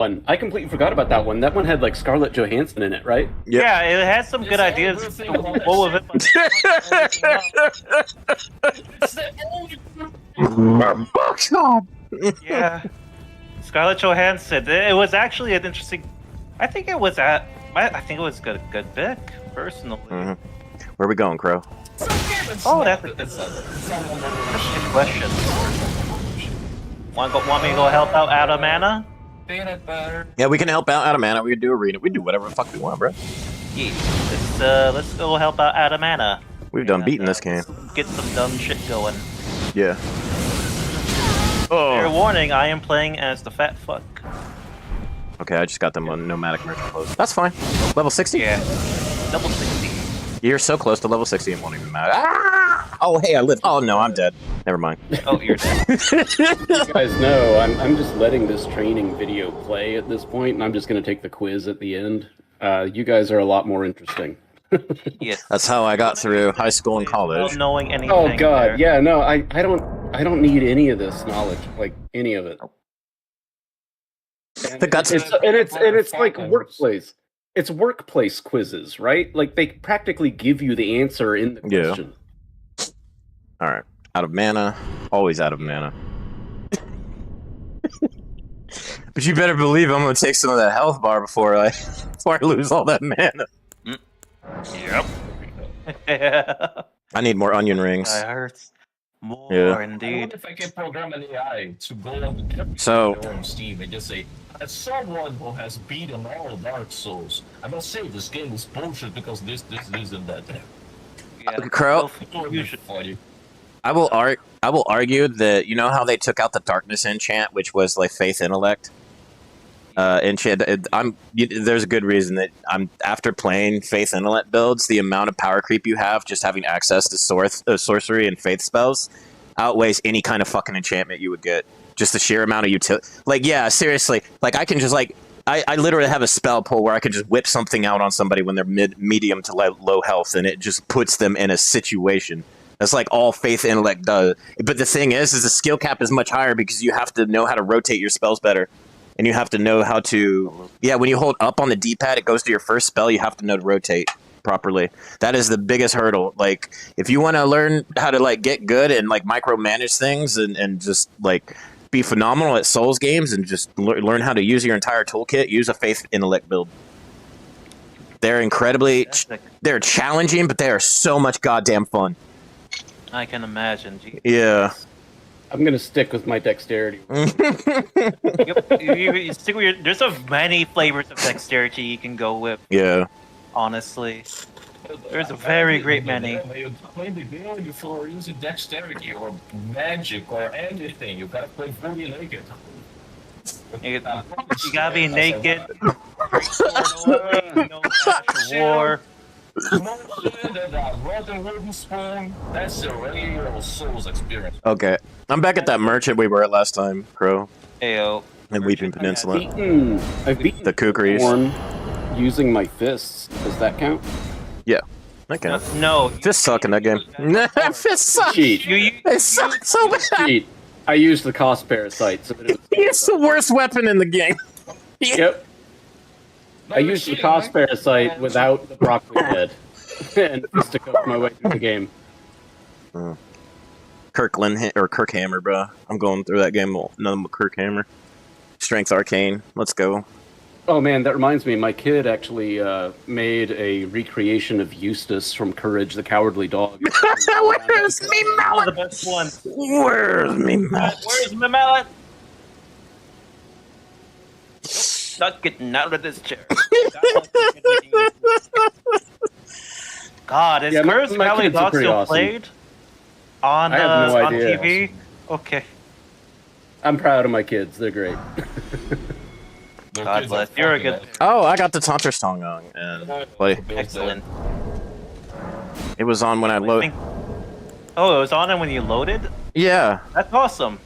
one. I completely forgot about that one. That one had like Scarlett Johansson in it, right? Yep. Yeah, it has some good ideas. What was it? It's the only God. Yeah, Scarlett Johansson. It was actually an interesting. I think it was good pick personally. Where are we going, Crow? Oh, that's a good question. Want me to go help out Adamana? peanut butter. Yeah, we can help out Adamana. We can do arena. We can do whatever the fuck we want, bro. Yeah, let's go help out Adamana. We've done beating this game. Get some dumb shit going. Yeah. Fair Oh. warning, I am playing as the fat fuck. Okay, I just got them on nomadic merchant clothes. That's fine. Level 60? Yeah. Double 60. You're so close to level 60, it won't even matter. Ah! Oh, hey, I live. Oh, no, I'm dead. Never mind. Oh, you're dead. You guys know I'm just letting this training video play at this point, and I'm just going to take the quiz at the end. You guys are a lot more interesting. Yes. That's how I got through high school and college. Without knowing anything. Oh God, there. yeah, no, I don't need any of this knowledge, like any of it. And The guts- it's like workplace. It's workplace quizzes, right? Like they practically give you the answer in the Yeah. question. All right. Out of mana. Always out of mana. But you better believe I'm going to take some of that health bar before I lose all that mana. Yep. I need more onion rings. That hurts. More Yeah. I indeed. wonder if I can program an AI to go on the So- on Steam and just say, as someone who has beaten all Dark Souls, I must say this game is bullshit because this, and that. Yeah. Crow? You should. Funny. I will argue that, you know how they took out the darkness enchant, which was like faith intellect enchant. There's a good reason that after playing faith intellect builds, the amount of power creep you have just having access to sorcery and faith spells outweighs any kind of fucking enchantment you would get. Just the sheer amount of utility. Like, yeah, seriously. Like, I can just like I literally have a spell pull where I can just whip something out on somebody when they're medium to low health, and it just puts them in a situation. That's like all faith intellect does. But the thing is the skill cap is much higher because you have to know how to rotate your spells better. And you have to know how to... Yeah, when you hold up on the D-pad, it goes to your first spell, you have to know to rotate properly. That is the biggest hurdle. Like, if you want to learn how to, like, get good and, like, micromanage things and just, like, be phenomenal at Souls games and just learn how to use your entire toolkit, use a faith intellect build. They're incredibly... They're challenging, but they are so much goddamn fun. I can imagine. Gee. Yeah. I'm gonna stick with my dexterity. You stick with your, there's so many flavors of dexterity you can go with. Yeah. Honestly, there's a very great many. When you play the game before using dexterity or magic or anything, you gotta play fully naked. You gotta be naked. No dash war. That's the real Souls experience. Okay. I'm back at that merchant we were at last time, Crow. Ayo. And Weeping Peninsula. I've beaten The Kukris. Horn using my fists. Does that count? Yeah. Okay. No. Fists suck in that game. Fists suck! Cheat. They suck so bad! Cheat. I used the cost parasite. So that it was It's the worst weapon in the game. Yep. I used the cost parasite without the broccoli head. And just to cope my way through the game. Kirkhammer, bro. I'm going through that game. Nothing but Kirkhammer. Strength Arcane. Let's go. Oh man, that reminds me. My kid actually made a recreation of Eustace from Courage the Cowardly Dog. Where's me The mallet? best one. Where's me mallet? Where's my mallet? Not getting out of this chair. God, is Yeah, Courage my the Cowardly kids are Dog pretty still awesome. played? On, I have no on idea. TV? Okay. I'm proud of my kids. They're great. God bless. You're a good... Oh, I got the Tantra song on. And buddy, Excellent. it was on when I I loaded. think- Oh, it was on when you loaded? Yeah. That's awesome.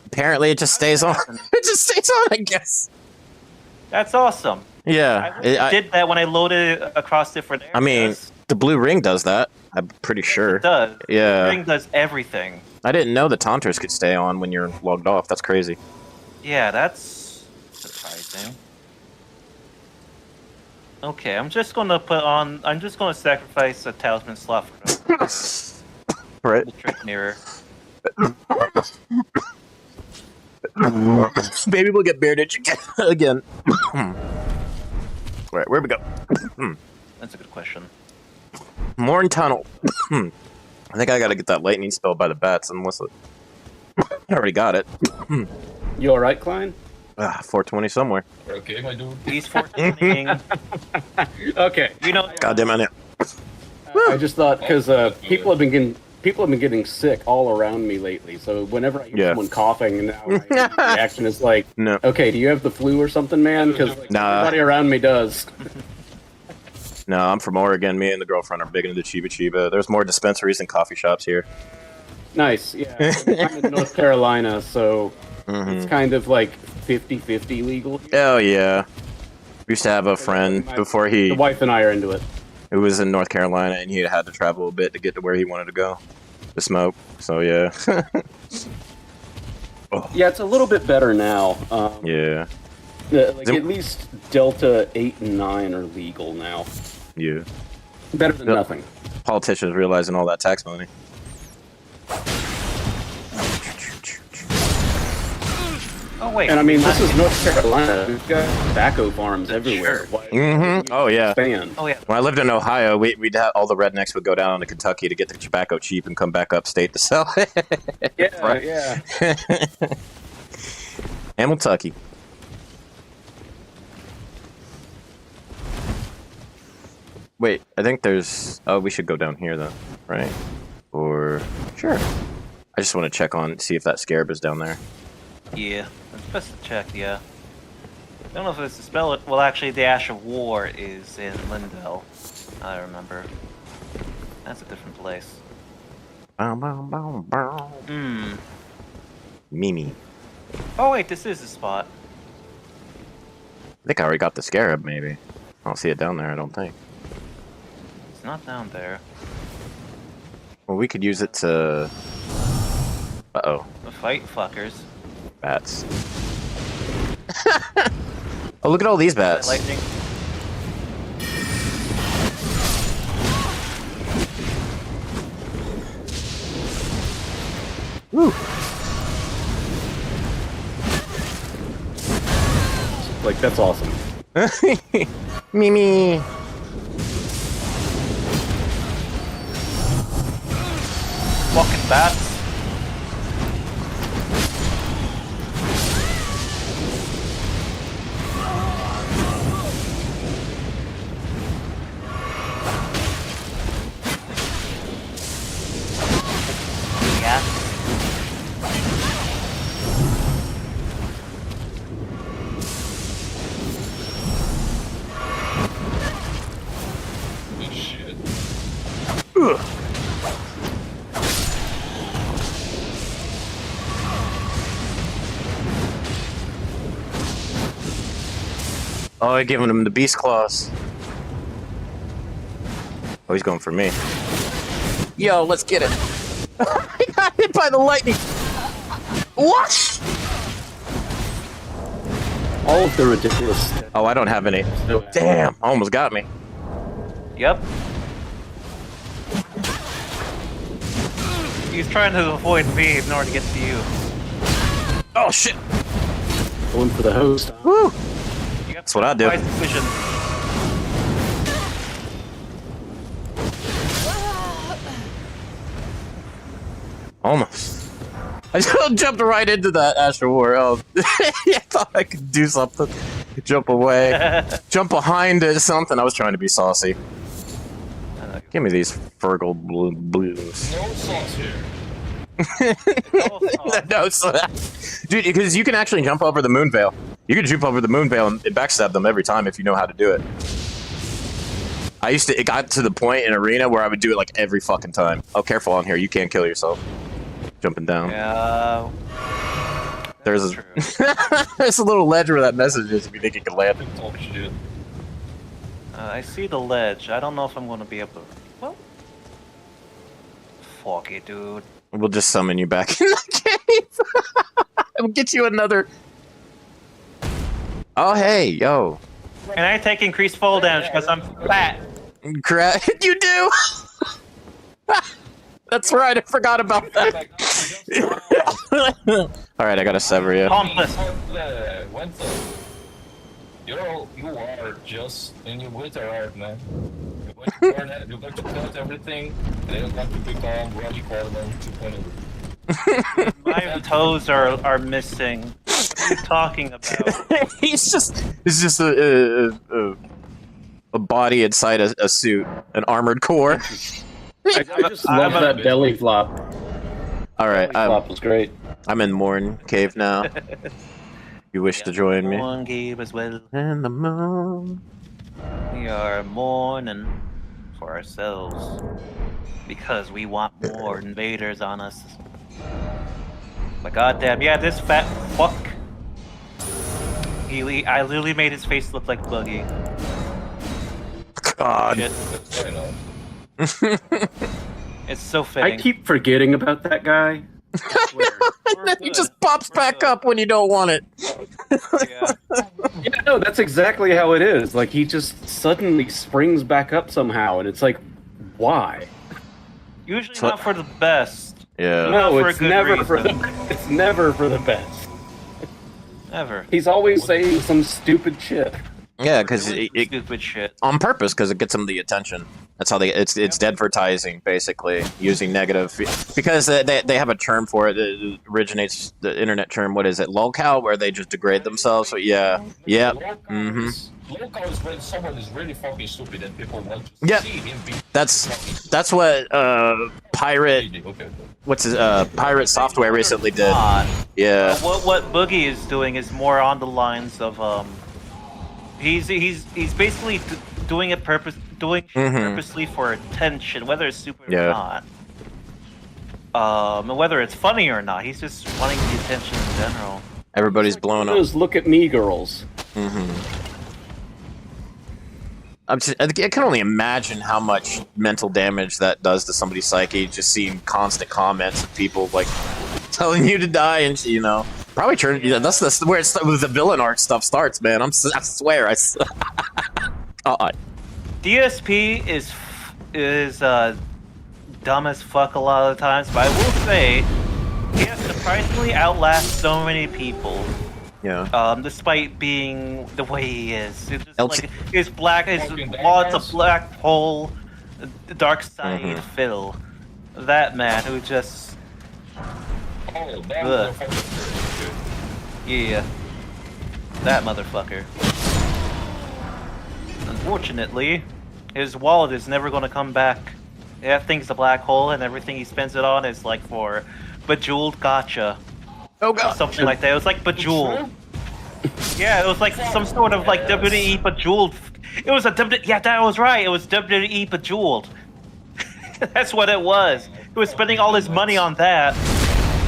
Apparently it just stays on. It just stays on, I guess. That's awesome. Yeah. I did that when I loaded it across different areas. I mean, the blue ring does that. I'm pretty sure. It does. Yeah. The ring does everything. I didn't know the Tantras could stay on when you're logged off. That's crazy. Yeah, that's surprising. Okay, I'm just gonna put on. I'm just gonna sacrifice a talisman slot for Right. the trick mirror. Maybe we'll get bearded again. Right, where we go? That's a good question. Morn Tunnel. I think I gotta get that lightning spell by the bats, unless I already got it. You all right, Klein? 420 somewhere. Okay, my dude. He's 14. Okay. You know, Goddamn it. I just thought because people have been getting sick all around me lately. So whenever I hear someone coughing, and now my reaction is like, No. okay, do you have the flu or something, man? Because Nah. everybody around me does. No, I'm from Oregon. Me and the girlfriend are big into Chiba Chiba. There's more dispensaries and coffee shops here. Nice. Yeah. I'm in North Carolina, so it's kind of like 50-50 legal. Oh, yeah. We used to have a friend before The wife and I are into it. who was in North Carolina, and he had to travel a bit to get to where he wanted to go to smoke. So, yeah. Yeah, it's a little bit better now. Yeah. Like at least Delta 8 and 9 are legal now. Yeah. Better than Yep. nothing. Politicians realizing all that tax money. oh wait. And I mean, this is North Carolina. We've got tobacco farms everywhere. Why Oh, yeah. expand? Oh yeah. When I lived in Ohio, we'd have all the rednecks would go down to Kentucky to get the tobacco cheap and come back upstate to sell it. Yeah, Right. yeah. And Kentucky. Wait, I think there's... Oh, we should go down here, though. Right? Or... Sure. I just want to check on, see if that scarab is down there. Yeah. It's best to check. Yeah. I don't know if it's the spell. Well, actually, the Ash of War is in Lindell. I remember. That's a different place. Bow, bow, bow, bow. Hmm. Mimi. Oh wait, this is the spot. I think I already got the scarab, maybe. I don't see it down there, I don't think. It's not down there. Well, we could use it to... Uh-oh. The fight fuckers. Bats. Oh, look at all these bats. Lightning. Woo. Like, that's awesome. Mimi. Fucking bats. Yeah. Good shit. Oh, I giving him the beast claws. Oh, he's going for me. Yo, let's get it. I got hit by the lightning. What? All of the ridiculous. Oh, I don't have any. Damn, almost got me. Yep. He's trying to avoid me in order to get to you. Oh, shit. Going for the host. Woo. That's what I do. Vision. Almost. I just jumped right into that Ash of War. Oh, I thought I could do something. Jump away. Jump behind it, something. I was trying to be saucy. Give me these Fergal blues. No sauce here. No, so dude, because you can actually jump over the moon veil. You can jump over the moon veil and backstab them every time if you know how to do it. It got to the point in arena where I would do it like every fucking time. Oh, careful on here. You can't kill yourself. Jumping down. Yeah. There's a, there's a little ledge where that message is if you think you can land it. Talk shit. I see the ledge. I don't know if I'm going to be able to... Well... Fuck it, dude. We'll just summon you back in the cave. We'll get you another... Oh, hey, yo. And I take increased fall damage because I'm fat. You do. That's right. I forgot about that. All right, I gotta sever you. Pompous. You are just in your winter art, man. You're going to burn it, you're going to cut everything, and then you're going to become Robbie Coleman 2.0. My toes are missing. What are you talking about? It's just a body inside a suit, an armored core. I just love that belly flop. All right, Belly flop was great. I'm in Morn Cave now. You wish to join me? One gave as well. And the moon. We are mourning for ourselves because we want more invaders on us. But goddamn, yeah, this fat fuck. I literally made his face look like Buggy. God. Shit. I know. It's so fitting. I keep forgetting about that guy. We're He good. just pops We're back good. up when you don't want it. Yeah. Yeah, no, that's exactly how it is. Like, he just suddenly springs back up somehow, and it's like, why? Usually So- not for the best. Yeah. Not No, for a it's good never for reason. it's never for the best. Never. He's always saying some stupid shit. Yeah, because Doing it stupid shit. on purpose, because it gets them the attention. That's how it's advertising, basically, using negative, because they have a term for it. It originates the internet term. What is it? Lolcow, where they just degrade themselves. So yeah, yeah. Local is when someone is really fucking stupid and people want to Yep. see him be That's what pirate. okay. What's his pirate software recently did. On. Yeah. What Boogie is doing is more on the lines of he's basically doing it shit purposely for attention, whether it's stupid Yeah. or not. And whether it's funny or not, he's just wanting the attention in general. Everybody's blown up. Those look at me girls. I can only imagine how much mental damage that does to somebody's psyche, just seeing constant comments of people like telling you to die, and probably turn. Yeah, that's where the villain arc stuff starts, man. I swear. DSP is dumb as fuck a lot of the times, but I will say he has surprisingly outlast so many people. Yeah. Despite being the way he is, it's just LT like his wall's a black hole, the dark side Phil, that man who just Oh, that Ugh. motherfucker. yeah, that motherfucker. Unfortunately, his wallet is never going to come back. That thing's a black hole, and everything he spends it on is like for Bejeweled Gotcha. Oh Or something like that. It was like Bejeweled. Yeah, it was like some sort of like WWE Bejeweled. It was yeah, that was right. It was WWE Bejeweled. That's what it was. He was spending all his money on that.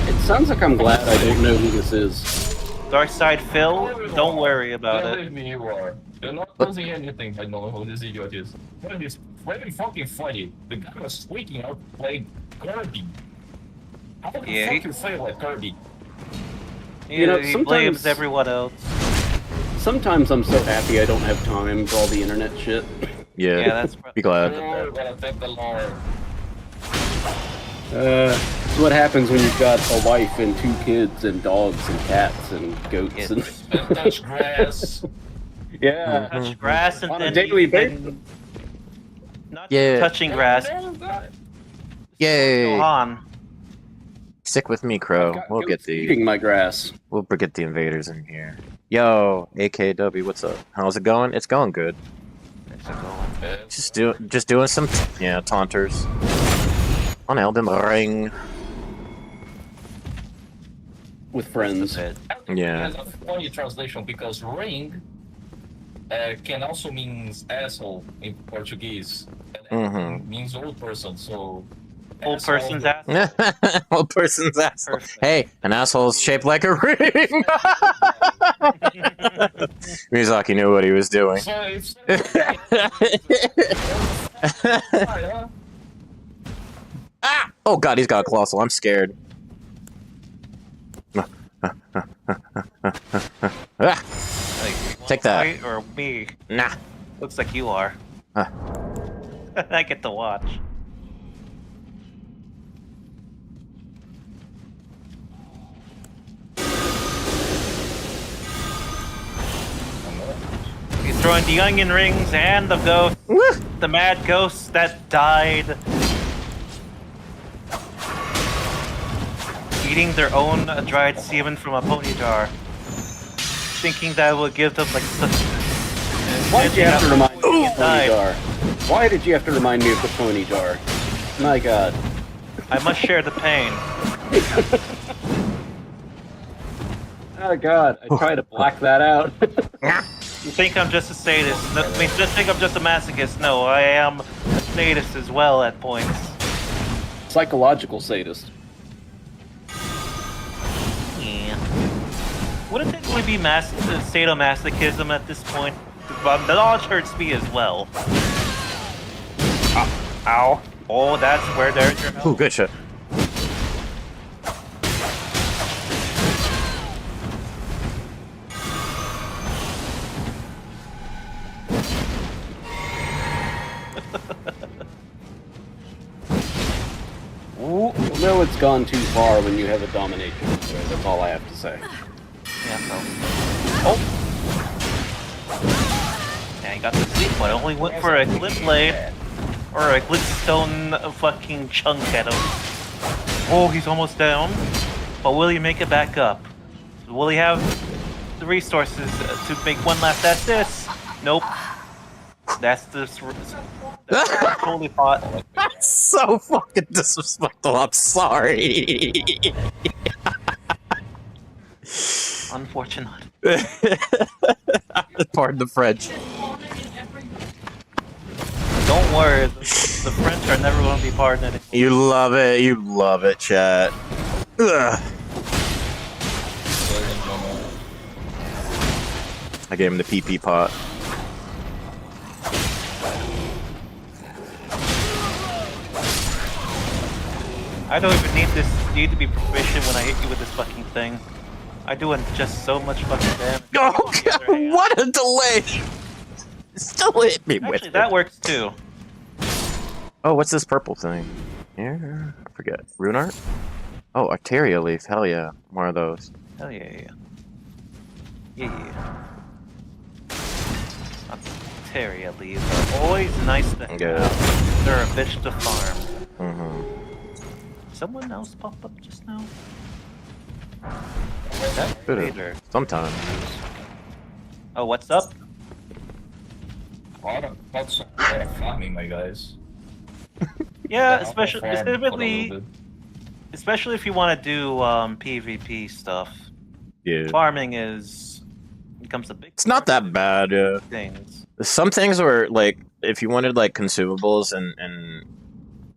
It sounds like I'm glad I don't know who this is. Dark Side Phil, don't worry about it. Believe me, you are. You're not losing anything. I know who this idiot is. But it's very fucking funny. The guy was tweaking out playing Kirby. How the Yeah, fuck you fail at Kirby? He blames sometimes- everyone else. Sometimes I'm so happy I don't have time for all the internet shit. Yeah. Yeah, that's Be glad. Oh, gotta thank the Lord. It's what happens when you've got a wife and 2 kids and dogs and cats and goats and And touch grass. yeah. Touch grass and On a then daily even- Not Yeah. touching grass. Yay! Gohan. Stick with me, Crow. Got We'll get goats eating my grass. We'll get the invaders in here. Yo, AKW, what's up? How's it going? It's going good. Just doing some taunters on Elden Ring. With friends. Yeah. It's a funny translation because ring can also means asshole in Portuguese. And means old person, so Old asshole- person's ass. Old person's asshole. Perfect. Hey, an asshole's shaped like a ring. Miyazaki knew what he was doing. So it's Ah! Oh god, he's got a colossal. I'm scared. Ah. Like, Take that. I or me? Nah. Looks like you are. Huh. I get to watch. He's throwing the onion rings and the ghost, the mad ghosts that died, eating their own dried semen from a pony jar, thinking that would give them like such. Why did you have to remind me of the pony died. jar? Why did you have to remind me of the pony jar? My God. I must share the pain. Oh God, I try to black that out. You think I'm just a sadist? No, I mean, just think I'm just a masochist. No, I am a sadist as well at points. Psychological sadist. Yeah. Wouldn't it really be sadomasochism at this point? The knowledge hurts me as well. Ow. Oh, that's where there's your Ooh, health. good shit. You'll know it's gone too far when you have a domination. So that's all I have to say. Yeah, so. Oh! Yeah, he got the sleep, but only went for a clip blade. Or a glitstone fucking chunk at him. Oh, he's almost down. But will he make it back up? Will he have the resources to make one last assist? Nope. That's totally hot. That's so fucking disrespectful. I'm sorry. Unfortunate. Pardon the French. Don't worry, the French are never going to be pardoned. You love it. You love it, chat. Ugh. I gave him the PP pot. I don't even need to be proficient when I hit you with this fucking thing. I do just so much fucking damage. Oh God, what a delay! Still hit me with Actually, it. that works too. Oh, what's this purple thing? Here? I forget. Rune art? Oh, Arteria leaf. Hell yeah. More of those. Hell yeah. Yeah. Bacteria leaves are always nice to have. Yeah. They're a bitch to farm. Mm-hmm. Someone else pop up just now? That Could've. Vader. Sometimes. Oh, what's up? That's farming, my guys. Yeah, I'll farm for a little bit. especially if you want to do PvP stuff. Yeah. Farming becomes a big. It's not that bad, yeah. Things. Some things were like, if you wanted like consumables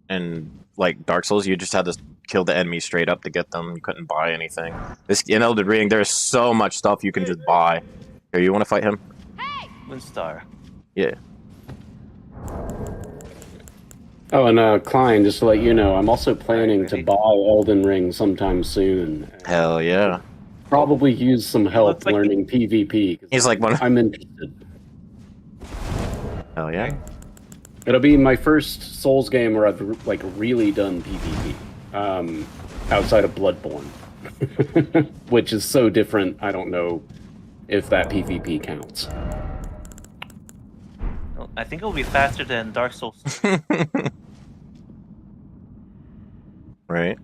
and like Dark Souls, you just had to kill the enemy straight up to get them. You couldn't buy anything. This in Elden Ring, there's so much stuff you can just buy. Here, you want to fight him? Windstar. Yeah. Oh, and Klein, just to let you know, I'm also planning to buy Elden Ring sometime soon. Hell yeah. Probably use some help Looks like learning PvP. 'Cause He's like one. I'm interested. Hell yeah. It'll be my first Souls game where I've like really done PvP, outside of Bloodborne, which is so different. I don't know if that PvP counts. I think it'll be faster than Dark Souls. Right.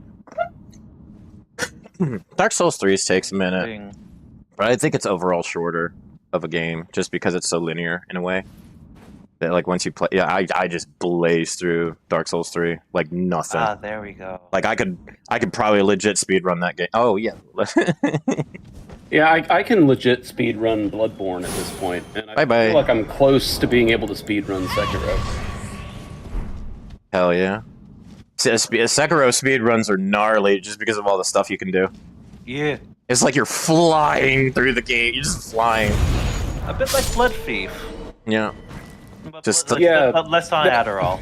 Dark Souls 3 takes a minute, thing. but I think it's overall shorter of a game just because it's so linear in a way. That like once you play, yeah, I just blazed through Dark Souls 3 like nothing. Ah, there we go. Like I could probably legit speedrun that game. Oh yeah. Yeah, I can legit speedrun Bloodborne at this point, and I Bye-bye. feel like I'm close to being able to speedrun Sekiro. Hell yeah. Sekiro speedruns are gnarly just because of all the stuff you can do. Yeah. It's like you're flying through the game. You're just flying. A bit like Blood Thief. Yeah. But Just but less on Adderall.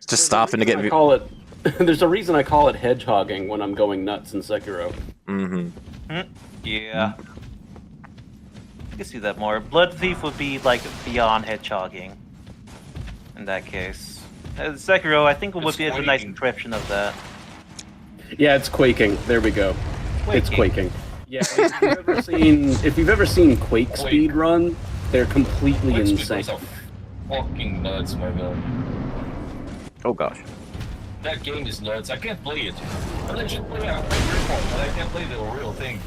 Just stopping to get. I call it. There's a reason I call it hedgehogging when I'm going nuts in Sekiro. Mm-hmm. Yeah. I can see that more. Blood Thief would be like beyond hedgehogging. In that case, Sekiro, I think would It's be a nice quaking. description of that. Yeah, it's quaking. There we go. It's quaking. Yeah, if you've ever seen Quake speed run, they're completely Quake insane. speedruns are fucking nuts, my god. Oh gosh. That game is nuts. I can't play it. I legit play it on my report, but I can't play the real thing.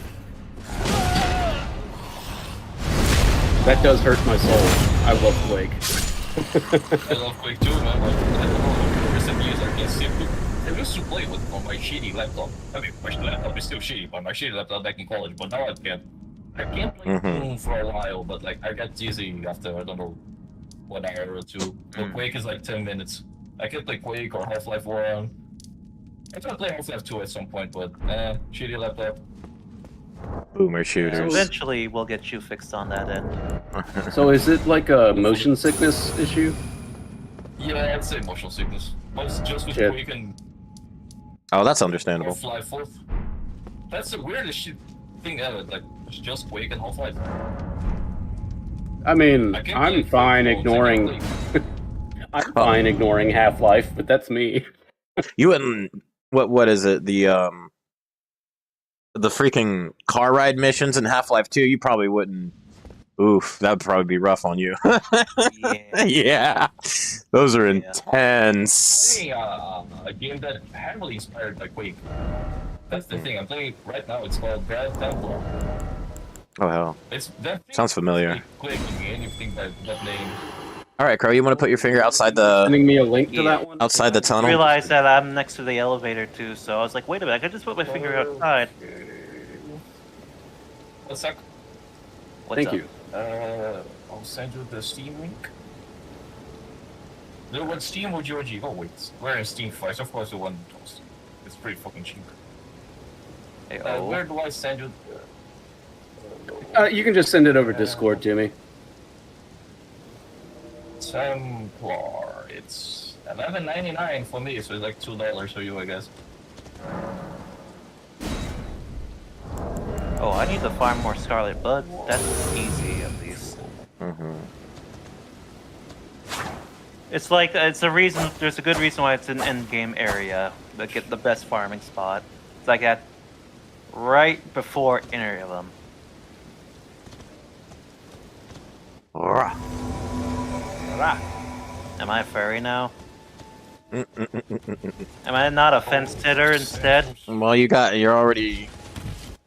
That does hurt my soul. I love Quake. I love Quake too, man. Like, I don't know, in recent years I can't seem to. I used to play with on my shitty laptop. I mean, my laptop is still shitty, but my shitty laptop back in college. But now I can't. I can't play Doom for a while, but like I got dizzy after I don't know 1 hour or two. But Quake is like 10 minutes. I can play Quake or Half-Life 1. I try to play Half-Life 2 at some point, but shitty laptop. Boomer So shooters. eventually, we'll get you fixed on that end. So is it like a motion sickness issue? Yeah, I'd say motion sickness. But it's just with Shit. Quake and Oh, that's understandable. Half-Life 4. That's the weirdest shit thing ever. Like, it's just Quake and Half-Life. I mean, I can't I'm play fine Quake modes, I can't ignoring. play- I'm fine ignoring Half-Life, but that's me. You wouldn't. What is it? The freaking car ride missions in Half-Life 2. You probably wouldn't. Oof, that would probably be rough on you. Yeah. Yeah, those are Yeah. intense. Playing a game that heavily inspired by Quake. That's the thing. I'm playing right now. It's called Bad Templar. Oh hell, It's that thing sounds familiar. is Quake. Anything by that name. All right, Crow, you want to put your finger outside the Sending me a link to Yeah. that one. outside the I tunnel? realized that I'm next to the elevator too, so I was like, wait a minute, I could just put my finger outside. What's that? What's Thank up? you. I'll send you the Steam link. The what Steam would you Oh wait, we're in Steam first. Of course, the one. It's pretty fucking cheap. Hey, Where do I send you? You can just send it over Discord, Jimmy. Templar. It's $11.99 for me, so it's like $2 for you, I guess. Oh, I need to farm more Scarlet Blood. That's easy, at least. It's like it's a reason. There's a good reason why it's an end game area that get the best farming spot. It's like at right before any of them. Rah. Am I a furry now? Am I not a fence sitter instead? Well, you're already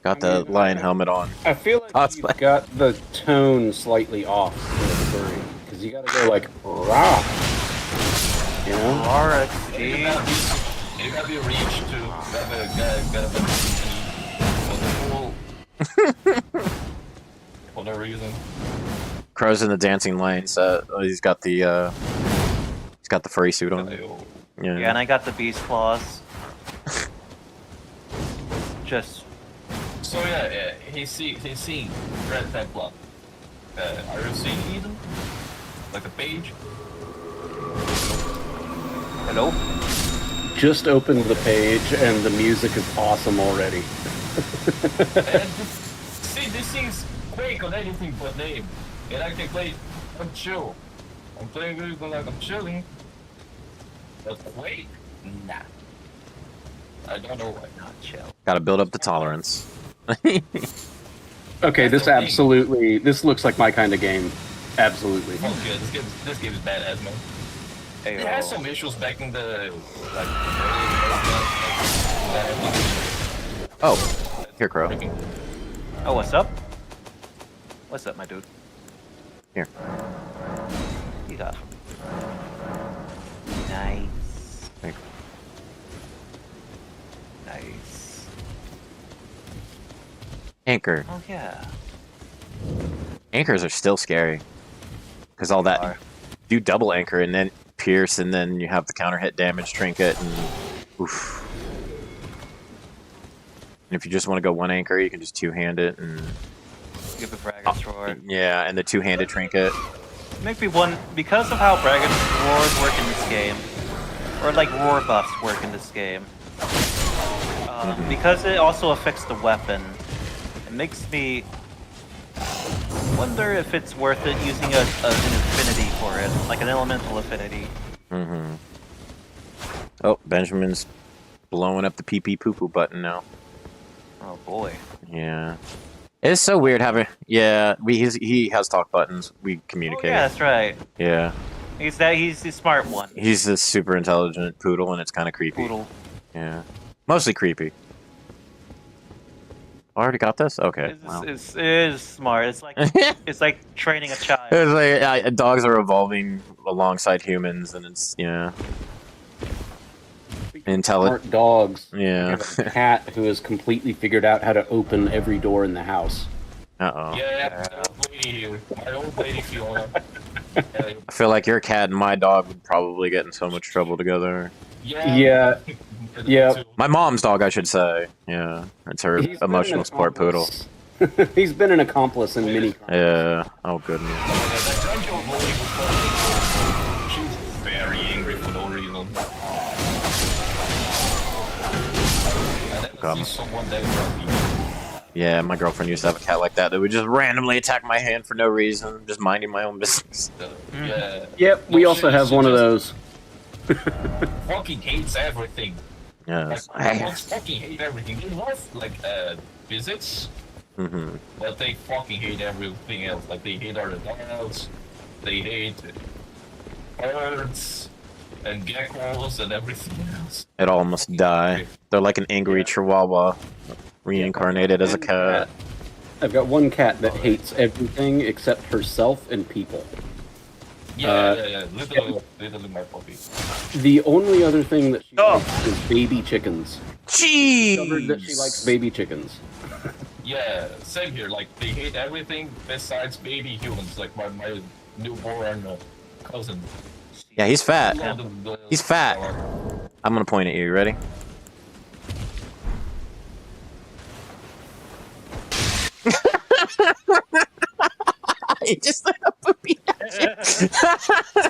got the lion helmet on. I feel like That's you've fine. got the tone slightly off for the furry, because you gotta go like rah. You know? RXD. You gotta be reached to gotta be for no reason. Crow's in the dancing lane, so he's got the furry suit on. Yeah, and I got the beast claws. Just So yeah, he's seeing Red Templar. Are you seeing them? Like a page? hello. Just opened the page and the music is awesome already. And see, this thing's Quake on anything but name. And I can play, I'm chill. I'm playing really good, like I'm chilling. But Quake? Nah. I don't know why. Not chill. Got to build up the tolerance. Okay, That's this the thing. this looks like my kind of game. Absolutely. Oh yeah, this game is badass, man. Hey, It has some issues back in the like Oh, here, Crow. oh, what's up? What's up, my dude? Here. You got. Nice. Thank you. Nice. Anchor. Oh yeah. Anchors are still scary because all that Are. do double anchor and then pierce, and then you have the counter hit damage trinket, and oof. And if you just want to go one anchor, you can just two-hand it, and Give the Braggart's Roar. yeah, and the two-handed trinket. Maybe one because of how Braggart's Roars work in this game, or like roar buffs work in this game. Because it also affects the weapon, it makes me wonder if it's worth it using an affinity for it, like an elemental affinity. Mm-hmm. Oh, Benjamin's blowing up the pee-pee poo-poo button now. Oh boy. Yeah. It's so weird having... Yeah, he has talk buttons. We communicate. Oh, yeah, that's right. Yeah. He's the smart one. He's this super intelligent poodle, and it's kind of creepy. Poodle. Yeah. Mostly creepy. Already got this? Okay. Wow. It is smart. It's like it's like training a child. It's like dogs are evolving alongside humans, and it's intelligent Smart dogs. Yeah. I have a cat who has completely figured out how to open every door in the house. Uh-oh. Yeah, the old lady here. My old lady Fiona. I feel like your cat and my dog would probably get in so much trouble together. Yeah. Yeah. My mom's dog, I should say. Yeah. It's her He's been emotional an support poodle. accomplice. He's been an accomplice in many crimes. Yeah. Oh, goodness. She's very angry for no reason. I never see someone that grumpy. Yeah, my girlfriend used to have a cat like that would just randomly attack my hand for no reason, just minding my own business. Yeah. Yep, we also have one of those. Fucking hates everything. Yes. Like, dogs fucking hate everything. They love like visits, Mm-hmm. but they fucking hate everything else. Like they hate other dogs, they hate birds and geckos and everything else. It all must die. They're like an angry chihuahua reincarnated as a cat. I've got one cat that hates everything except herself and people. Yeah. Literally my puppy. The only other thing that she likes is baby chickens. Discovered that she likes Jeez. baby chickens. Yeah, same here. Like they hate everything besides baby humans. Like my newborn cousin. Yeah, he's fat. The- He's fat. I'm gonna point at you. You ready? He just threw a poopy at you.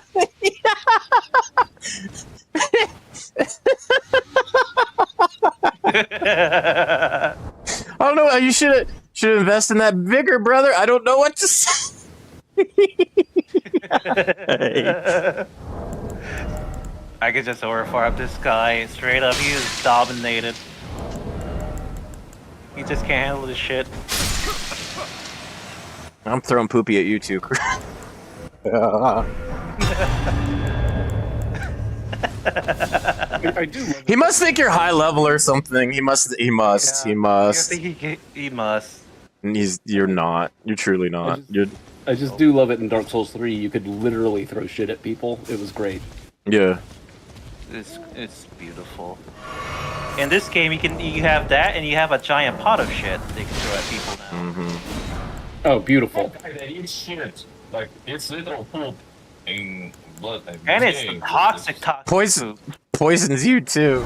I don't know. You should invest in that vigor, brother. I don't know what to say. I could just overfarm this guy straight up. He is dominated. He just can't handle this shit. I'm throwing poopy at you too. I do love He must think you're high level or something. He must. I think he must. You're not. You're truly not. I just do love it in Dark Souls 3. You could literally throw shit at people. It was great. Yeah. It's beautiful. In this game, you have that, and you have a giant pot of shit that you can throw at people now. Mm-hmm. Oh, beautiful. That guy that eats shit. Like it's literal poop in blood. And it's toxic Poison poop. poisons you too.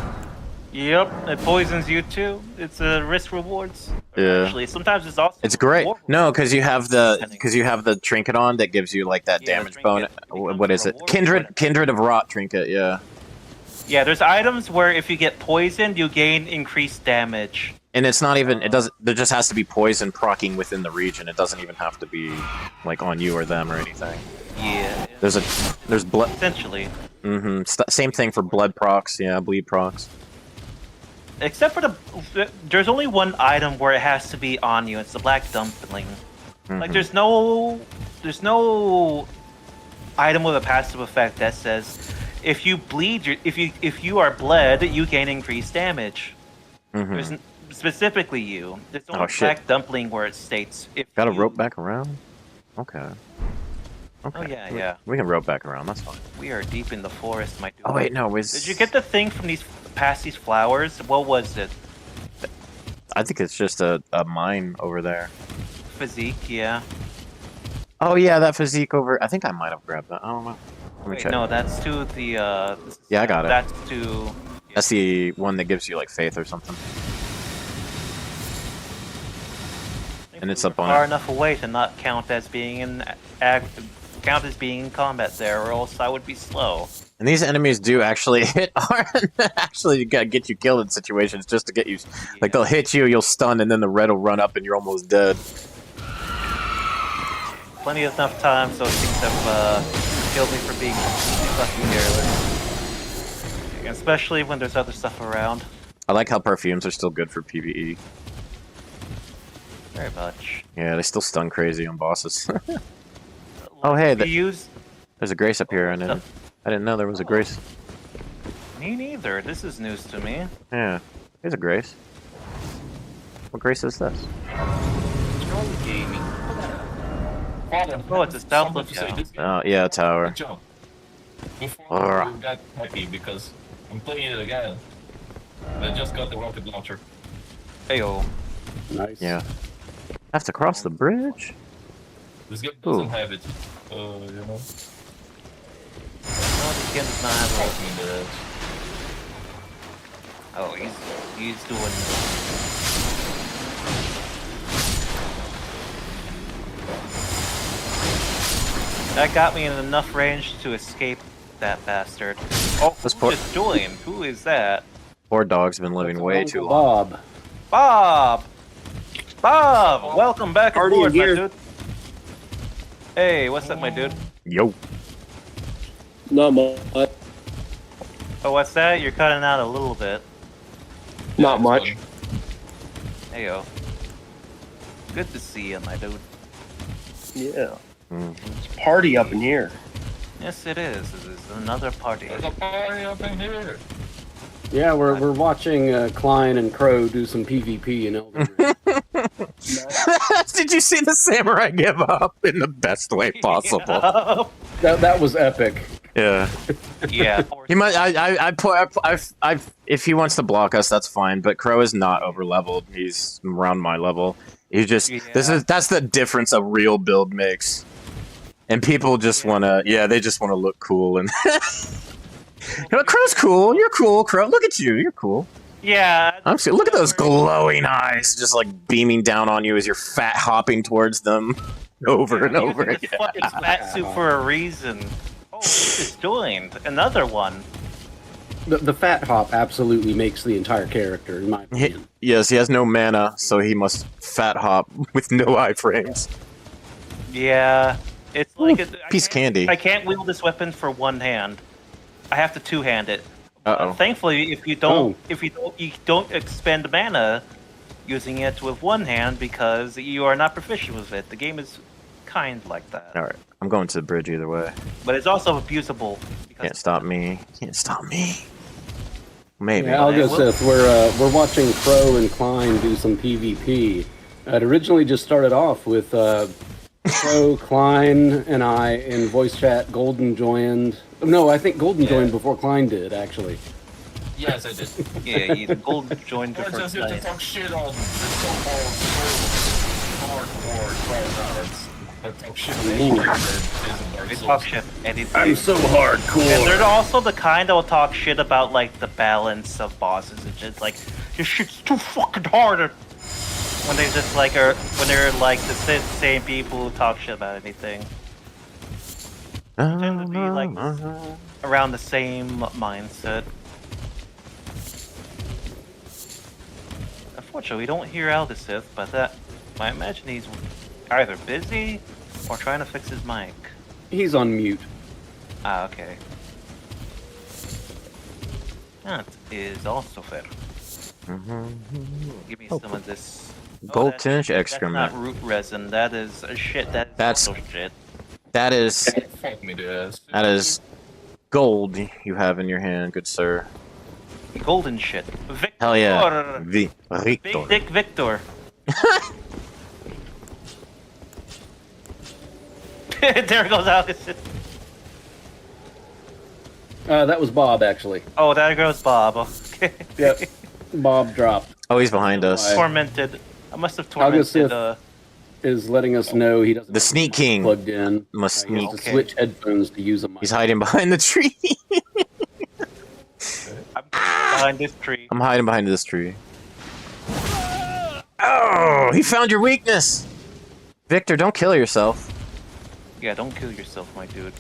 Yep, it poisons you too. It's risk rewards. Yeah. Actually, sometimes it's also. It's great. reward. No, because you have the trinket on that gives you like that Yeah, damage the bonus. trinket What is it? becomes a reward. Kindred of Rot trinket. Yeah. Yeah, there's items where if you get poisoned, you gain increased damage. And it's not even. It doesn't. There just has to be poison proccing within the region. It doesn't even have to be like on you or them or anything. Yeah. There's blood. Essentially. Mm-hmm. Same thing for blood procs. Yeah, bleed procs. Except for there's only one item where it has to be on you. It's the black dumpling. Like Mhm. there's no item with a passive effect that says if you bleed, if you are bled, you gain increased damage. Mhm. There's specifically you. There's only Oh, shit. black dumpling where it states if Got to you- rope back around. Okay. Okay. Oh yeah. We can rope back around. That's fine. We are deep in the forest, my dude. Oh wait, no. Did you get the thing from past these flowers? What was it? I think it's just a mine over there. Physique, yeah. Oh yeah, that physique over. I think I might have grabbed that. I don't know. Let me Wait, check. no, that's to the Yeah, I got it. That's to That's the one that gives you like faith or something. And it's up on far it. enough away to not count as being in combat there, or else I would be slow. And these enemies do actually hit hard. Actually, get you killed in situations just to get you. Like they'll hit you, you'll stun, and then the red will run up, and you're almost dead. plenty enough time so things have killed me for being fucking careless. Especially when there's other stuff around. I like how perfumes are still good for PvE. Very much. Yeah, they still stun crazy on bosses. Oh, hey, there's a grace up here. I didn't know there was a grace. Me neither. This is news to me. Yeah, there's a grace. What grace is this? Gaming. Father, Oh, it's a stealth something to say, lookout. this game- Oh, yeah, tower. Good job. Before Alright. I got happy because I'm playing it again. I just got the rocket launcher. Heyo. Nice. Yeah. Have to cross the bridge? This game doesn't Ooh. have it. You know. No, this game does not have Fuck me, that. Oh, he's doing. That got me in enough range to escape that bastard. Oh, This who poor- is doing? Who is that? Poor dog's been living way Uncle too long. Bob. Bob! Bob! Welcome back Party aboard, in my here. dude. Hey, what's up, my dude? Yo. Not much. Oh, what's that? You're cutting out a little bit. Not It's much. fun. Heyo. Good to see you, my dude. Yeah. Mm. It's a party up in here. Yes, it is. It is another party. There's a party up in here. Yeah, we're watching Klein and Crow do some PvP in Elden Ring. Did you see the samurai give up in the best way possible? That was epic. Yeah. Yeah. He might. If he wants to block us, that's fine. But Crow is not over leveled. He's around my level. He's just. That's the difference a real build makes. And people just wanna. Yeah, they just wanna look cool and. You know, Crow's cool. You're cool, Crow. Look at you. You're cool. Yeah. I'm see. Look at those glowing eyes, just like beaming down on you as you're fat hopping towards them, over and over Using this again. fucking fat suit for a reason. Oh, this is doing another one. The fat hop absolutely makes the entire character, in my opinion. Yes, he has no mana, so he must fat hop with no iframes. Yeah, it's like a Piece of candy. I can't wield this weapon for one hand. I have to two-hand it. Uh-oh. Thankfully, if you don't expend mana using it with one hand because you are not proficient with it. The game is kind like that. All right, I'm going to the bridge either way. But it's also abusable. Can't stop me. Can't stop me. Maybe. Yeah, I'll go Sith. We're watching Crow and Klein do some PvP. It originally just started off with Crow, Klein, and I in voice chat. Golden joined. No, I think Golden joined before Klein did, actually. Yes, I did. Yeah, you gold joined the We're first just here to night. talk shit on the so-called hardcore tryhards that talk shit on anything that isn't Dark They Souls. talk shit anything. I'm so hardcore. And they're also the kind that will talk shit about like the balance of bosses and just like your shit's too fucking hard. When they just like are when they're like the same people who talk shit about anything. Tend to be like around the same mindset. Unfortunately, we don't hear Aldisith, but I imagine he's either busy or trying to fix his mic. He's on mute. Ah, okay. That is also fair. Give me some of this. Gold that's- tinge That's excrement. not root resin. That is shit. That's- also shit. That is Fuck me, the ass. gold you have in your hand, good sir. Golden shit. Victor. Hell yeah. Big Victor. Dick Victor. There goes Aldisith. That was Bob, actually. Oh, there goes Bob. Okay. Yep. Bob dropped. Oh, he's behind us. Tormented. I must have Aldisith tormented. Is letting us know he doesn't. The Sneak King plugged in. must He has sneak. to Okay. switch headphones to use a mic. He's hiding behind the tree. I'm behind this tree. I'm hiding behind this tree. Oh, he found your weakness. Victor, don't kill yourself. Yeah, don't kill yourself, my dude.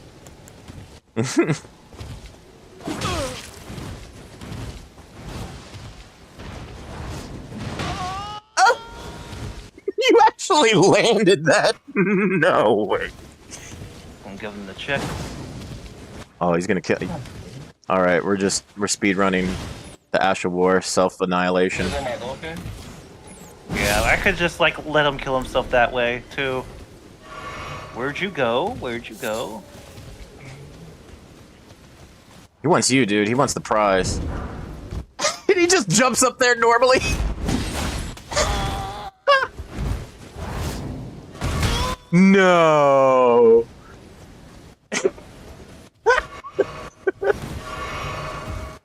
You actually landed that. No way. I'm giving the check. Oh, he's gonna kill. All right, we're speed running the Asher War self-annihilation. Okay. Yeah, I could just like let him kill himself that way too. Where'd you go? Where'd you go? He wants you, dude. He wants the prize. And he just jumps up there normally. No.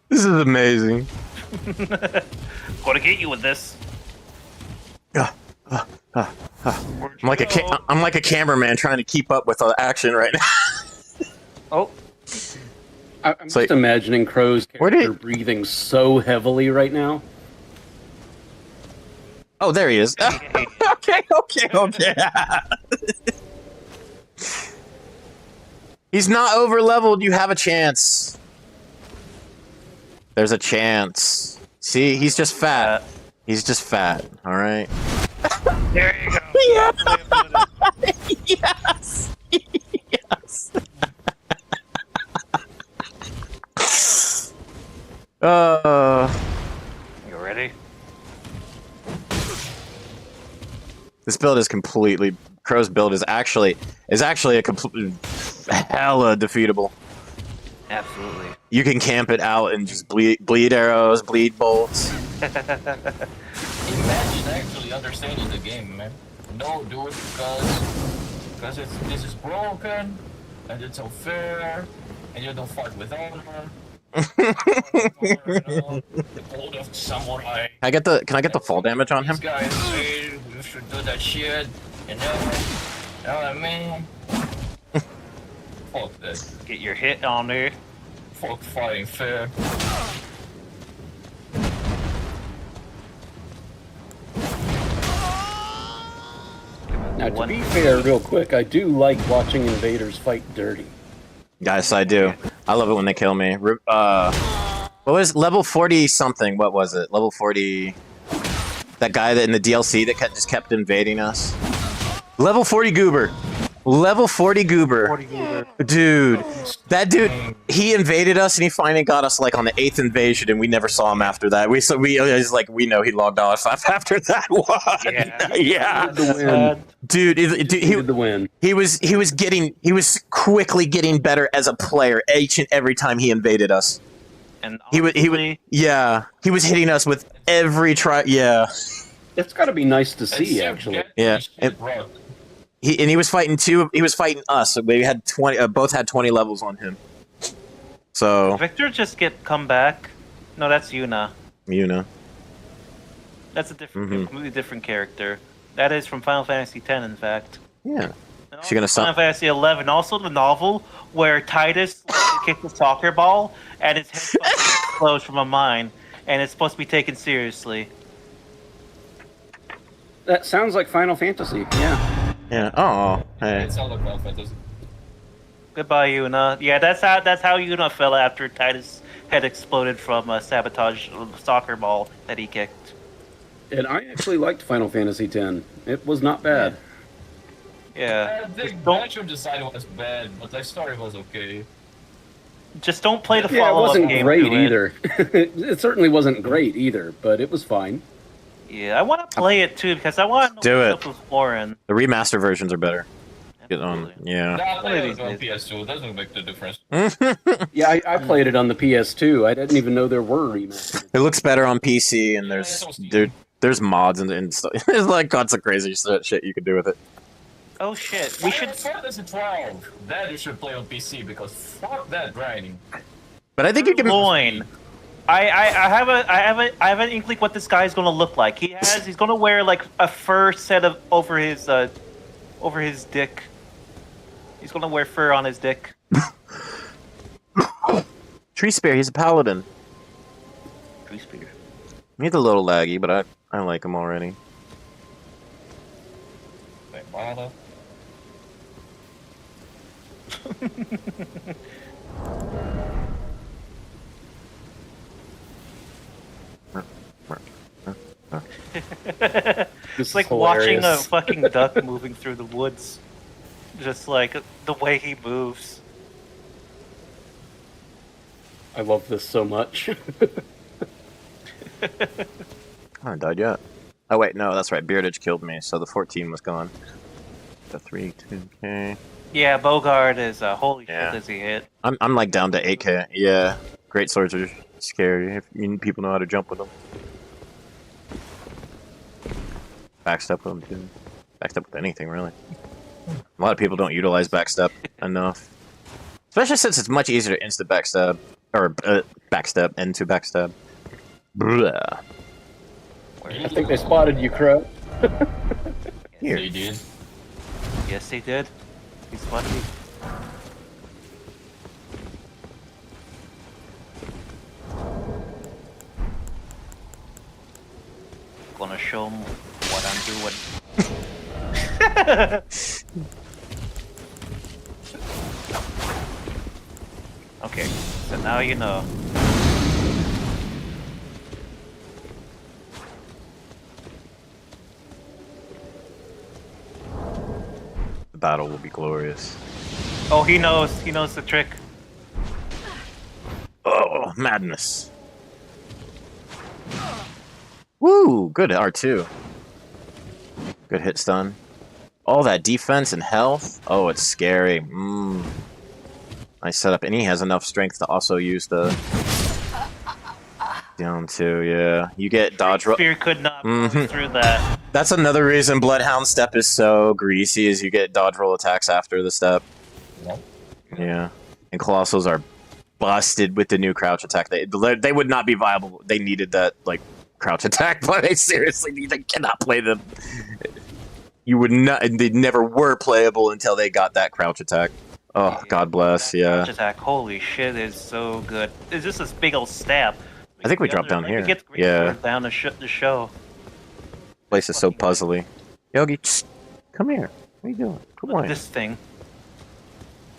This is amazing. Gonna get you with this. I'm like a cameraman trying to keep up with the action right now. Oh, I'm just imagining Crow's Where character did- breathing so heavily right now. Oh, there he is. Okay. He's not over leveled. You have a chance. There's a chance. See, he's just fat. He's just fat. All right. there you go. Yeah. Yes. Yes. You ready? This build is completely. Crow's build is actually a complete hella defeatable. Absolutely. You can camp it out and just bleed arrows, bleed bolts. Imagine actually understanding the game, man. No, do it because this is broken and it's unfair and you don't fight with honor. The code of samurai. Can I get the fall damage on him? These guys say you should do that shit, you know what I mean? Fuck that. Get your hit on there. Fuck fighting fair. Now, to be fair, real quick, I do like watching invaders fight dirty. Yes, I do. I love it when they kill me. What was level 40 something? What was it? Level 40. That guy that in the DLC that just kept invading us. Level 40 Goober. Level 40 Goober. Dude, that dude, he invaded us and he finally got us like on the 8th invasion and we never saw him after that. We know he logged off after that one. Yeah. The win. Dude, He did the win. he was quickly getting better as a player each and every time he invaded us. And He was hitting us with every try. Yeah. It's got to be nice to see, actually. Yeah. He was fighting he was fighting us. So we had 20 both had 20 levels on him. So Victor just come back. No, that's Yuna. That's a completely different character. That is from Final Fantasy X, in fact. Yeah. And She gonna also Final Fantasy 11, also the novel where Titus kicks a soccer ball and his head explodes from a mine, and it's supposed to be taken seriously. That sounds like Final Fantasy. Yeah. Yeah. Oh. Hey. It's all like Final Fantasy. Goodbye, Yuna. Yeah, that's how Yuna fell after Titus' head exploded from a sabotage soccer ball that he kicked. And I actually liked Final Fantasy X. It was not bad. Yeah. The matchup design was bad, but the story was okay. Just don't play the Yeah, it follow-up wasn't game great to it. either. It certainly wasn't great either, but it was fine. Yeah, I want to play it too because I want to Do know it. what was exploring. The remaster versions are better. Get on. Absolutely. Yeah. Nah, One of play these it on days. PS2, it doesn't make the difference. Yeah, I played it on the PS2. I didn't even know there were remasters. It looks better on PC, and there's mods and stuff. There's like lots of crazy shit you can do with it. Oh shit, we should. Final Fantasy 12. That you should play on PC because fuck that grinding. But I think you can. Loin. I have an inkling what this guy's gonna look like. He's gonna wear like a fur set of over his dick. He's gonna wear fur on his dick. Tree Spear, he's a paladin. Tree spear. He's a little laggy, but I like him already. Wait, Mana. It's like watching a fucking duck moving through the woods. Just like the way he moves. I love this so much. I haven't died yet. Oh wait, no, that's right. Beardage killed me, so the 14 was gone. The 3, 2K. Yeah, Bogard is holy Yeah. shit, does he hit? I'm like down to 8K. Yeah, great swords are scary if people know how to jump with them. Backstep with them too. Backstep with anything really. A lot of people don't utilize backstep enough, especially since it's much easier to instant backstab or backstep into backstab. Blah. I think they spotted you, Crow. Here. They did. Yes, they did. He's funny. Gonna show him what I'm doing. Okay, so now you know. The battle will be glorious. Oh, he knows the trick. Oh, madness. Woo! Good R2. Good hit stun. All that defense and health. Oh, it's scary. Nice setup. And he has enough strength to also use the down 2, yeah. You get dodge roll. Spear could not move through that. That's another reason Bloodhound step is so greasy, is you get dodge roll attacks after the step. Yep. Yeah. And Colossals are busted with the new crouch attack. They would not be viable. They needed that, like, crouch attack, but they seriously need. They cannot play them. You would not. They never were playable until they got that crouch attack. Oh, God bless. Yeah. Crouch attack, holy shit, is so good. It's just this big old stab. I think we dropped down here. Yeah. Down the show. Place is so puzzly. Yogi, come here. What are you doing? Come Look at on. this thing.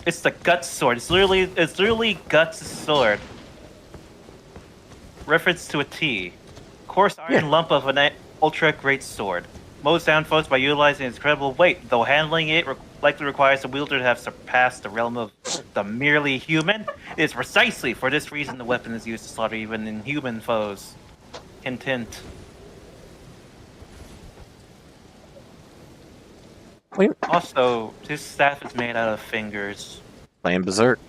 It's the Guts sword. It's literally Guts' sword. Reference to a T. Coarse iron lump of an ultra great sword. Mows down foes by utilizing its incredible weight, though handling it likely requires the wielder to have surpassed the realm of the merely human. It is precisely for this reason the weapon is used to slaughter even inhuman foes. Hint, hint. Also, his staff is made out of fingers. Playing Berserk.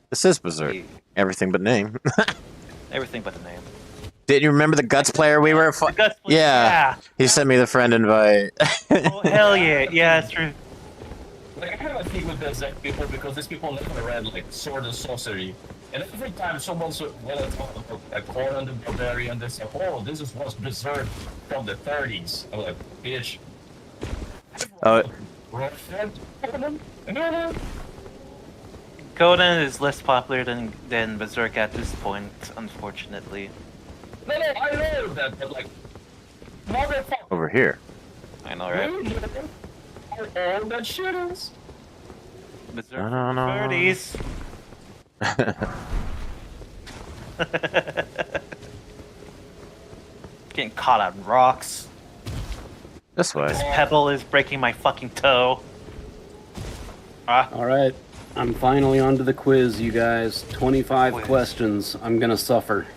This is Berserk. Everything but name. Everything but the name. Did you remember the Guts player we were? The Guts player, yeah. He sent me the friend invite. Oh hell yeah! Yeah, it's true. Like, I have a thing with the Zek people because these people live around like sword and sorcery. And every time someone's talk about a Conan the Barbarian, they say, oh, this was Berserk from the 30s. I'm like, bitch. Conan is less popular than Berserk at this point, unfortunately. No, I know that, but like, motherfucker. Over here. I know, right? You know how old that shit is? Berserk No. 30s. Getting caught on rocks. This way. This pebble is breaking my fucking toe. All right, I'm finally onto the quiz, you guys. 25 questions. I'm gonna suffer.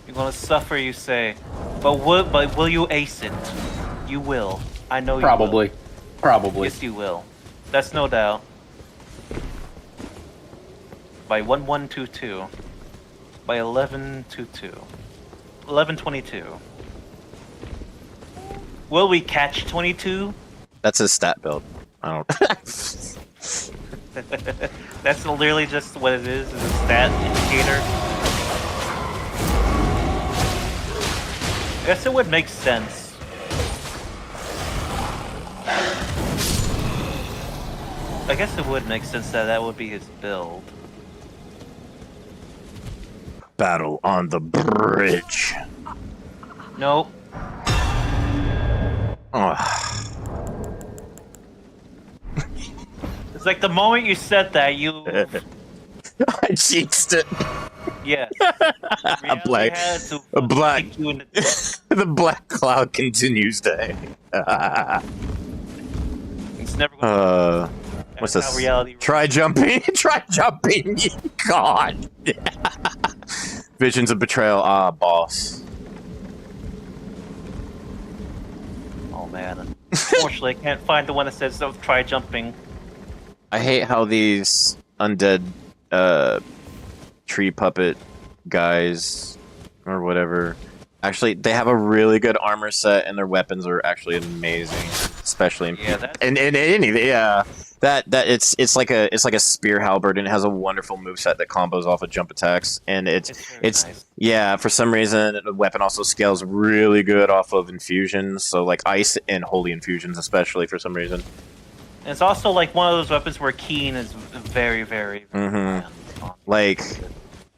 You're gonna suffer, you say, but will you ace it? You will. I know you Probably. will. Probably. Yes, you will. That's no doubt. By 1122. By 1122. 1122. Will we catch 22? That's his stat build. I don't. That's literally just what it is a stat indicator. I guess it would make sense. I guess it would make sense that would be his build. Battle on the bridge. Nope. Oh. It's like the moment you said that, you... I jinxed it. Yeah. A black. Had to A black. kick you in the The black cloud continues to hang. It's never going What's That's how this? reality Try jumping. Try jumping. God. Visions of betrayal. Ah, boss. Oh man. Unfortunately, I can't find the one that says try jumping. I hate how these undead tree puppet guys or whatever. Actually, they have a really good armor set, and their weapons are actually amazing, especially in it's like a spear halberd, and it has a wonderful moveset that combos off of jump attacks, and it's nice. yeah. For some reason, the weapon also scales really good off of infusions, so like ice and holy infusions, especially for some reason. And it's also like one of those weapons where Keen is very, very. Like.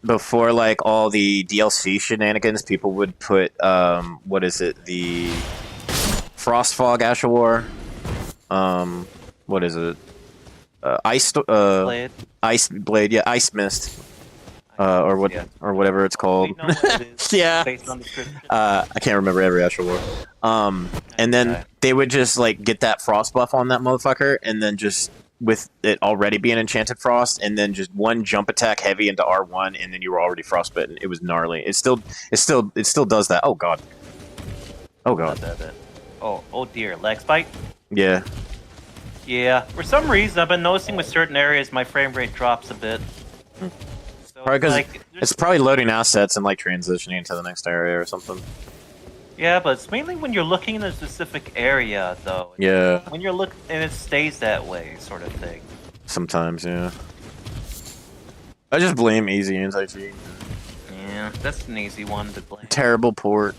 Before, like, all the DLC shenanigans, people would put, what is it, the Frost Fog Ash of War, what is it, Blade. Ice Blade, yeah, Ice Mist, or what, Yeah. or whatever it's called. We know what it is Yeah. based on the description. I can't remember every Ash of War. And then they would just, like, get that Frost buff on that motherfucker, and then just... with it already being enchanted frost, and then just one jump attack heavy into R1, and then you were already frostbitten. It was gnarly. It still does that. Oh god. Oh god. Oh dear, leg spike. Yeah. Yeah. For some reason, I've been noticing with certain areas my frame rate drops a bit. So Probably because like, it's probably loading assets and like transitioning to the next area or something. yeah, but it's mainly when you're looking in a specific area, though. Yeah. When you're and it stays that way, sort of thing. Sometimes, yeah. I just blame easy anti-cheat. Yeah, that's an easy one to blame. Terrible port.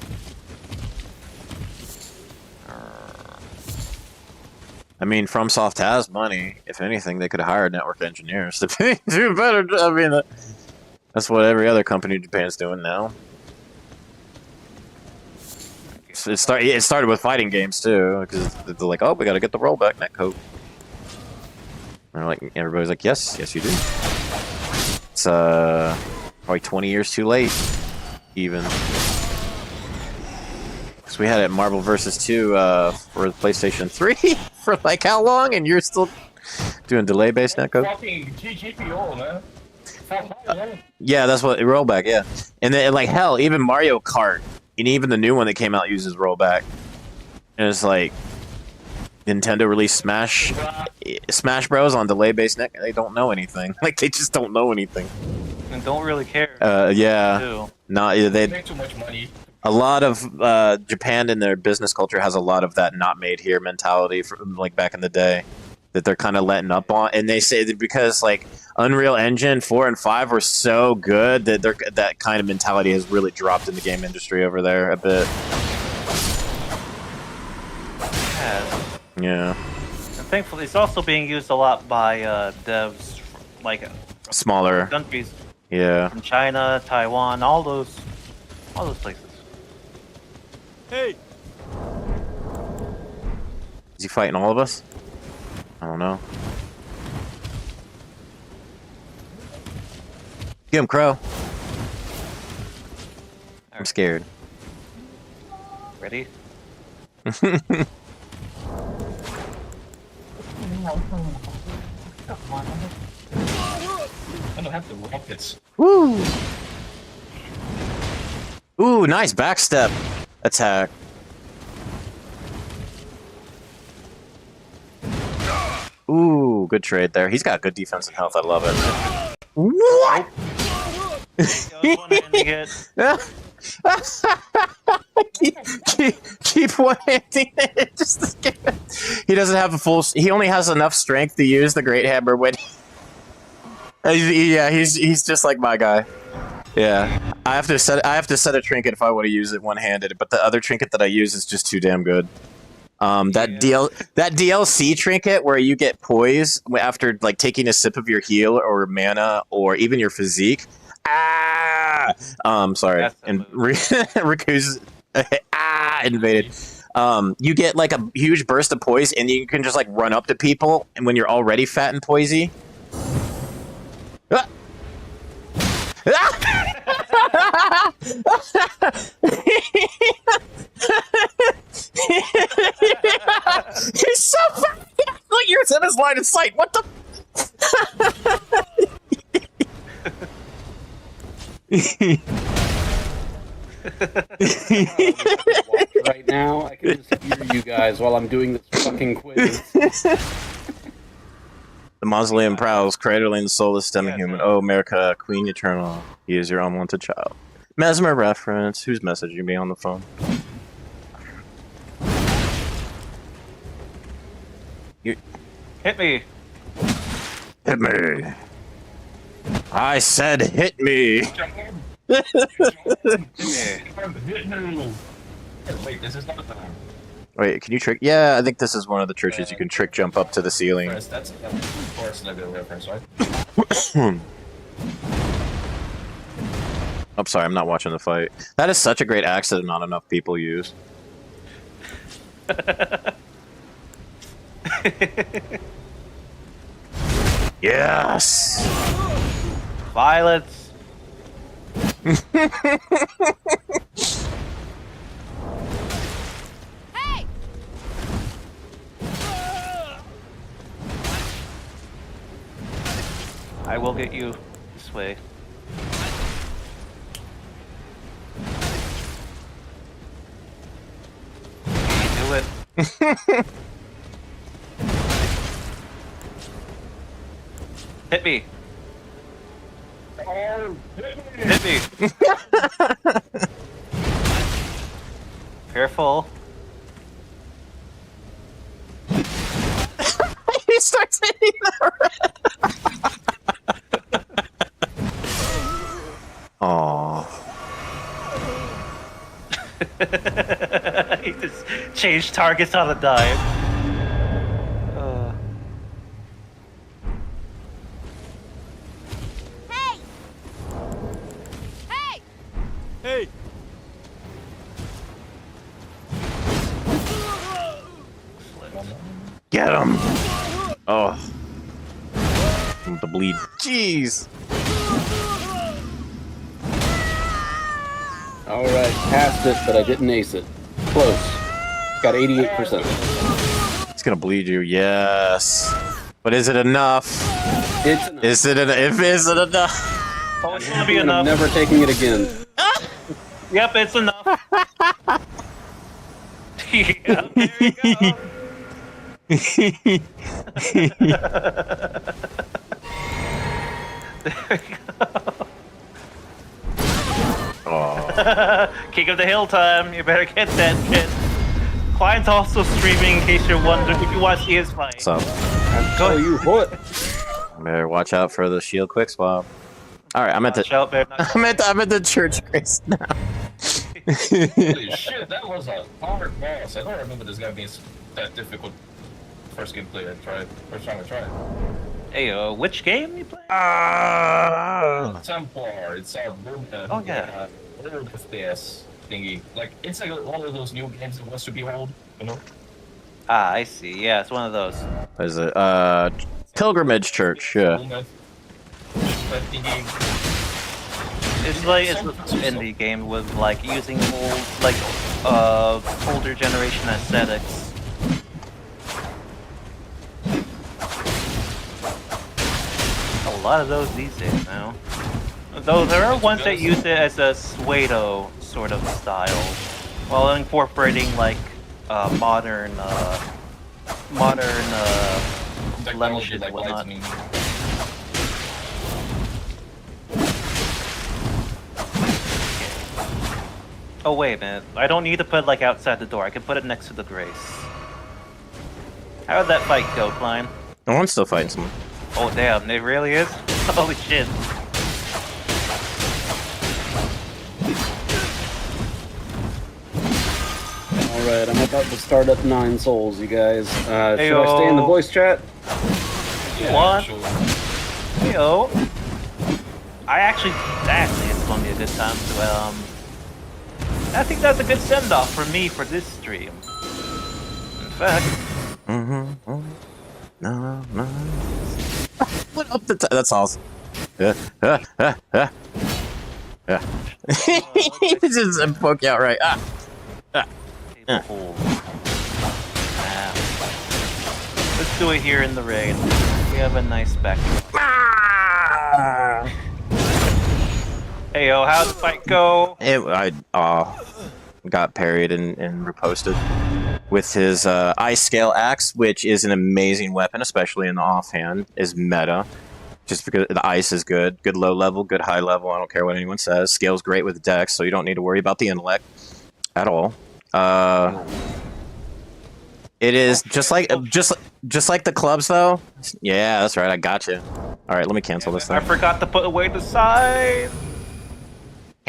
I mean, FromSoft has money. If anything, they could hire network engineers to do better. I mean, that's what every other company in Japan's doing now. It started with fighting games too, because they're like, oh, we got to get the rollback netcode. And like, everybody's like, yes, you do. It's probably 20 years too late, even. Because we had it at Marvel vs. 2 for the PlayStation 3 for like how long, and you're still doing delay-based netcode? Fucking GGPO, man. Yeah, that's what rollback. Yeah, and then like hell, even Mario Kart. And even the new one that came out uses rollback. And it's like Nintendo released Smash Bros on delay-based net. They don't know anything. Like they just don't know anything. And don't really care. Yeah. They make too much money. A lot of Japan in their business culture has a lot of that not made here mentality from like back in the day that they're kind of letting up on, and they say that because like Unreal Engine 4 and 5 were so good that that kind of mentality has really dropped in the game industry over there a bit. Yeah. And thankfully, it's also being used a lot by devs like Smaller countries. Yeah. From China, Taiwan, all those places. Hey. Is he fighting all of us? I don't know. Get him, Crow. I'm scared. Ready? I don't have the rockets. Woo! Ooh, nice backstep attack. Ooh, good trade there. He's got good defense and health. I love it. What? keep one-handing it. He doesn't have a full. He only has enough strength to use the Great Hammer when. Yeah, he's just like my guy. Yeah, I have to set a trinket if I want to use it one-handed, but the other trinket that I use is just too damn good. That DLC trinket where you get poise after like taking a sip of your heal or mana or even your physique. Sorry, and Riku's invaded. You get like a huge burst of poise, and you can just like run up to people, and when you're already fat and poisey. He's so funny. Look, you're in his line of sight. What the? Right now, I can just hear you guys while I'm doing this fucking quiz. The mausoleum prowls, cradling the soulless demi-human. Oh, America, Queen Eternal. He is your unwanted child. Mesmer reference. Who's messaging me on the phone? Hit me. Hit me. I said hit me. Wait, this is not the time. Wait, can you trick? Yeah, I think this is one of the churches you can trick jump up to the ceiling. That's of course a good reference, right? I'm sorry, I'm not watching the fight. That is such a great axe that not enough people use. Yes! Violence. Hey! I will get you this way. Do it. Hit me. Hit me. Careful. He starts hitting the red. Aww. He just changed targets on a dime. Hey! Hey! Hey! Get him! Oh. The bleed. Jeez! Alright, passed it, but I didn't ace it. Close. Got 88%. It's gonna bleed you, yes. But is it enough? It's enough. Is it enough? Is it enough? Oh, it's gonna be And I'm enough. never taking it again. Yep, it's enough. Yeah, there you go. There you go. Oh. King of the Hill time. You better get that shit. Klein's also streaming in case you're wondering if you want to see his fight. So, Tell you what. better watch out for the shield quick swap. Alright, I'm at Watch the out, better not- I'm at the church grace now. Holy shit, that was a hard boss. I don't remember this guy being that difficult. First gameplay I tried. First time I tried. Hey, which game you play? Templar. It's a Oh, yeah. old FPS thingy. Like it's like one of those new games that wants to be old, you know? Ah, I see. Yeah, it's one of those. There's a pilgrimage church, yeah. Thingy. It's like it's an indie game with like using old, like older generation aesthetics. A lot of those these days now. Though there are ones that use it as a pseudo sort of style, while incorporating like modern Technology blemishes like and whatnot. lightning. Oh wait a minute, I don't need to put it like outside the door. I can put it next to the grace. How did that fight go, Klein? No one's still fighting someone. Oh damn, it really is? Holy shit. Alright, I'm about to start up 9 souls, you guys. Should I Heyo. stay in the voice chat? Yeah, What? sure. Heyo. Actually, it's gonna be a good time to I think that's a good send-off for me for this stream. In fact, No. What up the that's awesome. Yeah. Just poke you out right. Table hold. Ah. Let's do it here in the rain. We have a nice back. Hey yo, how'd the fight go? I got parried and riposted with his ice scale axe, which is an amazing weapon, especially in the offhand. Is meta. Just because the ice is good. Good low level, good high level. I don't care what anyone says. Scale's great with dex, so you don't need to worry about the intellect at all. It is just like the clubs, though. Yeah, that's right. I got you. All right, let me cancel this I thing. forgot to put away the side.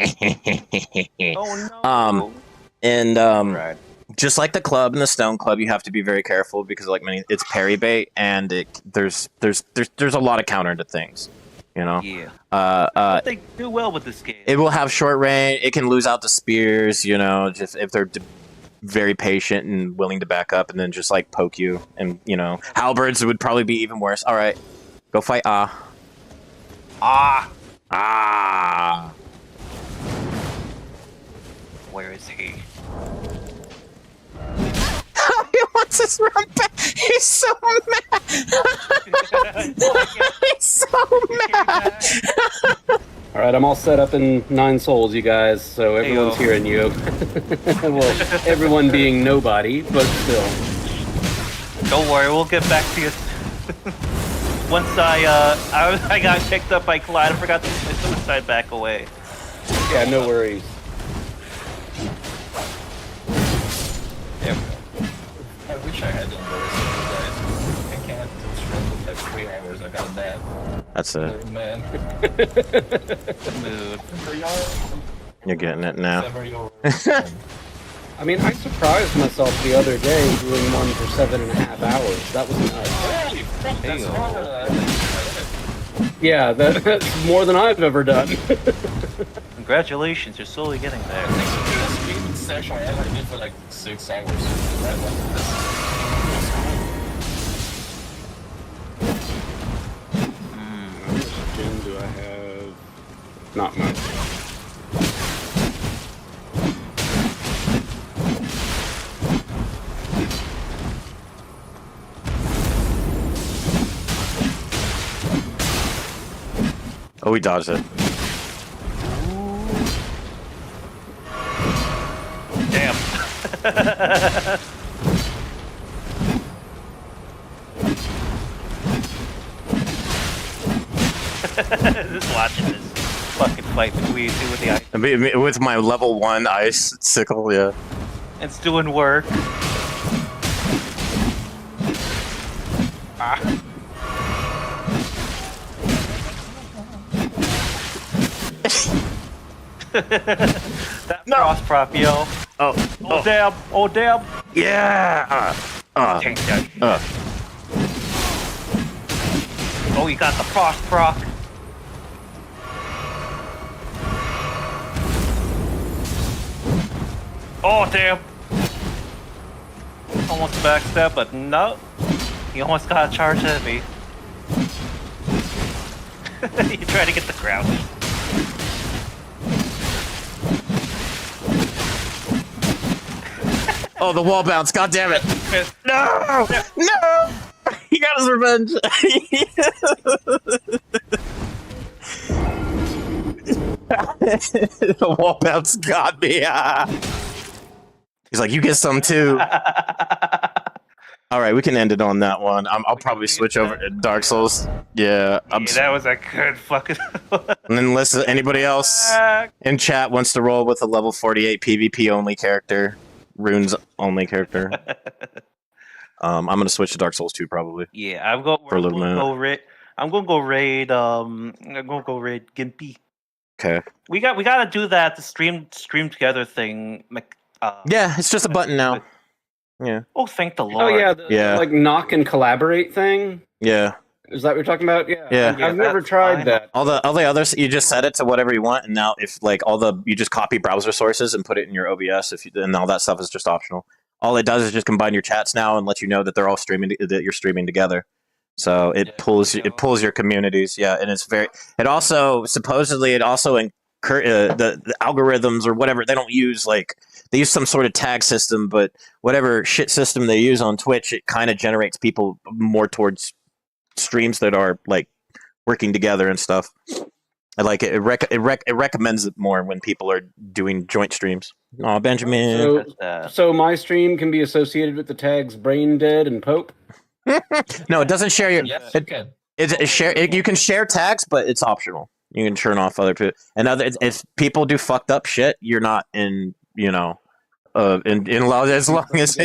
Oh no. And Right. just like the club and the stone club, you have to be very careful because it's parry bait, and there's a lot of counter to things, you know. Yeah. I They do well with this game. it will have short range. It can lose out the spears, you know, just if they're very patient and willing to back up, and then just like poke you, and you know, halberds would probably be even worse. All right, go fight. Where is he? He wants his run back. He's so mad. He's so mad. All right, I'm all set up in 9 souls, you guys. So everyone's hearing you. Well, everyone being nobody, but still. Don't worry, we'll get back to you. Once I got picked up by Clyde, I forgot to put my suicide back away. Yeah, no worries. There we go. I wish I had done those, guys. I can't do strength for like 3 hours. I got that. That's it. Oh, man. Mood. You're getting it now. I mean, I surprised myself the other day doing one for 7.5 hours. That was nuts. Holy fuck, that's hard. Yeah, that's more than I've ever done. Congratulations, you're slowly getting there. I think the biggest gaming session I ever did for like 6 hours. That one was How much gem do I have? Not much. Oh, we dodged it. Damn. Just watching this fucking fight between you two with the ice. With my level 1 ice sickle, yeah. It's doing work. Ah. That cross prop, yo. Oh, Oh damn! Oh damn! yeah. Tank that. Oh, you got the cross proc. Oh damn! Almost backstab, but no. He almost got a charge heavy. You try to get the crouch. Oh, the wall bounce. God damn it. No! No! He got his revenge. The wall bounce got me. He's like, you get some too. All right, we can end it on that one. I'll probably switch over to Dark Souls. Yeah, That was a good fucking. And then unless anybody else in chat wants to roll with a level 48 PvP only character, runes only character. I'm gonna switch to Dark Souls 2 probably. Yeah, I'm going. For a little minute. I'm gonna go raid. I'm gonna go raid Gimpy. Okay. We gotta do that. The stream together thing. Yeah, it's just a button now. Yeah. Oh, thank the Oh Lord. yeah, Yeah. like knock and collaborate thing. Yeah. Is that what you're talking about? Yeah. Yeah. I've never tried fine. that. All the others, you just set it to whatever you want, and now if like you just copy browser sources and put it in your OBS, and all that stuff is just optional. All it does is just combine your chats now and let you know that they're all streaming, that you're streaming together. So it pulls your communities, yeah, and it also supposedly the algorithms or whatever. They don't use they use some sort of tag system, but whatever shit system they use on Twitch, it kind of generates people more towards streams that are working together and stuff. I like it. It recommends it more when people are doing joint streams. Oh, Benjamin. So my stream can be associated with the tags Brain Dead and Pope. No, it doesn't share your. Yes, you can. You can share tags, but it's optional. You can turn off other people. And if people do fucked up shit, you're not in in law as long as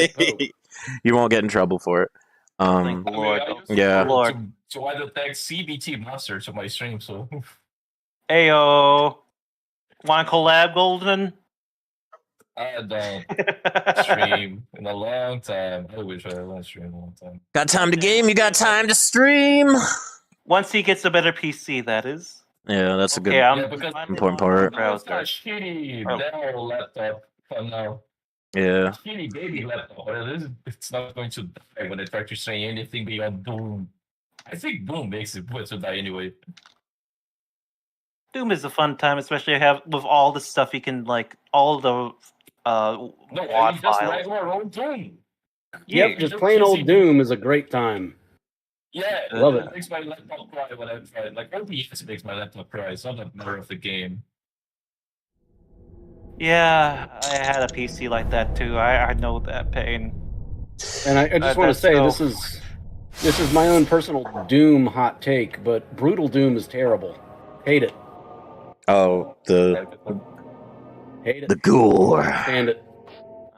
you won't get in trouble for it. Lord. Yeah. Lord. So I don't tag CBT Monster to my stream. So Ayo. Want to collab, Golden? I don't stream in a long time. I wish I would stream in a long time. Got time to game. You got time to stream. Once he gets a better PC, that is. Yeah, that's a good important part. It's got a shitty Dell laptop for now. Yeah. Shitty baby laptop, but it's not going to die when I try to say anything beyond Doom. I think Doom makes it to die anyway. Doom is a fun time, especially with all the stuff you can all the No, WAD just files. regular old Doom. Yep, just plain old Doom is a great time. Yeah, Love it. makes my laptop cry when I try it. OBS makes my laptop cry. It's not a matter of the game. Yeah, I had a PC like that too. I know that pain. And I just want to say this is my own personal Doom hot take, but Brutal Doom is terrible. Hate it. Oh, Hate it. the gore. Stand it.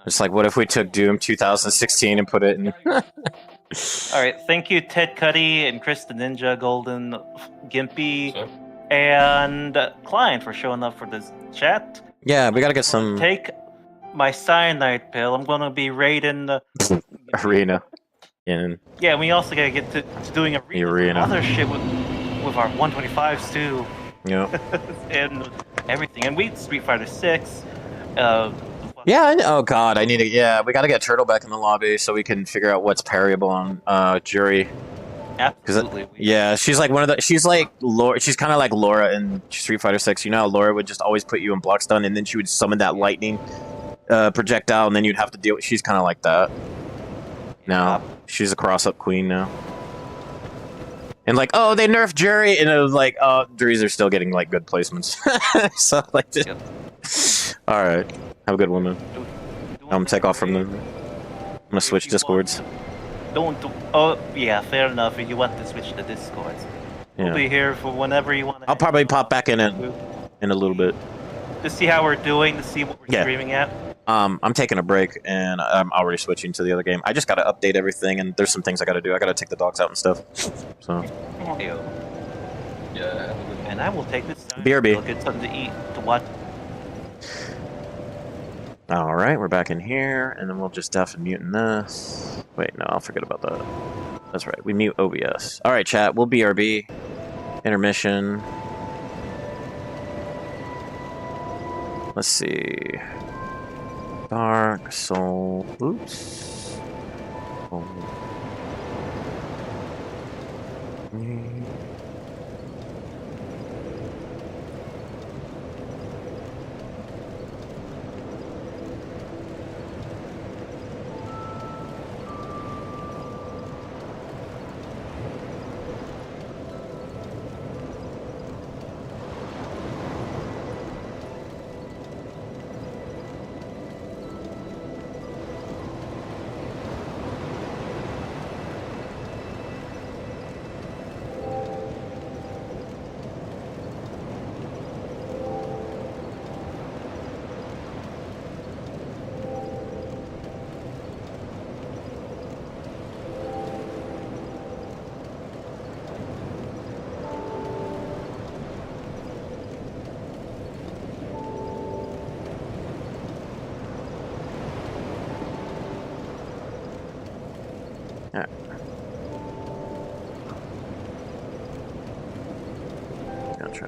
It's like, what if we took Doom 2016 and put it in? All right, thank you, Ted Cuddy and Chris the Ninja, Golden, Gimpy, So, and Klein for showing up for this chat. Yeah, we gotta get some Take my cyanide pill. I'm gonna be raiding the arena. In Yeah, we also gotta get to doing arena. other shit with our 125s too, and everything. And we Street Fighter 6. Yeah, I know. Oh god, I need to. Yeah, we gotta get Turtle back in the lobby so we can figure out what's parryable on Jury. Absolutely. Yeah, she's like one of the. She's like Laura. She's kind of like Laura in Street Fighter 6. You know how Laura would just always put you in block stun, and then she would summon that lightning projectile, and then you'd have to deal with. She's kind of like that. Now she's a cross-up queen now. And like, oh, they nerfed Jury, and it was like, oh, Juries are still getting like good placements. So like, all right, have a good one, man. I'm gonna take off from the. I'm gonna switch discords. Don't do. Oh, yeah, fair enough. If you want to switch to Discord, we'll be here for whenever you want. I'll probably pop back in a little bit to see how we're doing, to see what we're streaming at. I'm taking a break, and I'm already switching to the other game. I just gotta update everything, and there's some things I gotta do. I gotta take the dogs out and stuff. So. yeah. And I will take this time. BRB. We'll get something to eat, to watch. All right, we're back in here, and then we'll just def and mute in this. Wait, no, I'll forget about that. That's right, we mute OBS. All right, chat, we'll BRB. Intermission. Let's see. Dark Soul. Oops. Oh. Gotcha.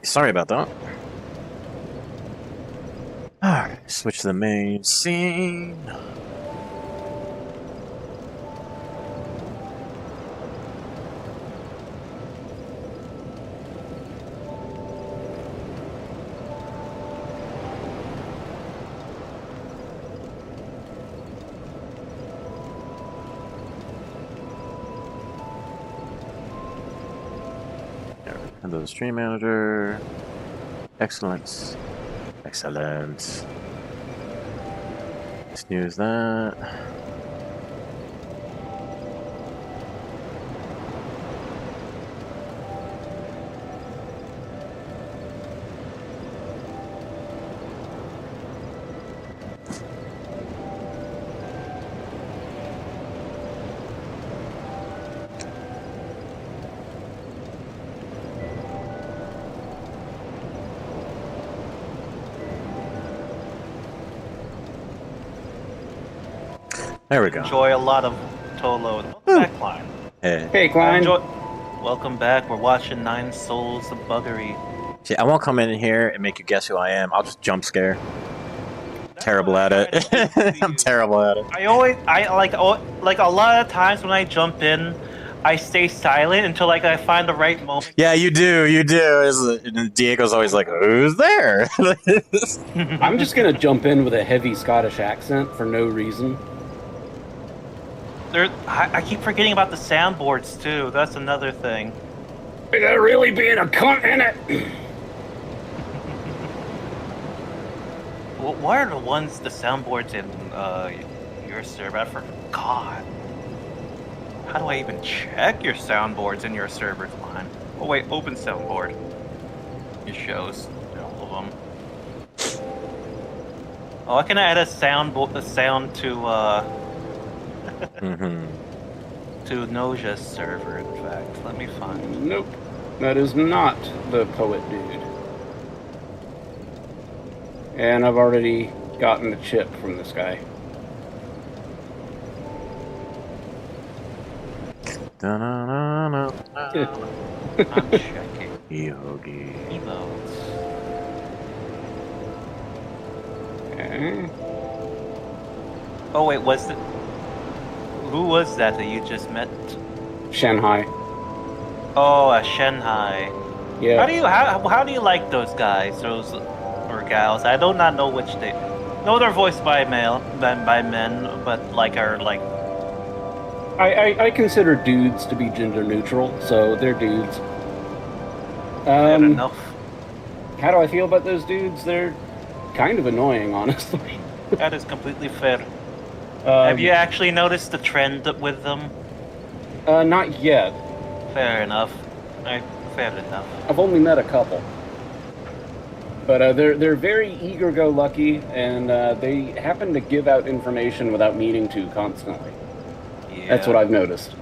Sorry about that. Alright, switch to the main scene. And the stream manager. Excellence. Excellent. Snooze that. There we go. Enjoy a lot of Tolo. Welcome back, Klein. Hey. Hey, Klein. Welcome back. We're watching 9 Souls of Buggery. See, I won't come in here and make you guess who I am. I'll just jump scare. Terrible at it. I'm terrible at it. I like a lot of times when I jump in, I stay silent until like I find the right moment. Yeah, you do. And Diego's always like, "Who's there?" I'm just gonna jump in with a heavy Scottish accent for no reason. I keep forgetting about the soundboards too. That's another thing. There really being a cunt in it. What are the soundboards in your server? I forgot. How do I even check your soundboards in your server line? Oh wait, open soundboard. It shows all of them. Oh, I can add a sound to to Noja's server. In fact, let me find. Nope, that is not the poet dude. And I've already gotten a chip from this guy. I'm checking. Yogi. Emotes. Okay. Oh wait, who was that you just met? Shanghai. Oh, a Shanghai. Yeah. How do you like those guys, those or gals? I do not know which they. No, they're voiced by men, but like are like. I consider dudes to be gender neutral, so they're dudes. Fair enough. How do I feel about those dudes? They're kind of annoying, honestly. That is completely fair. Have you actually noticed the trend with them? Not yet. Fair enough. Fair enough. I've only met a couple. But they're very eager-go-lucky, and they happen to give out information without meaning to constantly. Yeah. That's what I've noticed.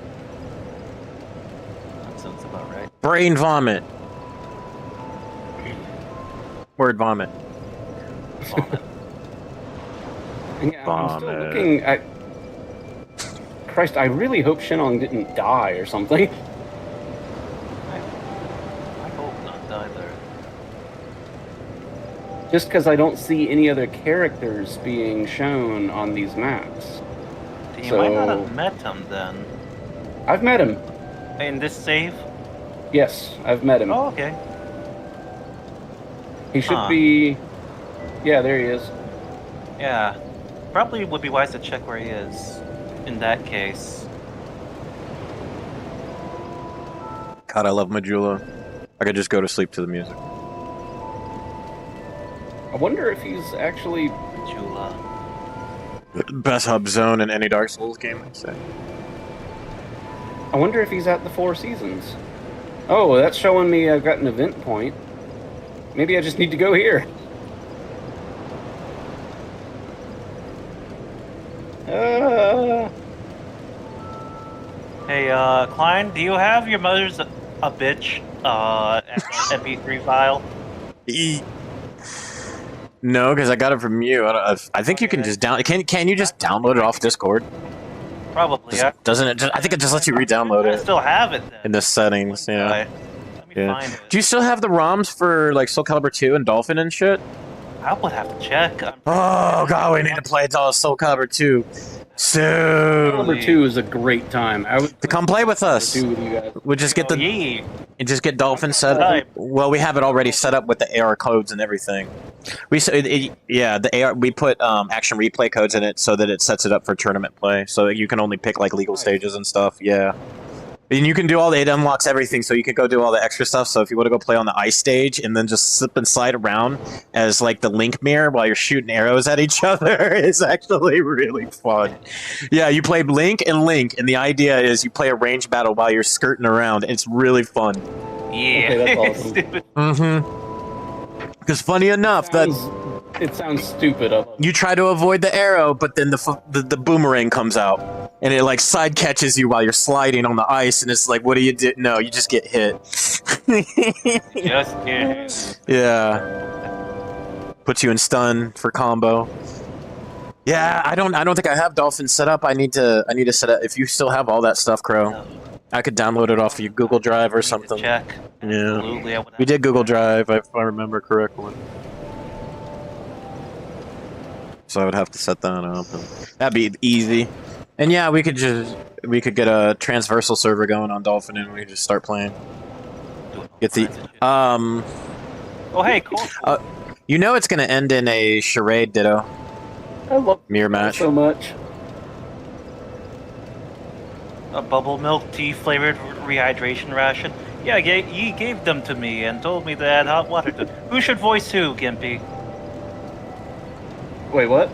That sounds about right. Brain vomit. Word vomit. Yeah, I'm still looking at... Christ, I really hope Shenong didn't die or something. I hope not either. Just because I don't see any other characters being shown on these maps. You might not have met him then. I've met him. In this save? Yes, I've met him. Oh, okay. He should be... Yeah, there he is. Yeah. Probably would be wise to check where he is. In that case. God, I love Majula. I could just go to sleep to the music. I wonder if he's actually... Jula. Best hub zone in any Dark Souls game, I'd say. I wonder if he's at the 4 seasons. Oh, that's showing me I've got an event point. Maybe I just need to go here. Hey, Klein, do you have your mother's a bitch MP3 file? No, because I got it from you. I think you can just down. Can you just download it off Discord? Probably. Doesn't it? I think it just lets you re-download I it still have it then. in the settings. Yeah. Let Let me Yeah. find it. Do you still have the ROMs for like Soul Calibur 2 and Dolphin and shit? I would have to check. Oh god, we need to play Soul Calibur 2 soon. Number 2 is a great time. I would To come play with us. 2 with you guys. We just get Oh, the yeah. and just get Dolphin set up. Right. Well, we have it already set up with the AR codes and everything. Yeah, the AR we put action replay codes in it so that it sets it up for tournament play. So that you can only pick like legal stages and stuff. Yeah. And you can do all the, it unlocks everything, so you can go do all the extra stuff. So if you want to go play on the ice stage and then just slip and slide around as like the link mirror while you're shooting arrows at each other, it's actually really fun. Yeah, you play Link, and the idea is you play a range battle while you're skirting around. It's really fun. Yeah. Okay, that's awesome. Stupid. Mm-hmm. Because funny enough, that It sounds stupid. you try to avoid the arrow, but then the boomerang comes out, and it like side catches you while you're sliding on the ice, and it's like, what do you do? No, you just get hit. Just kidding. Yeah. Puts you in stun for combo. Yeah, I don't think I have Dolphin set up. I need to set up. If you still have all that stuff, Crow, I could download it off your Google Drive or something. Check. Yeah. Absolutely, I would We did Google Drive, if I remember correctly. So I would have to set that up. And that'd be easy. And yeah, we could get a transversal server going on Dolphin, and we just start playing. Get the Oh hey, cool. you know it's gonna end in a charade ditto I love mirror match. so much. A bubble milk tea flavored rehydration ration. Yeah, you gave them to me and told me to add hot water to. Who should voice who, Gimpy? Wait, what?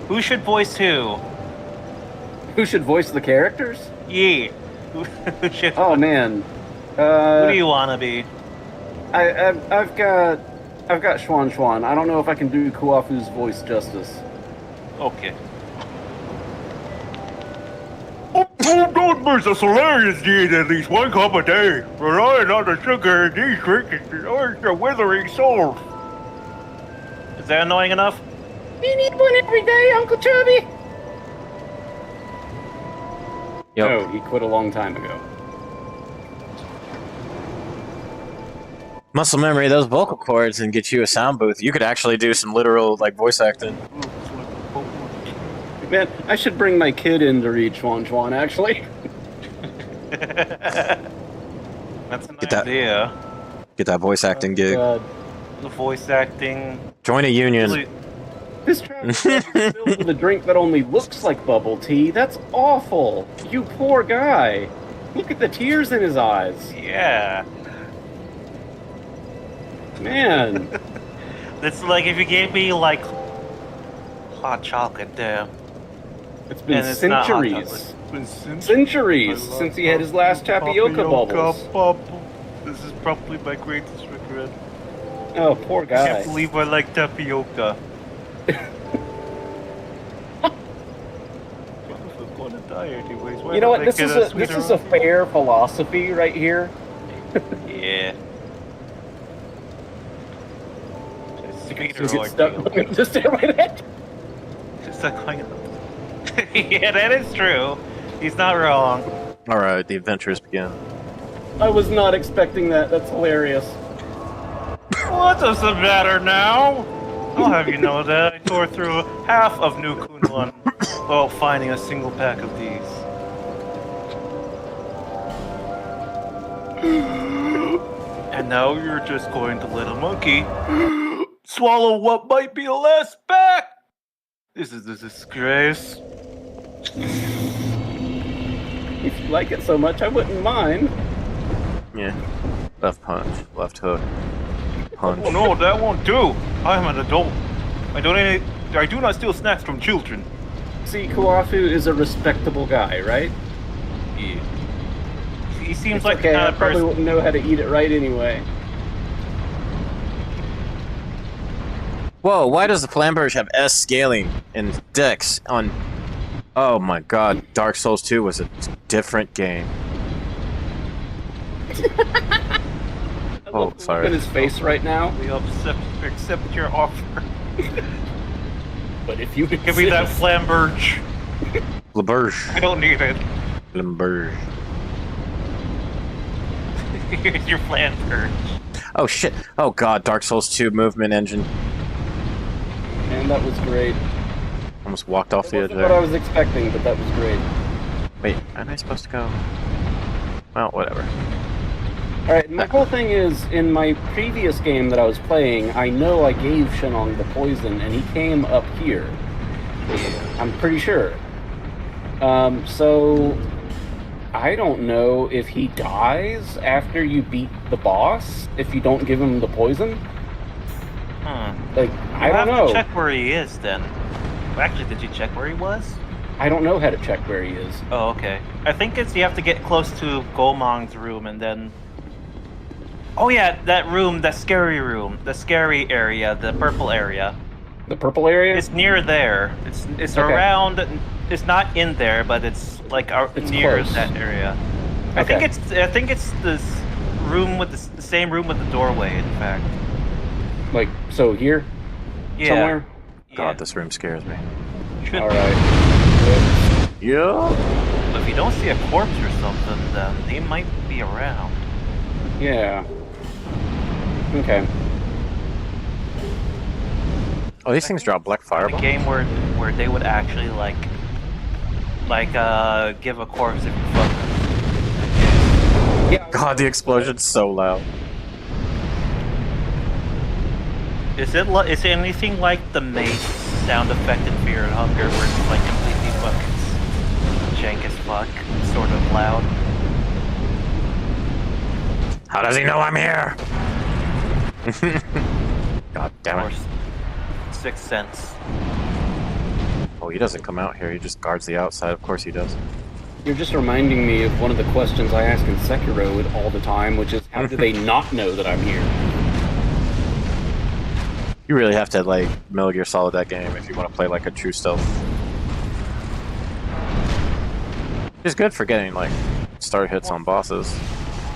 Who should voice who? Who should voice the characters? Yeah. Who should? Oh man. Who do you wanna be? I've got Schwan Schwan. I don't know if I can do Kuafu's voice justice. Okay. Don't miss a hilarious need at least one cup a day. Relying on the sugar in these drinks destroys the withering souls. Is that annoying enough? You need one every day, Uncle Chubby. Yep. No, he quit a long time ago. Muscle memory, those vocal cords, and get you a sound booth. You could actually do some literal like voice acting. Man, I should bring my kid in to read Schwan Schwan, actually. That's an Get that- idea. Get that voice acting gig. God. The voice acting. Join a union. Really- This trash is filled with a drink that only looks like bubble tea. That's awful. You poor guy. Look at the tears in his eyes. Yeah. Man. It's like if you gave me like hot chocolate there. It's been And it's not hot centuries. Centuries since he had his last tapioca bubbles. This is probably my greatest regret. Oh, poor I can't guy. believe I like tapioca. I'm gonna die anyways. Why You know don't what? I This get is a sweeter- fair philosophy right here. Yeah. Sweeter You get ordeal. stuck. Just stare right at. Just like going up. Yeah, that is true. He's not wrong. All right, the adventures begin. I was not expecting that. That's hilarious. What does it matter now? I'll have you know that I tore through half of New Kunlun while finding a single pack of these. And now you're just going to let a monkey swallow what might be the last pack? This is a disgrace. If you like it so much, I wouldn't mind. Yeah. Left punch, left hook, punch. Oh no, that won't do. I am an adult. I do not steal snacks from children. See, Kuafu is a respectable guy, right? Yeah. He seems It's like okay, the kind I of probably person. wouldn't know how to eat it right anyway. Whoa, why does the Flamberge have S scaling and Dex on... Oh my god, Dark Souls 2 was a different game. Oh, Look sorry. at his face right now. We accept your offer. But if you Give me that flamberge. Flamberge. I don't need it. Flamberge. Here's your plan, Purge. Oh shit! Oh god, Dark Souls 2 movement engine. And that was great. Almost walked off It the edge wasn't what I there. was expecting, but that was great. Wait, am I supposed to go? Well, whatever. Alright, my whole thing is, in my previous game that I was playing, I know I gave Shenong the poison, and he came up here. I'm pretty sure. So... I don't know if he dies after you beat the boss, if you don't give him the poison. Like, I don't know. To check where he is, then. Well, actually, did you check where he was? I don't know how to check where he is. Oh, okay. I think it's you have to get close to Gomong's room, and then... Oh yeah, that room, the scary area, the purple area. The purple area? It's near there. It's Okay. around. It's not in there, but it's like It's near close. that area. Okay. I think it's this room with the same room with the doorway. In fact. Like, so here? Yeah. Somewhere? Yeah. God, this room scares me. Should Alright. Yeah. But if you don't see a corpse or something, then they might be around. Yeah. Okay. Oh, these things drop black A fireball. game where they would actually give a corpse if you fuck them. Yeah. God, the explosion's so loud. Is it anything like the mace sound effect in Fear and Hunger, where it's like completely fucking jank as fuck, sort of loud? How does he know I'm here? God damn Or it. Sixth Sense? Oh, he doesn't come out here. He just guards the outside. Of course he does. You're just reminding me of one of the questions I ask in Sekiro all the time, which is, how do they not know that I'm here? You really have to, like, Metal Gear Solid that game if you want to play, like, a true stealth. It's good for getting, like, start hits on bosses.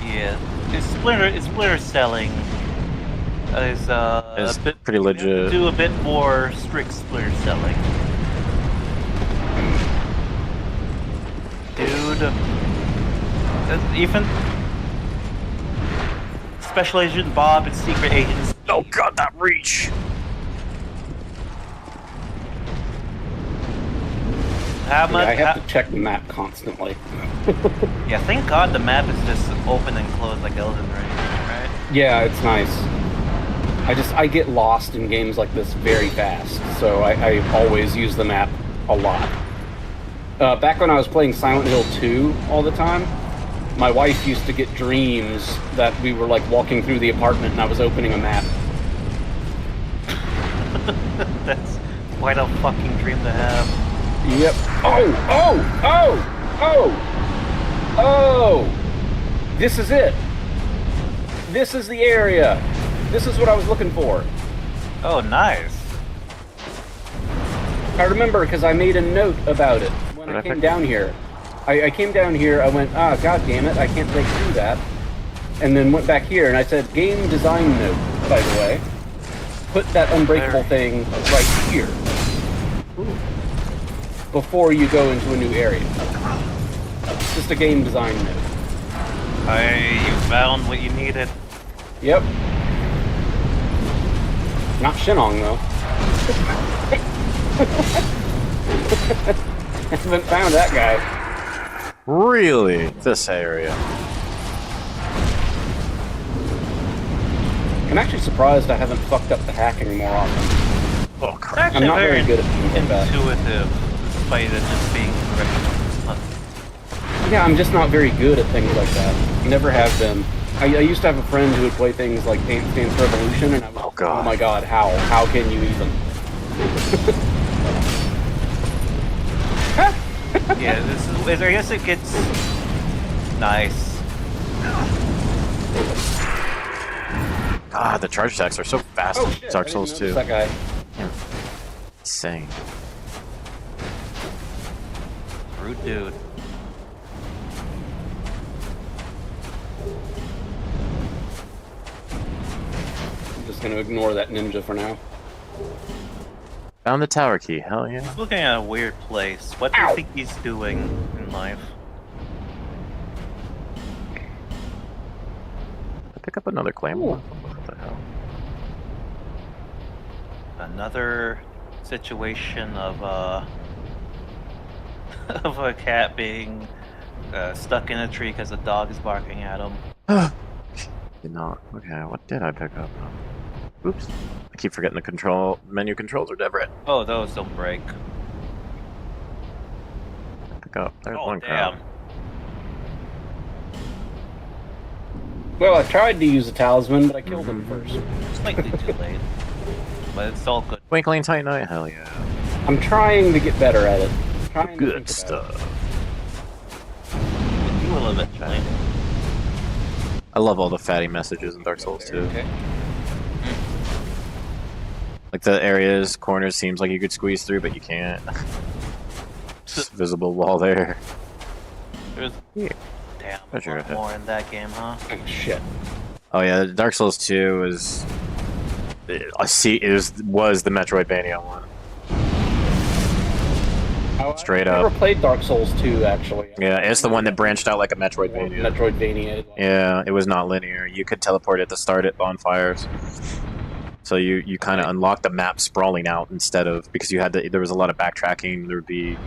Yeah, it's Splinter selling is It's a bit pretty legit. Do a bit more strict Splinter selling. Dude, even Special Agent Bob and Secret Agents. Oh god, that reach! How Yeah, much? I have to check the map constantly. Yeah, thank God the map is just open and closed like Elden Ring, right? Yeah, it's nice. I get lost in games like this very fast, so I always use the map a lot. Back when I was playing Silent Hill 2 all the time, my wife used to get dreams that we were like walking through the apartment and I was opening a map. That's quite a fucking dream to have. Yep. Oh! This is it. This is the area. This is what I was looking for. Oh, nice. I remember because I made a note about it when I came down here. I came down here, I went, god damn it, I can't break through that. And then went back here and I said, game design note, by the way. Put that unbreakable thing right here. Before you go into a new area. Just a game design note. You found what you needed. Yep. Not Shenong, though. Haven't found that guy. Really? This area. I'm actually surprised I haven't fucked up the hacking more often. Oh It's crap. actually not very good at things like that. intuitive, despite it just being rectangle. Yeah, I'm just not very good at things like that. Never have been. I used to have a friend who would play things like Dance Dance Revolution, and I was, God. oh my god, how? How can you even? Yeah, this is. I guess it gets nice. God, the charge attacks are so fast Oh in shit! Dark I Souls didn't 2. notice that guy. Insane. Rude dude. I'm just gonna ignore that ninja for now. Found the tower key. Hell yeah. He's looking at a weird place. What do you think he's doing in life? pick up another claymore? What the hell? Another situation of of a cat being stuck in a tree because a dog is barking at him. Did not. Okay, what did I pick up? Oops. I keep forgetting the menu controls are different. Oh, those don't break. Pick up. There's Oh, one damn. crowd. Well, I tried to use a talisman, but I killed him first. Slightly too late. But it's all good. Twinkling Titanite? Hell yeah. I'm trying to get better at it. Trying to Good think about it. stuff. You will eventually. I love all the fatty messages in Dark Souls too. Okay. Like the areas, corners seems like you could squeeze through, but you can't. Just visible wall there. There's Yeah. damn That's a lot right. more in that game, huh? Oh, shit. Oh yeah, Dark Souls 2 was was the Metroidvania one. Straight I've up. never played Dark Souls 2, actually. Yeah, it's the one that branched out like a Metroidvania. Metroidvania. Yeah, it was not linear. You could teleport at the start at bonfires. So you kind of unlock the map sprawling out instead of, because there was a lot of backtracking. There would be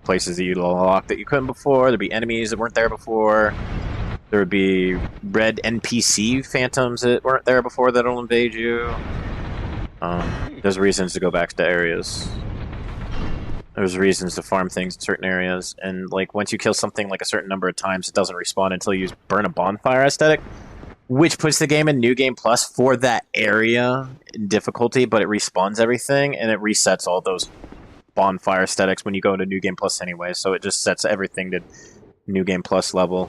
places that you'd unlock that you couldn't before. There'd be enemies that weren't there before. There would be red NPC phantoms that weren't there before that'll invade you. There's reasons to go back to areas. There's reasons to farm things in certain areas, and like once you kill something like a certain number of times, it doesn't respawn until you burn a bonfire aesthetic, which puts the game in New Game Plus for that area in difficulty, but it respawns everything and it resets all those bonfire aesthetics when you go into New Game Plus anyway. So it just sets everything to New Game Plus level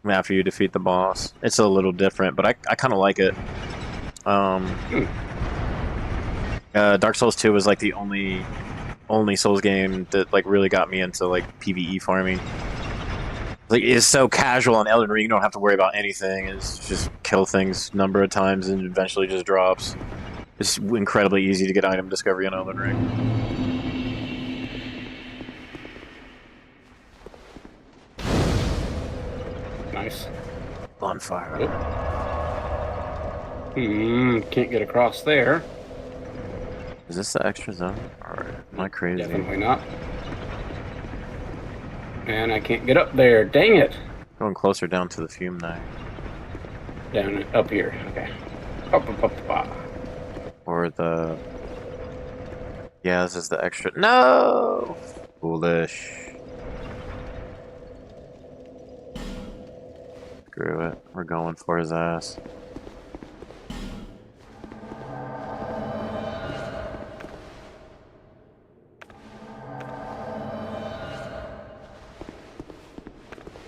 after you defeat the boss. It's a little different, but I kind of like it. Dark Souls 2 was like the only Souls game that like really got me into like PvE farming. Like it's so casual on Elden Ring, you don't have to worry about anything. It's just kill things a number of times and eventually just drops. It's incredibly easy to get item discovery on Elden Ring. Nice. Bonfire. Can't get across there. Is this the extra zone? Or am I crazy? Definitely not. And I can't get up there. Dang it. Going closer down to the fume now. Down up here. Okay. Up. Or the... Yeah, this is the extra... No! Foolish. Screw it. We're going for his ass.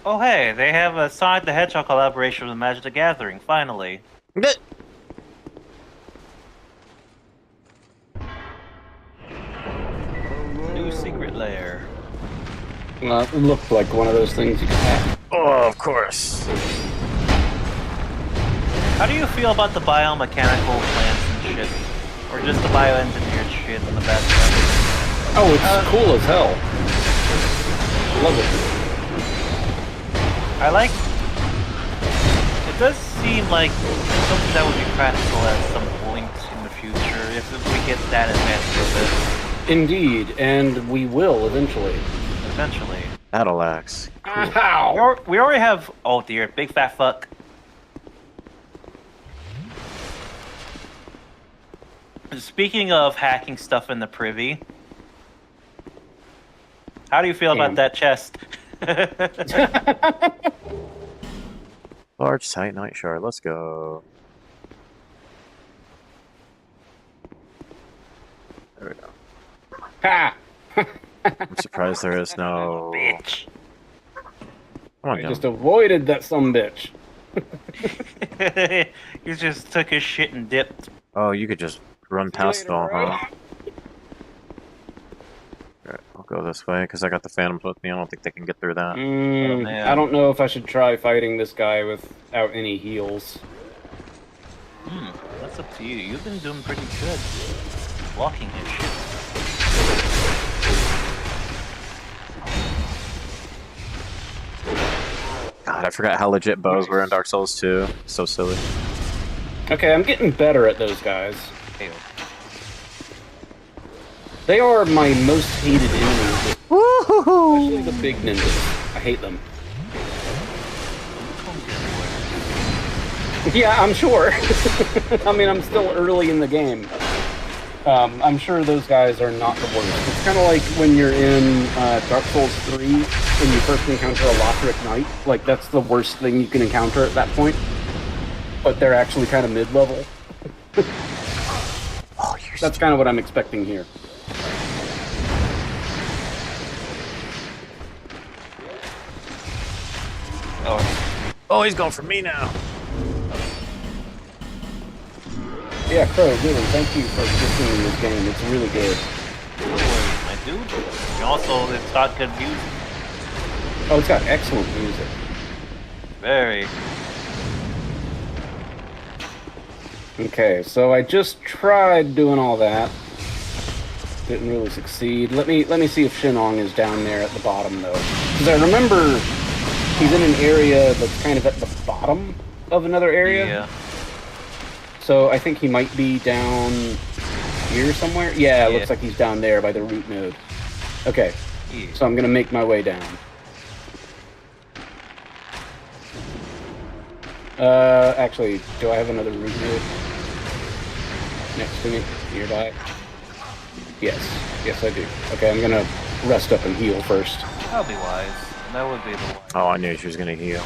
Oh hey, they have a Sonic the Hedgehog collaboration with Magic the Gathering, finally. New secret lair. It looked like one of those things you could have. Oh, of course. How do you feel about the biomechanical plants and shit? Or just the bioengineered shit in the background? Oh, it's cool as hell. Love it. I like... It does seem like something that would be practical at some point in the future if we get that advanced with it. Indeed, and we will eventually. Eventually. Battle axe. Ow! We already have... Oh dear, big fat fuck. Speaking of hacking stuff in the privy, how do you feel about that chest? Large Titanite shard. Let's go. There we go. Ha! I'm surprised there is no... Bitch. Come on, I Jim. just avoided that sumbitch. He just took his shit and dipped. Oh, you could just run past it all, huh? Alright, I'll go this way, because I got the Phantoms with me. I don't think they can get through that. man. I don't know if I should try fighting this guy without any heals. That's up to you. You've been doing pretty good. Blocking his shit. God, I forgot how legit bows were in Dark Souls 2. So silly. Okay, I'm getting better at those guys. Ew. They are my most hated enemies. Especially the big ninjas. I hate them. Yeah, I'm sure. I mean, I'm still early in the game. I'm sure those guys are not the worst. It's kind of like when you're in Dark Souls 3 and you first encounter a Lothric Knight. Like, that's the worst thing you can encounter at that point. But they're actually kind of mid-level. Oh, That's kind of what I'm expecting here. Oh, he's going for me now. Yeah, Crow, really, thank you for existing in this game. It's really good. No worries, my dude. And also, it's got good music. Oh, it's got excellent music. Very. Okay, so I just tried doing all that. Didn't really succeed. Let me see if Shinong is down there at the bottom, though. Because I remember he's in an area that's kind of at the bottom of another area. Yeah. So I think he might be down here somewhere. Yeah, it looks like he's down there by the root node. Okay, Yeah. so I'm gonna make my way down. Actually, do I have another root node next to me, nearby? Yes I do. Okay, I'm gonna rest up and heal first. That would be wise. That would be the wise. Oh, I knew she was gonna heal.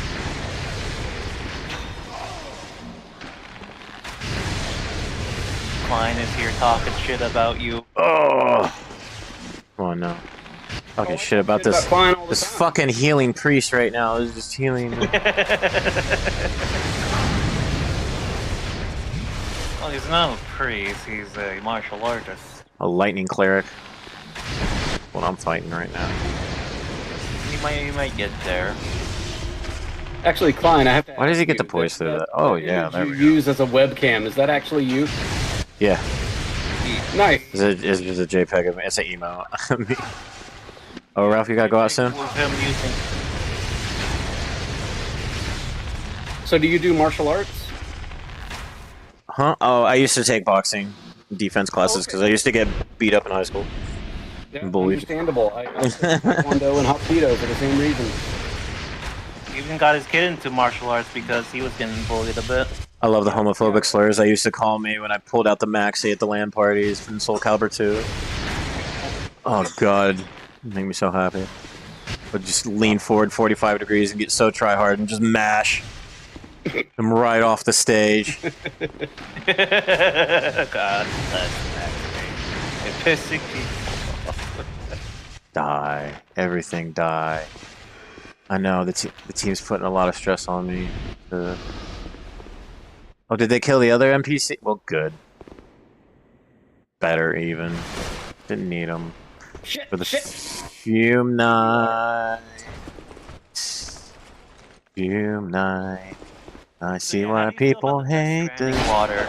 Klein is here talking shit about you. Oh no. Talking shit about this Klein all the this time. fucking healing priest right now is just healing me. Well, he's not a priest, he's a martial artist. A lightning cleric. What I'm fighting right now. You might get there. Actually, Klein, I have to. Why does he ask get to you, poise through that? Oh yeah, image there you we go. use as a webcam, is that actually you? Yeah. Nice. It's just a JPEG of me. It's an emo. Oh, Ralph, you gotta go out soon? With him using... So do you do martial arts? Huh? Oh, I used to take boxing defense classes because I used to get beat up in high school. Yeah, Bullied. understandable. I took Taekwondo and Hapkido for the same reason. He even got his kid into martial arts because he was getting bullied a bit. I love the homophobic slurs I used to call me when I pulled out the maxi at the LAN parties from Soul Calibur 2. Oh god, it made me so happy. But just lean forward 45 degrees and get so try hard and just mash him right off the stage. God, that's It's pissing people off. Die. Everything die. I know, the team's putting a lot of stress on me. Oh, did they kill the other NPC? Well, good. Better, even. Didn't need them. For the Fume Night. Fume Night. I see Man, why how do you feel people about the Death hate Stranding this. water.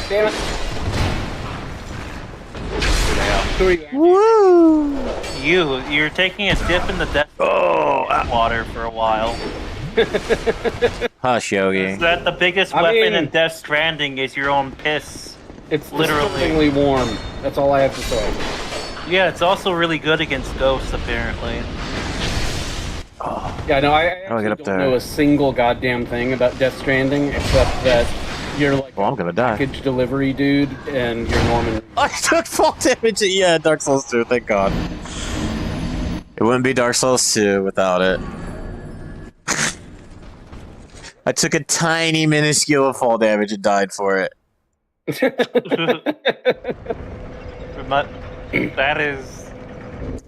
Damn it. Who are you? Woo! You're taking a dip in the Death water for a while. Hush, Yogi. Is that the biggest I weapon mean- in Death Stranding is your own piss? It's Literally. disgustingly warm. That's all I have to say. Yeah, it's also really good against ghosts, apparently. Yeah, no, I How do I actually get up don't there? know a single goddamn thing about Death Stranding except that you're like Well, I'm gonna die. package delivery dude and you're Norman. I took fall damage. Yeah, Dark Souls 2, thank God. It wouldn't be Dark Souls 2 without it. I took a tiny minuscule of fall damage and died for it. But that is...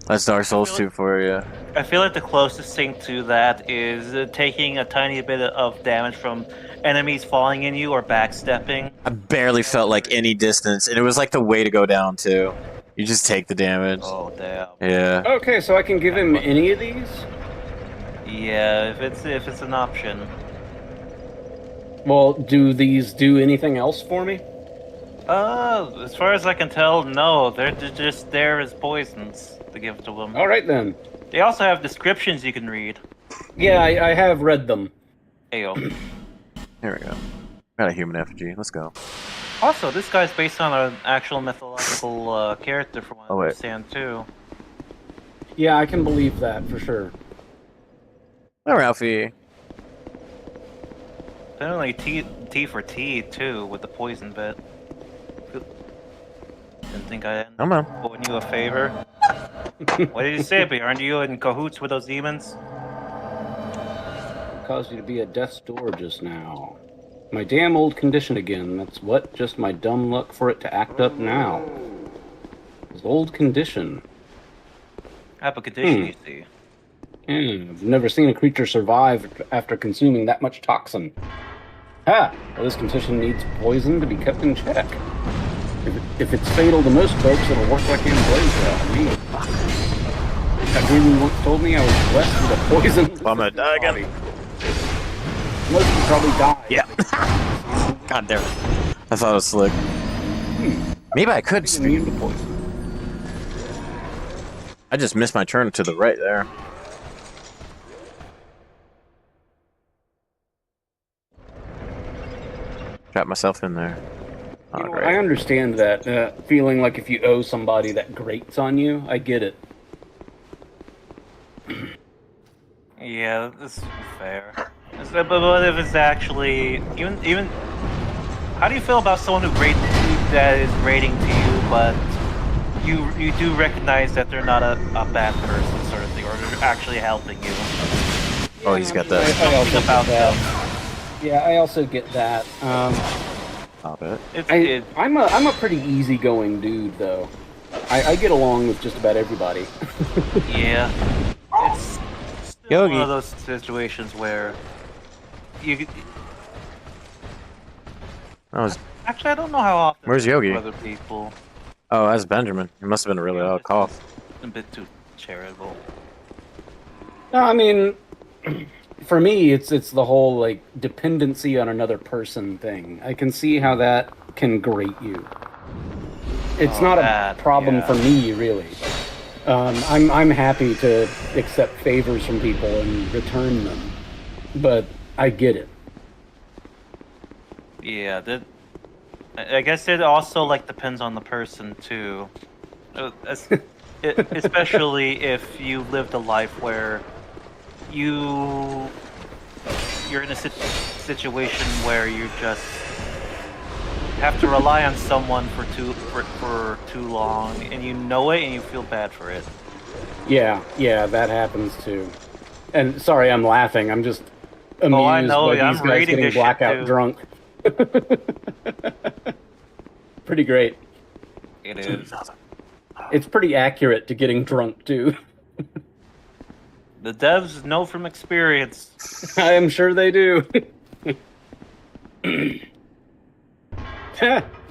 That's Dark Souls 2 for you. I feel like the closest thing to that is taking a tiny bit of damage from enemies falling in you or backstepping. I barely felt like any distance, and it was like the way to go down too. You just take the damage. Oh, damn. Yeah. Okay, so I can give him any of these? Yeah, if it's an option. Well, do these do anything else for me? As far as I can tell, no. They're just there as poisons to give to them. All right then. They also have descriptions you can read. Yeah, I have read them. Ayo. Here we go. Got a human effigy. Let's go. Also, this guy's based on an actual mythological character, from what I Oh, wait. understand, too. Yeah, I can believe that for sure. Oh, Ralphie. Apparently T for T, too, with the poison bit. Didn't think I Come on. owing you a favor. What did you say, B? Aren't you in cahoots with those demons? Caused you to be at death's door just now. My damn old condition again. That's what? Just my dumb luck for it to act up now. His old condition. Have a condition, you see. I've never seen a creature survive after consuming that much toxin. Ha! Well, this condition needs poison to be kept in check. If it's fatal to most folks, it'll work like ambrosia on me. That demon once told me I was blessed with a poison. Well, I'm gonna die again. Most of you probably die. Yeah. God damn it. I thought it was slick. Maybe I could. Immune to poison. I just missed my turn to the right there. Trap myself in there. Oh, You know, great. I understand that feeling like if you owe somebody that grates on you. I get it. Yeah, this is fair. But what if it's actually even? How do you feel about someone that is grading to you, but you do recognize that they're not a bad person, sort of thing, or they're actually helping you? Oh, he's got that. I also Something about get them. that. Yeah, I also get that. Stop it. I'm a pretty easygoing dude, though. I get along with just about everybody. Yeah, it's still Yogi. one of those situations where you. That was. Actually, I don't know how often. Where's Yogi? Other people. Oh, that's Benjamin. It must have been a really loud cough. A bit too charitable. No, I mean, for me, it's the whole like dependency on another person thing. I can see how that can grate you. It's not a problem for me, really. I'm happy to accept favors from people and return them, but I get it. Yeah, I guess it also like depends on the person too. Especially if you lived a life where you're in a situation where you just have to rely on someone for too long, and you know it, and you feel bad for it. Yeah, that happens too. And sorry, I'm laughing. I'm just amused I know. by I'm these guys reading getting this shit, blackout too. drunk. Pretty great. It is. It's pretty accurate to getting drunk too. The devs know from experience. I am sure they do.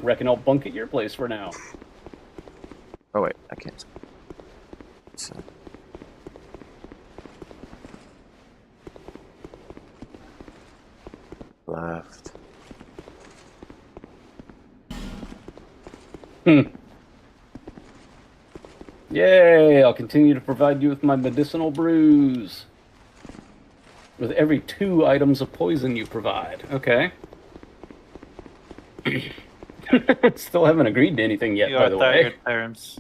Reckon I'll bunk at your place for now. Oh wait, I can't. Left. Yay! I'll continue to provide you with my medicinal brews. With every 2 items of poison you provide. Okay. Still haven't agreed to anything yet, You by are the tired way. terms.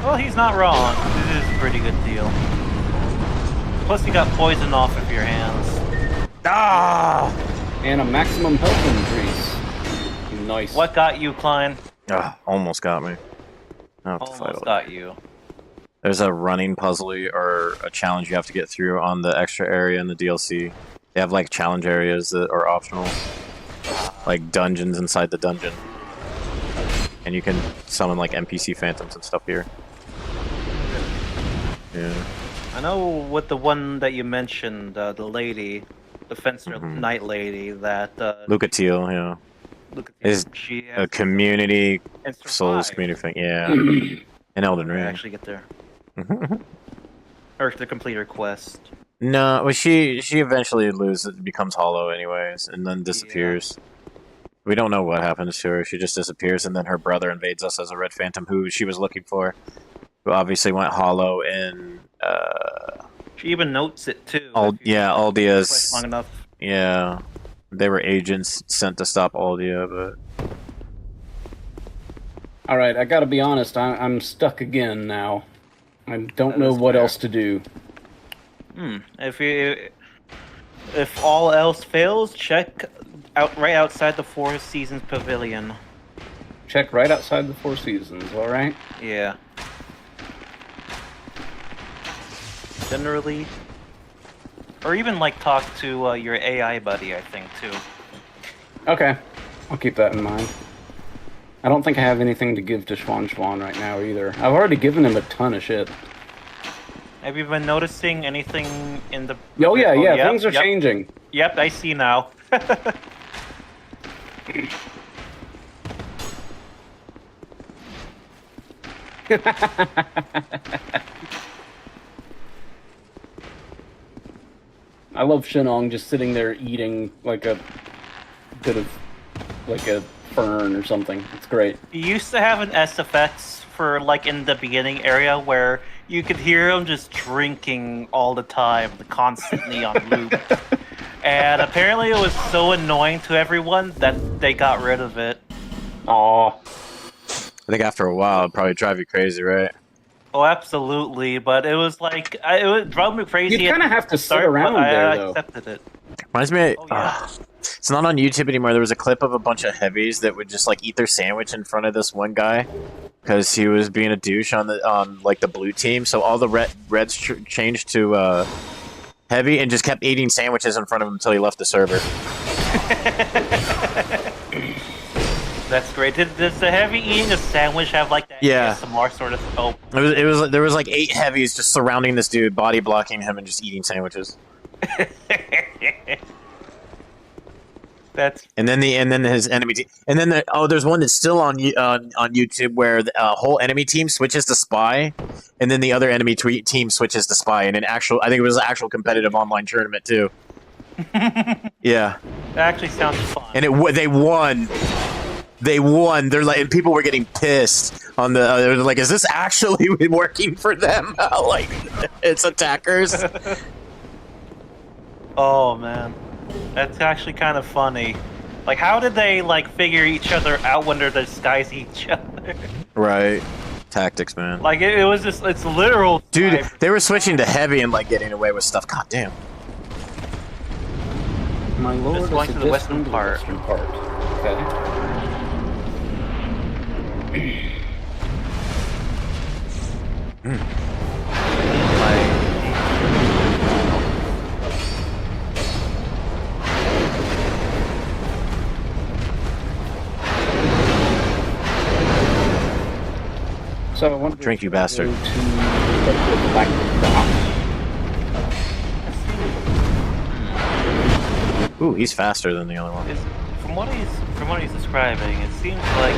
Well, he's not wrong. This is a pretty good deal. Plus, you got poison off of your hands. Ah! And a maximum health increase. Nice. What got you, Klein? Ah, almost got me. I have to fight Almost it. got you. There's a running puzzle or a challenge you have to get through on the extra area in the DLC. They have like challenge areas that are optional, like dungeons inside the dungeon, and you can summon like NPC phantoms and stuff here. Yeah. I know with the one that you mentioned, the lady, the fencer knight lady, that Lucatiel, yeah. look at Is she a has community and Souls survived. community thing, yeah. In Elden I Ring. actually get there, or to complete her quest. No, well, she eventually becomes hollow anyways, and then disappears. We don't know what happens to her. She just disappears, and then her brother invades us as a Red Phantom, who she was looking for, who obviously went hollow in. She even notes it too. Aldia's. Quite long enough. Yeah, they were agents sent to stop Aldia, but. All right, I gotta be honest. I'm stuck again now. I don't know what else to do. If all else fails, check out right outside the Four Seasons Pavilion. Check right outside the Four Seasons. All right. Yeah. Generally, or even like talk to your AI buddy. I think too. Okay, I'll keep that in mind. I don't think I have anything to give to Schwan right now either. I've already given him a ton of shit. Have you been noticing anything in the? Oh yeah, yep, things are changing. Yep, I see now. I love Shinong just sitting there eating like a bit of like a fern or something. It's great. You used to have an SFX for like in the beginning area where you could hear him just drinking all the time, constantly on loop. And apparently it was so annoying to everyone that they got rid of it. Aw. I think after a while, it'd probably drive you crazy, right? Oh, absolutely. But it was like, it would drive me crazy. You kind of have to sit start, around but there, I though. accepted it. Reminds me. Oh, yeah. It's not on YouTube anymore. There was a clip of a bunch of heavies that would just like eat their sandwich in front of this one guy because he was being a douche on like the blue team. So all the reds changed to heavy and just kept eating sandwiches in front of him until he left the server. That's great. Does the heavy eating a sandwich have like that ASMR sort of? Oh, there was like 8 heavies just surrounding this dude, body blocking him, and just eating sandwiches. And then his enemy team, and then there's one that's still on YouTube where the whole enemy team switches to spy, and then the other enemy team switches to spy, and I think it was an actual competitive online tournament too. Yeah, that actually sounds fun. and they won. They won. They're like, and people were getting pissed on the. They're like, "Is this actually working for them?" Like, it's attackers. Oh man, that's actually kind of funny. Like, how did they like figure each other out when they're disguising each other? Right, tactics, man. Like it was just, it's literal. Dude, they were switching to heavy and like getting away with stuff. God damn. My lord, Just going to the western part. Okay. So I want to Drink, you bastard. go to the Black Rock. Ooh, he's faster than the other one. From what he's describing, it seems like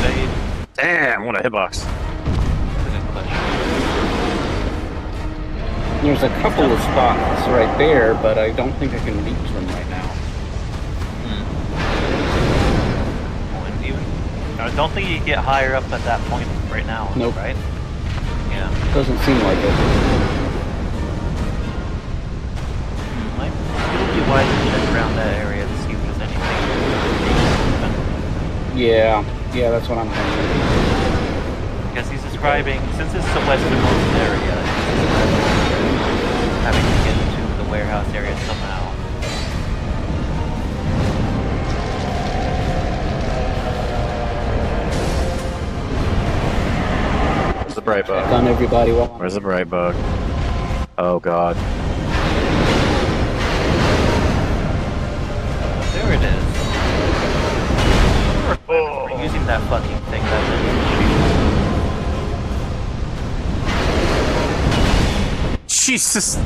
they. Damn, what a hitbox. There's a couple of spots right there, but I don't think I can reach them right now. I don't think you get higher up at that point right now. Nope. Right? Yeah. Doesn't seem like it. Might be wise to check around that area to see if there's anything. Yeah, that's what I'm thinking. Because he's describing, since it's the westernmost area, having to get to the warehouse area somehow. Where's the bright bug? On everybody. Where's the bright bug? Oh god. There it is. We're using that fucking thing that Jesus!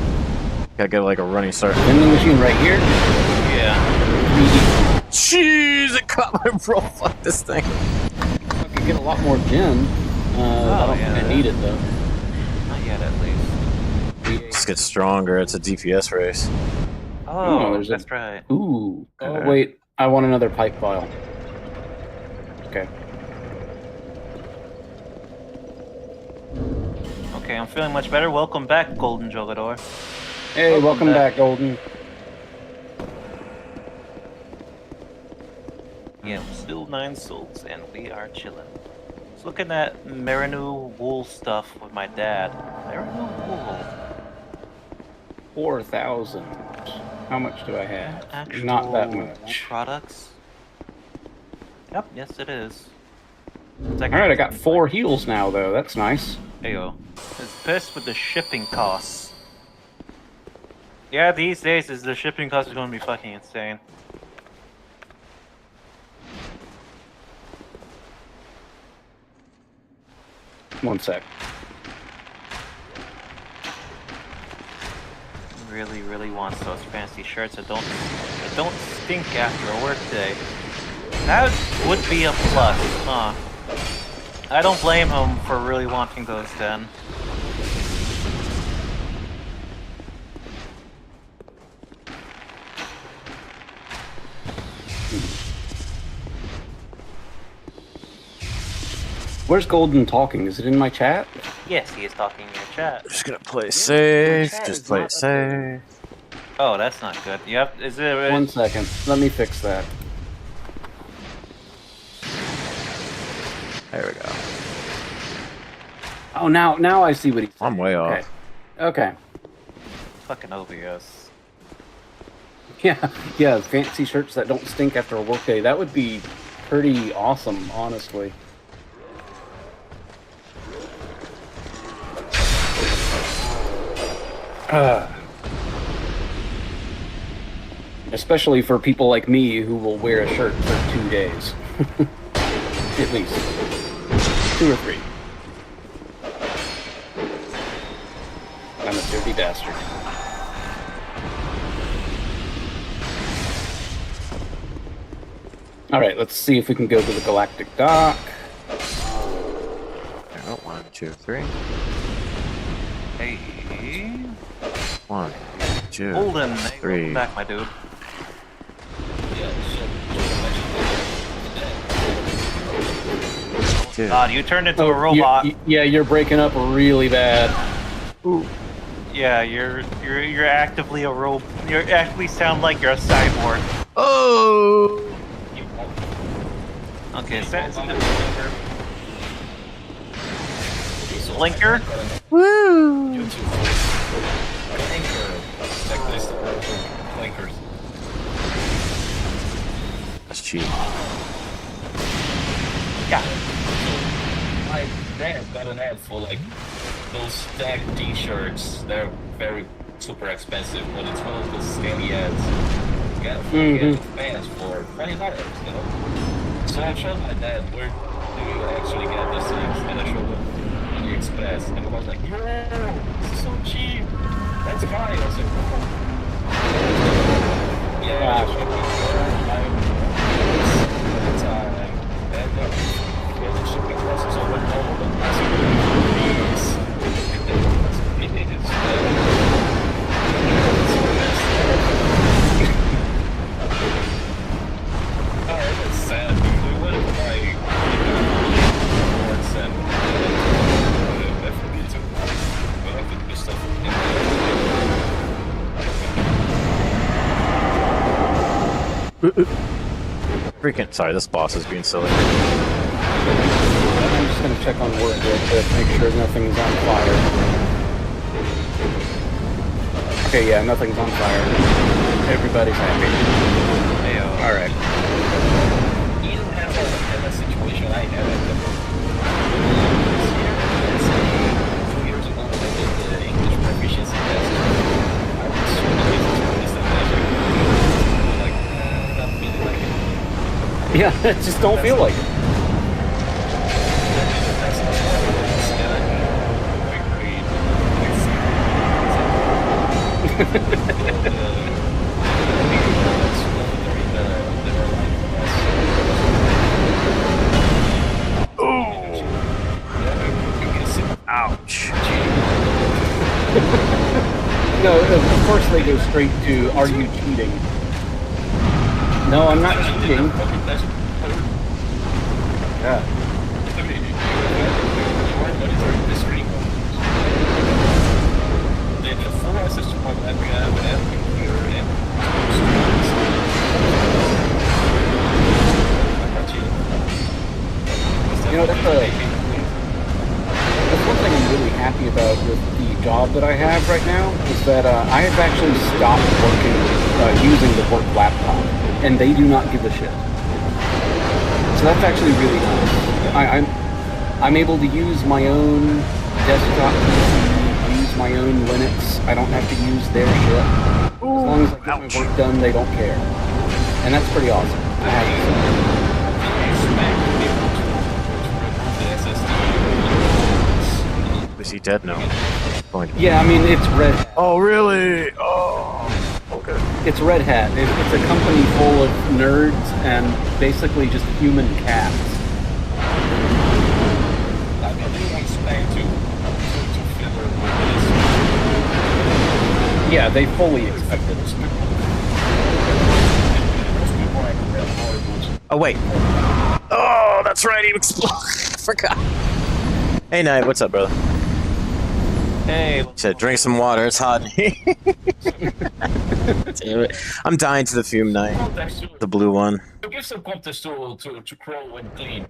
Gotta get like a running start. Vending machine right here. Yeah. Jeez, it caught my bro. Fuck this thing. I could get a lot more gen. I don't think I need it though. Not yet, at least. Just get stronger. It's a DPS race. Oh, there's that's right. Ooh. Oh wait. I want another pipe vial. Okay. Okay, I'm feeling much better. Welcome back, Golden Jogador. Hey, welcome back, Golden. Yeah, still 9 souls, and we are chilling. Just looking at Merinu wool stuff with my dad. Merinu wool. 4,000. How much do I have? Actual Not that wool much. products. Yep, yes it is. Alright, I got 4 heals now, though. That's nice. Ayo. It's pissed with the shipping costs. Yeah, these days the shipping cost is going to be fucking insane. One sec. Really, really wants those fancy shirts that don't stink after a work day. That would be a plus, huh? I don't blame him for really wanting those then. Where's Golden talking? Is it in my chat? Yes, he is talking in your chat. Just gonna play safe. chat Just is play not it safe. Oh, that's not good. Yep, is it... 1 second. Let me fix that. There we go. Oh, now I see what he's saying. I'm way Okay. off. Okay. Fucking OBS. Yeah, fancy shirts that don't stink after a workday. That would be pretty awesome, honestly. Especially for people like me who will wear a shirt for 2 days. At least. 2 or 3. I'm a dirty bastard. Alright, let's see if we can go to the Galactic Dock. Oh, 1, 2, 3. Hey... 1, 2. Holden, hey, Three. welcome back, my dude. Two. God, you turned into a robot. Yeah, you're breaking up really bad. Ooh. Yeah, you're actively a robot. You actually sound like you're a cyborg. Oh! Okay, Blinker? Woo! Clinkers. That's cheap. Yeah. My dad got an ad for like those stacked t-shirts. They're very super expensive, but it's one of those scammy ads. You get a full get of pants for $20, you know? So I showed my dad, where do you actually get these things? And I showed him AliExpress, and he was like, yo, this is so cheap. That's fine. I was like, yeah, I showed him the time. And the shipping process over and over. It's sad. We went to buy boards and FB too. But I think this stuff Freaking sorry, this boss is being silly. I'm just gonna check on work real quick, make sure nothing's on fire. Okay, yeah, nothing's on fire. Everybody's happy. Alright. you don't have a situation I had at the 2 years ago when I did the English proficiency test. I was really instant measure. Like, not feeling like it. Yeah, just don't feel like it. Ouch. No, of course they go straight to, are you cheating? No, I'm not Actually, cheating. that's Yeah. I mean, you are monitoring the screen. They have full access to my lab and computer and You know, that's one thing I'm really happy about with the job that I have right now is that I have actually stopped working using the work laptop, and they do not give a shit. So that's actually really nice. I'm able to use my own desktop PC, use my own Linux. I don't have to use their shit. As long as I get my work done, they don't care, and that's pretty awesome. I have to say. Is he dead? No. Going. Yeah, I mean it's Red. Oh really? Oh. Okay. It's Red Hat. It's a company full of nerds and basically just human cats. I mean, they expect to fill with Yeah, they fully expect it. Oh wait. Oh, that's right. He exploded. I forgot. Hey, Knight. What's up, brother? Hey, Said, drink some water. It's hot. Damn it. I'm dying to the fume, Knight. The blue one. To give some context to Crow and Clean,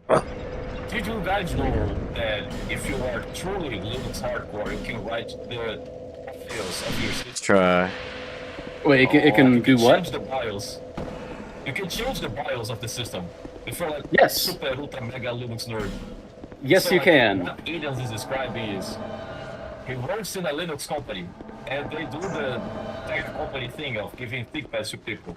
did you guys know that if you are truly Linux hardcore, you can write the files of your system? Let's try. Wait, it can You do what? Change the BIOS. You can change the BIOS of the system. If you're like Yes. super ultra mega Linux nerd. Yes, So, you like, can. What Aiden's is describing is he works in a Linux company and they do the tech company thing of giving ThinkPads to people.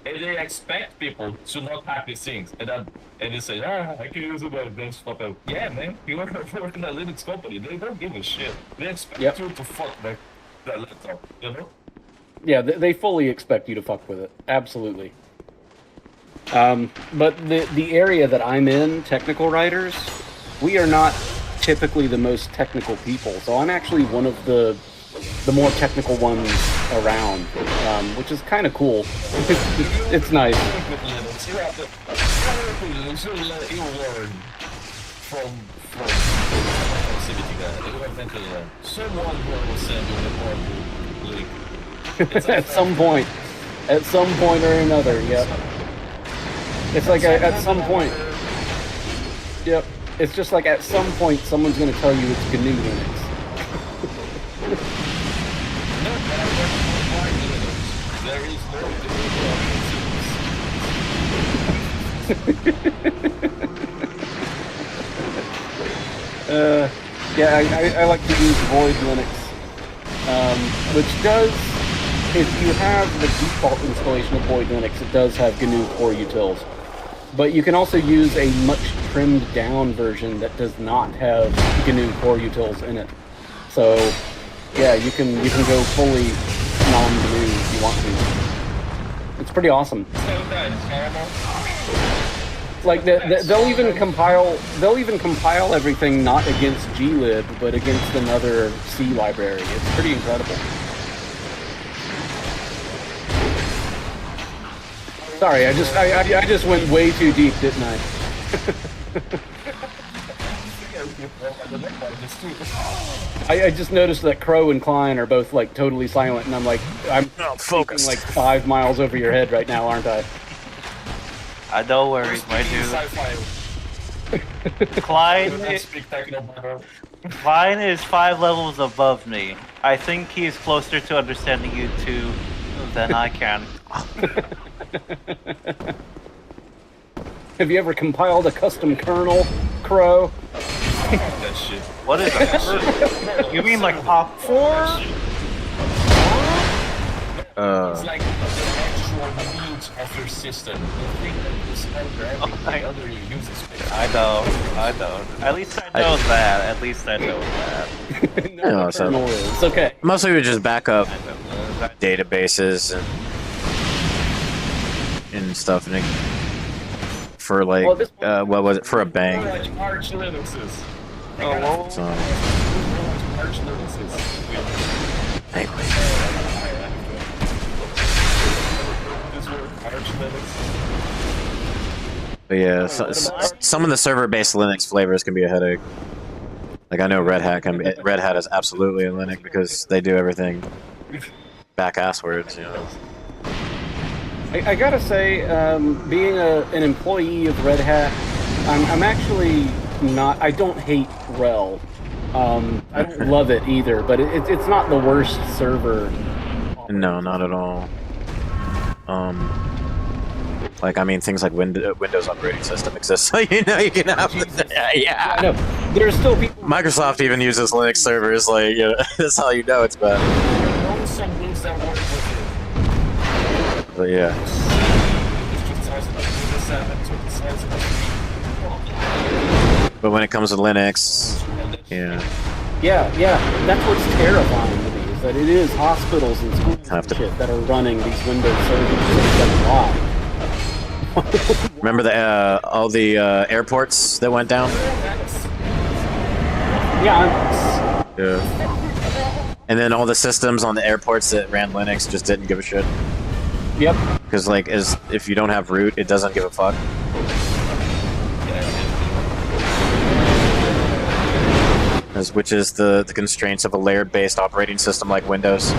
And they expect people to not hack these things. And they say, I can use my desktop. Yeah, man, you work in a Linux company. They don't give a shit. They expect you to fuck the laptop, you know? Yeah, they fully expect you to fuck with it. Absolutely. But the area that I'm in, technical writers, we are not typically the most technical people. So I'm actually one of the more technical ones around, which is kind of cool. It's nice. Someone will send you the link. At some point or another. Yep. It's like at some point. Yep. It's just like at some point someone's going to tell you it's GNU Linux. There is no Yeah, I like to use Void Linux, which does, if you have the default installation of Void Linux, it does have GNU core utils. But you can also use a much trimmed down version that does not have GNU core utils in it. So, yeah, you can go fully non-GNU if you want to. It's pretty awesome. Like they'll even compile everything not against glib but against another C library. It's pretty incredible. Sorry, I just went way too deep, didn't I? I just noticed that Crow and Klein are both like totally silent, and I'm focused like 5 miles over your head right now, aren't I? I know where he's my dude. Klein is 5 levels above me. I think he's closer to understanding you two than I can. Have you ever compiled a custom kernel, Crow? that shit. What is that? You mean like Pop 4? It's like the actual needs of your system. The thing that is not every other user space. I know. At least I know that. No, so- kernel is. Okay. Mostly we just back up databases and stuff, and for like what was it, for a bang? Arch Linuxes. Oh, So, Arch Linuxes. anyway. Arch Linux. But yeah, some of the server-based Linux flavors can be a headache. Like I know Red Hat is absolutely a Linux because they do everything back-asswards, you know. I gotta say, being an employee of Red Hat, I'm actually not. I don't hate RHEL. I don't love it either, but it's not the worst server. No, not at all. Like I mean, things like Windows operating system exists, so you know you can have. Yeah. I know. There's still people. Microsoft even uses Linux servers. Like, you know, that's how you know it's bad. But yeah. But when it comes to Linux, yeah. Yeah, that's what's terrifying to me, is that it is hospitals and schools and shit that are running these Windows servers that are live. Remember the all the airports that went down? Yeah. Yeah. And then all the systems on the airports that ran Linux just didn't give a shit. Yep. Because like, if you don't have root, it doesn't give a fuck. Which is the constraints of a layered-based operating system like Windows.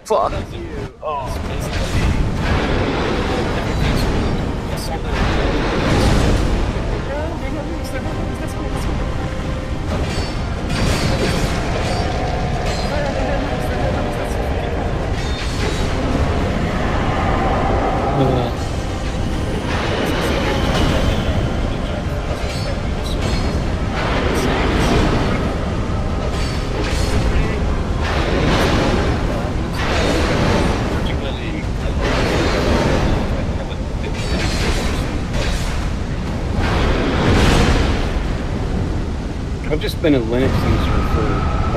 Fuck you. Oh. I've just been a Linux user for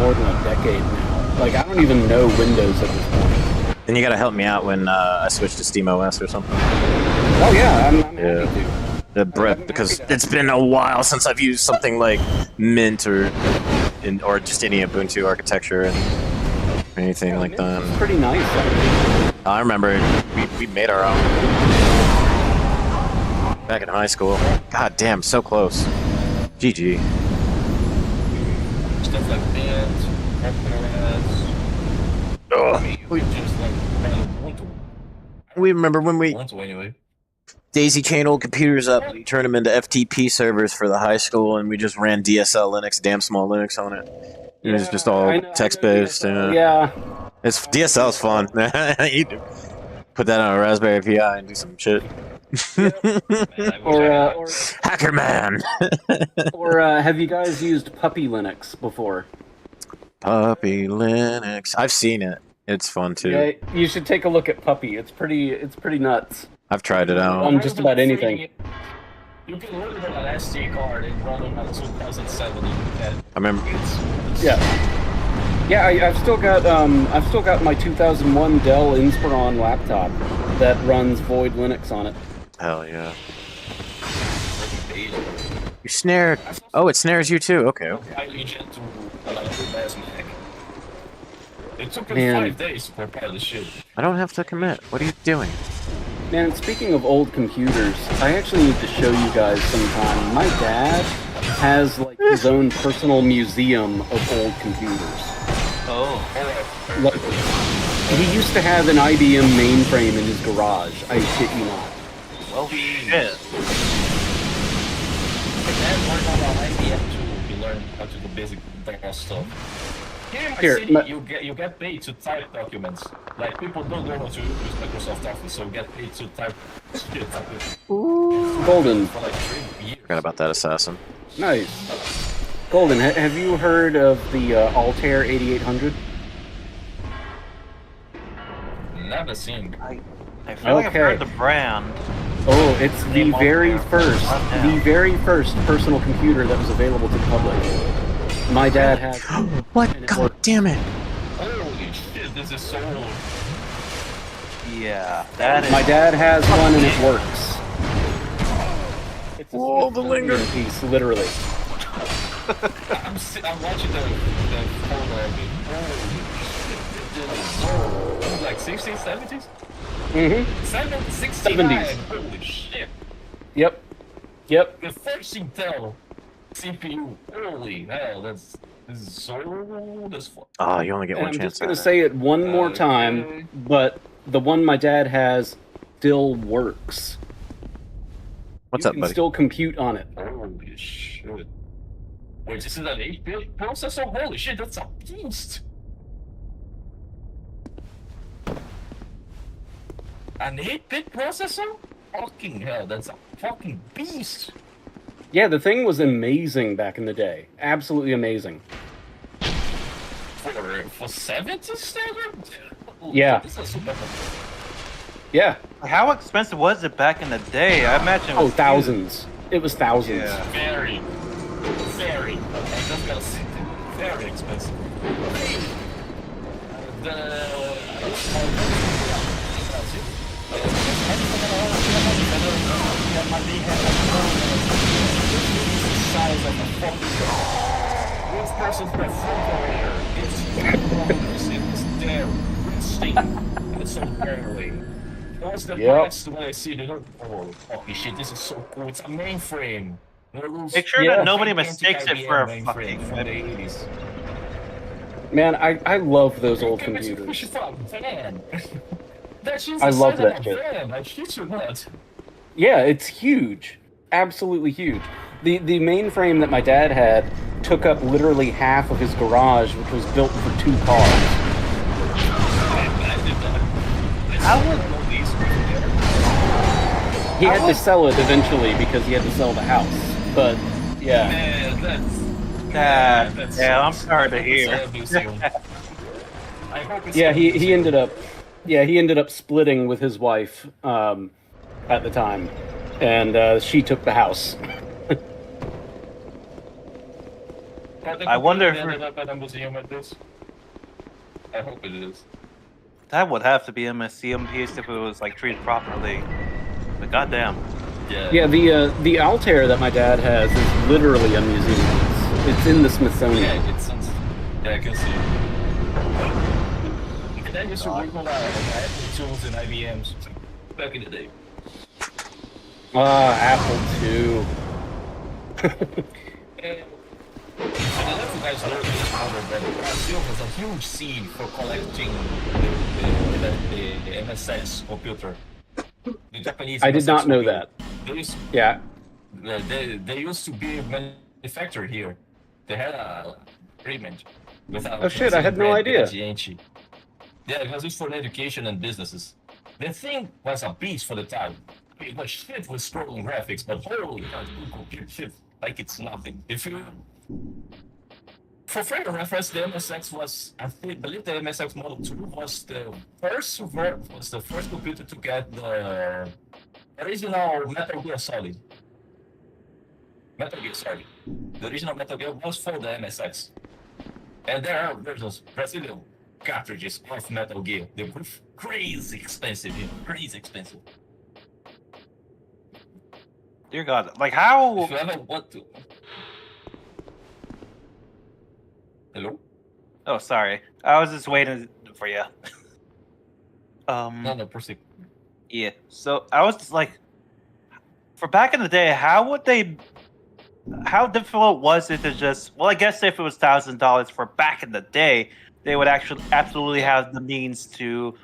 more than a decade now. Like, I don't even know Windows at this point. Then you gotta help me out when I switch to SteamOS or something. Oh yeah, I'm happy to. The breadth, because it's been a while since I've used something like Mint or just any Ubuntu architecture and anything like that. It's pretty nice. Actually. I remember we made our own back in high school. God damn, so close. GG. Stuff like bands, We remember when we anyway. daisy chained old computers up, we turned them into FTP servers for the high school, and we just ran DSL Linux, damn small Linux on it. It was just all text-based. Yeah. It's DSL's fun. You put that on a Raspberry Pi and do some shit. Or Hacker Man. Or have you guys used Puppy Linux before? Puppy Linux. I've seen it. It's fun too. Yeah, you should take a look at Puppy. It's pretty nuts. I've tried it out. On just about anything. You can load it on an SD card and run it on 2007. I remember. Yeah. Yeah, I've still got my 2001 Dell Inspiron laptop that runs Void Linux on it. Hell yeah. You snared. Oh, it snares you too. Okay. It took them 5 days to prepare the shit. I don't have to commit. What are you doing? Man, speaking of old computers, I actually need to show you guys sometime. My dad has like his own personal museum of old computers. Oh. Like, he used to have an IBM mainframe in his garage. I shit you not. Well, shit. My dad learned about IBM too. He learned how to do basic DOS stuff. Here in my city, you get paid to type documents. Like, people don't know how to use Microsoft Office, so you get paid to type shit. Golden. For like 3 years. Forgot about that assassin. Nice. Golden, have you heard of the Altair 8800? Never seen. I feel like I've heard the brand. Oh, it's the very first personal computer that was available to the public. My dad had. What? God damn it! Holy shit, this is so old. Yeah, that is. My dad has one and it works. It's a the linger piece, literally. I'm watching the photo of it. Holy shit, generation is old. Like 60s, 70s? Mm-hmm. 69. Holy shit. Yep. Yep. The first Intel CPU. Holy hell, this is so old as fuck. Oh, you only get And one I'm chance. just gonna at it. say it one more Okay. time, but the one my dad has still works. What's You up, can buddy? still compute on it. Holy shit. Wait, this is an 8-bit processor? Holy shit, that's a beast! An 8-bit processor? Fucking hell, that's a fucking beast! Yeah, the thing was amazing back in the day. Absolutely amazing. For 70 standard? Holy Yeah. shit, this is super. Yeah. How expensive was it back in the day? I imagine it Oh, was thousands. It was thousands. Yeah. Very, very, I just gotta say, very expensive. Size of a fucking this person's refrigerator. It's there, resting. It's so barely. It was the Yep. best when I see the oh, holy shit, this is so cool. It's a mainframe. Make sure Yeah. that nobody mistakes it for a mainframe fucking from the 80s. Man, I love those old Give me some computers. push fucking fan. That shit's I the love size of that a shit. fan. I shit you not. Yeah, it's huge. Absolutely huge. The mainframe that my dad had took up literally half of his garage, which was built for 2 cars. I did that. How would all these together? He had to sell it eventually because he had to sell the house. But yeah, Man, that's I'm sorry to hear. I hope it's yeah, sad he losing. ended up splitting with his wife at the time, and she took the house. I wonder if ended up at a museum at this. I hope it is. That would have to be a museum piece if it was like treated properly. But goddamn. Yeah, the Altair that my dad has is literally a museum piece. It's in the Smithsonian. Yeah, it's yeah, I can see. And I used to work on Apple tools and IBMs back in the day. Apple II. And I don't know if you guys know this model, but Brazil has a huge scene for collecting the MSX computer. The Japanese. I did MSX not know computer. that. They used, Yeah. they used to be manufactured here. They had a agreement with Oh shit, I had no idea. Yeah, it was used for education and businesses. The thing was a beast for the time. I mean, the shit was scrolling graphics, but holy God, compute shit like it's nothing. If you for further reference, the MSX was, I believe the MSX Model 2 was the first computer to get the original Metal Gear Solid. The original Metal Gear was for the MSX. And there are versions, Brazilian cartridges of Metal Gear. They were crazy expensive, crazy expensive. Dear God. Like how If you ever want to. Hello? Oh sorry. I was just waiting for you. No, proceed. Yeah. So I was just like for back in the day, how difficult was it to just well I guess if it was $1,000 for back in the day, they would actually absolutely have the means to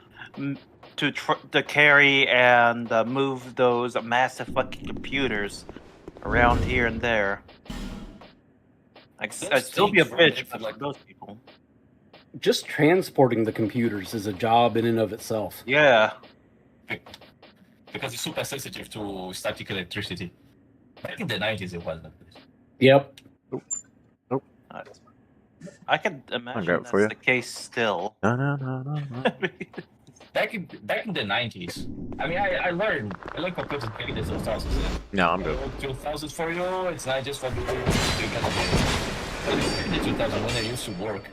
carry and move those massive fucking computers around here and there. Like, I'd still be a bitch for like those people. Just transporting the computers is a job in and of itself. Yeah. Because it's super sensitive to static electricity. Back in the 90s, it wasn't. Yep. I can imagine grab it that's for you. the case still. No. Back in the 90s, I mean, I learned computers back in the 2000s. No, I'm good. 2000s for you, it's not just for you. But in the 2000s, when I used to work,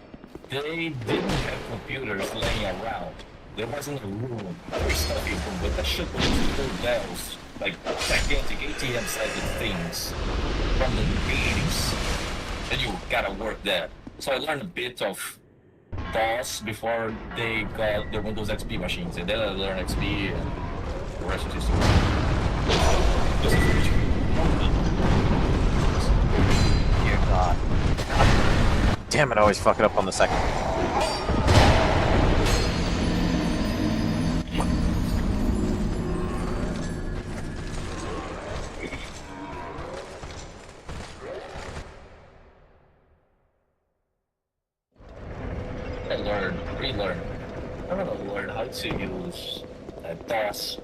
they didn't have computers laying around. There wasn't a room, very stuffy room, but that shit was full bells, like gigantic ATM-sized things from the 80s. And you gotta work there. So I learned a bit of DOS before they got their Windows XP machines, and then I learned XP, and the rest is history. This is pretty cool. Dear God. Damn it, I always fuck it up on the second. Relearn. I don't know, learn how to use DOS.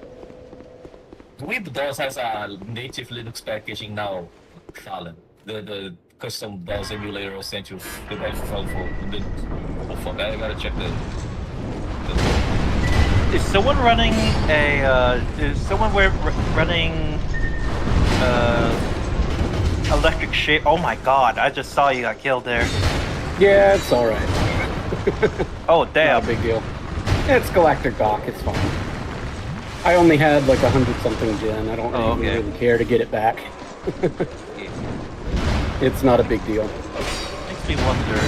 The way the DOS has a native Linux packaging now, Fallon. The custom DOS emulator will send you the guys for oh fuck, I gotta check the Is someone running running electric shape? Oh my God! I just saw you got killed there. Yeah, it's all right. Oh Not damn! a big deal. It's Galactic Dock. It's fine. I only had like 100-something gen. I don't really care to get it back. It's not a big deal. Makes me wonder.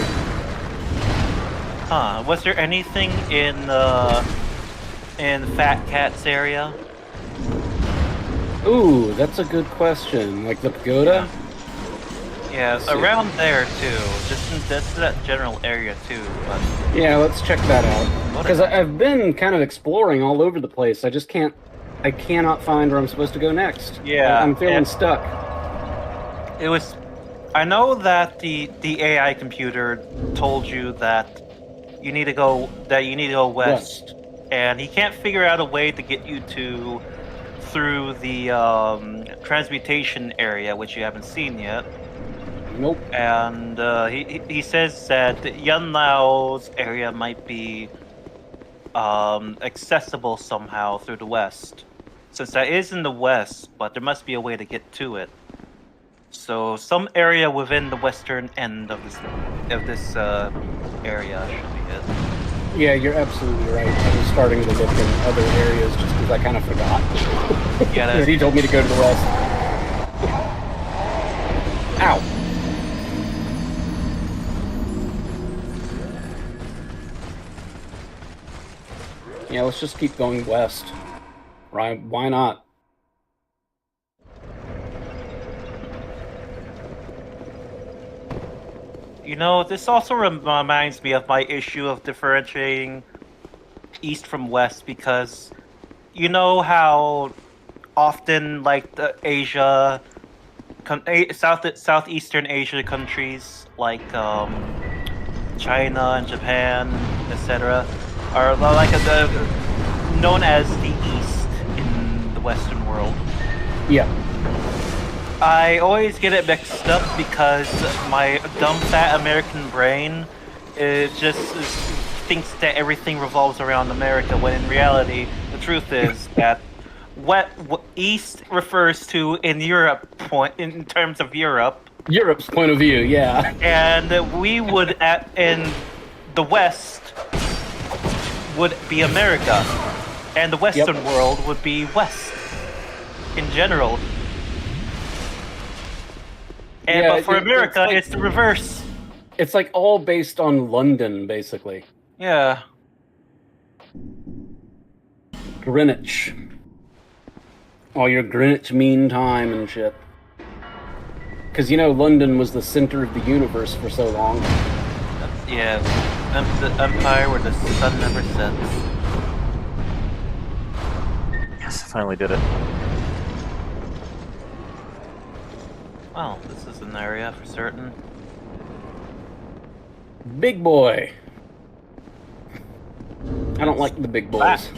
Huh? Was there anything in Fat Cat's area? Ooh, that's a good question. Like the pagoda? Yeah, Let's see. around there too. Just that general area too. But Yeah, let's check that out. What Because is- I've been kind of exploring all over the place. I just can't. I cannot find where I'm supposed to go next. Yeah, I'm feeling and- stuck. it was. I know that the AI computer told you that you need to go west, and he can't figure out a way to get you through the transmutation area, which you haven't seen yet. Nope. And he says that Yun Lao's area might be accessible somehow through the west, since that is in the west, but there must be a way to get to it. So some area within the western end of this area should be it. Yeah, you're absolutely right. I was starting to look in other areas just because I kind of forgot. Yeah, that's He told me to go to the west. Ow. Yeah, let's just keep going west. Right? Why not? You know, this also reminds me of my issue of differentiating east from west, because you know how often, like, the Southeastern Asia countries like China and Japan, etc., are like known as the East in the Western world. Yeah. I always get it mixed up because my dumb fat American brain just thinks that everything revolves around America, when in reality the truth is that what East refers to in Europe, in terms of Europe, Europe's point of view, yeah. and we would in the West would be America, and the Western world would be West in general. And, Yeah, but for America, it's like- it's the reverse. It's like all based on London, basically. Yeah. Greenwich. All your Greenwich Mean Time and shit. Because, you know, London was the center of the universe for so long. Yeah. The empire where the sun never sets. Yes, I finally did it. Well, this is an area for certain. Big boy. I don't like the big boys.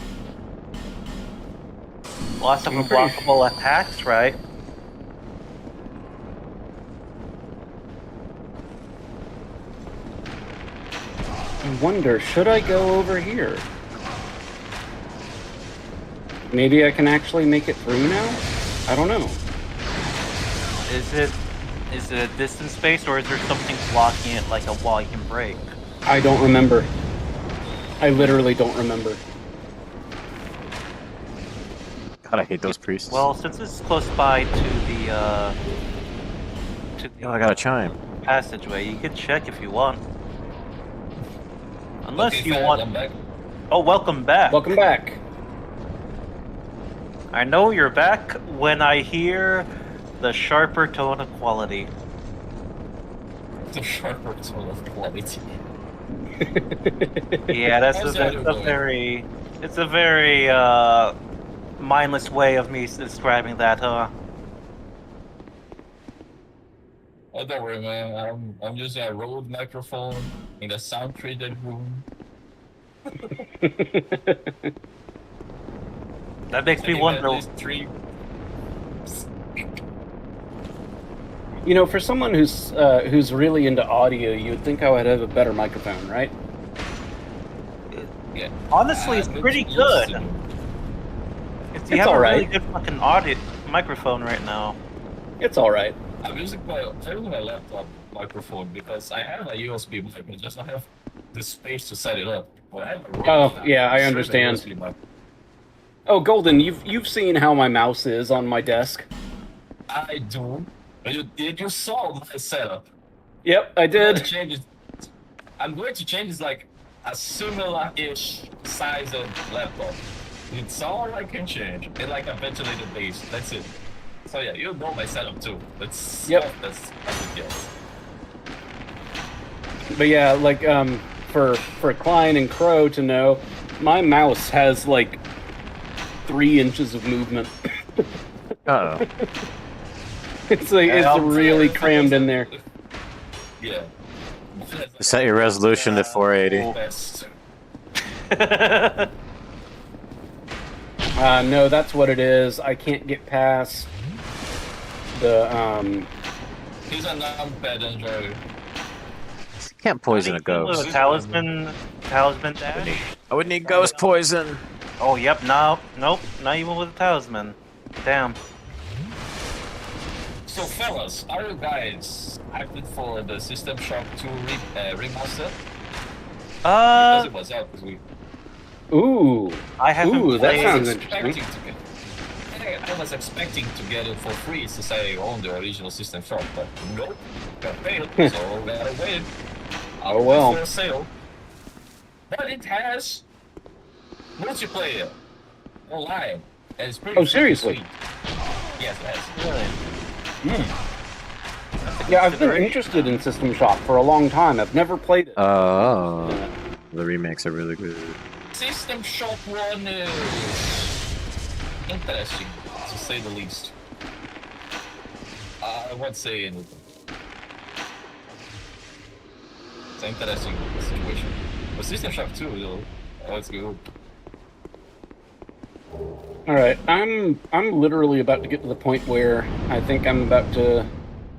Lots of I'm pretty unblockable attacks, right? I wonder, should I go over here? Maybe I can actually make it through now? I don't know. Is it a distance space, or is there something blocking it, like a wall you can break? I don't remember. I literally don't remember. God, I hate those priests. Well, since it's close by to the oh, I got a chime. passageway, you can check if you want. Unless Okay, you fine, want. I'm back. Oh, welcome back. Welcome back. I know you're back when I hear the sharper tone of quality. The sharper tone of quality. Yeah, that's How's a, that that's a going? very, it's a very mindless way of me describing that, huh? Oh, don't worry, man. I'm using a Rode microphone in the sound treated room. That makes I me think wonder. at least 3. You know, for someone who's really into audio, you would think I would have a better microphone, right? Yeah. Honestly, it's pretty good. You It's have a all really right. good fucking audio microphone right now. It's all right. I'm using my laptop microphone because I have a USB mic, I just don't have the space to set it up. But I have a Rode Oh, mic. yeah, I Sure, understand. the USB mic. Oh, Golden, you've seen how my mouse is on my desk. I do. But you saw my setup. Yep, I I'm gonna did. change it. I'm going to change it like a similar-ish size of laptop. It's all I can change. And like a ventilated base. That's it. So yeah, you know my setup too. That's Yep. That's a deal. But yeah, like for Klein and Crow to know, my mouse has like 3 inches of movement. Uh-oh. It's like it's really crammed in there. Yeah. Set your resolution to 480. Best. No, that's what it is. I can't get past the He's a numpad enjoyer. Can't poison a ghost. With a talisman dash. I would need ghost poison. Oh, yep. No, nope. Not even with a talisman. Damn. So fellas, are you guys active for the System Shock 2 remaster? Because it was out this week. ooh. I haven't Ooh, that played. sounds Expecting interesting. to get, I was expecting to get it for free since I own the original System Shock, but nope, got paid, so gotta wait. Oh, well. For a sale. But it has multiplayer online, and it's pretty. Oh, seriously? Sweet. Yes, it has. Really? Yeah, I've been interested in System Shock for a long time. I've never played it. Oh. The remakes are really good. System Shock 1 is interesting, to say the least. I won't say anything. It's an interesting situation. But System Shock 2, though, that's good. All right, I'm literally about to get to the point where I think I'm about to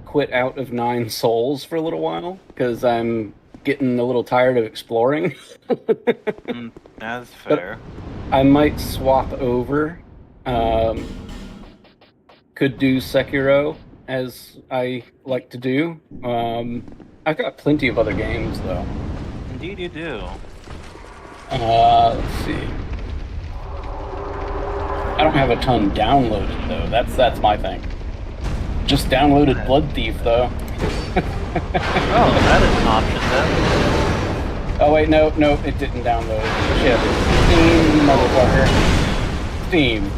quit out of 9 Souls for a little while because I'm getting a little tired of exploring. That's fair. I might swap over. Could do Sekiro as I like to do. I've got plenty of other games though. Indeed, you do. Let's see. I don't have a ton downloaded though. That's my thing. Just downloaded Blood Thief though. Oh, that is an option then. Oh wait, no, it didn't download. Shit. Steam, motherfucker. Steam.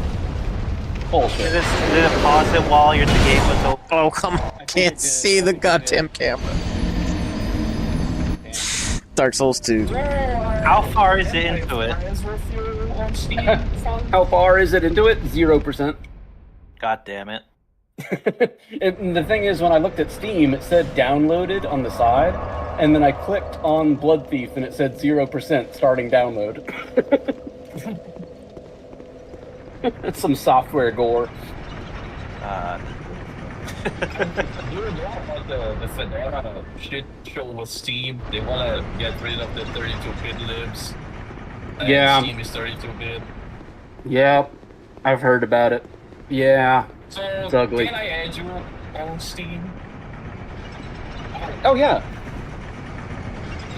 Bullshit. Did it pause it while the game was open? Oh, come on. I can't see the goddamn camera. Dark Souls 2. How far is it into it? How far is it into it? 0%. God damn it. And the thing is, when I looked at Steam, it said downloaded on the side, and then I clicked on Blood Thief, and it said 0% starting download. Some software gore. You know about the Fedora shit show with Steam? They want to get rid of the 32-bit libs. And Yeah. Steam is 32-bit. Yeah, I've heard about it. Yeah. So, It's ugly. can I add you on Steam? Oh, yeah.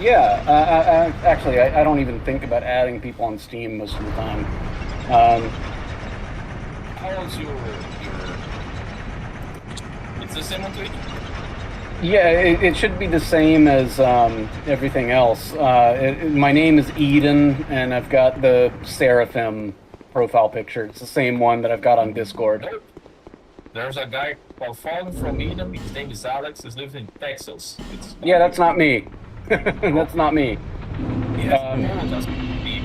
Yeah, actually, I don't even think about adding people on Steam most of the time. How's your... It's the same on Twitch? Yeah, it should be the same as everything else. My name is Eden, and I've got the Seraphim profile picture. It's the same one that I've got on Discord. There's a guy called Fallen from Eden. His name is Alex. He lives in Texas. Yeah, that's not me. That's not me. That's me.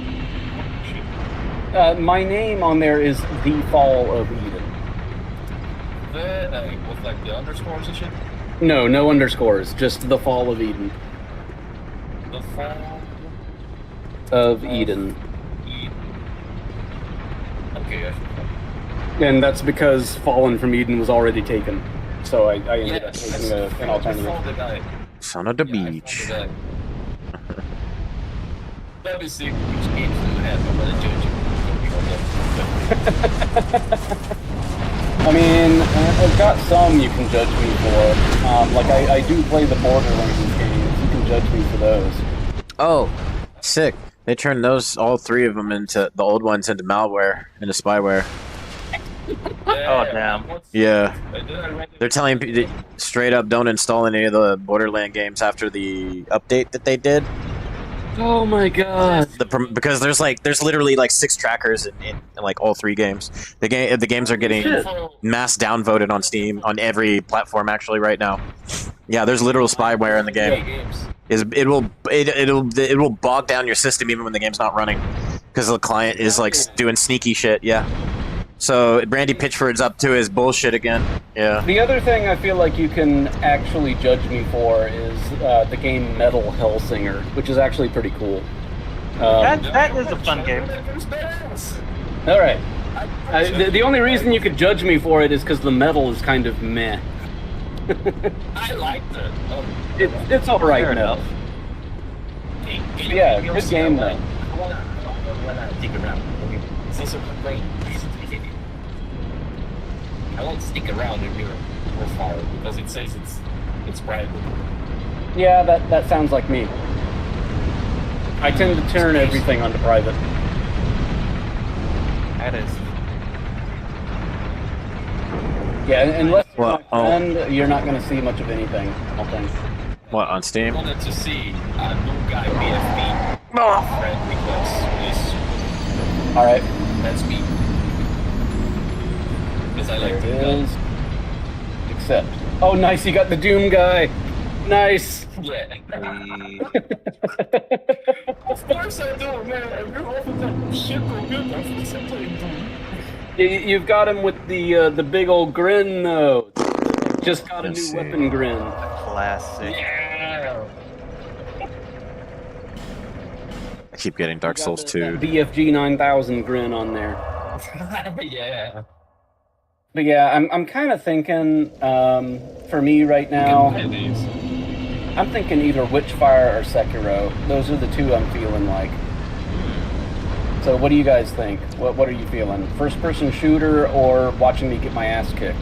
My name on there is The Fall of Eden. With like the underscores and shit. No, no underscores. Just The Fall of Eden. The Fall Of Eden. Okay. And that's because Fallen from Eden was already taken. So I ended up taking an alternative. Son of the beach. Let me see which games you have. I'm gonna judge you. I mean, I've got some you can judge me for. Like, I do play the Borderlands games. You can judge me for those. Oh, sick. They turned all three of them into, the old ones into malware, into spyware. Oh, damn. Yeah. They're telling people straight up don't install any of the Borderland games after the update that they did. Oh my god. Because there's literally like 6 trackers in like all 3 games. The games are getting mass downvoted on Steam on every platform actually right now. Yeah, there's literal spyware in the game. It will bog down your system even when the game's not running because the client is like doing sneaky shit. Yeah. So Brandy Pitchford's up to his bullshit again. Yeah. The other thing I feel like you can actually judge me for is the game Metal Hellsinger, which is actually pretty cool. That is a fun game. All right. The only reason you could judge me for it is because the metal is kind of meh. I liked it. It's all right enough. Yeah, good game though. I wanna stick around. Since I'm playing, I won't stick around in your profile because it says it's private. Yeah, that sounds like me. I tend to turn everything onto private. That is. Yeah, unless you're Well, my friend, you're not going to see much of anything, I don't think. What, on I Steam? wanted to see a new guy BFB friend request, please. Alright, That's me. Because I like there the it is. Accept. Oh, nice, you got the Doom guy. Nice. Yeah. Of course I do, man. You're off with that shit go good. Of course I play Doom. You've got him with the big old grin, though. Just got a Let's new see. weapon grin. Classic. Yeah. I keep getting Dark Souls Got 2. that BFG 9000 grin on there. Yeah. But yeah, I'm kind of thinking, for me right now, I'm thinking either Witchfire or Sekiro. Those are the two I'm feeling like. So what do you guys think? What are you feeling? First-person shooter or watching me get my ass kicked?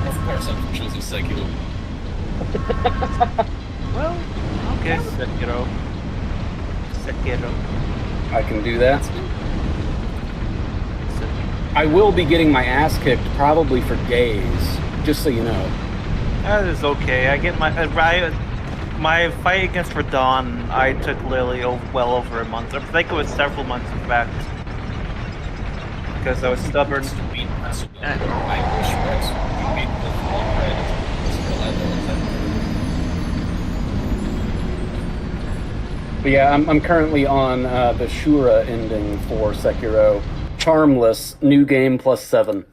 Of course I'm choosing Sekiro. Well, okay. Sekiro. I can do that. I will be getting my ass kicked probably for days, just so you know. That is okay. I get my my fight against Radon. I took literally well over a month. I think it was several months in fact, because I was stubborn. I wish Rex would be the long red. But yeah, I'm currently on the Shura ending for Sekiro. Charmless, new game +7.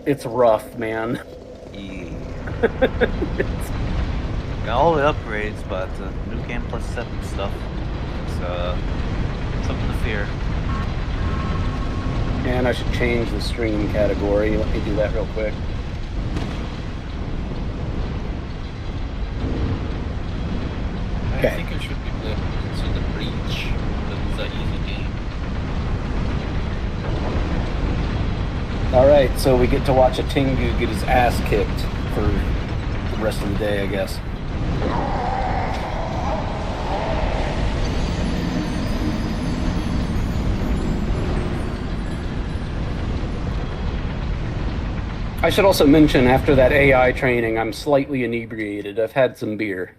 It's rough, man. Got all the upgrades, but new game +7 stuff. It's something to fear. And I should change the stream category. Let me do that real quick. I think it should be the Breach. That is an easy game. Alright, so we get to watch a Tengu get his ass kicked for the rest of the day, I guess. I should also mention, after that AI training, I'm slightly inebriated. I've had some beer.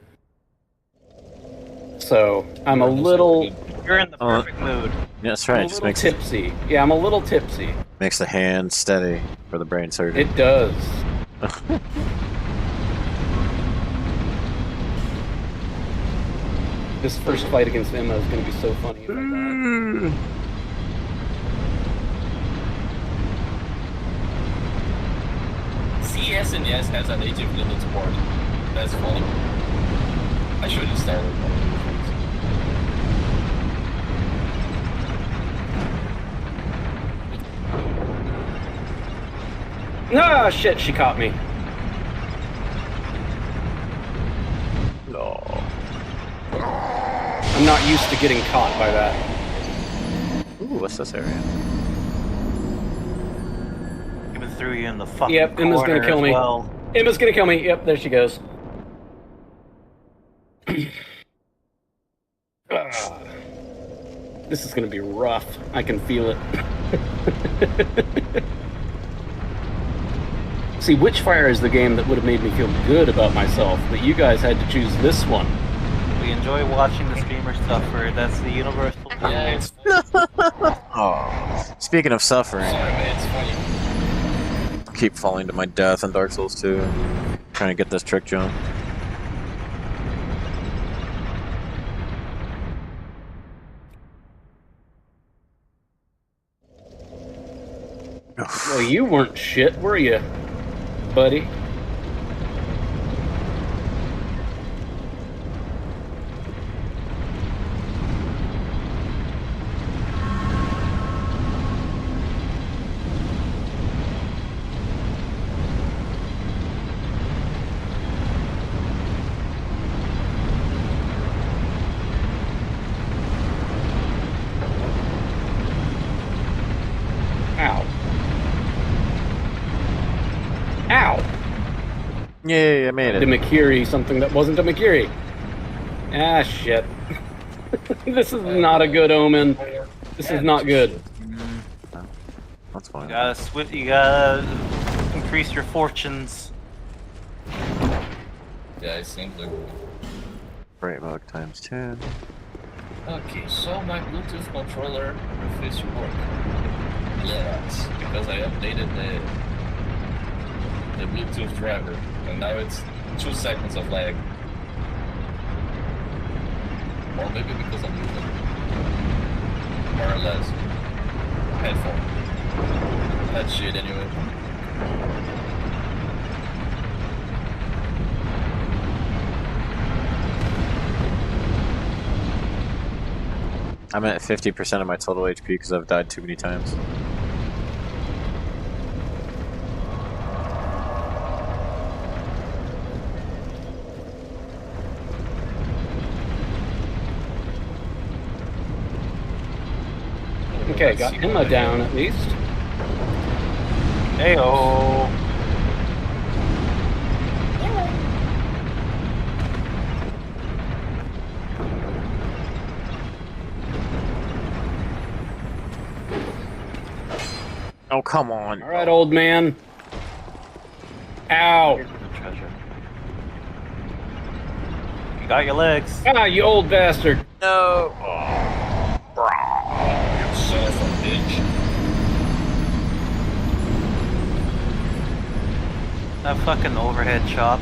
So, I'm a little... You're in the perfect mood. Yeah, that's I'm right. a It just little makes tipsy. Yeah, I'm a little tipsy. makes the hand steady for the brain surgery. It does. This first fight against Emma is going to be so funny if I die. CSNES has a native Linux port. That's funny. I should have started one of these. Ah, shit, she caught me. No. I'm not used to getting caught by that. Ooh, what's this area? Even threw you in the fucking Yep, Emma's gonna corner kill as me. well. Emma's gonna kill me. Yep, there she goes. Ah. This is gonna be rough. I can feel it. See, Witchfire is the game that would have made me feel good about myself, but you guys had to choose this one. We enjoy watching the streamers suffer. That's the universal. Yeah, it's Oh. Speaking of suffering, sorry, man, it's funny. I keep falling to my death in Dark Souls 2. Trying to get this trick jump. Well, you weren't shit, were you, buddy? Ow. Ow! Yay, I made To it. Makiri, something that wasn't a Makiri. Ah, shit. This is not a good omen. This is not good. What's going You on? gotta you gotta increase your fortunes. Yeah, it seems like. Brave mode times 10. Okay, so my Bluetooth controller refuses to work. Yes, because I updated the Bluetooth driver, and now it's 2 seconds of lag. Or maybe because I'm using more or less headphone. That shit anyway. I'm at 50% of my total HP because I've died too many times. Okay, got Emma down at least. Heyo. Oh, come on. All right, old man. Ow! Here's the treasure. You got your legs. Ah, you old bastard! No. You son of a bitch. That fucking overhead chop.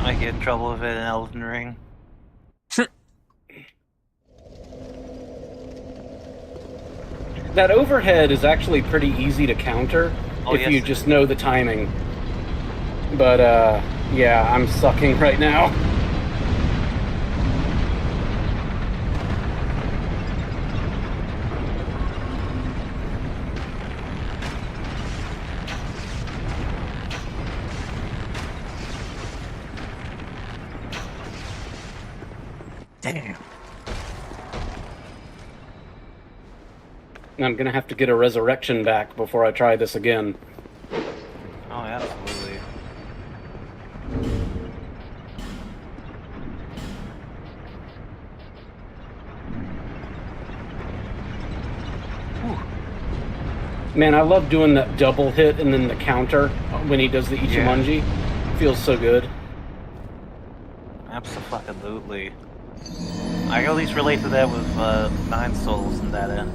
I get in trouble with it in Elden Ring. That overhead is actually pretty easy to counter if yes, you it just know the timing. But, yeah, I'm sucking right now. Damn. I'm gonna have to get a resurrection back before I try this again. Oh, absolutely. Man, I love doing that double hit and then the counter when he does the Ichimonji. Feels so good. Absolutely. I can at least relate to that with Nine Souls in that end.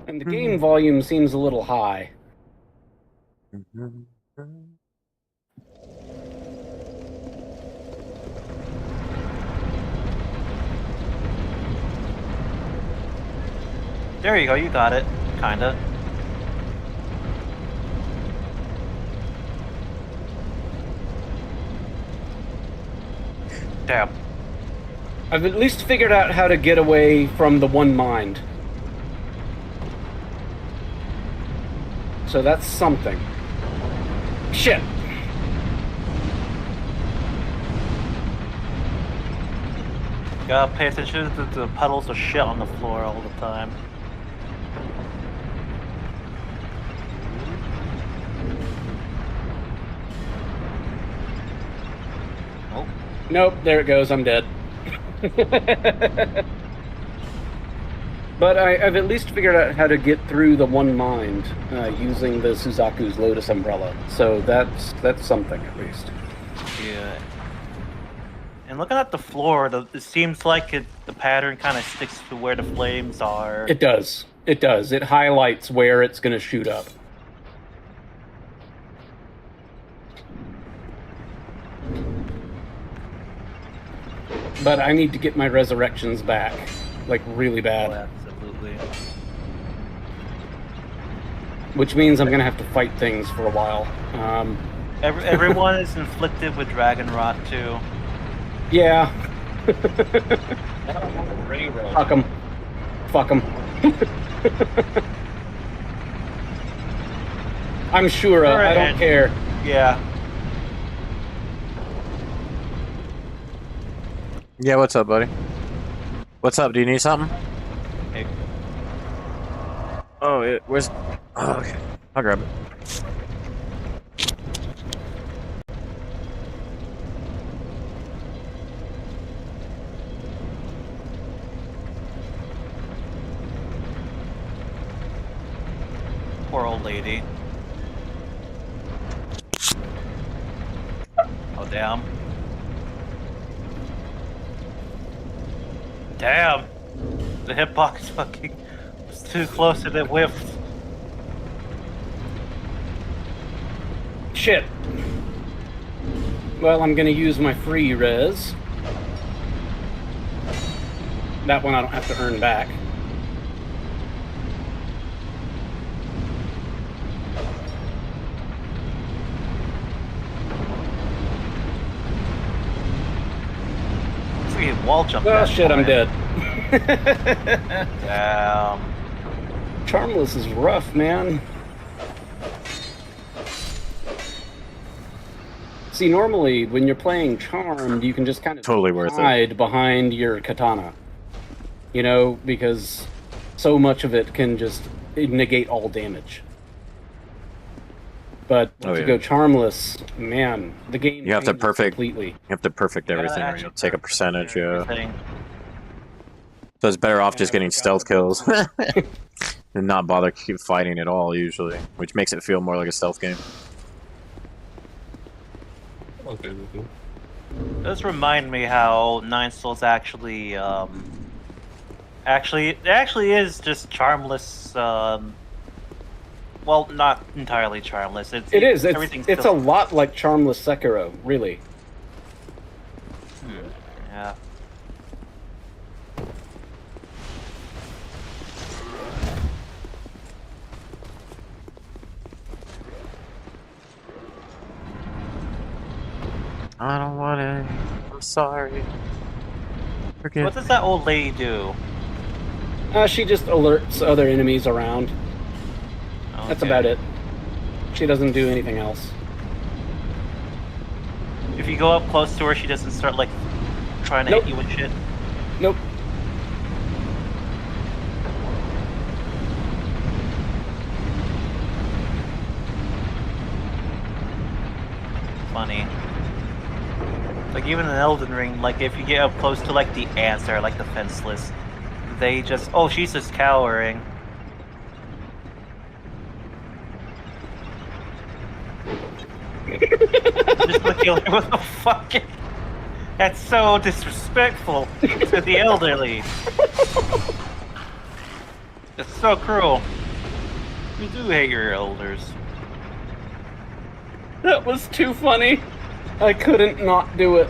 And the game volume seems a little high. There you go, you got it. Kinda. Damn. I've at least figured out how to get away from the one mind. So that's something. Shit! Gotta pay attention to the puddles of shit on the floor all the time. Oh. Nope, there it goes, I'm dead. But I've at least figured out how to get through the one mind using the Suzaku's Lotus Umbrella. So that's something at least. Yeah. And looking at the floor, it seems like the pattern kind of sticks to where the flames are. It does. It does. It highlights where it's going to shoot up. But I need to get my resurrections back. Like, really bad. Oh, absolutely. Which means I'm going to have to fight things for a while. Everyone is inflicted with Dragon Rot, too. Yeah. Fuck 'em. Fuck 'em. I'm sure. I don't care. Yeah. Yeah, what's up, buddy? What's up? Do you need something? Hey. Oh, where's... Oh, okay. I'll grab it. Poor old lady. Oh, damn. Damn! The hitbox fucking was too close and it whiffed. Shit. Well, I'm gonna use my free res. That one I don't have to earn back. Looks like he wall jumped. Well, that shit, I'm time. dead. Damn. Charmless is rough, man. See, normally when you're playing Charmed, you can just kind of Totally worth it. hide behind your katana. You know, because so much of it can just negate all damage. But if you go Charmless, man, the game You have to changes perfect completely. You have to perfect everything, or you'll take a percentage. Yeah. Everything. So it's better off just getting stealth kills and not bother keep fighting at all, usually, which makes it feel more like a stealth game. Okay, okay. It does remind me how Nine Souls actually is just charmless. Well, not entirely charmless. It is. It's a lot like Charmless Sekiro, really. Yeah. I don't want it. I'm sorry. Forget. What does that old lady do? She just alerts other enemies around. That's Okay. about it. She doesn't do anything else. If you go up close to her, she doesn't start like trying to Nope. hit you with shit. Nope. Funny. Like even in Elden Ring, like if you get up close to like the ants or like the fenceless, they just... Oh, she's just cowering. Just looking like, what the fuck? That's so disrespectful to the elderly. It's so cruel. You do hate your elders. That was too funny. I couldn't not do it.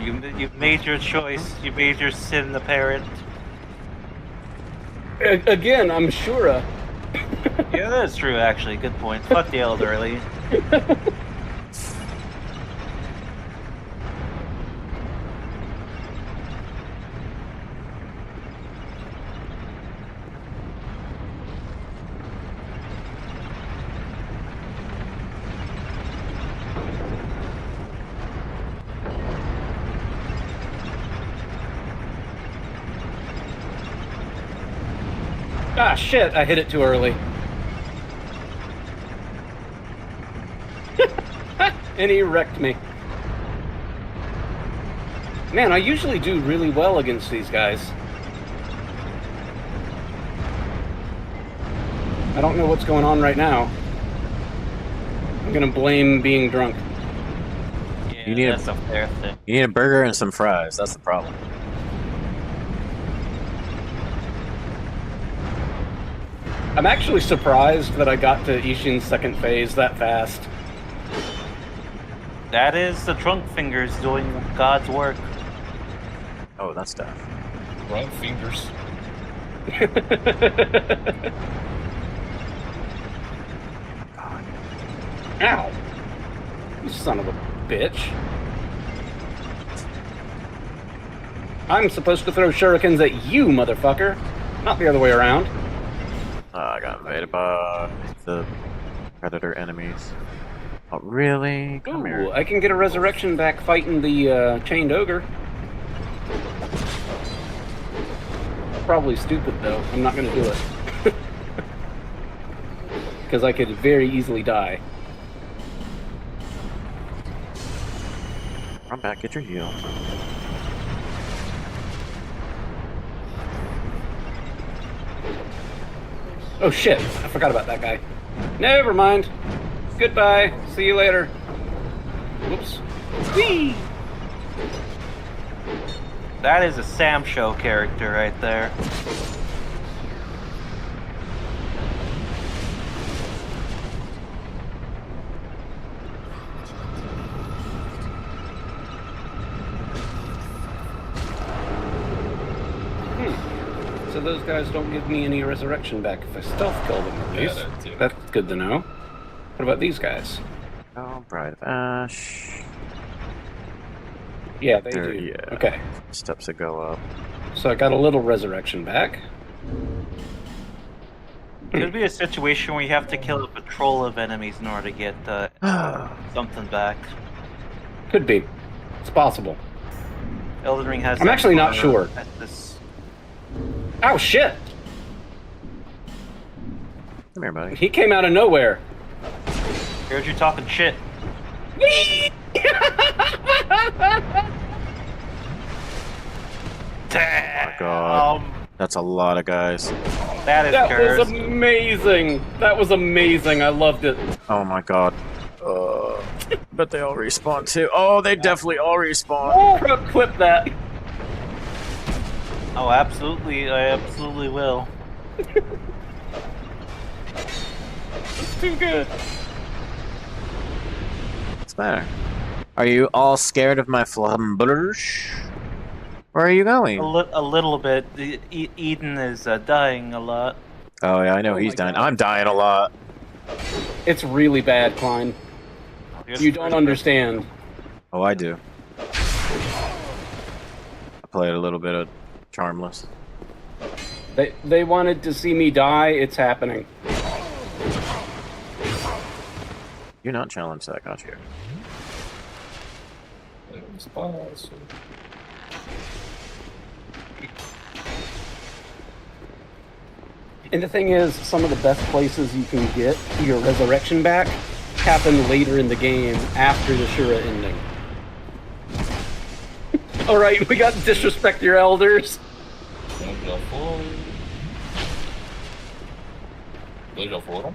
You made your choice. You made your sin apparent. Again, I'm sure. Yeah, that's true, actually. Good point. Fuck the elderly. Ah, shit, I hit it too early. And he wrecked me. Man, I usually do really well against these guys. I don't know what's going on right now. I'm gonna blame being drunk. Yeah, You need that's a fair thing. You need a burger and some fries. That's the problem. I'm actually surprised that I got to Ishin's second phase that fast. That is the drunk fingers doing God's work. Oh, that's tough. Wrong fingers. Ow! You son of a bitch. I'm supposed to throw shurikens at you, motherfucker. Not the other way around. I got invaded by the predator enemies. Oh, really? Come Ooh, here. I can get a resurrection back fighting the chained ogre. Probably stupid though. I'm not gonna do it. Because I could very easily die. Run back, get your heal. Oh shit, I forgot about that guy. Never mind. Goodbye. See you later. Whoops. Whee! That is a Sam Show character right there. So those guys don't give me any resurrection back if I stealth kill them at Yeah, least. that too. That's good to know. What about these guys? Oh, Bride of Ash. Yeah, they There, do. yeah. Okay. Steps that go up. So I got a little resurrection back. Could be a situation where you have to kill a patrol of enemies in order to get something back. Could be. It's possible. Elden Ring has. I'm that actually not for- sure. at this. Oh shit! Come here, buddy. He came out of nowhere. Heard you talking shit. Damn. Oh my god. That's a lot of guys. That is That was cursed. amazing. That was amazing. I loved it. Oh my god. But they all respawn too. Oh, they definitely all respawn. Oh, clip that. Oh, absolutely. I absolutely will. It's too good. What's the matter? Are you all scared of my flumblers? Where are you going? A little bit. Eden is dying a lot. Oh yeah, I know Oh he's my dying. God. I'm dying a lot. It's really bad, Klein. You don't understand. Oh, I do. I played a little bit of Charmless. They wanted to see me die. It's happening. You're not challenged that, got you. It's possible. And the thing is, some of the best places you can get your resurrection back happen later in the game after the Shura ending. Alright, we got disrespect your elders. já foi. 2 já foram.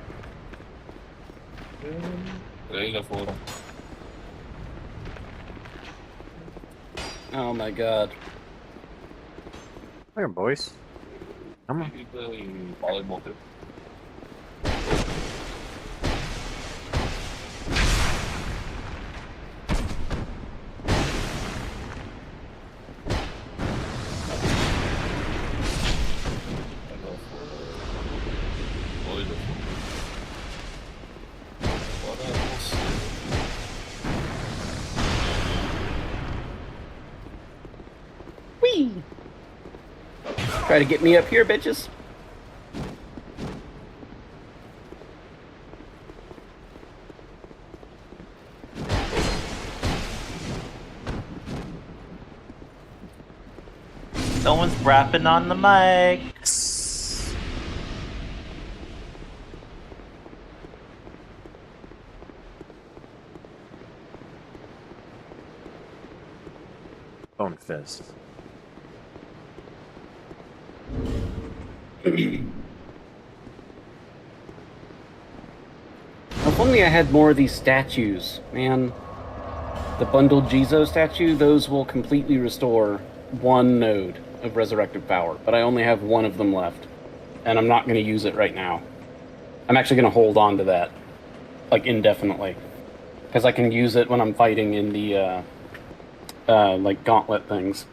3 já foram. Oh my god. There, boys. Come on. E fala e morreu. Whee! Try to get me up here, bitches. Someone's rapping on the mic. Bone fist. If only I had more of these statues, man. The bundled Jizo statue, those will completely restore one node of resurrective power, but I only have one of them left, and I'm not going to use it right now. I'm actually going to hold on to that, like, indefinitely, because I can use it when I'm fighting in the, like, gauntlet things.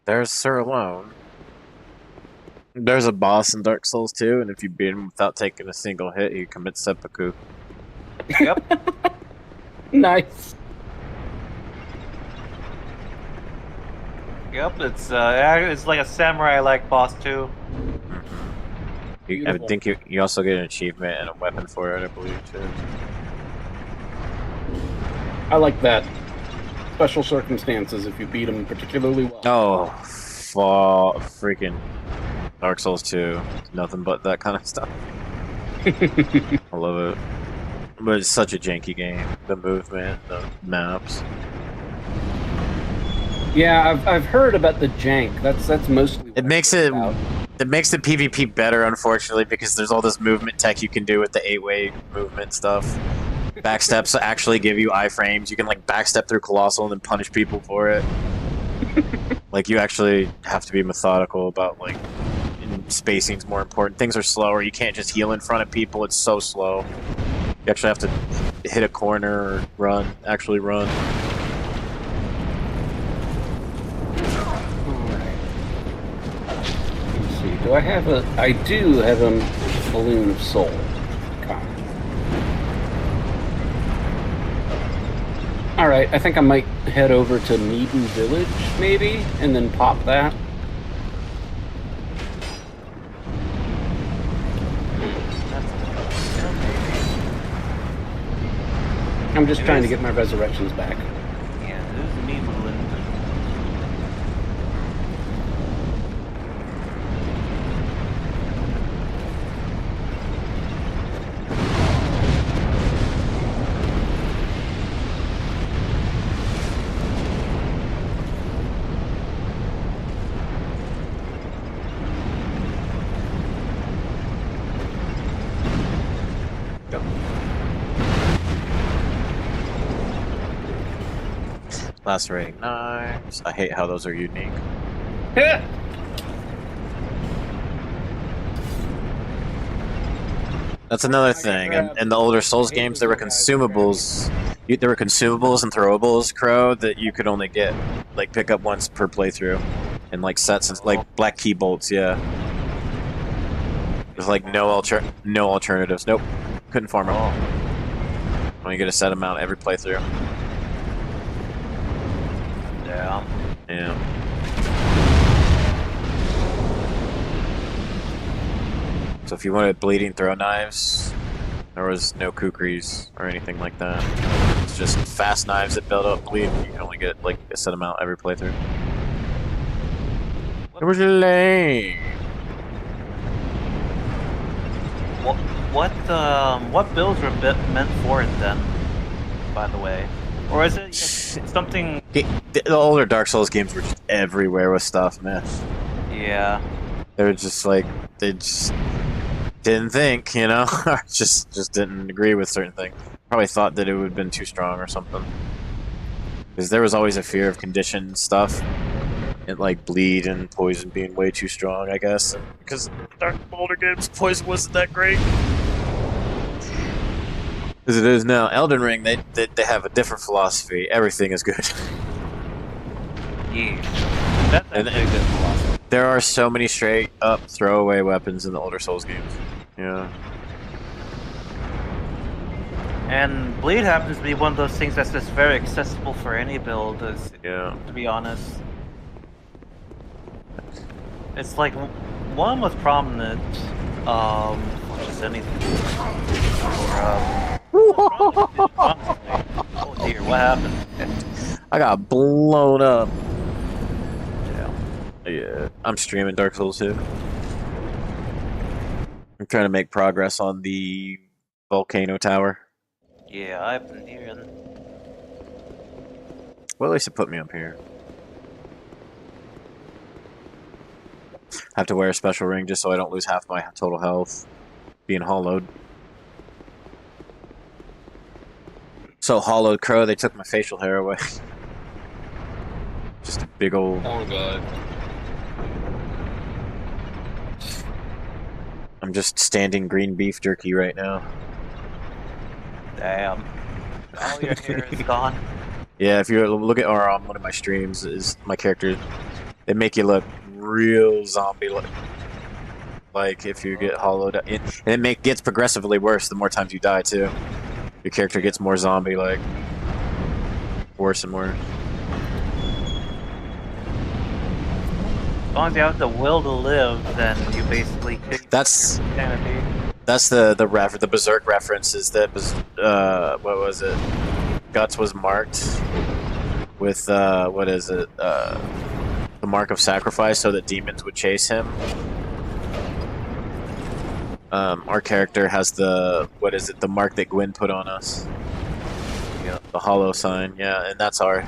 There's Sir Alone. There's a boss in Dark Souls 2, and if you beat him without taking a single hit, he commits seppuku. Yep. Nice. Yep, it's like a samurai-like boss too. I think you also get an achievement and a weapon for it, I believe, too. I like that. Special circumstances if you beat them particularly well. Oh, freaking Dark Souls 2. Nothing but that kind of stuff. I love it. But it's such a janky game. The movement, the maps. Yeah, I've heard about the jank. That's mostly. It makes it makes the PvP better, unfortunately, because there's all this movement tech you can do with the 8-way movement stuff. Backsteps actually give you iframes. You can like backstep through Colossal and then punish people for it. Like you actually have to be methodical about like spacing's more important. Things are slower. You can't just heal in front of people. It's so slow. You actually have to hit a corner or run. Actually run. Do I have a... I do have a Balloon of Soul. Alright, I think I might head over to Meaden Village, maybe, and then pop that. I'm just trying to get my resurrections back. Yeah, there's me moving. Lacerating knives. I hate how those are unique. That's another thing. In the older Souls games, there were consumables. There were consumables and throwables, Crow, that you could only get, like, pick up once per playthrough, and like sets and like black key bolts. Yeah. There's like no alternatives. Nope. Couldn't farm at all. Only get a set amount every playthrough. Yeah. Yeah. So if you wanted bleeding throw knives, there was no kukris or anything like that. It's just fast knives that build up bleed. You can only get like a set amount every playthrough. It was lame. What builds were meant for it then? By the way. Or is it something? The older Dark Souls games were just everywhere with stuff, man. Yeah. They were just like they just didn't think, you know, or just didn't agree with certain things. Probably thought that it would have been too strong or something. Because there was always a fear of conditioned stuff. And like bleed and poison being way too strong, I guess. And because older games, poison wasn't that great. As it is now, Elden Ring, they have a different philosophy. Everything is good. Yeah. That's actually a good philosophy. There are so many straight up throwaway weapons in the older Souls games. Yeah. And bleed happens to be one of those things that's just very accessible for any build. Yeah. To be honest, it's like one was prominent. Just anything. Oh dear, what happened? I got blown up. Yeah. Yeah. I'm streaming Dark Souls 2. I'm trying to make progress on the volcano tower. Yeah, I've been hearing. Well, at least it put me up here. Have to wear a special ring just so I don't lose half my total health being hollowed. So hollowed crow, they took my facial hair away. Just a big old. Oh god. I'm just standing green beef jerky right now. Damn. All your hair is gone. Yeah, if you look at or on one of my streams, is my character. They make you look real zombie-like. Like if you get hollowed out, and it gets progressively worse the more times you die too. Your character gets more zombie-like, worse and worse. As long as you have the will to live, then you basically kick That's sanity. that's the Berserk reference is that was what was it? Guts was marked with what is it? The mark of sacrifice, so that demons would chase him. Our character has the what is it? The mark that Gwyn put on us. Yeah, the hollow sign. Yeah, and that's our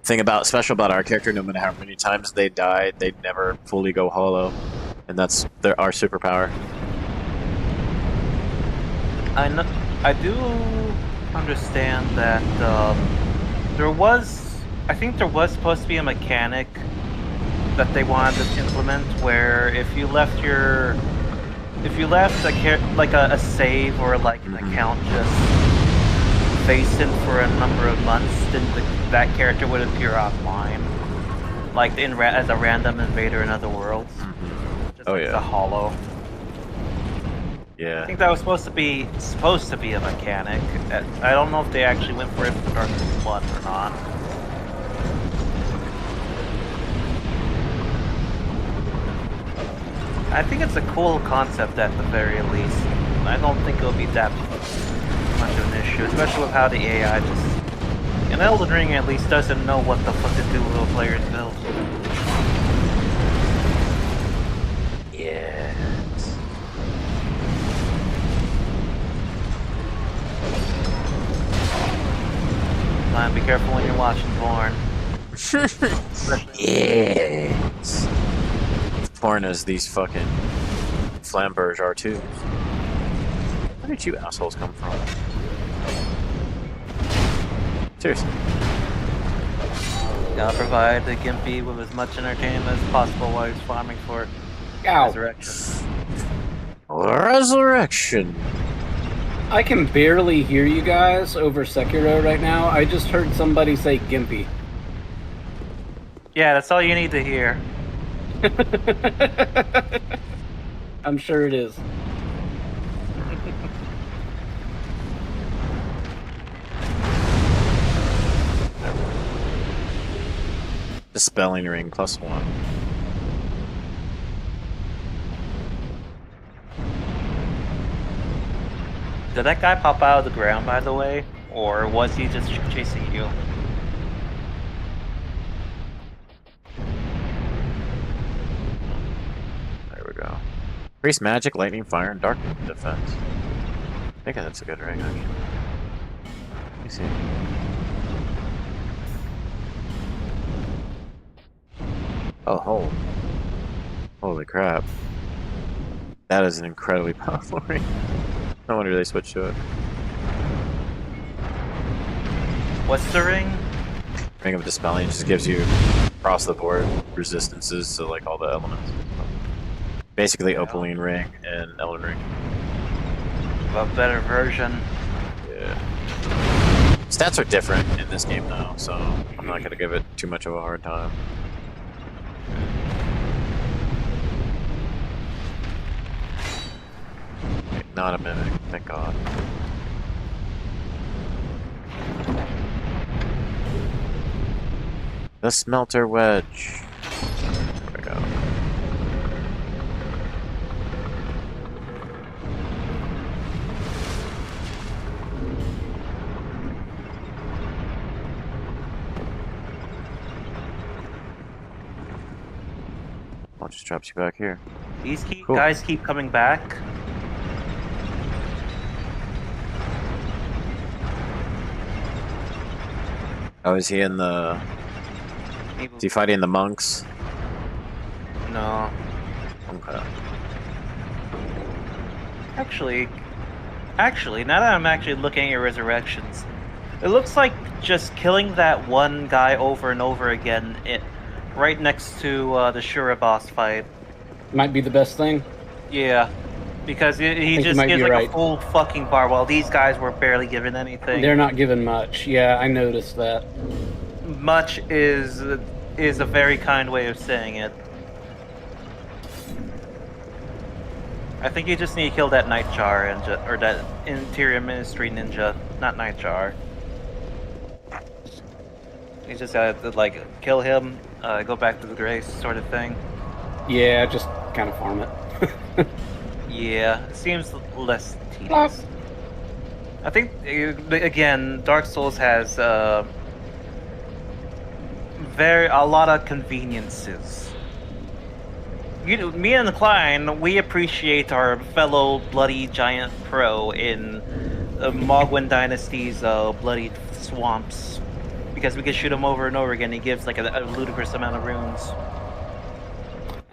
thing special about our character. No matter how many times they die, they never fully go hollow, and that's our superpower. I do understand that I think there was supposed to be a mechanic that they wanted to implement where if you left a save or like an account just vacant for a number of months, then that character would appear offline, like as a random invader in other worlds. Just like a hollow. Yeah. I think that was supposed to be a mechanic. I don't know if they actually went for it for Dark Souls 1 or not. I think it's a cool concept at the very least. I don't think it'll be that much of an issue, especially with how the AI just... In Elden Ring at least doesn't know what the fuck to do with a player's build. Yeah. Man, be careful when you're watching porn. Yes. Porn as these fucking flamberge are too. Where did you assholes come from? Seriously. Gotta provide the Gimpy with as much entertainment as possible while he's farming for resurrection. Resurrection. I can barely hear you guys over Sekiro right now. I just heard somebody say Gimpy. Yeah, that's all you need to hear. I'm sure it is. Dispelling ring +1. Did that guy pop out of the ground, by the way? Or was he just chasing you? There we go. Increase magic, lightning, fire, and dark defense. I think that's a good ring, actually. Let me see. Oh, holy crap. That is an incredibly powerful ring. No wonder they switched to it. What's the ring? Ring of Dispelling just gives you across the board resistances to like all the elements. Basically Opaline Ring and Elden Ring. A better version. Yeah. Stats are different in this game though, so I'm not gonna give it too much of a hard time. Okay, not a mimic, thank God. The Smelter Wedge. There we go. I'll just drop you back here. These Cool. guys keep coming back. Oh, is he in the... Maybe- Is he fighting the monks? No. Okay. Actually, now that I'm actually looking at your resurrections, it looks like just killing that one guy over and over again, right next to the Shura boss fight. Might be the best thing. Yeah, because he think you just might gives be like right. a full fucking bar, while these guys were barely given anything. They're not given much. Yeah, I noticed that. Much is a very kind way of saying it. I think you just need to kill that Nightjar ninja, or that Interior Ministry ninja, not Nightjar. You just gotta like kill him, go back to the grace, sort of thing. Yeah, just kind of farm it. Yeah, it seems less tedious. I think again, Dark Souls has a lot of conveniences. Me and Klein, we appreciate our fellow bloody giant pro in Mogwin Dynasty's bloody swamps, because we can shoot him over and over again. He gives like a ludicrous amount of runes.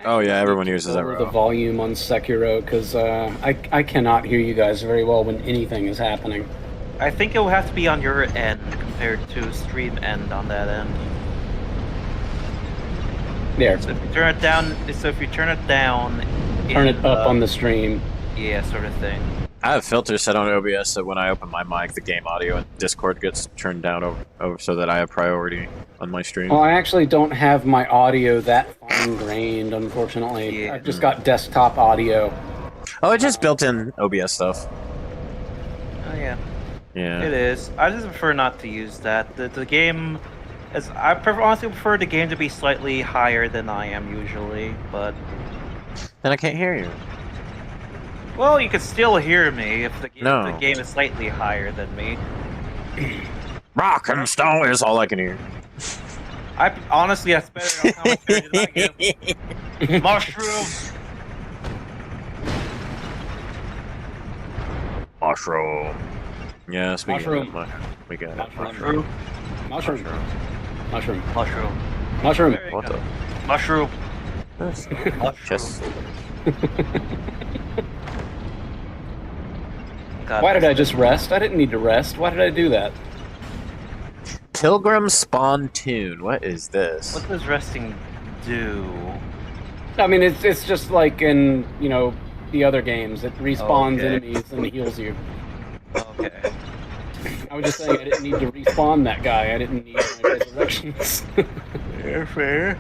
Oh yeah, everyone uses that Lower the row. volume on Sekiro, because I cannot hear you guys very well when anything is happening. I think it will have to be on your end compared to stream end on that end. There. So if you turn it down, Turn it up on the stream. yeah, sort of thing. I have filters set on OBS so when I open my mic, the game audio and Discord gets turned down over so that I have priority on my stream. Well, I actually don't have my audio that fine-grained, unfortunately. Yeah. I've just got desktop audio. Oh, it just built in OBS stuff. Oh yeah, Yeah. it is. I just prefer not to use that. The game, honestly prefer the game to be slightly higher than I am usually, but Then I can't hear you. well, you can still hear me if the No. game is slightly higher than me. Rock and stone is all I can hear. Honestly, that's better than commentary than I give. Mushroom. Mushroom. Yes, we Mushroom. got it. We got it. Mushroom. Mushroom. Mushroom. Mushroom. Mushroom. There you What go. the? Mushroom. Just God, Why did I just rest? I didn't need to rest. Why did I do that? Pilgrim Spawn Tune. What is this? What does resting do? I mean, it's just like in, the other games. It respawns Okay. enemies and heals you. Okay. I was just saying I didn't need to respawn that guy. I didn't need my resurrections. Fair.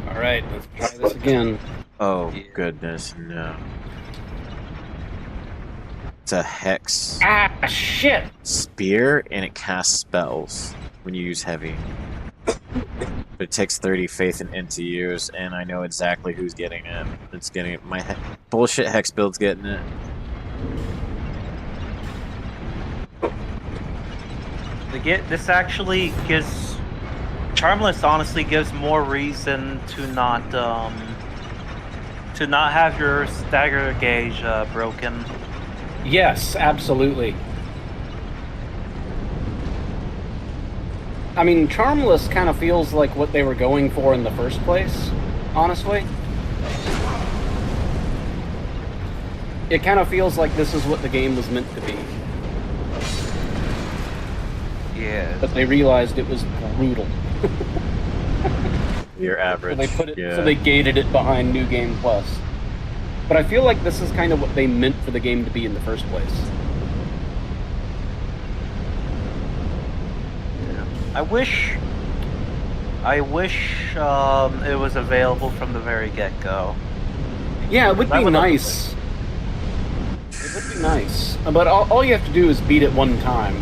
Alright, let's try this again. Oh Yeah. goodness, no. It's a hex Ah, shit! spear, and it casts spells when you use heavy. But it takes 30 faith and int to use, and I know exactly who's getting it. It's getting it. My bullshit hex build's getting it. This actually gives Charmless honestly gives more reason to not have your stagger gauge broken. Yes, absolutely. I mean, Charmless kind of feels like what they were going for in the first place, honestly. It kind of feels like this is what the game was meant to be. Yeah. But they realized it was brutal. Your average. So they gated it behind New Game Plus. But I feel like this is kind of what they meant for the game to be in the first place. I wish it was available from the very get-go. Yeah, it would be nice. It would be nice. But all you have to do is beat it one time.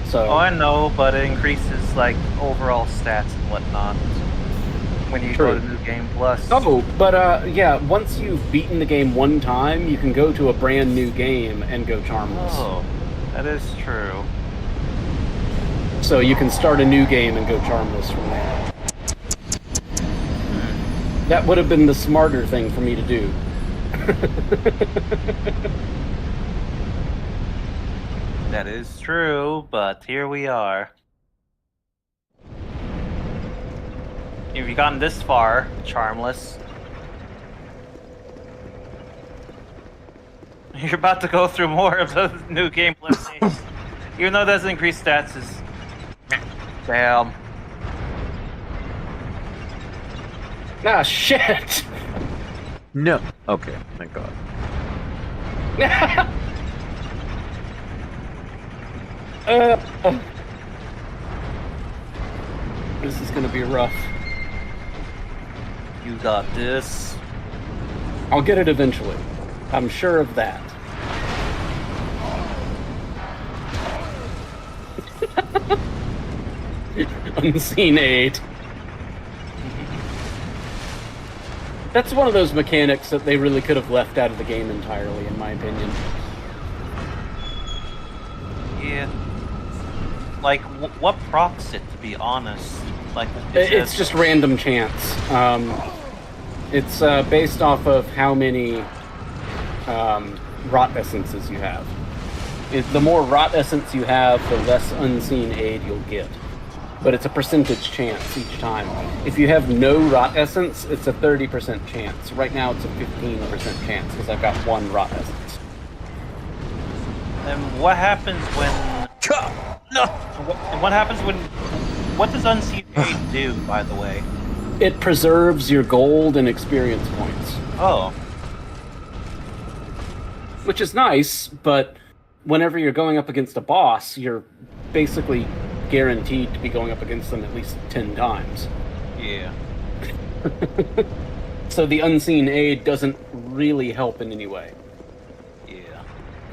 So. Oh, I know, but it increases like overall stats and whatnot when you go to New Game Plus. Oh, but yeah, once you've beaten the game one time, you can go to a brand new game and go Charmless. Oh, that is true. So you can start a new game and go Charmless from there. That would have been the smarter thing for me to do. That is true, but here we are. If you've gotten this far, Charmless, you're about to go through more of the New Game Plus games. Even though it doesn't increase stats, is damn. Ah, shit! No. Okay, thank God. This is gonna be rough. You got this. I'll get it eventually. I'm sure of that. Unseen aid. That's one of those mechanics that they really could have left out of the game entirely, in my opinion. Yeah. Like, what procs it, to be honest? Like, It's just random chance. It's based off of how many rot essences you have. The more rot essence you have, the less unseen aid you'll get. But it's a percentage chance each time. If you have no rot essence, it's a 30% chance. Right now it's a 15% chance because I've got one rot essence. And what happens when... No! What happens when... What does Unseen Aid do, by the way? It preserves your gold and experience points. Oh. Which is nice, but whenever you're going up against a boss, you're basically guaranteed to be going up against them at least 10 times. Yeah. So the Unseen Aid doesn't really help in any way. Yeah.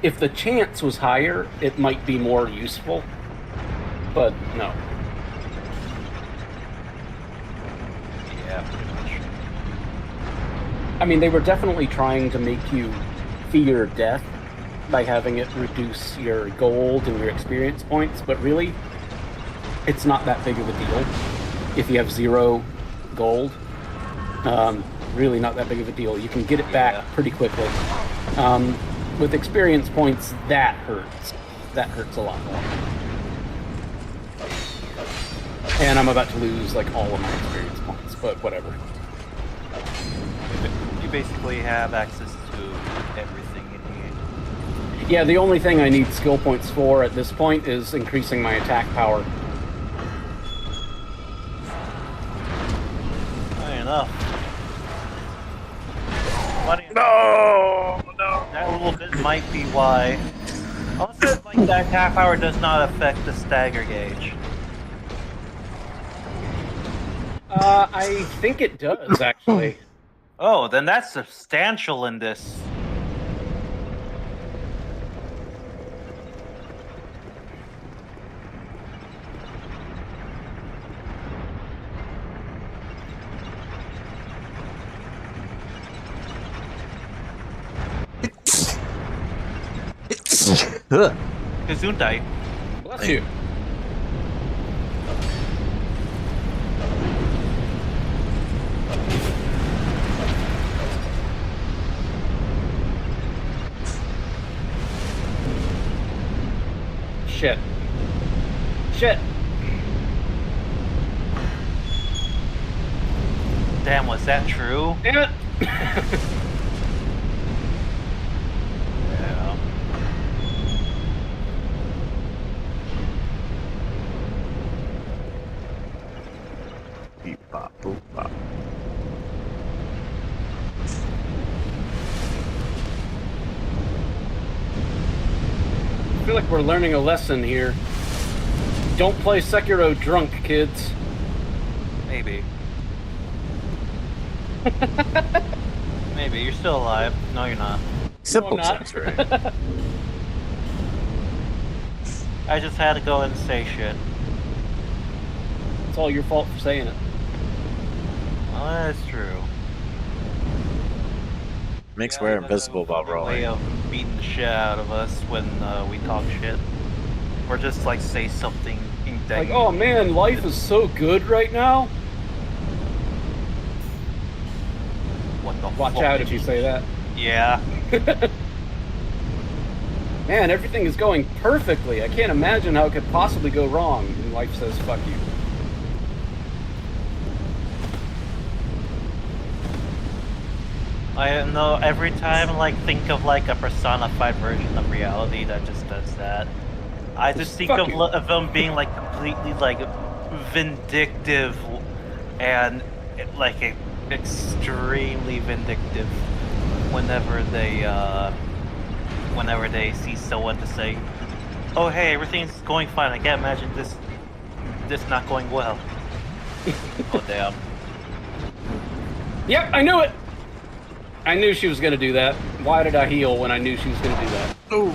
If the chance was higher, it might be more useful, but no. Yeah, pretty much. I mean, they were definitely trying to make you fear death by having it reduce your gold and your experience points, but really, it's not that big of a deal. If you have 0 gold, really not that big of a deal. You can get it back pretty quickly. With experience points, that hurts. That hurts a lot more. And I'm about to lose like all of my experience points, but whatever. You basically have access to everything in here. Yeah, the only thing I need skill points for at this point is increasing my attack power. Funny enough. That little bit might be why. Also, like that attack power does not affect the stagger gauge. I think it does, actually. Oh, then that's substantial in this. Gesundheit. Bless you. shit. Shit. Damn, was that true? Damn it. Yeah. Beep, bop, boop, bop. I feel like we're learning a lesson here. Don't play Sekiro drunk, kids. Maybe. Maybe. You're still alive. No, you're not. Simple No, I'm not. sense, right? I just had to go and say shit. It's all your fault for saying it. Well, that's true. Makes Yeah, we're that's invisible while Way rolling. of beating the shit out of us when we talk shit. Or just like say something Like, oh man, life is so good right now. What the Watch fuck out did if you say that. Yeah. Man, everything is going perfectly. I can't imagine how it could possibly go wrong. And life says, fuck you. I know every time like think of like a personified version of reality that just does that. I just think Fuck of, you. of them being like completely like vindictive and like extremely vindictive whenever they see someone to say, "Oh hey, everything's going fine." I can't imagine this not going well. Oh damn. Yep, I knew it. I knew she was going to do that. Why did I heal when I knew she was going to do that? Ooh.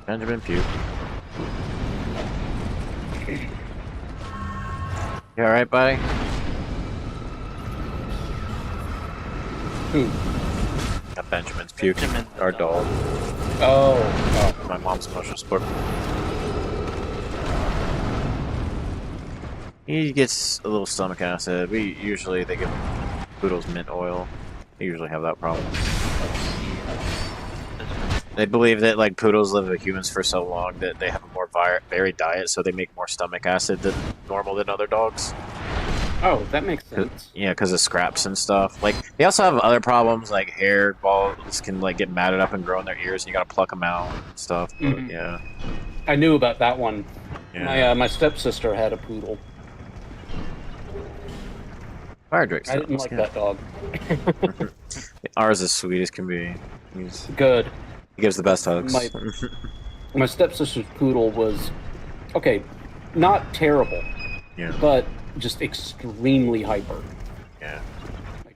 Benjamin Pugh. You alright, buddy? Who? Not Benjamin's puking. Benjamin. Our dog. Oh. My mom's emotional support. He gets a little stomach acid. They give poodles mint oil. They usually have that problem. They believe that like poodles live with humans for so long that they have a more varied diet, so they make more stomach acid than normal than other dogs. Oh, that makes sense. Yeah, because of scraps and stuff. Like they also have other problems, like hair balls can like get matted up and grow in their ears, and you gotta pluck them out and stuff. But, Mhm. yeah. I knew about that one. Yeah. My stepsister had a poodle. Fire Drake I didn't like that dog. Ours is sweet as can be. Good. He gives the best hugs. My stepsister's poodle was, okay, not terrible, Yeah. but just extremely hyper. Yeah.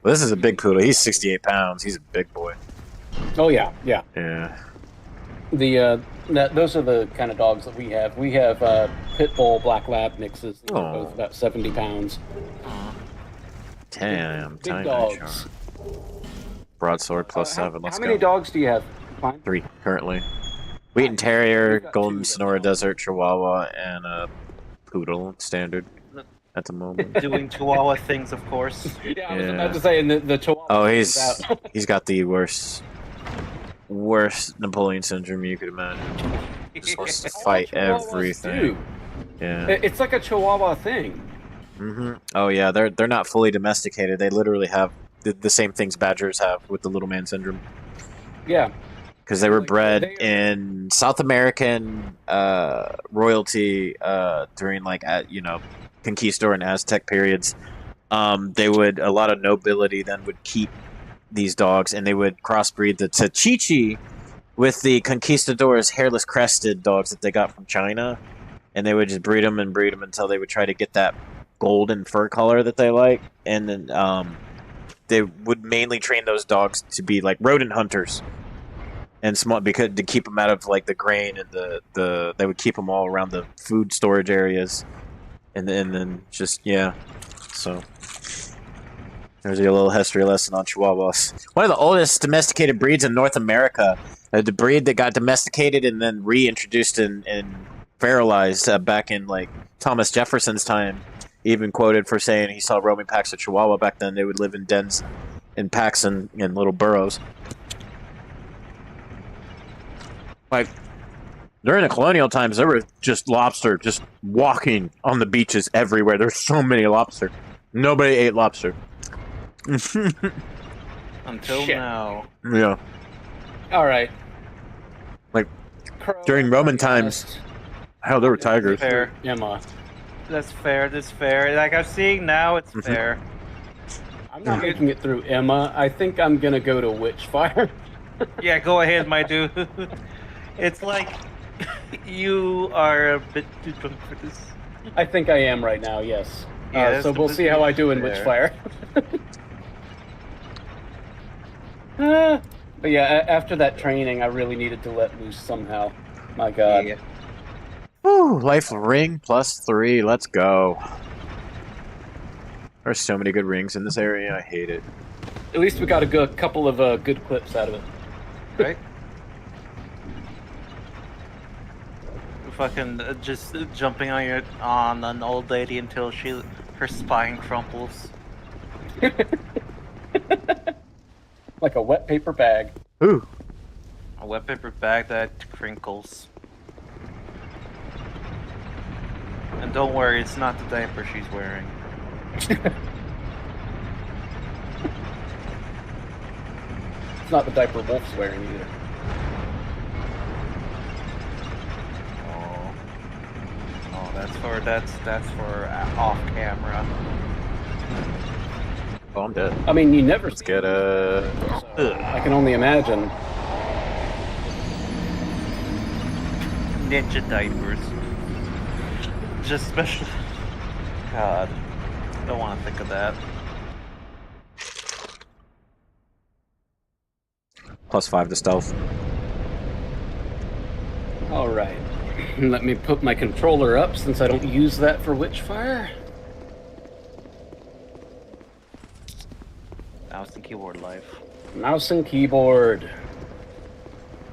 Well, this is a big poodle. He's 68 pounds. He's a big boy. Oh yeah, yeah. Yeah. Those are the kind of dogs that we have. We have pit bull black lab mixes. They're Aw. both about 70 pounds. Damn. Big Tiny dogs. Broadsword plus 7. Let's How go. many dogs do you have? Fine. 3 currently. Wheaten Terrier, We've got Golden 2 that Sonora we Desert Chihuahua, and a Poodle standard at the moment. Doing Chihuahua things, of course. Yeah, I was Yeah. about to say, and the Chihuahua. Oh, comes out. he's got the worst Napoleon syndrome you could imagine. Just wants to fight All Chihuahuas everything. do. Yeah. It's like a Chihuahua thing. Oh yeah, they're not fully domesticated. They literally have the same things badgers have with the little man syndrome. Yeah. Because they were Like, bred they are- in South American royalty during conquistador and Aztec periods. A lot of nobility then would keep these dogs, and they would crossbreed the Tachichi with the conquistadors' hairless crested dogs that they got from China, and they would just breed them until they would try to get that golden fur color that they like, and then they would mainly train those dogs to be like rodent hunters and small, because to keep them out of like the grain and they would keep them all around the food storage areas, and then just so There's your little history lesson on Chihuahuas. One of the oldest domesticated breeds in North America. The breed that got domesticated and then reintroduced and feralized back in like Thomas Jefferson's time. Even quoted for saying he saw roaming packs of Chihuahua back then. They would live in dens, in packs, and in little burrows. Like during the colonial times, there were just lobster just walking on the beaches everywhere. There's so many lobster. Nobody ate lobster. Until Shit. now. Yeah. All right. Like Crow, during Roman I times, guess. hell, there were tigers. Fair. Emma. That's fair. That's fair. Like I'm seeing now, it's fair. I'm not making it through Emma. I think I'm gonna go to Witchfire. Yeah, go ahead, my dude. It's like you are a bit too drunk for this. I think I am right now. Yes. Yeah, that's so the we'll see how I do in fair. Witchfire. But yeah, after that training, I really needed to let loose somehow. My God. Yeah. Woo, life ring +3. Let's go. There's so many good rings in this area. I hate it. At least we got a couple of good clips out of it. Right? Fucking just jumping on an old lady until her spine crumples. Like a wet paper bag. Ooh. A wet paper bag that crinkles. And don't worry, it's not the diaper she's wearing. It's not the diaper Wolf's wearing either. Oh, that's for off camera. Oh, I'm dead. I mean, you never Let's get a. I can only imagine. Ninja diapers. Just special. God, don't want to think of that. +5 to stealth. All right. Let me put my controller up since I don't use that for Witchfire. Mouse and keyboard life. Mouse and keyboard.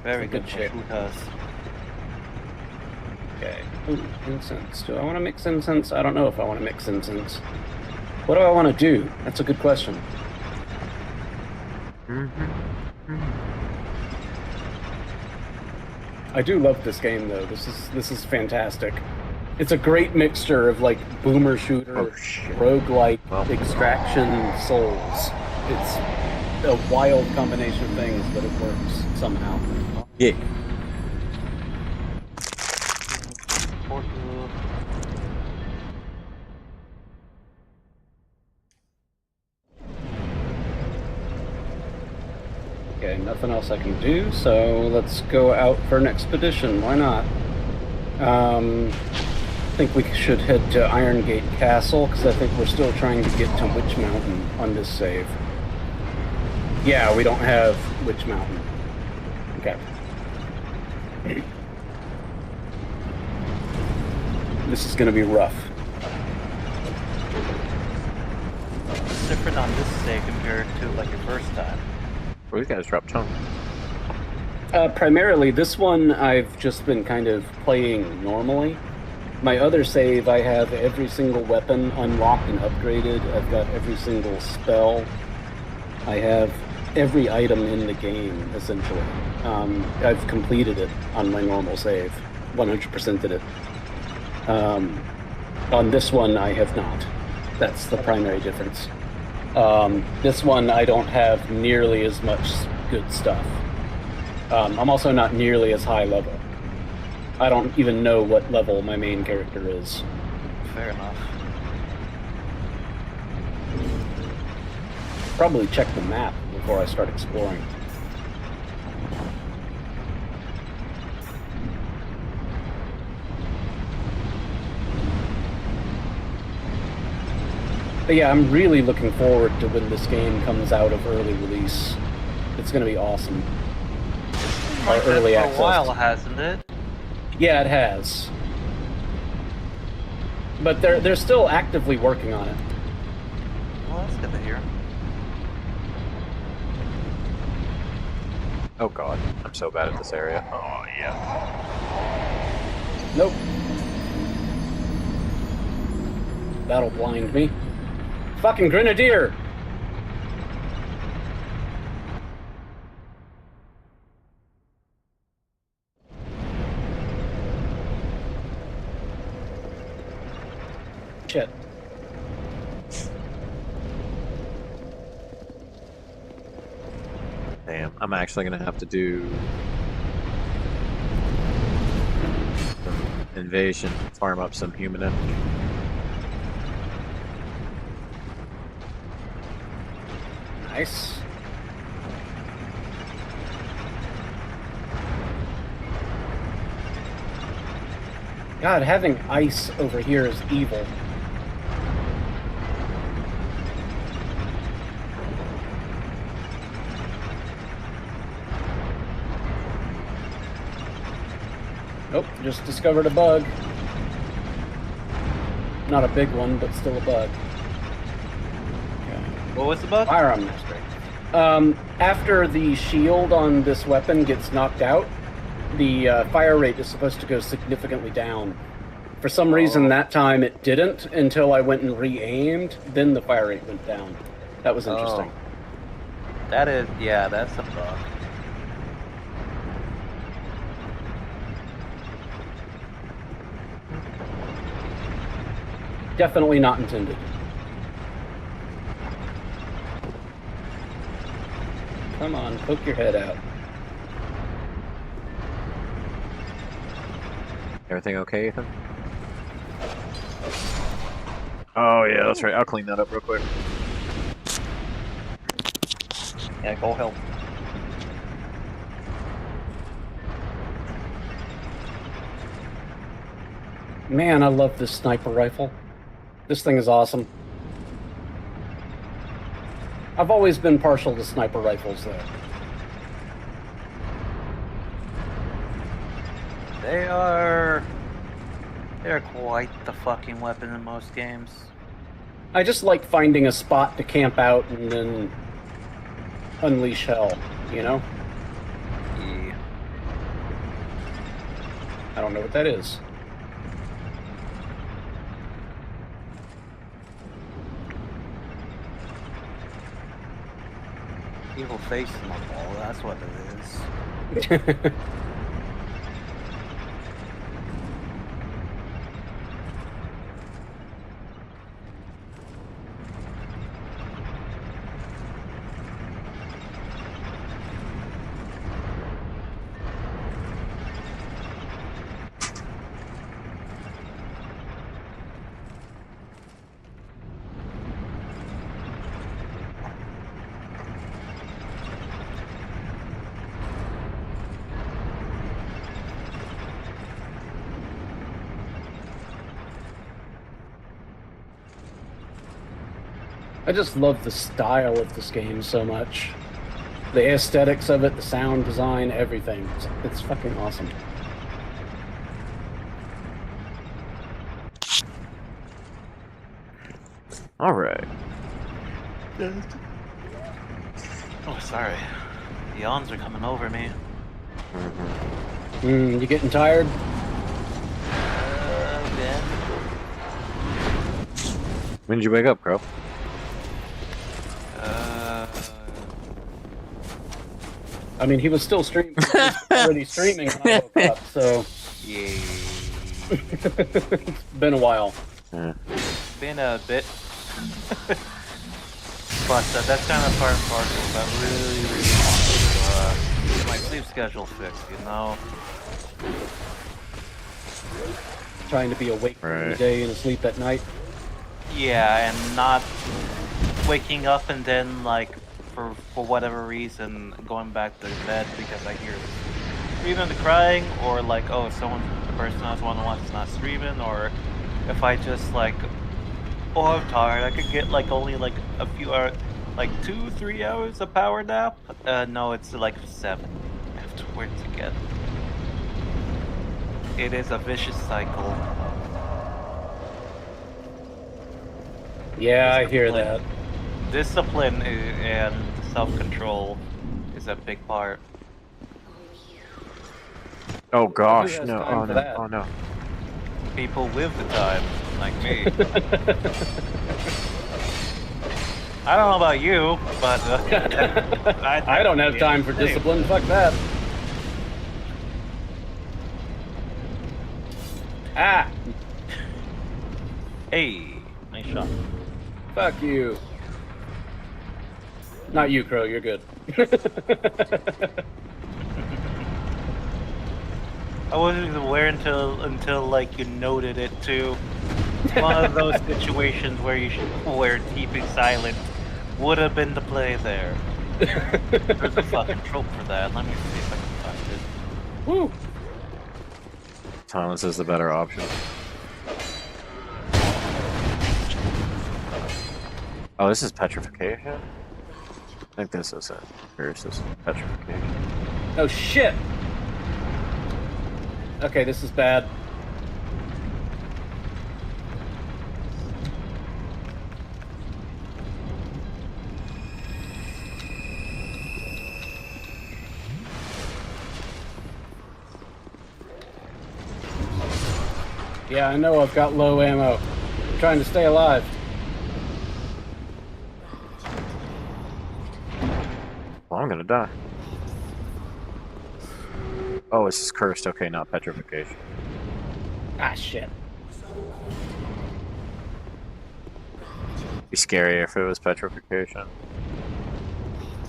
Very Good good shit. for Shooters. Okay. Ooh, incense. Do I want to mix incense? I don't know if I want to mix incense. What do I want to do? That's a good question. I do love this game though. This is fantastic. It's a great mixture of like boomer shooter, roguelike, extraction, souls. It's a wild combination of things, but it works somehow. Yeah. Okay, nothing else I can do, so let's go out for an expedition. Why not? I think we should head to Iron Gate Castle, because I think we're still trying to get to Witch Mountain on this save. Yeah, we don't have Witch Mountain. Okay. This is going to be rough. What's different on this save compared to like your first time? Well, these guys dropped chunk. Primarily, this one I've just been kind of playing normally. My other save, I have every single weapon unlocked and upgraded. I've got every single spell. I have every item in the game, essentially. I've completed it on my normal save. 100%ed it. On this one, I have not. That's the primary difference. This one, I don't have nearly as much good stuff. I'm also not nearly as high level. I don't even know what level my main character is. Fair enough. Probably check the map before I start exploring. But yeah, I'm really looking forward to when this game comes out of early release. It's going to be awesome. Or early for access. a while, hasn't it? Yeah, it has. But they're still actively working on it. Well, that's good to hear. Oh god, I'm so bad at this area. Oh yeah. Nope. That'll blind me. Fucking grenadier! Shit. Damn, I'm actually gonna have to do some invasion, farm up some human energy. Nice. God, having ice over here is evil. Nope, just discovered a bug. Not a big one, but still a bug. What was the bug? Firearm mastery. After the shield on this weapon gets knocked out, the fire rate is supposed to go significantly down. For some reason, that time it didn't until I went and re-aimed. Then the fire rate went down. That was interesting. That is, yeah, that's a bug. Definitely not intended. Come on, poke your head out. Everything okay, Ethan? Oh yeah, that's right. I'll clean that up real quick. Yeah, go help. Man, I love this sniper rifle. This thing is awesome. I've always been partial to sniper rifles, though. They're quite the fucking weapon in most games. I just like finding a spot to camp out and then unleash hell, you know? Yeah. I don't know what that is. Evil face in the wall, that's what it is. I just love the style of this game so much. The aesthetics of it, the sound design, everything. It's fucking awesome. All right. Oh, sorry. The yawns are coming over me. You getting tired? Yeah. When did you wake up, Crow? I mean, he was still streaming. He was already streaming when I woke up, so Yeah. it's been a while. Yeah. Been a bit. But that's kind of part and parcel. But really want to get my sleep schedule fixed, you know? Trying to be awake during the Right. day and asleep at night. Yeah, and not waking up and then, like, for whatever reason, going back to bed because I hear screaming and crying, or like, oh, the person I was want to watch is not streaming, or if I just like, oh, I'm tired, I could get like only like a few hours, like 2-3 hours of power nap. No, it's like 7 afterwards again. It is a vicious cycle. Yeah, I hear that. Discipline and self-control is a big part. Oh gosh, Who has no! time Oh for no! that? Oh no! People with the time, like me. I don't know about you, but I don't have time for discipline. Fuck that. Ah, Hey, nice shot. fuck you. Not you, Crow. You're good. I wasn't aware until like you noted it too. One of those situations where keeping silent would have been the play there. There's a fucking trope for that. Let me see if I can find it. Woo. Silence is the better option. Oh, this is petrification? I think this is it. Here's this petrification. Oh shit. Okay, this is bad. Yeah, I know I've got low ammo. I'm trying to stay alive. Well, I'm gonna die. Oh, this is cursed. Okay, not petrification. Ah, shit. Be scary if it was petrification.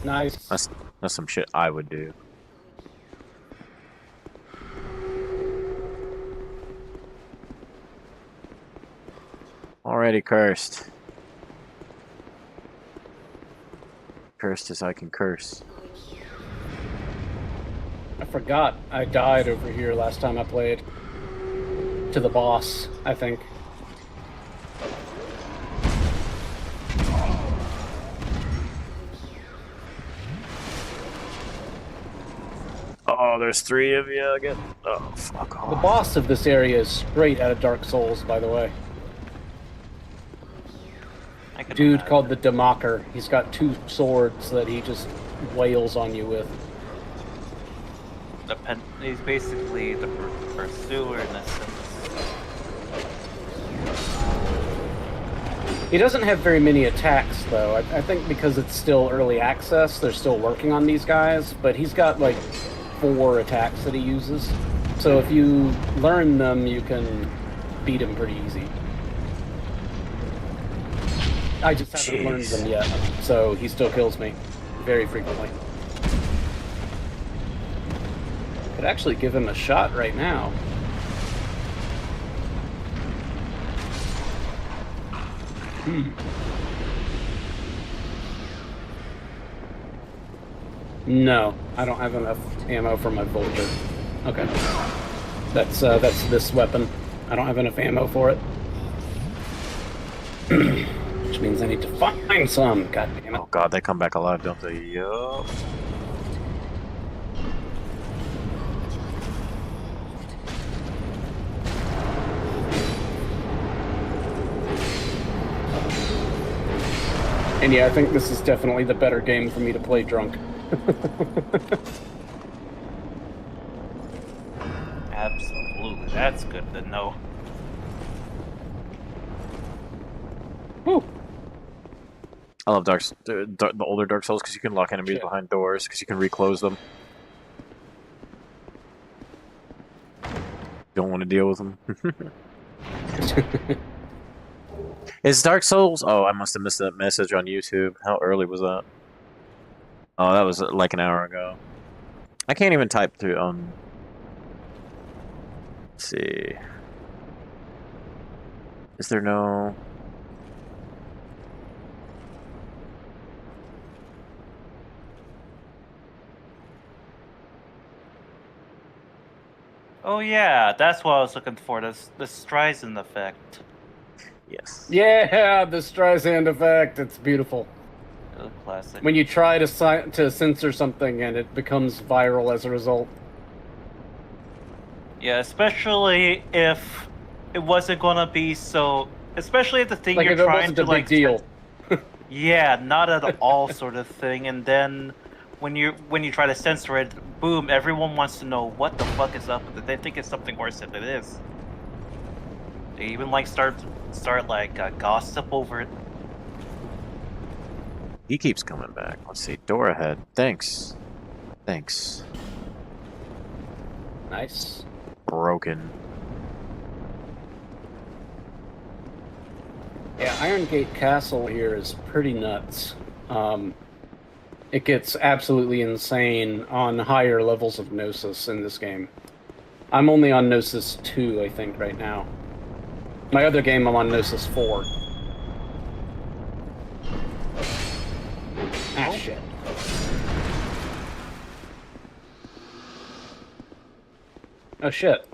Nice. That's some shit I would do. Already cursed. Cursed as I can curse. I forgot I died over here last time I played. To the boss, I think. Oh, there's 3 of you again. Oh, fuck off. The boss of this area is straight out of Dark Souls, by the way. I can Dude imagine. called the Democker. He's got 2 swords that he just wails on you with. He's basically the pursuer in a sense. He doesn't have very many attacks, though. I think because it's still early access, they're still working on these guys, but he's got like 4 attacks that he uses. So if you learn them, you can beat him pretty easy. I just haven't learned them yet, so he still kills me very frequently. Could actually give him a shot right now. No, I don't have enough ammo for my vulture. Okay. That's this weapon. I don't have enough ammo for it. Which means I need to find some. God damn it. Oh god, they come back alive, don't they? Yup. And yeah, I think this is definitely the better game for me to play drunk. Absolutely, that's good to know. Woo. I love the older Dark Souls because you can lock enemies behind doors because you can reclose them. Don't want to deal with them. Is Dark Souls? Oh, I must have missed that message on YouTube. How early was that? Oh, that was like an hour ago. I can't even type through on. Let's see. Is there no? Oh yeah, that's what I was looking for. The Streisand effect. Yes. Yeah, the Streisand effect. It's beautiful. Oh, classic. When you try to censor something and it becomes viral as a result. Yeah, especially if it wasn't gonna be so. Especially if the thing Like you're if it trying wasn't to a big deal. Yeah, not at all, sort of thing. And then when you try to censor it, boom, everyone wants to know what the fuck is up with it. They think it's something worse than it is. They even like start like gossip over it. He keeps coming back. Let's see. Door ahead. Thanks. Thanks. Nice. Broken. Yeah, Iron Gate Castle here is pretty nuts. It gets absolutely insane on higher levels of Gnosis in this game. I'm only on Gnosis 2, I think, right now. My other game, I'm on Gnosis 4. Ah, shit. Oh, shit.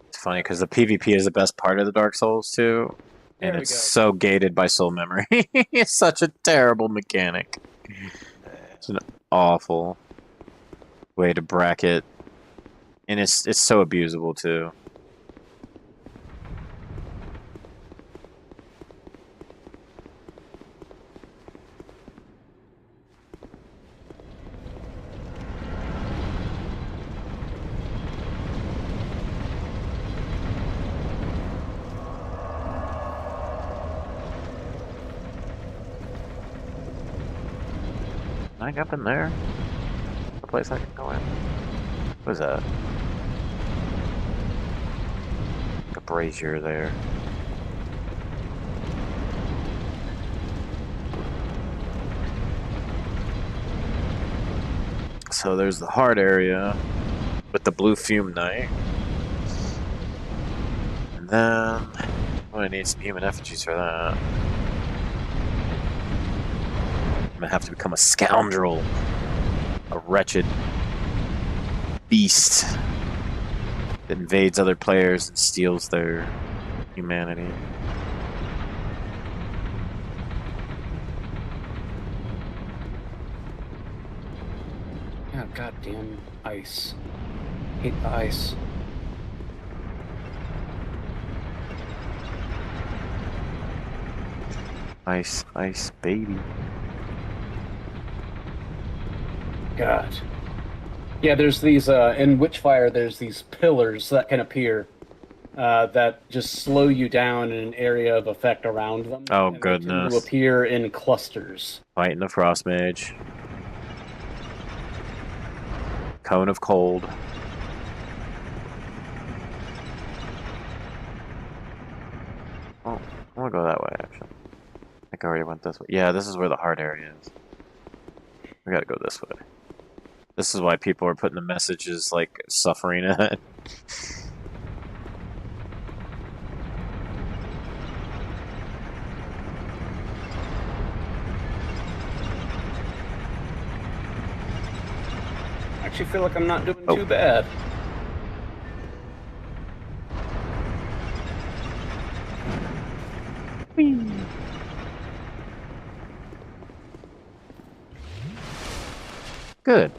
It's funny because the PvP is the best part of the Dark Souls too, and There we it's go. so gated by soul memory. It's such a terrible mechanic. It's an awful way to bracket, and it's so abusable too. Can I get up in there? A place I can go in? What is that? Like a brazier there. So there's the hard area with the blue fume knight. And then I'm gonna need some human effigies for that. I'm gonna have to become a scoundrel, a wretched beast that invades other players and steals their humanity. Oh, goddamn ice. Hate the ice. Ice, ice, baby. God. Yeah, there's these, in Witchfire, there's these pillars that can appear that just slow you down in an area of effect around them. Oh, and they tend goodness. to appear in clusters. Fighting the frost mage. Cone of cold. Oh, I'm gonna go that way, actually. I think I already went this way. Yeah, this is where the hard area is. We gotta go this way. This is why people are putting the messages like suffering ahead. I actually feel like I'm not doing Oh. too bad. Good.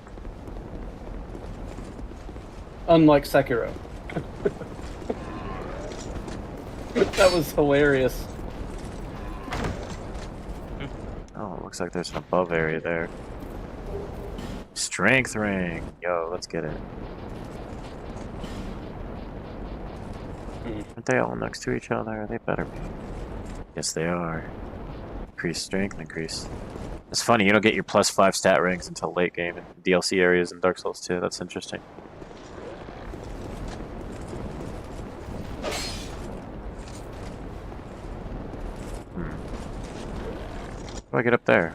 Unlike Sekiro. That was hilarious. Oh, it looks like there's an above area there. Strength ring. Yo, let's get it. Aren't they all next to each other? They better be. Yes, they are. Increased strength, increase. It's funny, you don't get your +5 stat rings until late game in DLC areas in Dark Souls 2. That's interesting. How do I get up there?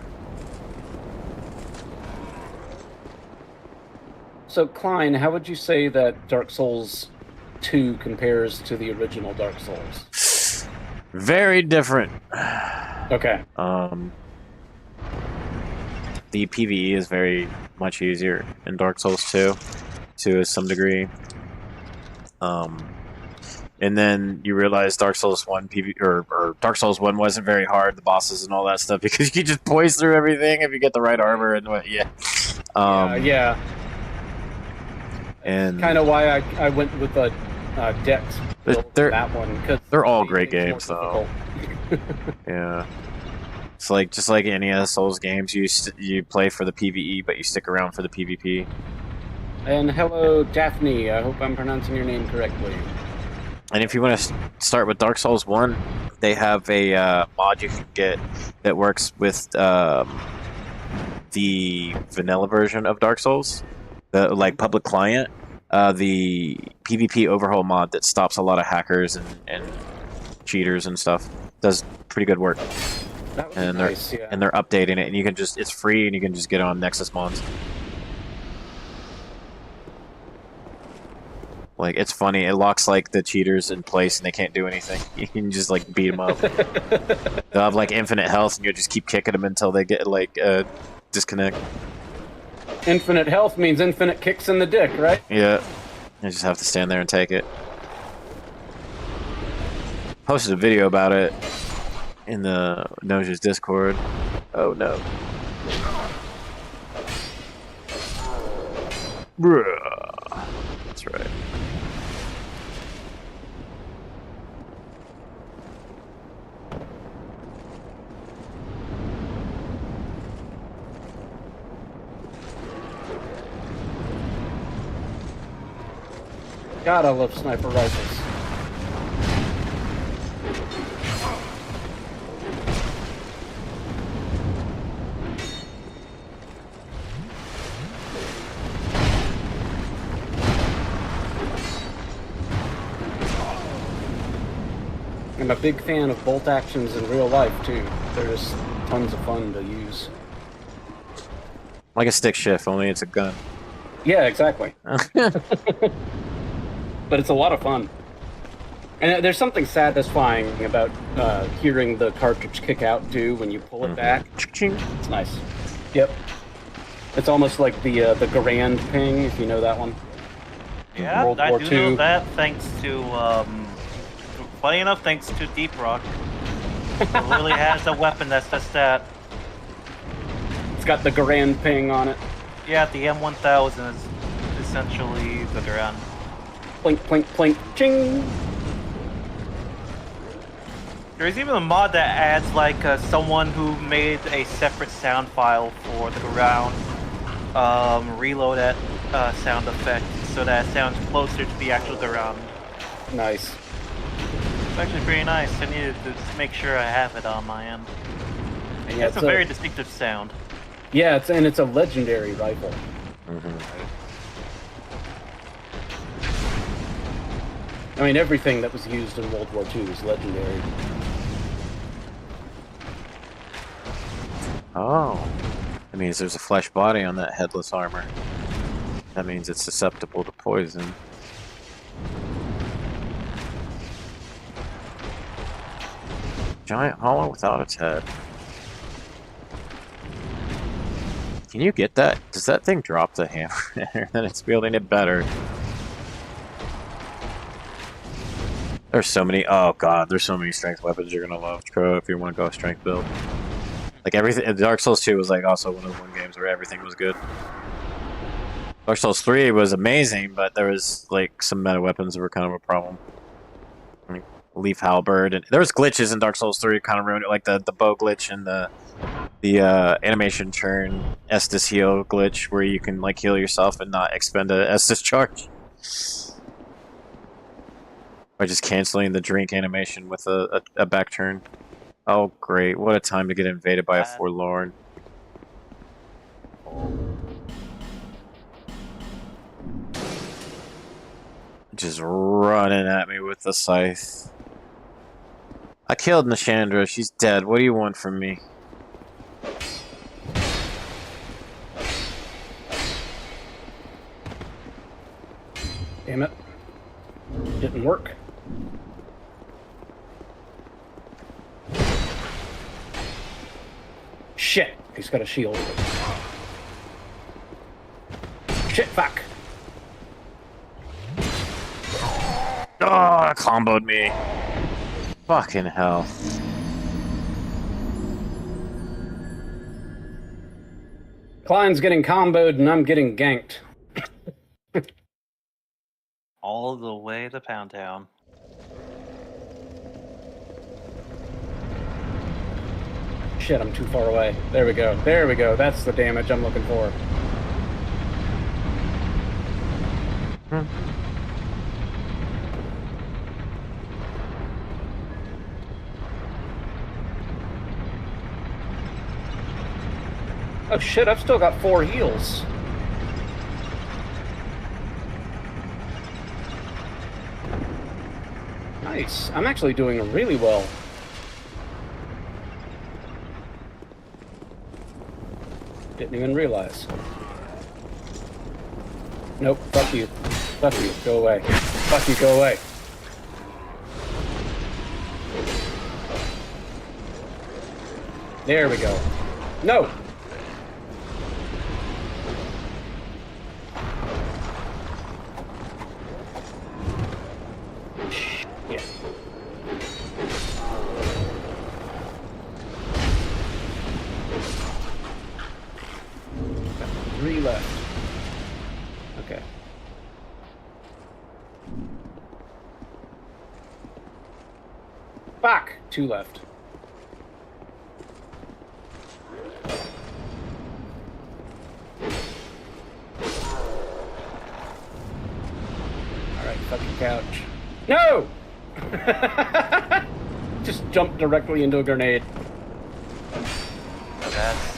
So, Klein, how would you say that Dark Souls 2 compares to the original Dark Souls? Very different. Okay. The PvE is very much easier in Dark Souls 2 to some degree. And then you realize Dark Souls 1 or Dark Souls 1 wasn't very hard, the bosses and all that stuff, because you could just poise through everything if you get the right armor and what, yeah. Yeah. And Kind of why I went with the Dex build for they're- that one. Cause they're all it great makes it games, more though. difficult. Yeah. It's like just like any of the Souls games, you play for the PvE, but you stick around for the PvP. And hello, Daphne. I hope I'm pronouncing your name correctly. And if you want to start with Dark Souls 1, they have a mod you can get that works with the vanilla version of Dark Souls, the like public client, the PvP overhaul mod that stops a lot of hackers and cheaters and stuff. Does pretty good work. That would And be nice, yeah. they're updating it, and you can just it's free, and you can just get it on Nexus mods. Like, it's funny, it locks like the cheaters in place and they can't do anything. You can just like beat them up. They'll have like infinite health and you'll just keep kicking them until they get like disconnect. Infinite health means infinite kicks in the dick, right? Yeah. You just have to stand there and take it. Posted a video about it in the Nosia's Discord. Oh no. Bruh. That's right. God, I love sniper rifles. I'm a big fan of bolt actions in real life, too. They're just tons of fun to use. Like a stick shift, only it's a gun. Yeah, exactly. But it's a lot of fun. And there's something satisfying about hearing the cartridge kick out, too, when you pull it back. It's nice. Yep. It's almost like the Garand ping, if you know that one. Yeah, World I War do II. know that thanks to, funny enough, thanks to Deep Rock. It really has a weapon that's just that. It's got the Garand ping on it. Yeah, the M1000 is essentially the ground. Plink, plink, plink, ching! There's even a mod that adds like someone who made a separate sound file for the ground, reload that sound effect so that it sounds closer to the actual ground. Nice. It's actually pretty nice. I needed to just make sure I have it on my end. And yeah, It's a very distinctive sound. Yeah, it's a legendary rifle. I mean, everything that was used in World War II is legendary. Oh. That means there's a flesh body on that headless armor. That means it's susceptible to poison. Giant hollow without its head. Can you get that? Does that thing drop the hammer? And then it's building it better. There's so many. Oh god, there's so many strength weapons you're gonna love, Crow, if you want to go strength build. Like everything. Dark Souls 2 was like also one of the one games where everything was good. Dark Souls 3 was amazing, but there was like some meta weapons that were kind of a problem. Like Leaf Halberd, and there was glitches in Dark Souls 3 kind of ruined it, like the bow glitch and the animation churn Estus heal glitch, where you can like heal yourself and not expend a Estus charge. By just canceling the drink animation with a back turn. Oh great, what a time to get invaded by a forlorn. Just running at me with the scythe. I killed Nishandra, she's dead. What do you want from me? Damn it. Didn't work. Shit, he's got a shield. Shit, fuck. Oh, it comboed me. Fucking hell. Kline's getting comboed and I'm getting ganked. All the way to Pound Town. Shit, I'm too far away. There we go. There we go. That's the damage I'm looking for. Oh shit, I've still got 4 heals. Nice. I'm actually doing really well. Didn't even realize. Nope, fuck you. Fuck you, go away. Fuck you, go away. There we go. No! Yeah. Got 3 left. Okay. Fuck! 2 left. Alright, fucking couch. No! Just jumped directly into a grenade. That's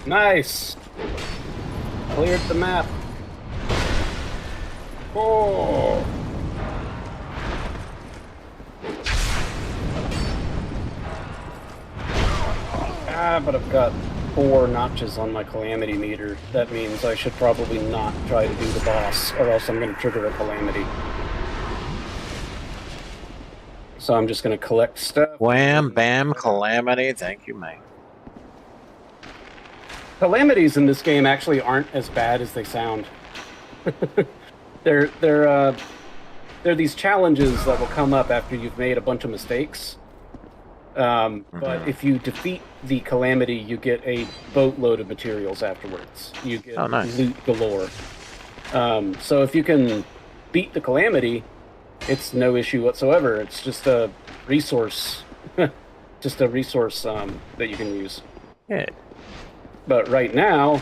Nice! Cleared the map. Oh! Ah, but I've got 4 notches on my calamity meter. That means I should probably not try to do the boss, or else I'm going to trigger a calamity. So I'm just going to collect stuff. Wham, bam, calamity. Thank you, mate. Calamities in this game actually aren't as bad as they sound. They're these challenges that will come up after you've made a bunch of mistakes. But if you defeat the calamity, you get a boatload of materials afterwards. You get loot galore. So if you can beat the calamity, it's no issue whatsoever. It's just a resource, that you can use. Yeah. But right now,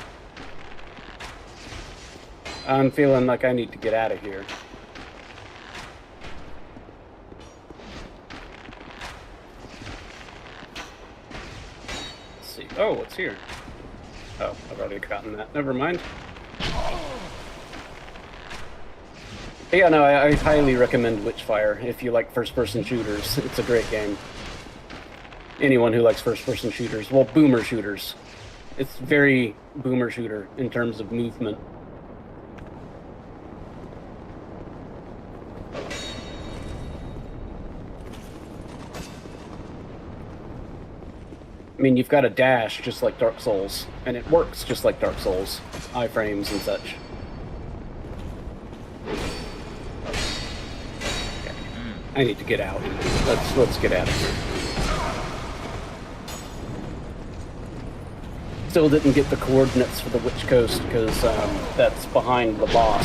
I'm feeling like I need to get out of here. Let's see. Oh, what's here? Oh, I've already gotten that. Never mind. But yeah, no, I highly recommend Witchfire if you like first-person shooters. It's a great game. Anyone who likes first-person shooters, well, boomer shooters. It's very boomer shooter in terms of movement. I mean, you've got a dash just like Dark Souls, and it works just like Dark Souls, iframes and such. Okay. I need to get out. Let's get out of here. Still didn't get the coordinates for the Witch Coast because that's behind the boss.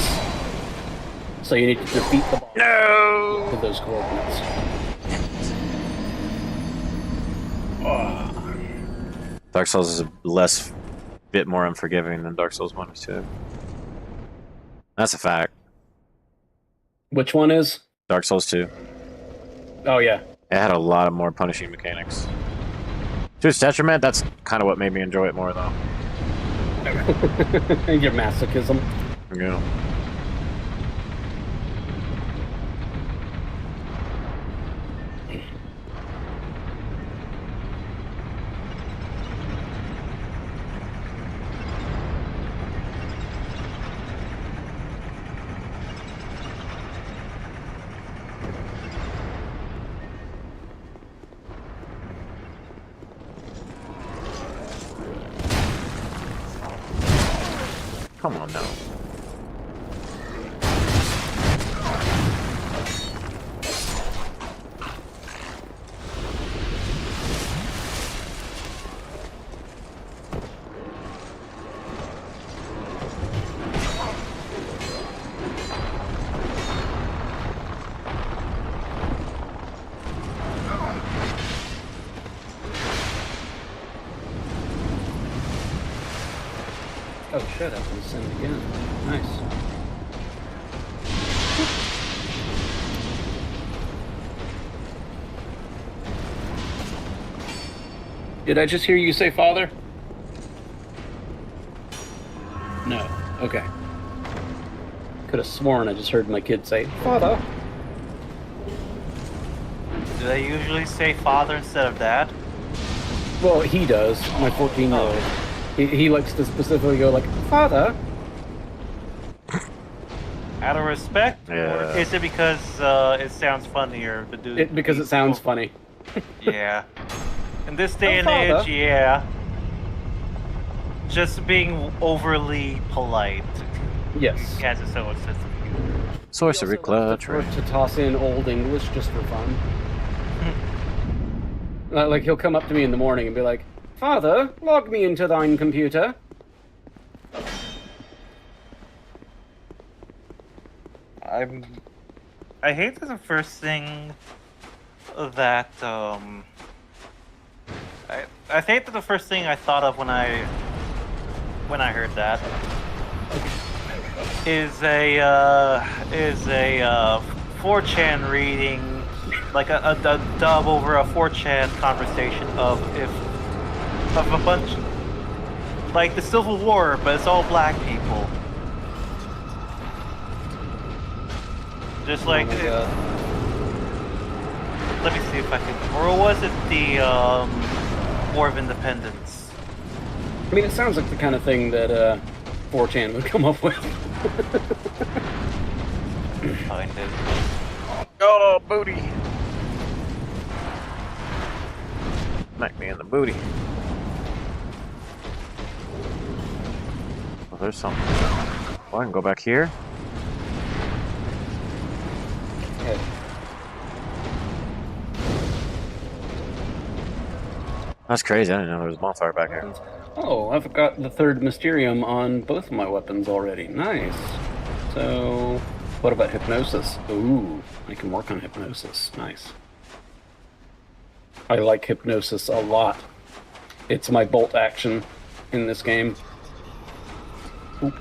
So you need to defeat the boss with those coordinates. Dark Souls is a bit more unforgiving than Dark Souls 1 and 2. That's a fact. Which one is? Dark Souls 2. Oh yeah. It had a lot of more punishing mechanics. To its detriment, that's kind of what made me enjoy it more, though. Your masochism. Yeah. Come on now. Oh shit, I can send again. Nice. Did I just hear you say father? No. Okay. Could have sworn I just heard my kid say father. Do they usually say father instead of dad? Well, he does. My 14-year-old. He likes to specifically go like father. Out of respect? Yeah. Or is it because it sounds funnier to do? Because it sounds funny. Yeah. In this day and father. age, yeah. Just being overly polite. Yes. Has its own sense of humor. Sorcery clutch, right? To toss in Old English just for fun. Like he'll come up to me in the morning and be like, "Father, log me into thine computer." I hate that the first thing that I think that the first thing I thought of when I heard that is a 4chan reading, like a dub over a 4chan conversation of a bunch like the Civil War, but it's all black people. Just like, let me see if I can, or was it the War of Independence? I mean, it sounds like the kind of thing that 4chan would come up with. Kind of. Oh, booty! Smack me in the booty. Oh, there's something. Oh, I can go back here. Okay. That's crazy. I didn't know there was a bonfire back here. Oh, I've got the third Mysterium on both of my weapons already. Nice. So, what about Hypnosis? Ooh, I can work on Hypnosis. Nice. I like Hypnosis a lot. It's my bolt action in this game. Oop.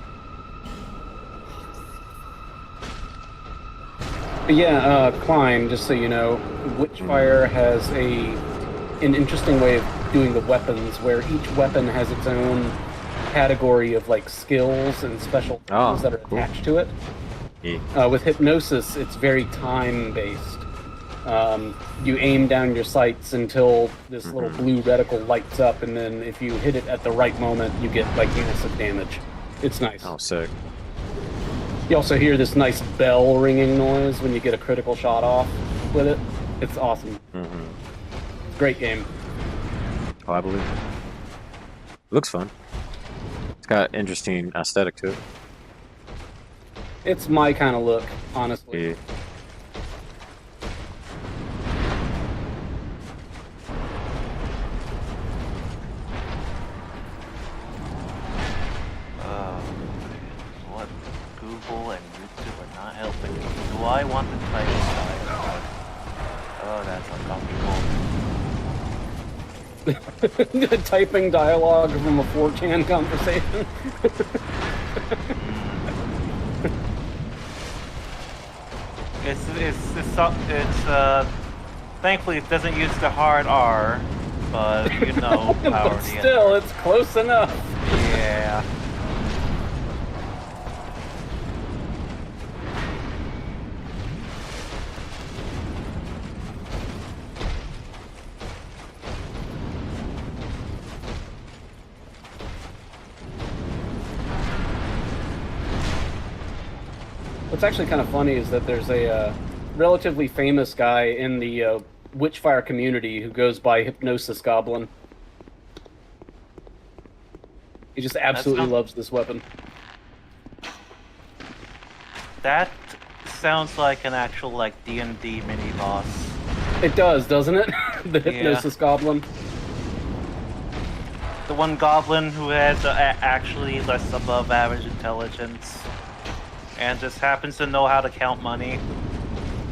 But yeah, Klein, just so you know, Witchfire has an interesting way of doing the weapons, where each weapon has its own category of like skills and special things that are attached to it. Yeah. With Hypnosis, it's very time-based. You aim down your sights until this little blue reticle lights up, and then if you hit it at the right moment, you get like massive damage. It's nice. Oh, sick. You also hear this nice bell ringing noise when you get a critical shot off with it. It's awesome. Great game. Oh, I believe it. Looks fun. It's got interesting aesthetic to it. It's my kind of look, honestly. Yeah. What? Google and YouTube are not helping me. Do I want to type dialogue? Oh, that's uncomfortable. Typing dialogue from a 4chan conversation. It's thankfully it doesn't use the hard R, but you know how But still, it's close enough. yeah. What's actually kind of funny is that there's a relatively famous guy in the Witchfire community who goes by Hypnosis Goblin. He just absolutely loves this weapon. That sounds like an actual like D&D mini boss. It does, doesn't it? The Hypnosis Goblin. The one goblin who has actually less above average intelligence, and just happens to know how to count money.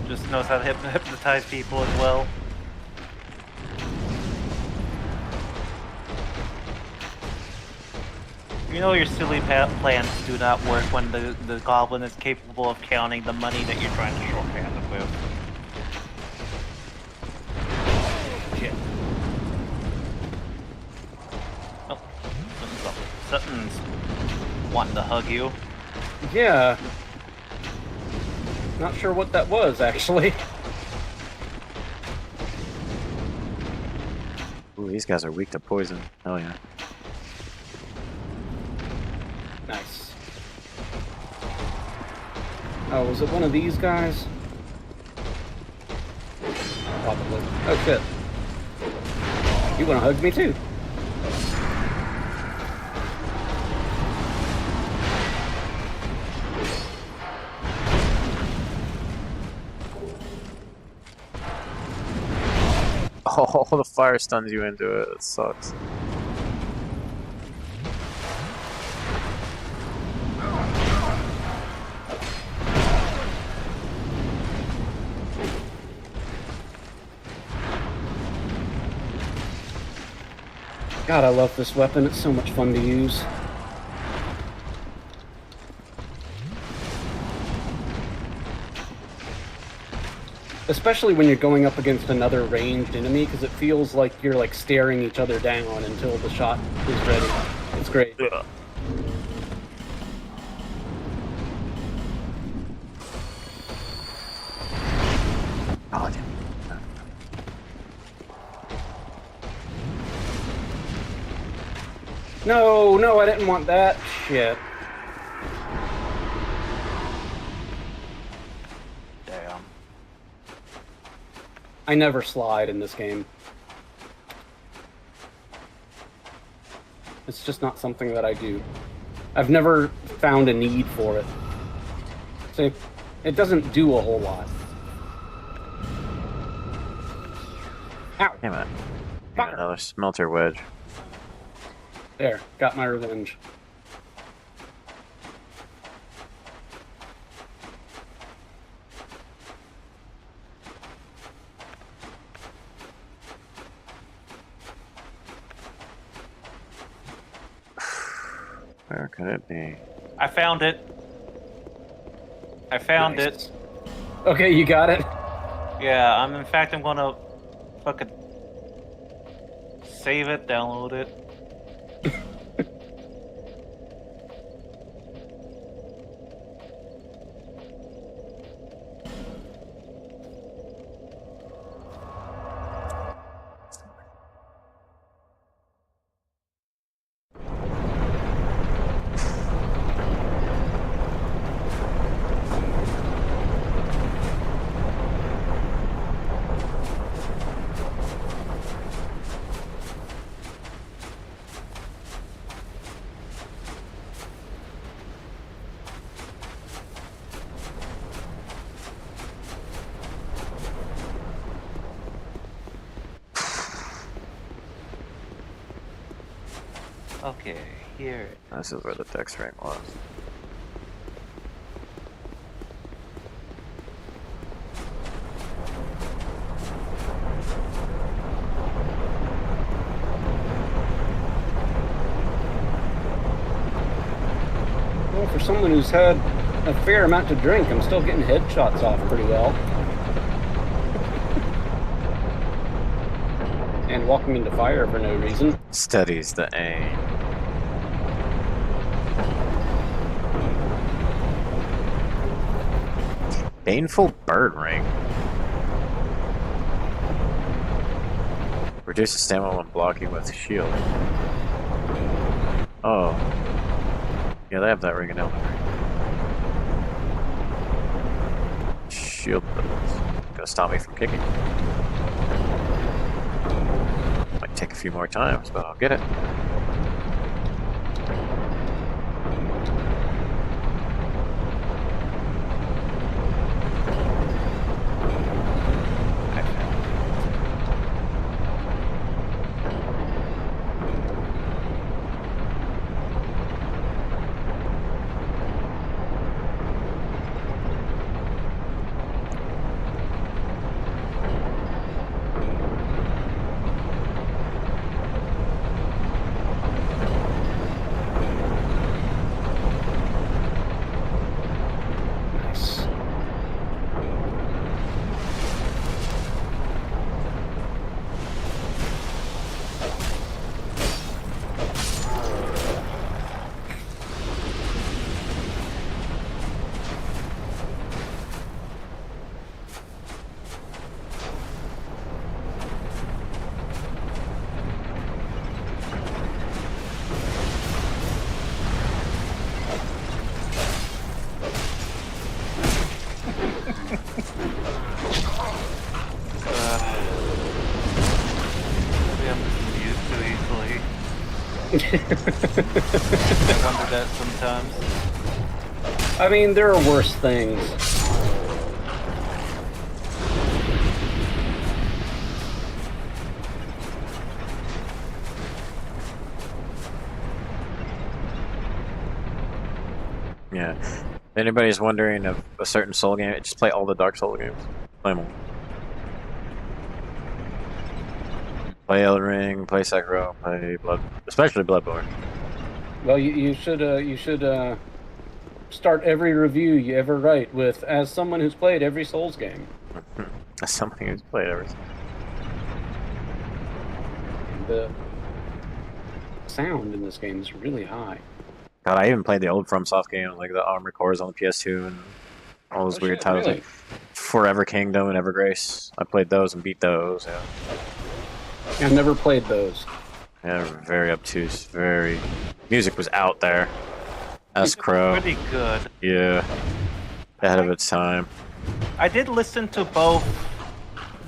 Just knows how to hypnotize people as well. You know your silly plans do not work when the goblin is capable of counting the money that you're trying to shorthand it with. Shit. Oh, something's up. Something's wanting to hug you. Yeah. Not sure what that was, actually. Ooh, these guys are weak to poison. Hell yeah. Nice. Oh, was it one of these guys? Probably. Oh shit. You wanna hug me too? Oh, the fire stuns you into it. It sucks. God, I love this weapon. It's so much fun to use. Especially when you're going up against another ranged enemy, because it feels like you're like staring each other down until the shot is ready. It's great. Yeah. Oh, damn. No, no, I didn't want that. Shit. Damn. I never slide in this game. It's just not something that I do. I've never found a need for it. See, it doesn't do a whole lot. Ow! Damn it. Got another smelter wedge. There, got my revenge. Where could it be? I found it. I found Nice. it. Okay, you got it. Yeah, in fact, I'm gonna fucking save it, download it. Okay, here. This is where the dex ring was. Well, for someone who's had a fair amount to drink, I'm still getting headshots off pretty well. And walking into fire for no reason. Steadies the aim. Baneful bird ring. Reduces stamina when blocking with shield. Oh. Yeah, they have that ring in Elden Ring. Shield builds. Gonna stop me from kicking. Might take a few more times, but I'll get it. I wonder that sometimes. I mean, there are worse things. Yeah. If anybody's wondering of a certain Soul game, just play all the Dark Soul games. Play them all. Play Elden Ring, play Sekiro, play especially Bloodborne. Well, you should start every review you ever write with, as someone who's played every Souls game. That's something who's played everything. The sound in this game is really high. God, I even played the old FromSoft games, like the Armored Cores on the PS2 and all those weird titles, really? like Forever Kingdom and Evergrace. I played those and beat those. Yeah, I've never played those. yeah, very obtuse. Very music was out there. S Crow. Pretty good. Yeah, ahead of its time. I did listen to both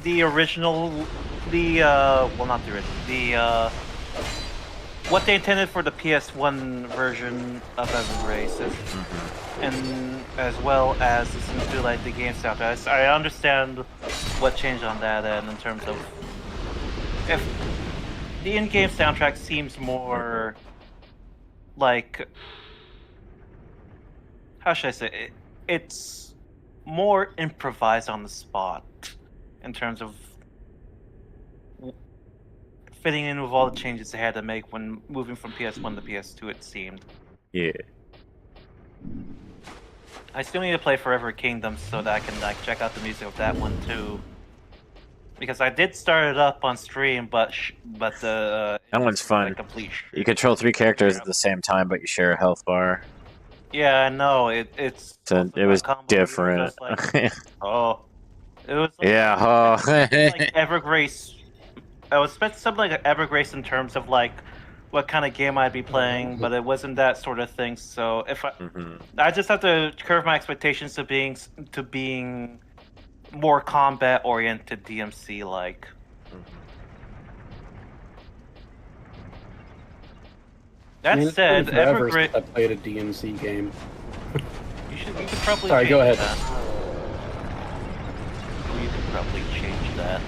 the original, well, not the original, what they intended for the PS1 version of Evergrace, and as well as listen to like the game soundtrack. I understand what changed on that end in terms of if the in-game soundtrack seems more like, how should I say it? It's more improvised on the spot in terms of fitting in with all the changes they had to make when moving from PS1 to PS2, it seemed. Yeah. I still need to play Forever Kingdom so that I can like check out the music of that one too. Because I did start it up on stream, but the That one's fun. like complete shit. You control 3 characters at the same time, but you share a health bar. Yeah, I know it's. So it was combo different. was like, oh, it was. Like, Yeah. Oh. like Evergrace. I was expecting something like Evergrace in terms of like what kind of game I'd be playing, but it wasn't that sort of thing. So if I just have to curve my expectations to being more combat oriented DMC like. That said, forever Evergrace. since I played a DMC game. You could probably. Sorry, change go ahead. That. You could probably change that.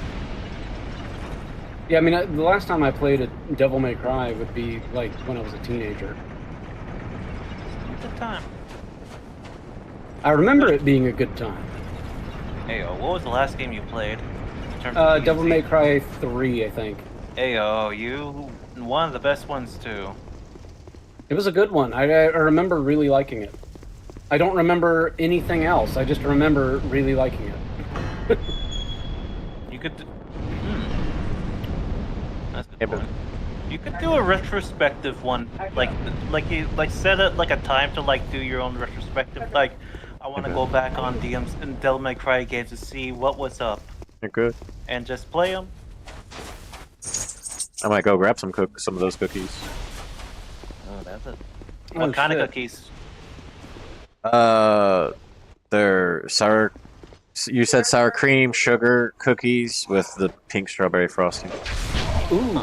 Yeah, I mean, the last time I played a Devil May Cry would be like when I was a teenager. Good time. I remember it being a good time. Ayo, what was the last game you played? In terms of Devil DMC? May Cry 3, I think. Ayo, you one of the best ones too. It was a good one. I remember really liking it. I don't remember anything else. I just remember really liking it. You could. That's a good point. You could do a retrospective one, like set it like a time to like do your own retrospective. Like, I want to go back on DMs and Devil May Cry games to see what was up, You're good. and just play them. I might go grab some of those cookies. Oh, that's it. Oh, What kind shit. of cookies? They're sour. You said sour cream sugar cookies with the pink strawberry frosting. Ooh.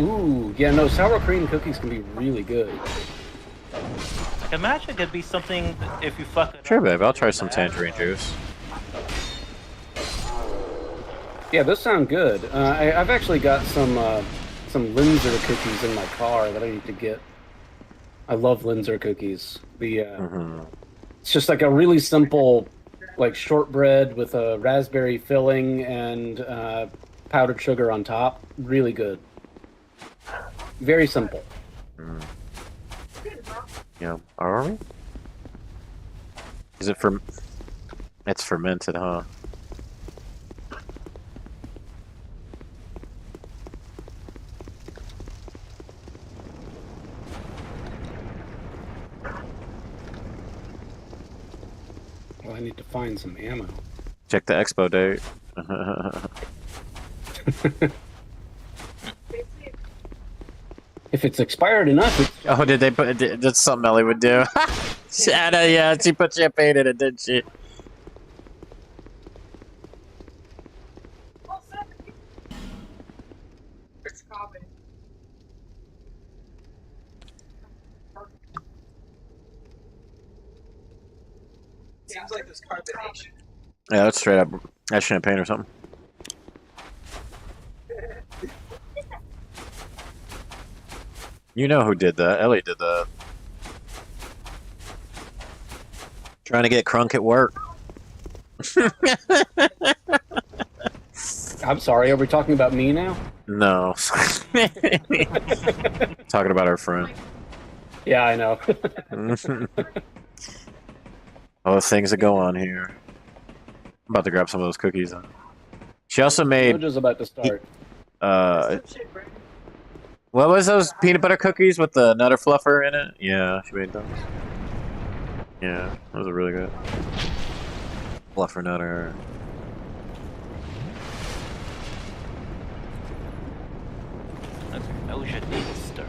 Ooh. Yeah, no, sour cream cookies can be really good. I can imagine it could be something if you fuck it Sure, up. babe. I'll try some tangerine juice. Yeah, those sound good. I've actually got some Linzer cookies in my car that I need to get. I love Linzer cookies. It's just like a really simple, like shortbread with a raspberry filling and powdered sugar on top. Really good. Very simple. Yeah, are we? Is it It's fermented, huh? Well, I need to find some ammo. Check the expo date. If it's expired enough, it's Oh, did they put? That's something Ellie would do. Shadow, yeah, she put champagne in it, didn't she? seems like there's carbonation. Yeah, that's straight up. That's champagne or something. You know who did that? Ellie did that. Trying to get Crunk at work. I'm sorry, are we talking about me now? No. Talking about our friend. Yeah, I know. All the things that go on here. I'm about to grab some of those cookies. She also made Mojo's about to start. what was those peanut butter cookies with the Nutter Fluffer in it? Yeah, she made those. Yeah, those are really good. Fluffer Nutter. OSHA did start.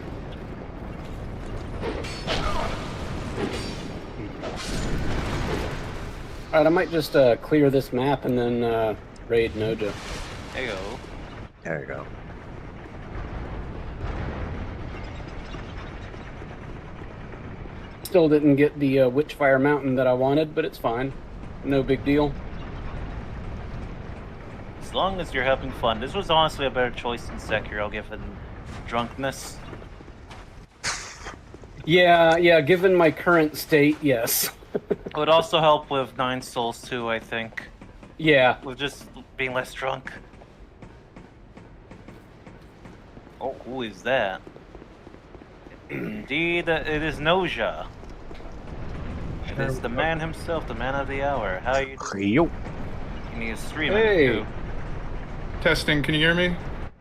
Alright, I might just clear this map and then raid Noja. Heyo. There you go. Still didn't get the Witchfire Mountain that I wanted, but it's fine. No big deal. As long as you're having fun. This was honestly a better choice than Sekiro, given drunkenness. Yeah, given my current state, yes. It would also help with 9 Souls too, I think. Yeah. With just being less drunk. Oh, who is that? Indeed, it is Noja. It is the man himself, the man of the hour. How are you doing? Yo. And he is streaming Hey. too. Testing, can you hear me?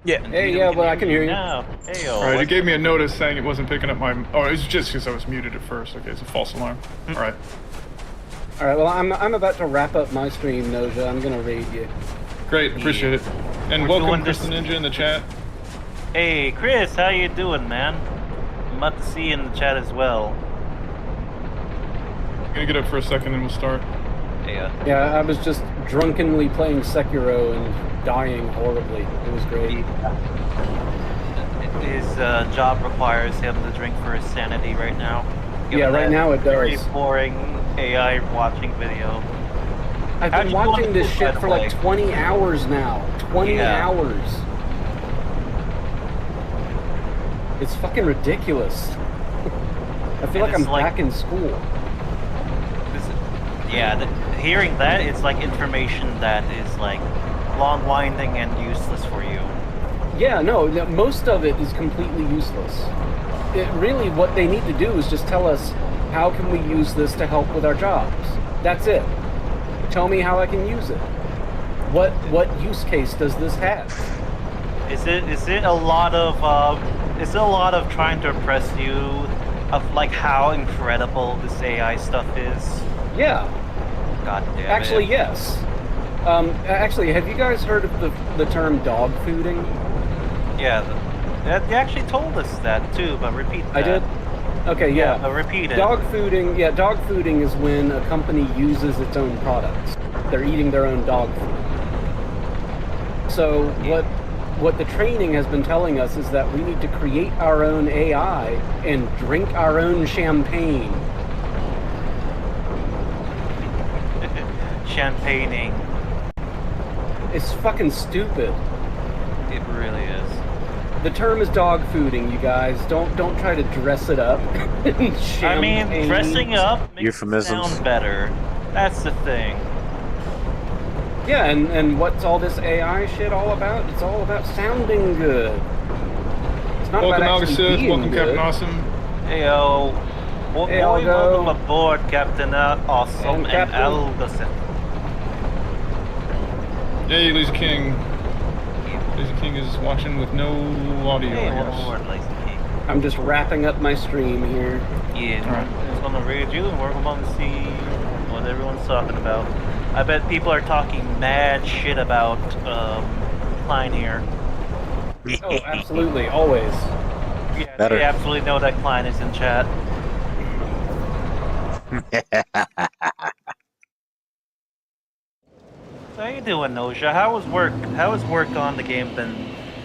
Yeah. Hey, Indeed, yeah, we well, I can hear you. now. Hey, Alright, it gave me a notice saying it wasn't picking up my... Oh, it was just because I was muted at first. Okay, it's a false alarm. Alright. Alright, well, I'm about to wrap up my stream, Noja. I'm gonna raid you. Great, appreciate it. And We're welcome doing Chris this- the Ninja in the chat. Hey, Chris, how you doing, man? I'm about to see you in the chat as well. I'm gonna get up for a second and we'll start. Hey, Yeah, I was just drunkenly playing Sekiro and dying horribly. It was great. his job requires him to drink for his sanity right now. Given Yeah, right that now it very does. boring AI watching video. I've How'd been you do on watching this school, by shit the for like way? 20 hours now. 20 Yeah. hours. It's fucking ridiculous. I feel And like I'm it's like- back in school. Hearing that, it's like information that is like long-winding and useless for you. Yeah, no, most of it is completely useless. It really, what they need to do is just tell us, how can we use this to help with our jobs? That's it. Tell me how I can use it. What use case does this have? Is it a lot of trying to impress you of like how incredible this AI stuff is? Yeah, God damn actually, it. yes. Actually, have you guys heard of the term dog fooding? Yeah, they actually told us that too, but repeat that. I did? Okay, yeah. But repeat it. Dog fooding is when a company uses its own products. They're eating their own dog food. So what the training has been telling us is that we need to create our own AI and drink our own champagne. Champagning. It's fucking stupid. It really is. The term is dog fooding, you guys. Don't try to dress it up. I mean, dressing up makes it Euphemisms. sound better. That's the thing. Yeah, and what's all this AI shit all about? It's all about sounding good. It's not Welcome about actually Algasus, being welcome good. Captain Awesome. Heyo. Hey, Welcome Algo. aboard, Captain Awesome And and Captain. Algosin. Yay, Lazy King. Lazy King is watching with no audio, Hey, I one guess. more, Lazy King. I'm just wrapping up my stream here. Yeah, Alright. I'm just gonna raid you and we're gonna see what everyone's talking about. I bet people are talking mad shit about Klein here. Oh, absolutely, always. Yeah, Better. they absolutely know that Klein is in chat. How you doing, Noja? How has work on the game been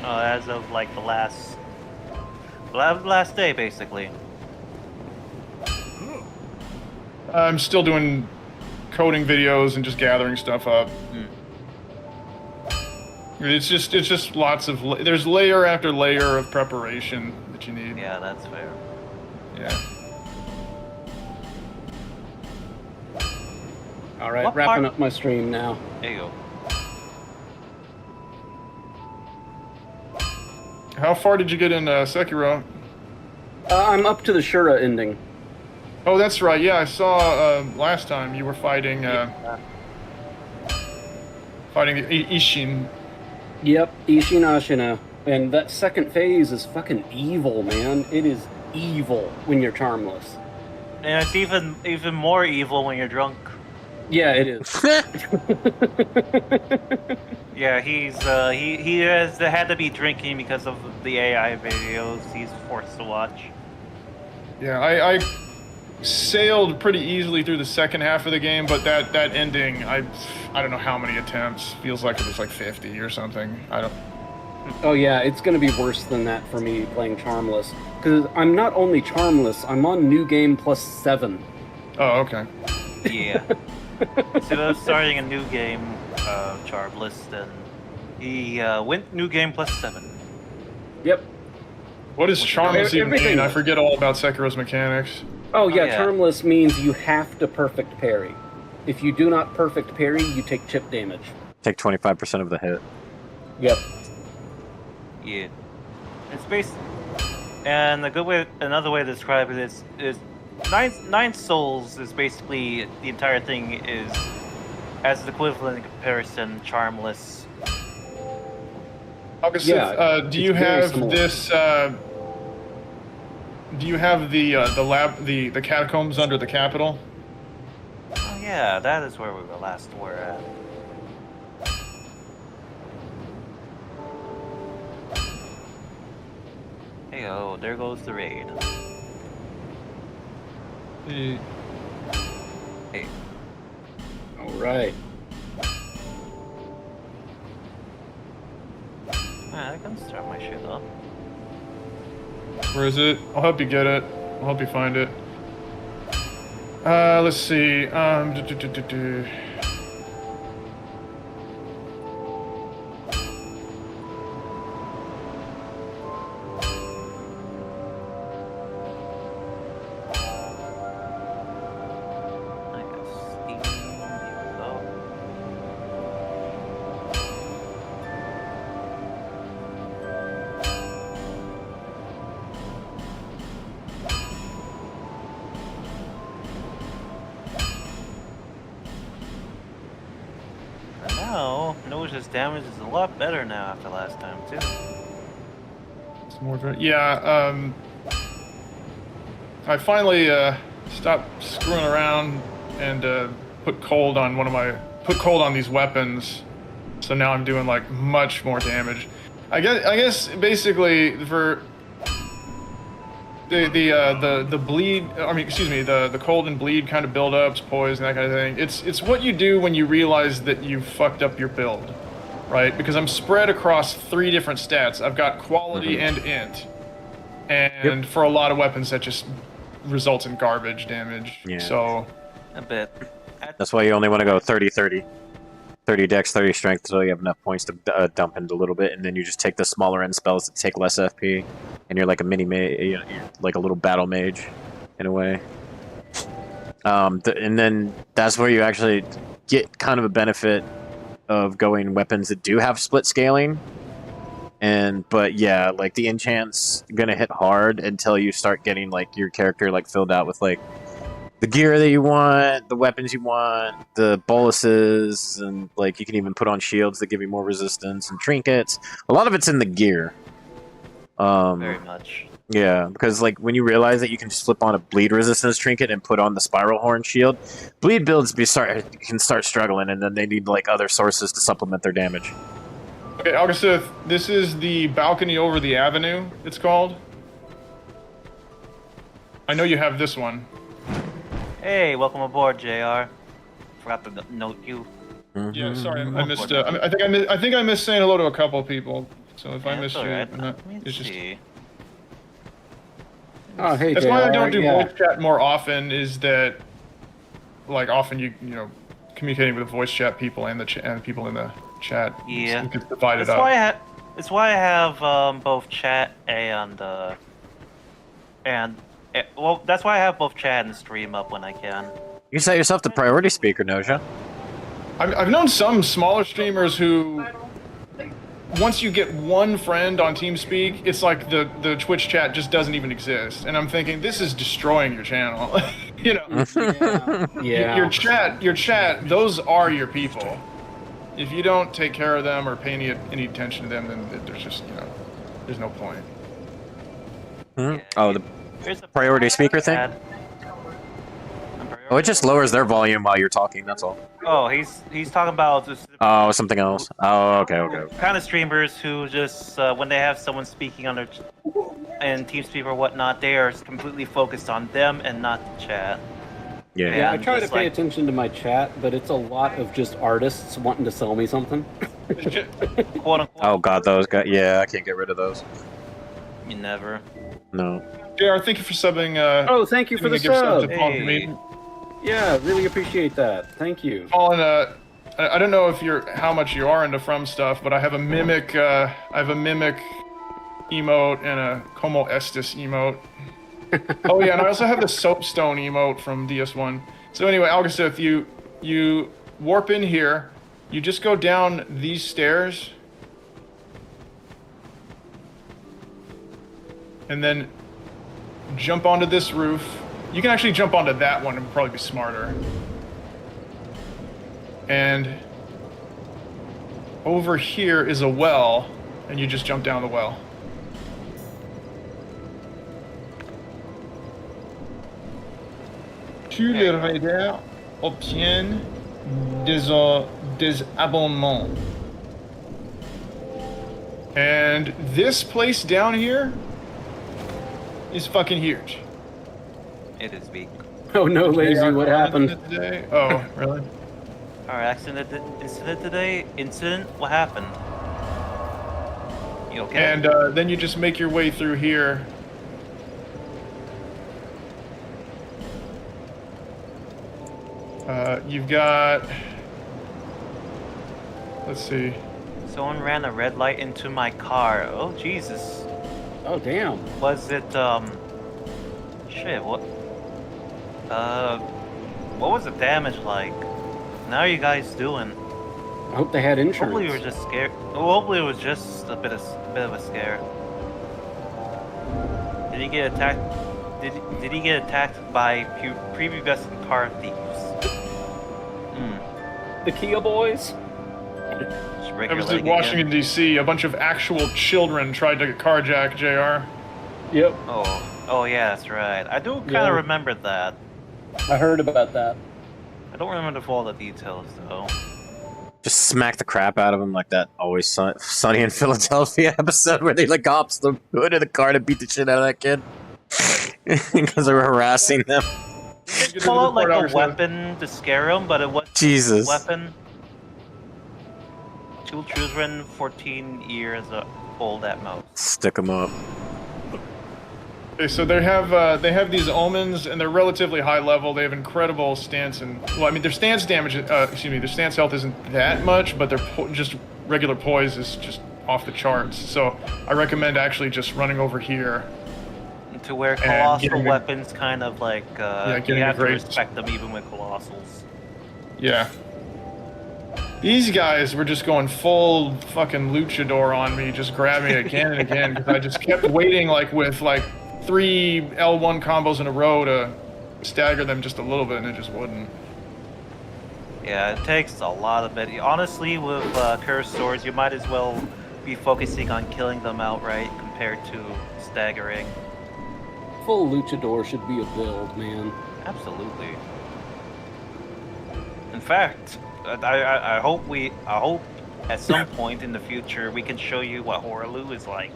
as of like the last day, basically? I'm still doing coding videos and just gathering stuff up. It's just lots of there's layer after layer of preparation that you need. Yeah, that's fair. Yeah. All right, What wrapping part- up my stream now. There you go. How far did you get in Sekiro? I'm up to the Shura ending. Oh, that's right. Yeah, I saw last time you were fighting fighting Ishin. Yep, Ishin Ashina. And that second phase is fucking evil, man. It is evil when you're charmless. And it's even more evil when you're drunk. Yeah, it is. Yeah, he has had to be drinking because of the AI videos he's forced to watch. Yeah, I sailed pretty easily through the second half of the game, but that ending, I don't know how many attempts. Feels like it was like 50 or something. I don't. Oh yeah, it's gonna be worse than that for me playing charmless. Because I'm not only charmless, I'm on new game +7. Oh, okay. Yeah. Instead of starting a new game, charmless, then he went new game +7. Yep. What does charmless even everything mean? I else. forget all about Sekiro's mechanics. Oh yeah, yeah. charmless means you have to perfect parry. If you do not perfect parry, you take chip damage. Take 25% of the hit. Yep. Yeah. It's based, and another way to describe it is Nine Souls is basically the entire thing is as the equivalent in comparison, charmless. August, Yeah, do you it's very have similar. this? Do you have the the catacombs under the Capitol? Oh yeah, that is where we were at. Hey oh, there goes the raid. Hey. All right. I can start my shit up. Where is it? I'll help you get it. I'll help you find it. Let's see. I got Steam. Here we go. And now, Noja's damage is a lot better now after last time too. Some more. Yeah. I finally stopped screwing around and put cold on these weapons. So now I'm doing like much more damage. I guess basically for the bleed, I mean, excuse me, the cold and bleed kind of build-ups, poison, that kind of thing. It's what you do when you realize that you fucked up your build, right? Because I'm spread across 3 different stats. I've got quality and int, and for a lot of weapons that just results in garbage damage. Yeah. So A bit. That's why you only want to go 30-30. 30 dex, 30 strength, so you have enough points to dump into a little bit, and then you just take the smaller end spells that take less FP, and you're like a mini mage, you're like a little battle mage, in a way. And then that's where you actually get kind of a benefit of going weapons that do have split scaling. But yeah, like the enchant's gonna hit hard until you start getting like your character like filled out with like the gear that you want, the weapons you want, the boluses, and like you can even put on shields that give you more resistance and trinkets. A lot of it's in the gear. Very much. Yeah, because like when you realize that you can just flip on a bleed resistance trinket and put on the spiral horn shield, bleed builds can start struggling, and then they need like other sources to supplement their damage. okay, Augustus, this is the balcony over the avenue. It's called. I know you have this one. Hey, welcome aboard, JR. Forgot to note you. Yeah, sorry, I missed. I think I missed saying hello to a couple of people. So if I Yeah, missed it's you, alright. I'm not, Let me it's just. see. Oh, hey, That's why I JR, don't do yeah. voice chat more often. Is that like often you know communicating with the voice chat people and and people in the chat. Yeah. You could divide it That's up. That's why I have both chat and well, that's why I have both chat and stream up when I can. You set yourself to priority speaker, Noja. I've known some smaller streamers who, once you get one friend on TeamSpeak, it's like the Twitch chat just doesn't even exist. And I'm thinking, this is destroying your channel. You know, Yeah. your chat, those are your people. If you don't take care of them or pay any attention to them, then there's just, you know, there's no point. Oh, the Here's a priority speaker thing? ad. Oh, it just lowers their volume while you're talking, that's all. Oh, he's talking about this Oh, something else. Oh, okay. kind of streamers who just when they have someone speaking on their and TeamSpeak or whatnot, they are completely focused on them and not the chat. Yeah. Yeah, I And try to just, pay like- attention to my chat, but it's a lot of just artists wanting to sell me something. Quote unquote. Oh god, those guys. Yeah, I can't get rid of those. You never. No. JR, thank you for subbing. Oh, thank you for the giving a gift sub sub. to Paul Hey. Mead. Yeah, really appreciate that. Thank you. Colin, I don't know if how much you are into From stuff, but I have a mimic emote and a Como Estes emote. Oh yeah, and I also have the soapstone emote from DS1. So anyway, Augustus, you warp in here, you just go down these stairs, and then jump onto this roof. You can actually jump onto that one and probably be smarter. And over here is a well, and you just jump down the well. Tu le raider obtient des abonnements. And this place down here is fucking huge. It is big. Oh no, Lazy, what happened? Today? Oh, really? Our incident today. Incident. What happened? You okay? And then you just make your way through here. You've got... Let's see. Someone ran a red light into my car. Oh Jesus. Oh damn. Was it shit, what was the damage like? How are you guys doing? I hope they had insurance. Hopefully you were just scared. Well, hopefully it was just a bit of a scare. Did he get attacked? Did he get attacked by previous car thieves? The Kia boys? Just I regular was in leg Washington, again. D.C. A bunch of actual children tried to carjack JR. Yep, Oh yeah, that's right. I do kind of Yeah. remember that. I heard about that. I don't remember all the details though. Just smack the crap out of him like that Always Sunny in Philadelphia episode where they like hops the hood of the car to beat the shit out of that kid. Because they were harassing them. Pull out like a weapon to scare him, but it was Jesus. weapon. Two children, 14 years old at most. Stick them up. Okay, so they have these omens, and they're relatively high level. They have incredible stance and their stance damage. Their stance health isn't that much, but their just regular poise is just off the charts. So I recommend actually just running over here. To where And colossal getting a- weapons kind of like you getting a have to great- respect them even with colossals. Yeah. These guys were just going full fucking luchador on me, just grabbing it again and again, because I just kept waiting with 3 L1 combos in a row to stagger them just a little bit, and it just wouldn't. Yeah, it takes a lot of it. Honestly, with cursed swords, you might as well be focusing on killing them outright compared to staggering. Full luchador should be a build, man. Absolutely. In fact, I hope at some point in the future we can show you what Horaloo is like.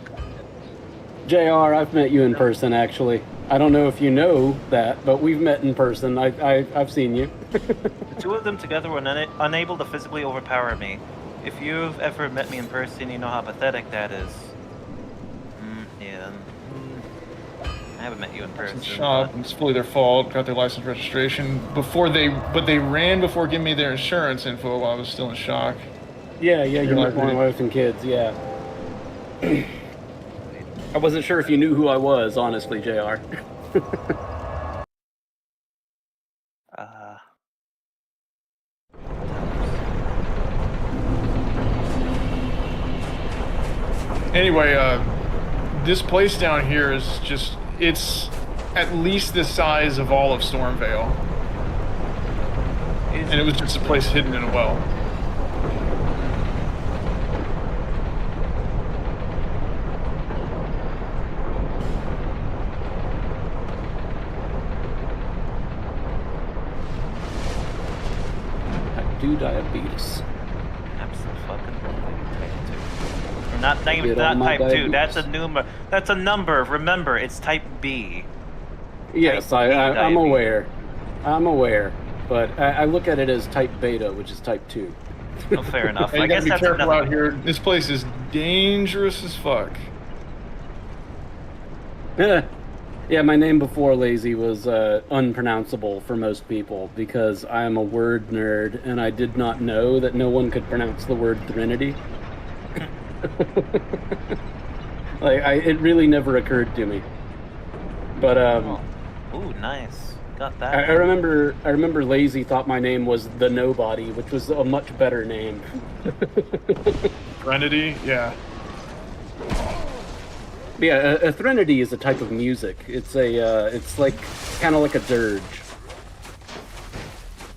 JR, I've met you in person, actually. I don't know if you know that, but we've met in person. I've seen you. The two of them together were unable to physically overpower me. If you've ever met me in person, you know how pathetic that is. Yeah. I haven't met you in person. Shop, and it's fully their fault. Got their license registration but they ran before giving me their insurance info while I was still in shock. Yeah, you You're met like, my wife and kids, yeah. I wasn't sure if you knew who I was, honestly, JR. Anyway, this place down here is just, it's at least the size of all of Stormvale. And it was just a place hidden in a well. Type 2 diabetes. Not Get on type my 2. That's diabetes. a number. That's a number. Remember, it's type B. Yes, Type B I'm diabetes. aware. I'm aware. But I look at it as type beta, which is type 2. Oh, fair enough. Hey, I you guess gotta be that's careful another. out here. This place is dangerous as fuck. Yeah, my name before Lazy was unpronounceable for most people because I am a word nerd and I did not know that no one could pronounce the word Thrinity. It really never occurred to me. But Ooh, nice. Got that. I remember Lazy thought my name was the Nobody, which was a much better name. Threnody, yeah. Yeah, a Threnody is a type of music. It's it's like kind of like a dirge.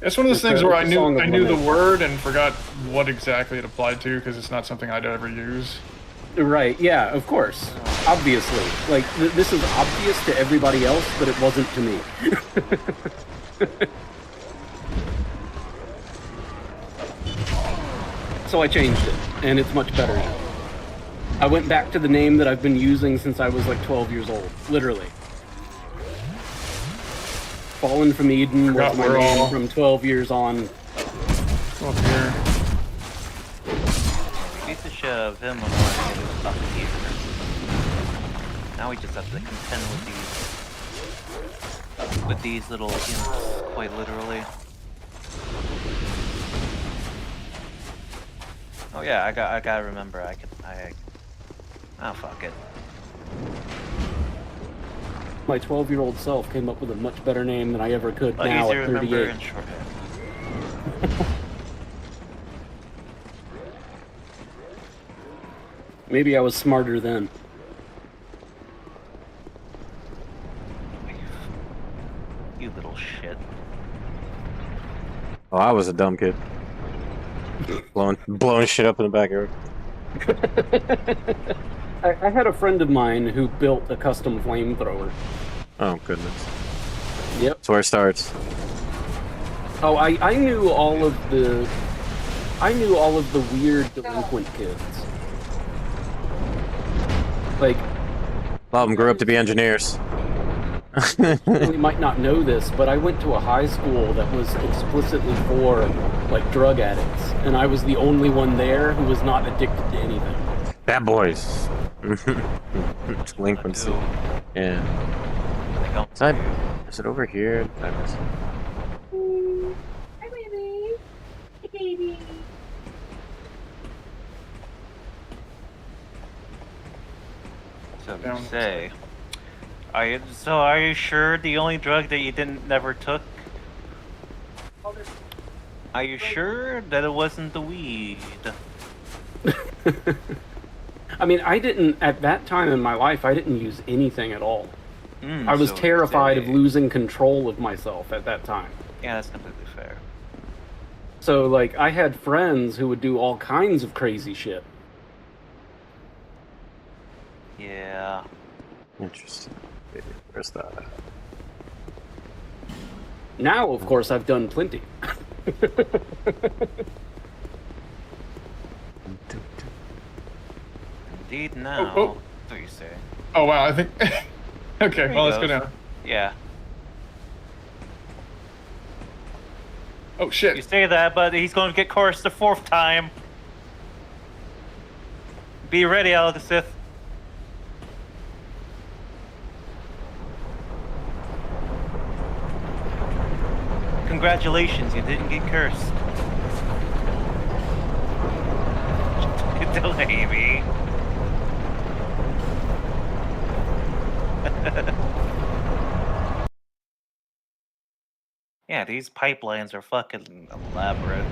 It's one of those It's things a- where it's a song of I knew the lament. word and forgot what exactly it applied to because it's not something I'd ever use. Right, yeah, of course. Obviously. Like, this is obvious to everybody else, but it wasn't to me. So I changed it, and it's much better now. I went back to the name that I've been using since I was like 12 years old, literally. Fallen from Eden was Forgot my we're name all- from 12 years on. Go up here. Piece of shove him on his up here. Now we just have to contend with these little imps, quite literally. Oh yeah, I gotta remember. Oh fuck it. My 12-year-old self came up with a much better name than I ever could But now easier at to remember 38. in shorthand. Maybe I was smarter then. You little shit. Oh, I was a dumb kid. Blowing shit up in the backyard. I had a friend of mine who built a custom flamethrower. Oh goodness. Yep. That's where it starts. Oh, I knew all of the weird delinquent kids. Like, A lot of them grew up to be engineers. you might not know this, but I went to a high school that was explicitly for like drug addicts, and I was the only one there who was not addicted to anything. Bad boys. Delinquency. Yeah. Is it over here? Did I miss it? Hi, baby. Hey, baby. So you Down. say. Are you sure the only drug that you never took? Are you sure that it wasn't the weed? I mean, at that time in my life, I didn't use anything at all. I was So you terrified of say- losing control of myself at that time. Yeah, that's completely fair. So, like, I had friends who would do all kinds of crazy shit. Yeah. Interesting. Where's that? Now, of course, I've done plenty. Indeed now. Oh. That's what you say. Oh wow, I think. Okay, There well he let's go goes. down. Yeah. Oh You shit. say that, but he's going to get chorused the fourth time. Be ready, Alexith. congratulations, you didn't get cursed. Delay me. Yeah, these pipelines are fucking elaborate.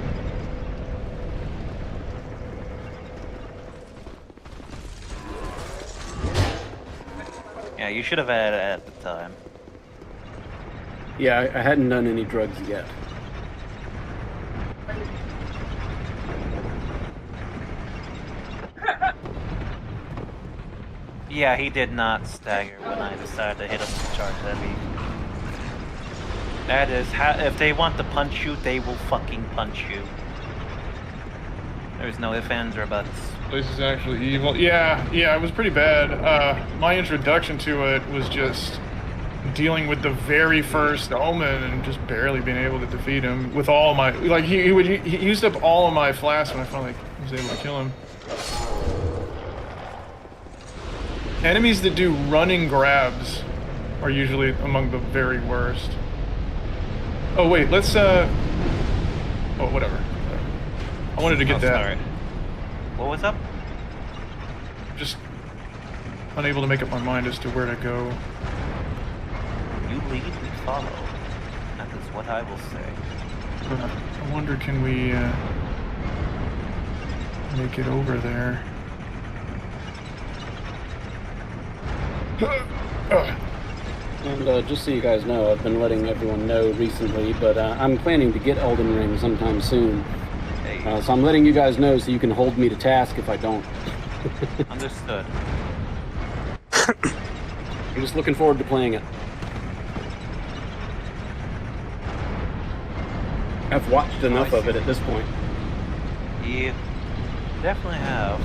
Yeah, you should have had it at the time. Yeah, I hadn't done any drugs yet. Yeah, he did not stagger when I decided to hit him with charge heavy. That is if they want to punch you, they will fucking punch you. There's no ifs, ands, or buts. Place is actually evil. Yeah, it was pretty bad. My introduction to it was just dealing with the very first Omen and just barely being able to defeat him with all my he used up all of my flasks when I finally was able to kill him. Enemies that do running grabs are usually among the very worst. Oh wait, let's oh whatever. I wanted to get that. Sorry. What was up? Just unable to make up my mind as to where to go. You lead, we follow. That is what I will say. I wonder, can we make it over there? And just so you guys know, I've been letting everyone know recently, but I'm planning to get Elden Ring sometime soon. Hey. So I'm letting you guys know so you can hold me to task if I don't. Understood. I'm just looking forward to playing it. I've watched enough of it at this point. You definitely have.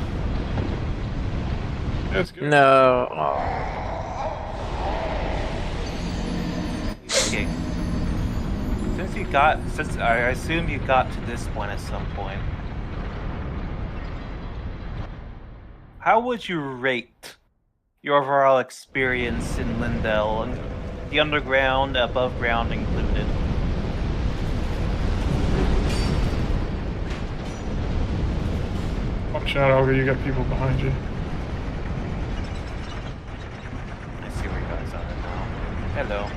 That's good. No. Oh. Okay. Since I assume you got to this point at some point, how would you rate your overall experience in Lindell, and the underground, above ground included? Watch out, Olga, you got people behind you. I see where you guys are now. Hello.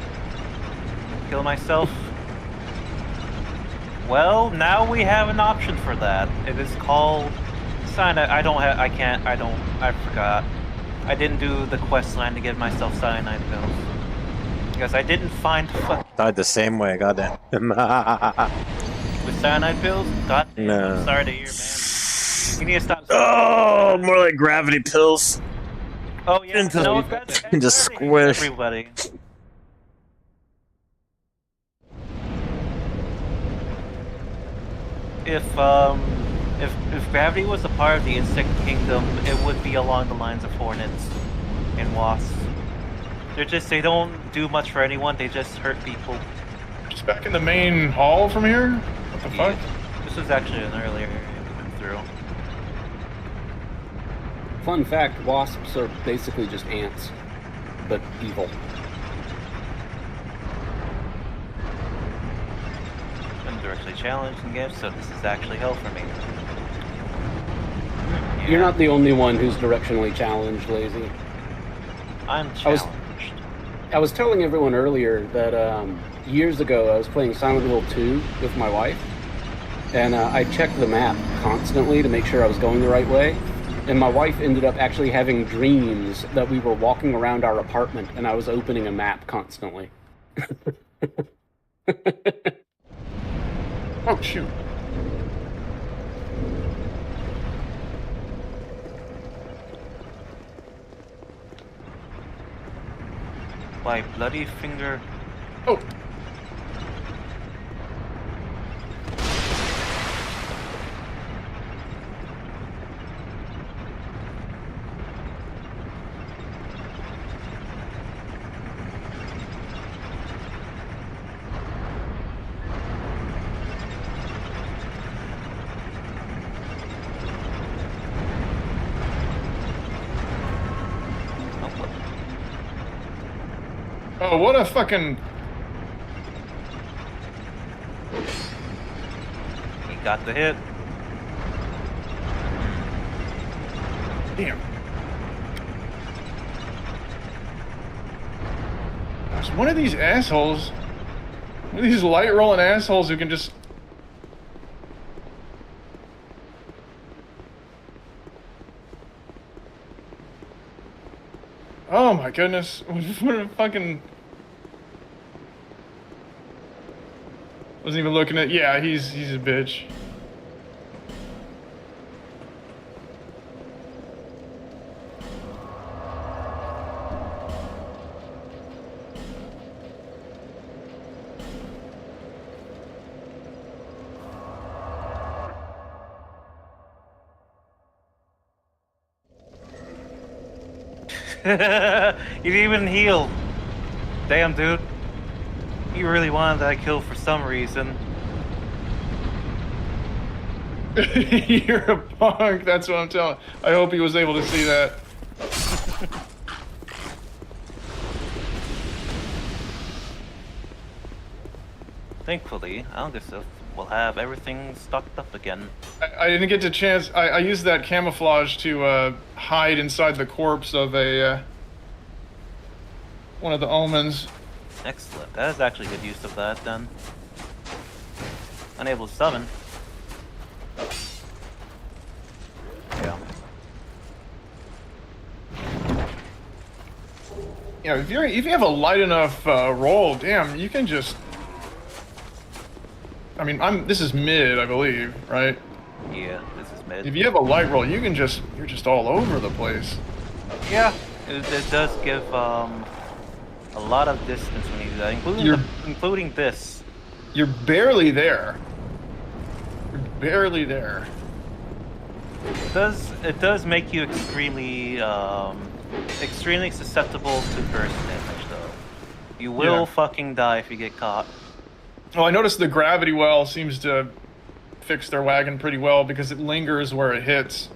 Kill myself? Well, now we have an option for that. It is called cyanide. I forgot. I didn't do the quest line to get myself cyanide pills. Because I didn't find Died the same way, goddamn. with cyanide pills? God damn, No. I'm sorry to hear, man. You need to stop. Oh, more like gravity pills. Oh yeah, Into- no, into squish. everybody. If gravity was a part of the insect kingdom, it would be along the lines of hornets and wasps. They don't do much for anyone. They just hurt people. Just back in the main hall from here? What the fuck? This was actually an earlier area we went through. Fun fact, wasps are basically just ants, but evil. I'm directly challenged and gifts, so this is actually hell for me. Yeah, You're not the only one who's directionally challenged, Lazy. I'm challenged. I was telling everyone earlier that years ago I was playing Silent Hill 2 with my wife, and I checked the map constantly to make sure I was going the right way, and my wife ended up actually having dreams that we were walking around our apartment and I was opening a map constantly. Oh, shoot. My bloody finger. Oh! Oh, what a fucking... Got the hit. Damn. There's one of these assholes. One of these light rolling assholes who can just. Oh my goodness. What a fucking. Wasn't even looking at. Yeah, he's a bitch. You didn't even heal. Damn, dude. You really wanted that kill for some reason. You're a punk, that's what I'm telling. I hope he was able to see that. Thankfully, Algosith will have everything stocked up again. I didn't get the chance. I used that camouflage to hide inside the corpse of a one of the omens. Excellent. That is actually good use of that then. Unable to summon. Yeah. Yeah, if you have a light enough roll, damn, you can just. I mean, this is mid, I believe, right? Yeah, this is mid. If you have a light roll, you're just all over the place. Yeah, it does give a lot of distance when you do that, including this. You're barely there. You're barely there. It does make you extremely susceptible to burst damage, though. You will fucking die if you get caught. Oh, I noticed the gravity well seems to fix their wagon pretty well because it lingers where it hits.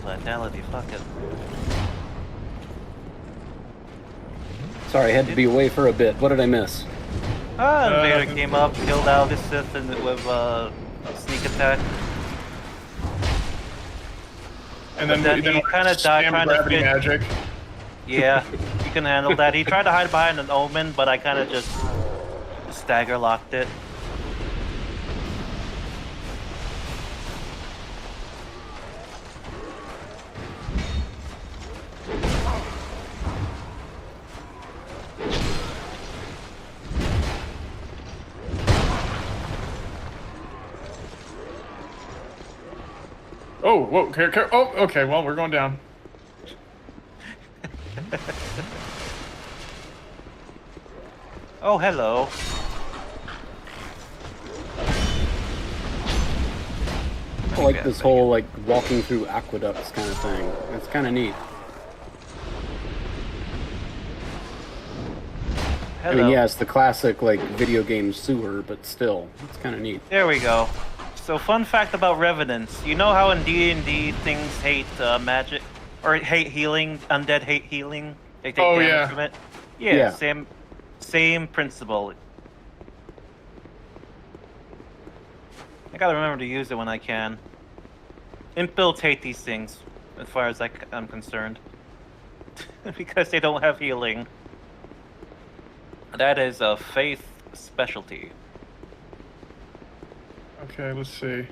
Vitality, fuck it. Sorry, I had to be away for a bit. What did I miss? Invader came up, killed Algosith with sneak attack. And then he kind of died trying to fit. Magic. Yeah, you can handle that. He tried to hide behind an omen, but I kind of just stagger locked it. Oh, whoa, oh, okay, well, we're going down. Oh, hello. I like this whole, like, walking through aqueducts kind of thing. It's kind of neat. Hello. I mean, yeah, it's the classic, like, video game sewer, but still, it's kind of neat. There we go. So, fun fact about Revenants. You know how in D&D things hate magic? Or hate healing? Undead hate healing? They take damage from it? Yeah, same principle. I gotta remember to use it when I can. Imp-builds hate these things, as far as I'm concerned. Because they don't have healing. That is a faith specialty. Okay, let's see.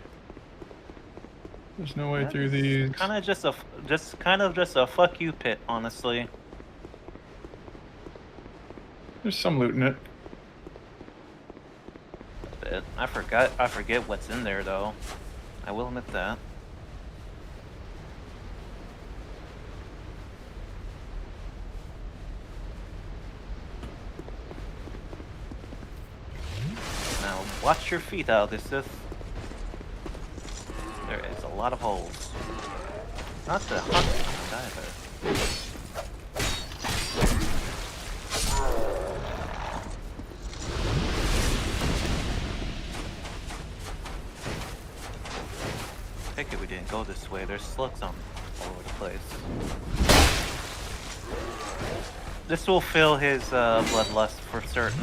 There's no way through these. Kind of just a fuck you pit, honestly. There's some loot in it. I forget what's in there though. I will admit that. Now watch your feet out, There is a lot of holes. Not the hunt either. I think we didn't go this way. There's slugs on all over the place. This will fill his bloodlust for certain.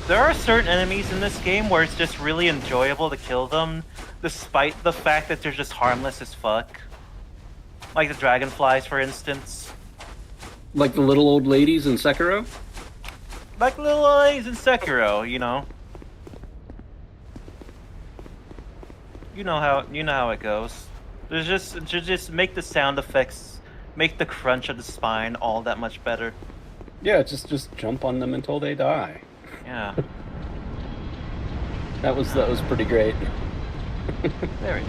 There are certain enemies in this game where it's just really enjoyable to kill them, despite the fact that they're just harmless as fuck. Like the dragonflies, for instance. Like the little old ladies in Sekiro? Like little ladies in Sekiro, you know. You know how it goes. There's just make the sound effects, make the crunch of the spine all that much better. Yeah, just jump on them until they die. Yeah. That was pretty great. There we go.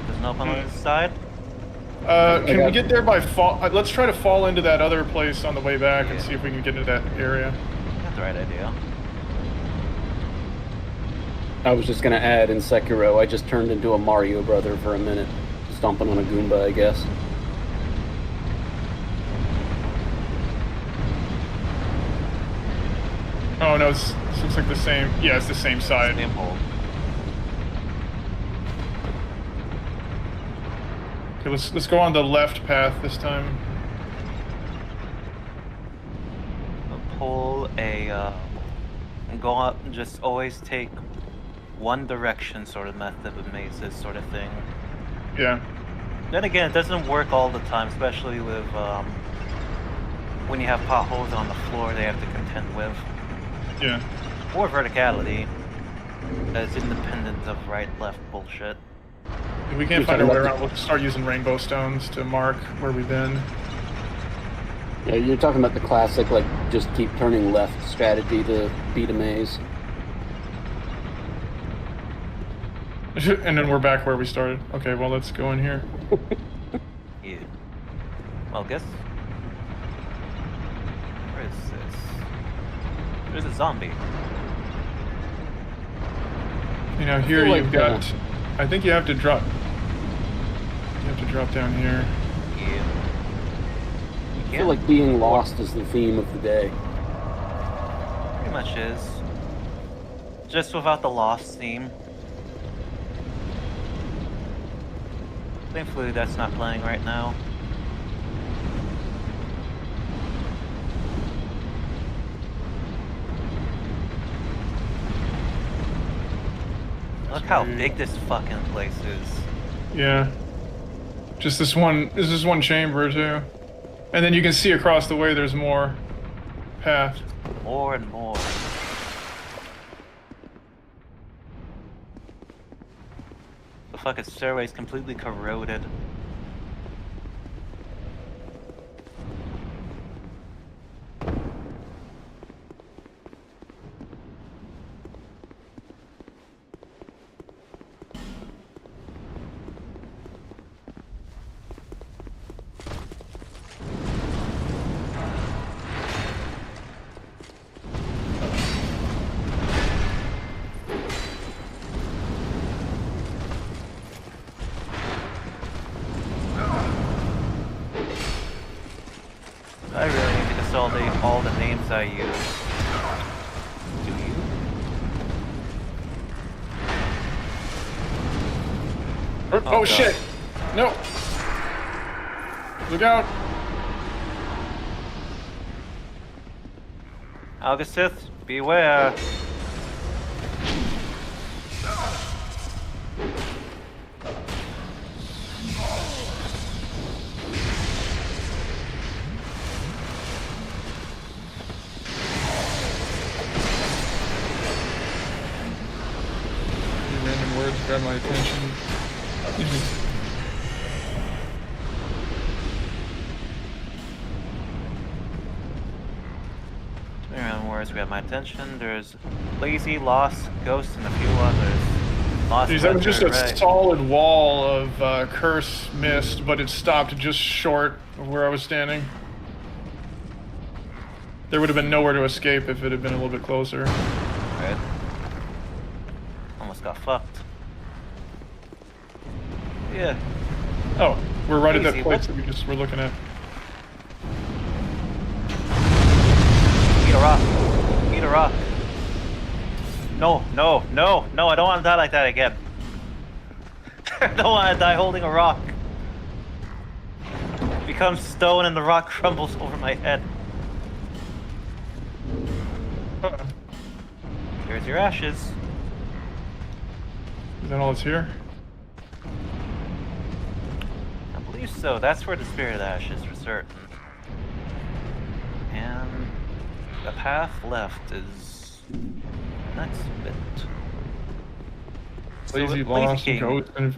There's no one on this side? Can we get there by fall? Let's try to fall into that other place on the way back and see if we can get into that area. That's the right idea. I was just gonna add, in Sekiro, I just turned into a Mario brother for a minute. Stomping on a Goomba, I guess. Oh no, this looks like the same. Yeah, it's the same side. Same hole. Okay, let's go on the left path this time. I'll pull a and go up and just always take one direction sort of method with mazes sort of thing. Yeah. Then again, it doesn't work all the time, especially with when you have potholes on the floor they have to contend with. Yeah. Or verticality. That's independent of right-left bullshit. If we can't find our way around, we'll start using rainbow stones to mark where we've been. Yeah, you're talking about the classic, like, just keep turning left strategy to beat a maze. And then we're back where we started. Okay, well, let's go in here. Yeah. Well, guess. Where is this? There's a zombie. You know, here like you've got. I think you have to drop. You have to drop down here. Yeah. I feel like being lost is the theme of the day. Pretty much is. Just without the lost theme. Thankfully, that's not playing right now. Look how big this fucking place is. Yeah. Just this one. This is one chamber too, and then you can see across the way. There's more path. More and more. The fucking stairway is completely corroded. I really need to consolidate all the names I use. Do you? Oh, God. shit! No! Look out! Augustus, beware. Random words grab my attention. cameras. We have my attention. There's Lazy, Lost, Ghost, and a few others. Lost. Jeez, that was just a right. solid wall of curse mist, but it stopped just short of where I was standing. There would have been nowhere to escape if it had been a little bit closer. Right. Almost got fucked. Yeah. Oh, we're right at Easy, that place what? that we just were looking at. Eat a rock. Eat a rock. No, no, no, no, I don't want to die like that again. I don't want to die holding a rock. It becomes stone and the rock crumbles over my head. Here's your ashes. Is that all that's here? I believe so. That's where the spirit ash is for certain. And the path left is next bit. Lazy, Lazy Lost, King. Ghost, and...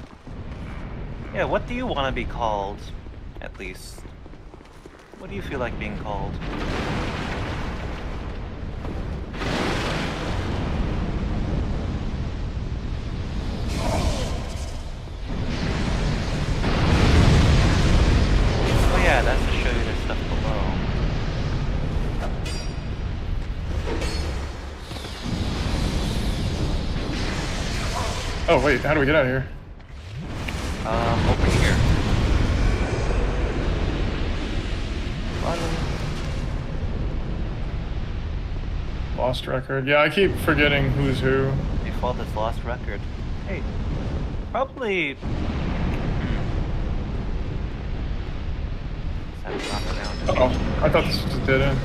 Yeah, what do you want to be called? At least. What do you feel like being called? Oh yeah, that's to show you the stuff below. Oh wait, how do we get out of here? Over here. Lost record. Yeah, I keep forgetting who's who. Default is lost record. Hey, probably. Oh, I thought this was a dead end.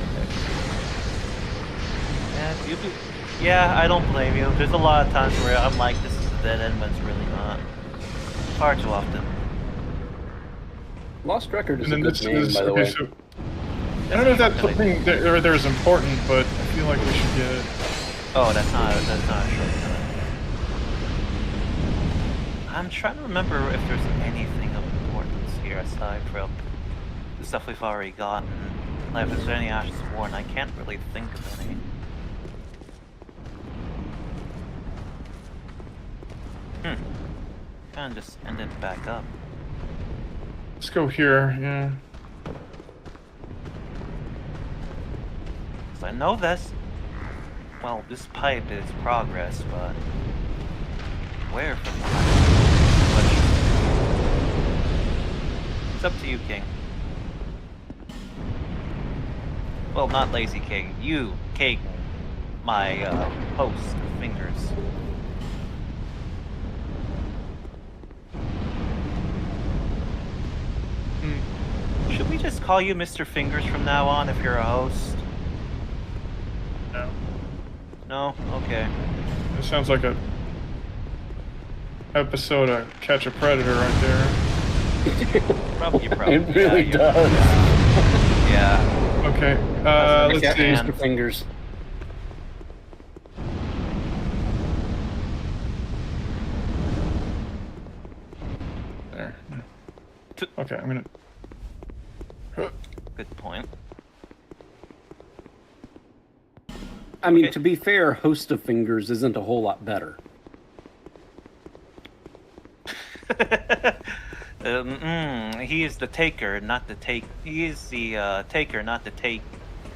Yeah, you do. Yeah, I don't blame you. There's a lot of times where I'm like, this is a dead end, but it's really not. Far too often. Lost Record is And a then good this name, is by the okay. way. So I don't know if that's something there is important, but I feel like we should get it. Oh, that's not a shortcut. I'm trying to remember if there's anything of importance here aside from the stuff we've already gotten. Like, if there's any Ashes Worn, I can't really think of any. Kinda just ended back up. Let's go here. Yeah. 'Cause I know this. Well, this pipe is progress, but where from the It's up to you, King. Well, not Lazy King. You, King, my host of fingers. Should we just call you Mr. Fingers from now on if you're a host? No. No? Okay. This sounds like a episode of Catch a Predator right there. Probably. It really does. Yeah. Okay. Let's Yeah, see. and- Mr. Fingers. There. Okay, I'm gonna. Good point. I mean, Okay. to be fair, Host of Fingers isn't a whole lot better. He is the taker, not the take. He is the taker, not the take.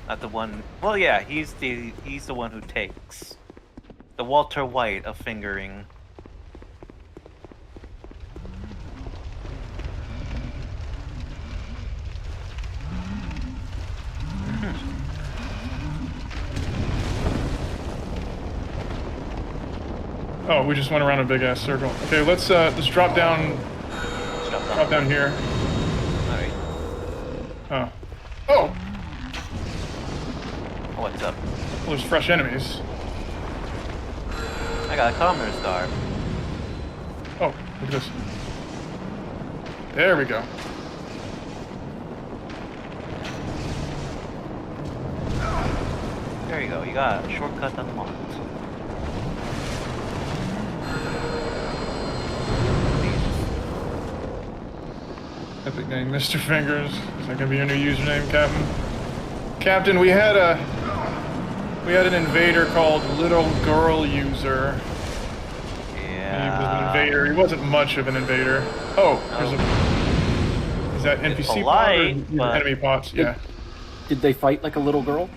Not the one. Well, yeah, he's the one who takes. The Walter White of fingering. Oh, we just went around a big ass circle. Okay, let's drop down. Drop down here. Alright. Oh. Oh. What's up? Well, there's fresh enemies. I got a commoner star. Oh, look at this. There we go. There you go. You got a shortcut unlocked. Epic name, Mr. Fingers. Is that gonna be your new username, Captain? Captain, we had a We had an invader called Little Girl User. Yeah. He was an invader. He wasn't much of an invader. Oh, there's a... Is that It's NPC polite, pot or but- enemy pots? Yeah. Did they fight like a little girl?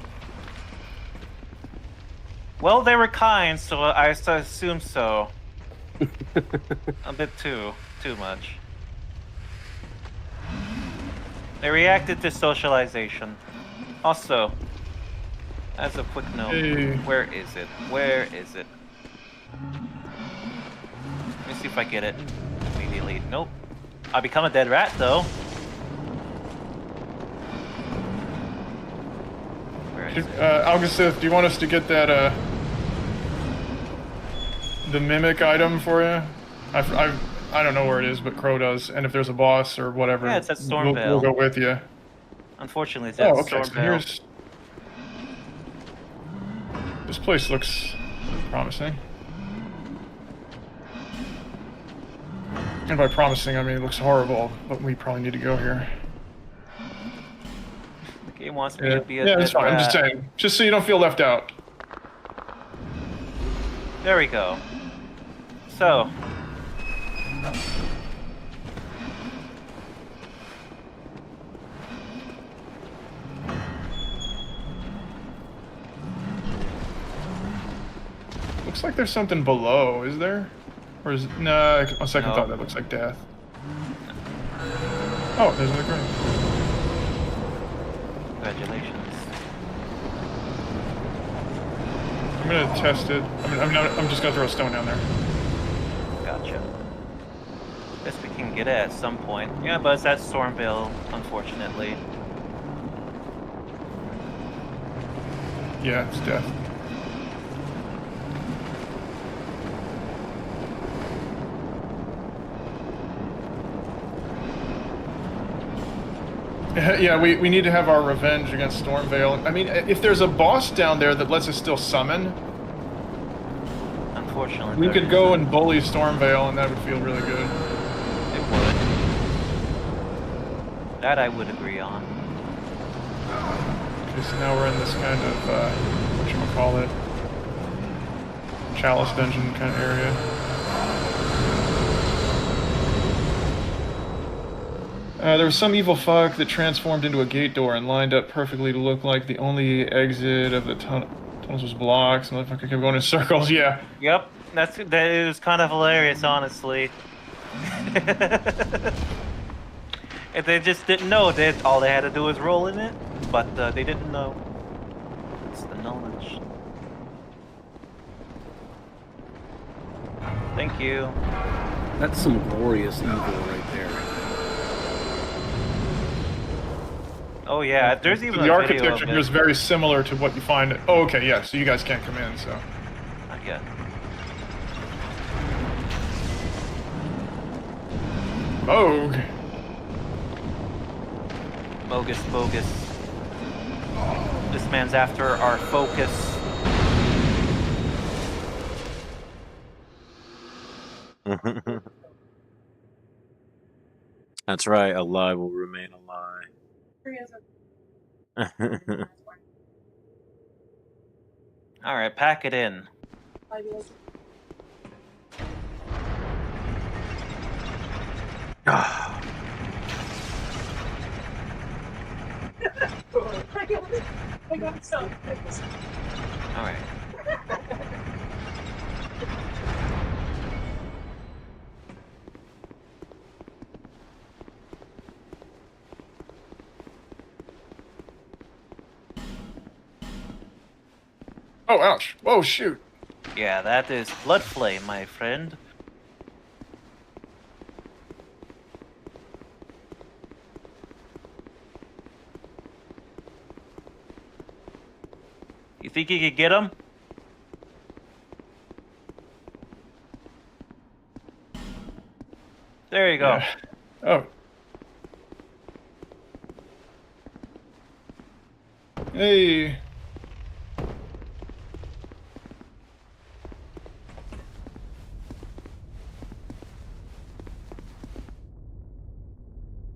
Well, they were kind, so I assume so. A bit too much. They reacted to socialization. Also, as a quick note, Hey. where is it? Where is it? Let me see if I get it immediately. Nope. I become a dead rat though. Where is it? Augustus, do you want us to get that, the mimic item for you? I don't know where it is, but Crow does. And if there's a boss or whatever, Yeah, it's at we'll Stormvale. go with you. Unfortunately, that's Oh, okay. So Stormvale. here's... This place looks promising. And by promising, I mean it looks horrible, but we probably need to go here. The game wants me Yeah, to be a yeah, dead that's fine. I'm just rat. saying. Just so you don't feel left out. There we go. So. Looks like there's something below, is there? Or is it... Nah, on second No. thought, that looks like death. Oh, there's another grave. Congratulations. I'm gonna test it. I'm just gonna throw a stone down there. Gotcha. Guess we can get it at some point. Yeah, but it's at Stormvale, unfortunately. Yeah, it's death. Yeah, we need to have our revenge against Stormvale. I mean, if there's a boss down there that lets us still summon, Unfortunately, we there could go isn't. and bully Stormvale, and that would feel really good. It would. That I would agree on. Okay, so now we're in this kind of, whatchamacallit, Chalice Dungeon kind of area. There was some evil fuck that transformed into a gate door and lined up perfectly to look like the only exit of the tunnels was blocked. Motherfucker kept going in circles, yeah. Yep, that is kind of hilarious, honestly. If they just didn't know, all they had to do was roll in it, but they didn't know. It's the knowledge. Thank you. That's some glorious evil right there. Oh yeah, there's even The a video architecture of here is it. very similar to what you find. Oh, okay, yeah. So you guys can't come in. So Not yet. Moog. Bogus. This man's after our focus. That's right. A lie will remain a lie. All right, pack it in. I got some. All right. Oh, ouch. Whoa, shoot. Yeah, that is blood flame, my friend. You think you could get him? There you go. Yeah. Oh. Hey.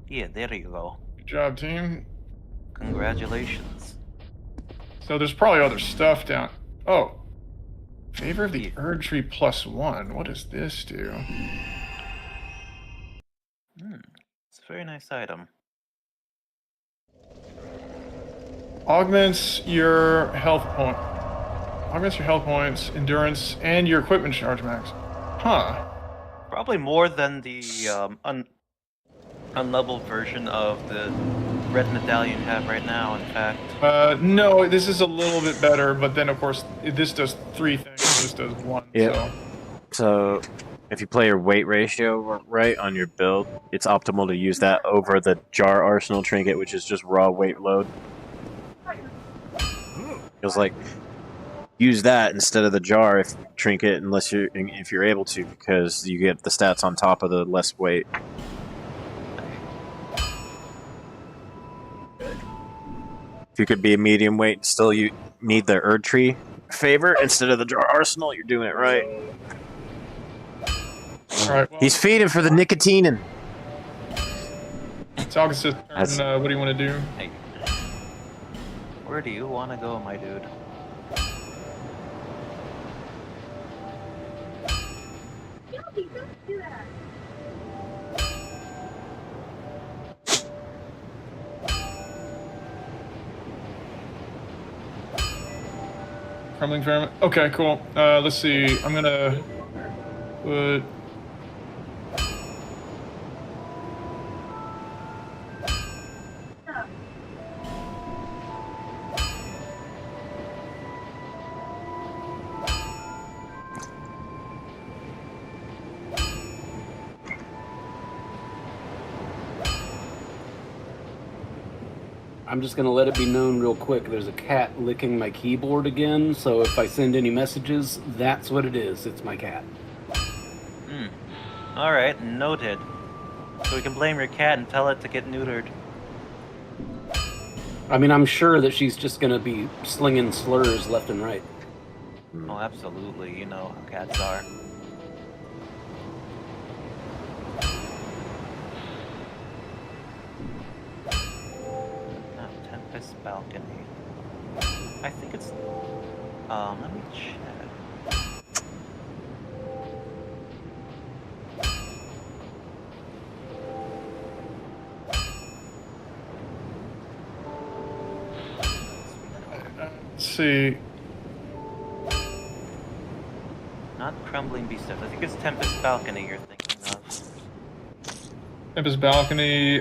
Yeah, there you go. Good job, team. Congratulations. So there's probably other stuff down. Oh. Favor of the Erd Tree +1. What does this do? It's a very nice item. Augments your health point. Augments your health points, endurance, and your equipment charge max. Huh. Probably more than the unleveled version of the red medallion you have right now, in fact. No, this is a little bit better, but then of course this does 3 things. This does 1. Yeah. So if you play your weight ratio right on your build, it's optimal to use that over the jar arsenal trinket, which is just raw weight load. Feels like use that instead of the jar if trinket, if you're able to, because you get the stats on top of the less weight. If you could be a medium weight and still you need the Erd Tree favor instead of the jar arsenal, you're doing it right. Alright, well, He's feeding for the nicotine. it's Augustus' turn. What do you want to do? Hey. Where do you want to go, my dude? Don't do that. Crumbling Firmament? Okay, cool. Let's see. I'm gonna put... I'm just gonna let it be known real quick. There's a cat licking my keyboard again, so if I send any messages, that's what it is. It's my cat. Alright, noted. So we can blame your cat and tell it to get neutered. I mean, I'm sure that she's just gonna be slinging slurs left and right. Oh, absolutely. You know how cats are. Tempest Balcony. I think it's... let me check. Let's see. Not Crumbling Beast stuff. I think it's Tempest Balcony you're thinking of. Tempest Balcony.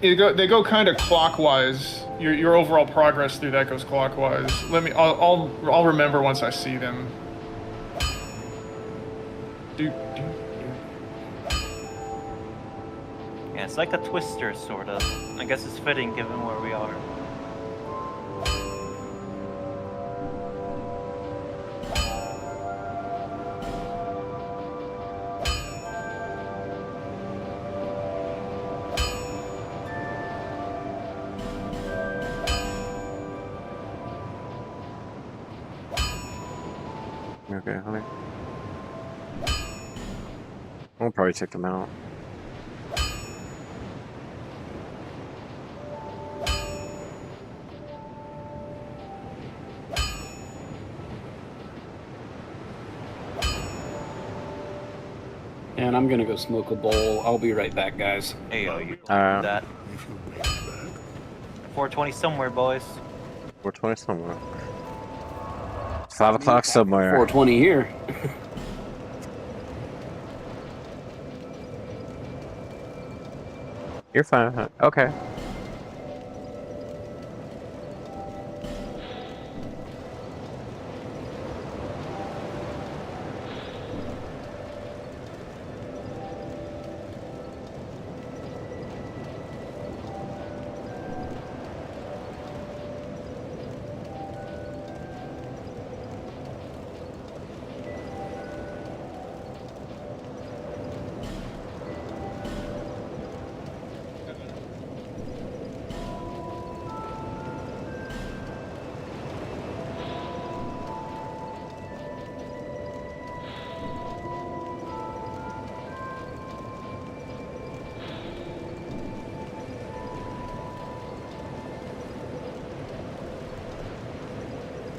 They go kind of clockwise. Your overall progress through that goes clockwise. I'll remember once I see them. Yeah, it's like a twister, sort of. I guess it's fitting given where we are. Okay, honey. I'll probably check them out. And I'm gonna go smoke a bowl. I'll be right back, guys. Hey, yo, you Alright. that. 420 somewhere, boys. 420 somewhere. 5 o'clock somewhere. 420 here. You're fine. Huh? Okay.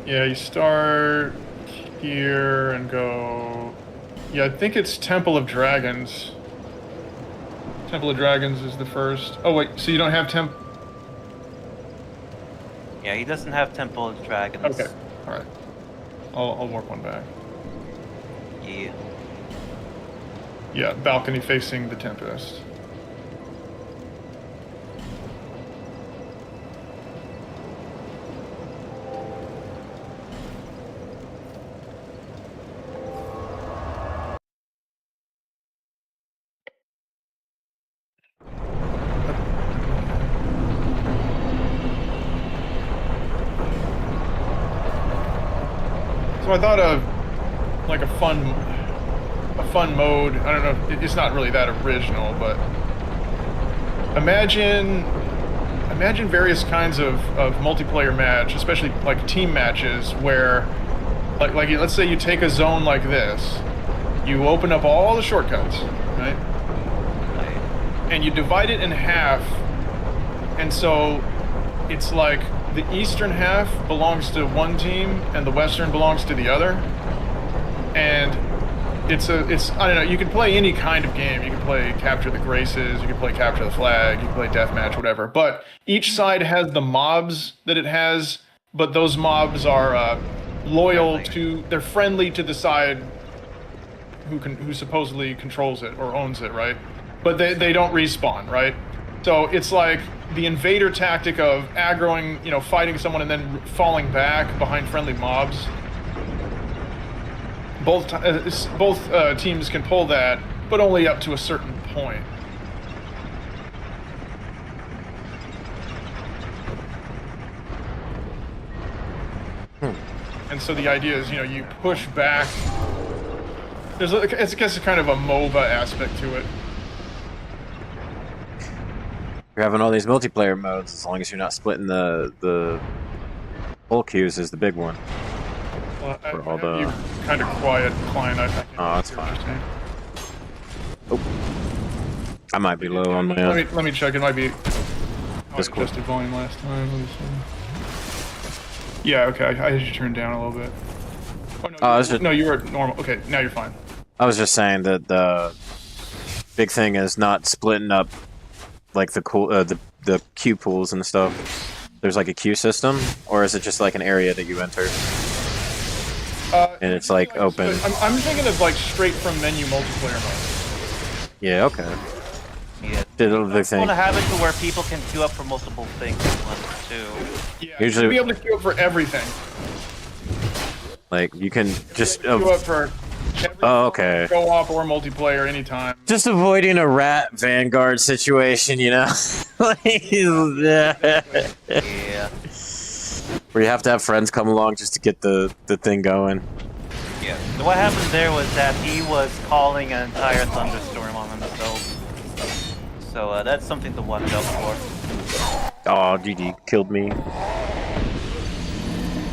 Yeah, you start here and go. Yeah, I think it's Temple of Dragons. Temple of Dragons is the first. Oh wait, so you don't have Yeah, he doesn't have Temple of Dragons. Okay, all right. I'll work one back. Yeah. Yeah, balcony facing the Tempest. So I thought of like a fun mode. I don't know. It's not really that original, but imagine various kinds of multiplayer match, especially like team matches, where like let's say you take a zone like this, you open up all the shortcuts, right? And you divide it in half, and so it's like the eastern half belongs to one team and the western belongs to the other. And it's I don't know, you can play any kind of game. You can play Capture the Graces, you can play Capture the Flag, you can play Deathmatch, whatever. But each side has the mobs that it has, but those mobs are they're friendly to the side who supposedly controls it or owns it, right? But they don't respawn, right? So it's like the invader tactic of aggroing, fighting someone and then falling back behind friendly mobs. Both teams can pull that, but only up to a certain point. And so the idea is, you push back. I guess it's kind of a MOBA aspect to it. You're having all these multiplayer modes, as long as you're not splitting the whole queues is the big one. Well, For all you kind of quiet, Klein. I think. Oh, that's fine. Oh, I might be low on my. Let me check. It might be. I Discord. adjusted volume last time. Let me see. Yeah. Okay. I had you turn down a little bit. Oh, no, no, you were at normal. Okay, now you're fine. I was just saying that the big thing is not splitting up like the queue pools and stuff. There's like a queue system, or is it just like an area that you enter? And it's like open. I'm thinking of like straight from menu multiplayer mode. Yeah. Okay. Yeah. Did I the want thing. to have it to where people can queue up for multiple things at once too. Yeah, Usually- you'll be able to queue up for everything. Like you can just. Queue up for everything, Oh, okay. co-op or multiplayer anytime. Just avoiding a rat Vanguard situation, like, Yeah. where you have to have friends come along just to get the thing going. Yeah. So what happened there was that he was calling an entire thunderstorm on himself. So that's something to watch out for. Oh, GG killed me.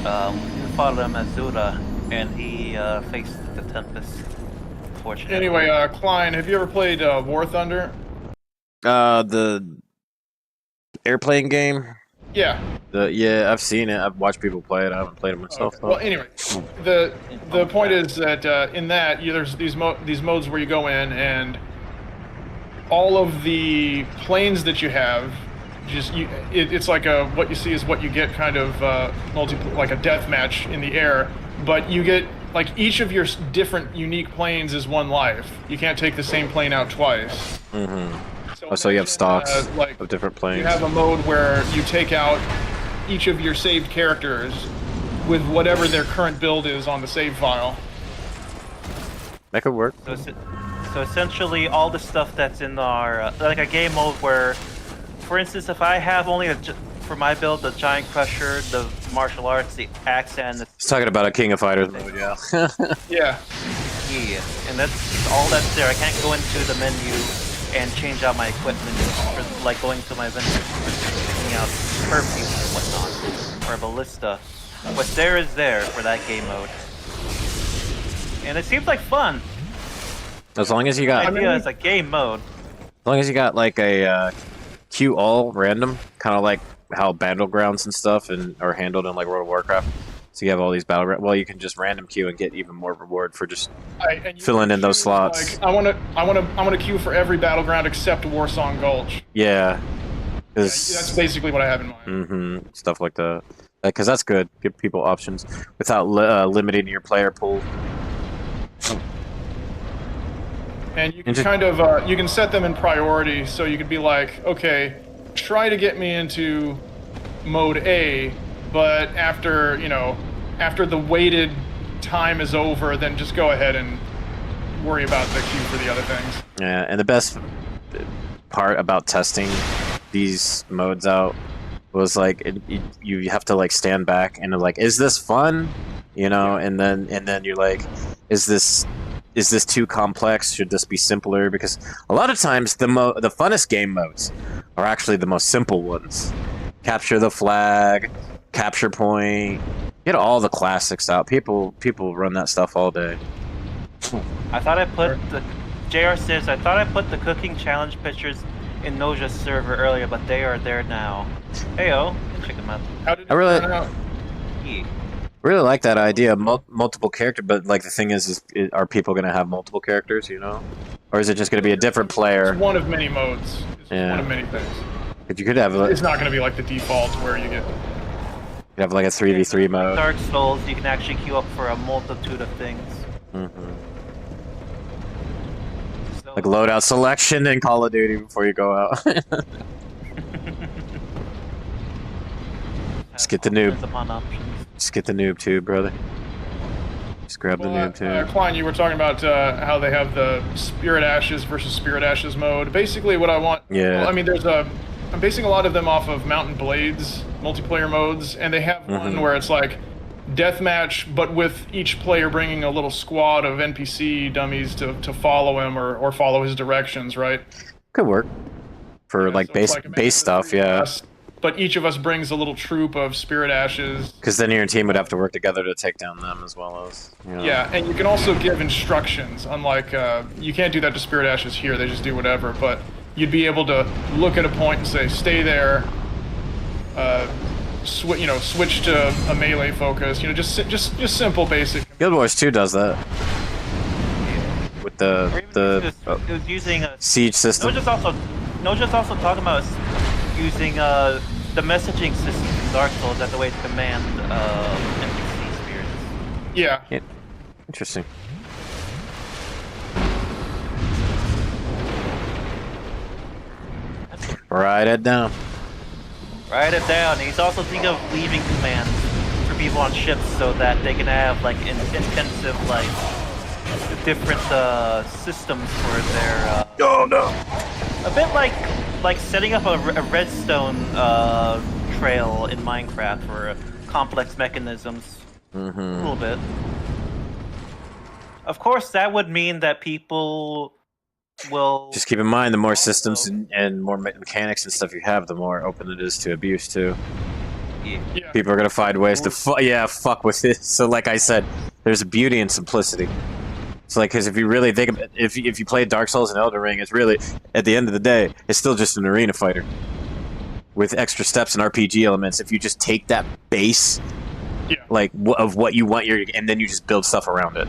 We fought him as Zura, and he faced the Tempest. Fortunately. Anyway, Klein, have you ever played War Thunder? The airplane game. Yeah. Yeah, I've seen it. I've watched people play it. I haven't played it myself. Okay. Well, anyway, the point is that in that there's these modes where you go in and all of the planes that you have, it's like what you see is what you get kind of like a death match in the air, but you get like each of your different unique planes is one life. You can't take the same plane out twice. Mm-hmm. So you have stocks of different planes. You have a mode where you take out each of your saved characters with whatever their current build is on the save file. That could work. So essentially, all the stuff that's in our like a game mode where, for instance, if I have only for my build the Giant Crusher, the martial arts, the axe, and the It's talking about a King of Fighters mode, yeah. Yeah. yeah, and that's all that's there. I can't go into the menu and change out my equipment, for, like going to my vendor, picking out perfume and whatnot, or a ballista. What's there is there for that game mode, and it seems like fun. As long as you got, The idea is a game mode. as long as you got like a queue all random, kind of like how battlegrounds and stuff are handled in like World of Warcraft. So you have all these well, you can just random queue and get even more reward for just And you filling can in those choose, slots. Like, I want to queue for every battleground except Warsong Gulch. Yeah. Yeah, that's basically what I have in mind. Mm-hmm. Stuff like that. Because that's good. Give people options without limiting your player pool. And you can kind of you can set them in priority, so you could be like, okay, try to get me into mode A, but after the waited time is over, then just go ahead and worry about the queue for the other things. Yeah, and the best part about testing these modes out was like you have to like stand back and like, is this fun? You know, and then you're like, is this too complex? Should this be simpler? Because a lot of times the funnest game modes are actually the most simple ones. Capture the flag, capture point, get all the classics out. People run that stuff all day. I thought I put the JR says I thought I put the cooking challenge pictures in Noja's server earlier, but they are there now. Heyo, you can check them out. How did it I really- turn out? Yeah. Really like that idea, multiple character. But like the thing is are people gonna have multiple characters? You know, or is it just gonna be a different player? It's one of many modes. It's Yeah. one of many things. But you could have It's not going to be like the default where you get. like a 3v3 mode. Dark Souls, you can actually queue up for a multitude of things. Mm-hmm. So, Like loadout selection in Call of Duty before you go out. Just get the noob. options upon options. Just get the noob tube, brother. Just grab the noob tube. Klein, you were talking about how they have the Spirit Ashes versus Spirit Ashes mode. Basically, what I want. Yeah. Well, I mean, I'm basing a lot of them off of Mountain Blades multiplayer modes, and they have one where it's like deathmatch, but with each player bringing a little squad of NPC dummies to follow him or follow his directions, right? Could work for Yeah, like so base it's like, imagine base the stuff, three of yeah. us, but each of us brings a little troop of Spirit Ashes. Because then your team would have to work together to take down them as well as. You know. Yeah, and you can also give instructions. Unlike, you can't do that to Spirit Ashes here, they just do whatever, but you'd be able to look at a point and say, stay there, switch to a melee focus, just simple basic. Guild Wars 2 does that. With Or even the it was using a siege system. Noja's also talking about using the messaging system in Dark Souls as a way to command NPC spirits. Yeah. Yeah. Interesting. Write it down. Write it down. He's also thinking of leaving commands for people on ships so that they can have like intensive like different systems for their. Oh no! A bit like setting up a redstone trail in Minecraft for complex mechanisms. A little bit. Of course, that would mean that people will Just keep in mind, the more systems and more mechanics and stuff you have, the more open it is to abuse too. Yeah. Yeah. People are gonna find ways to fuck with it. So, like I said, there's beauty in simplicity. It's like, because if you really think of it, if you play Dark Souls and Elden Ring, it's really, at the end of the day, it's still just an arena fighter with extra steps and RPG elements. If you just take that base, like of what you want and then you just build stuff around it.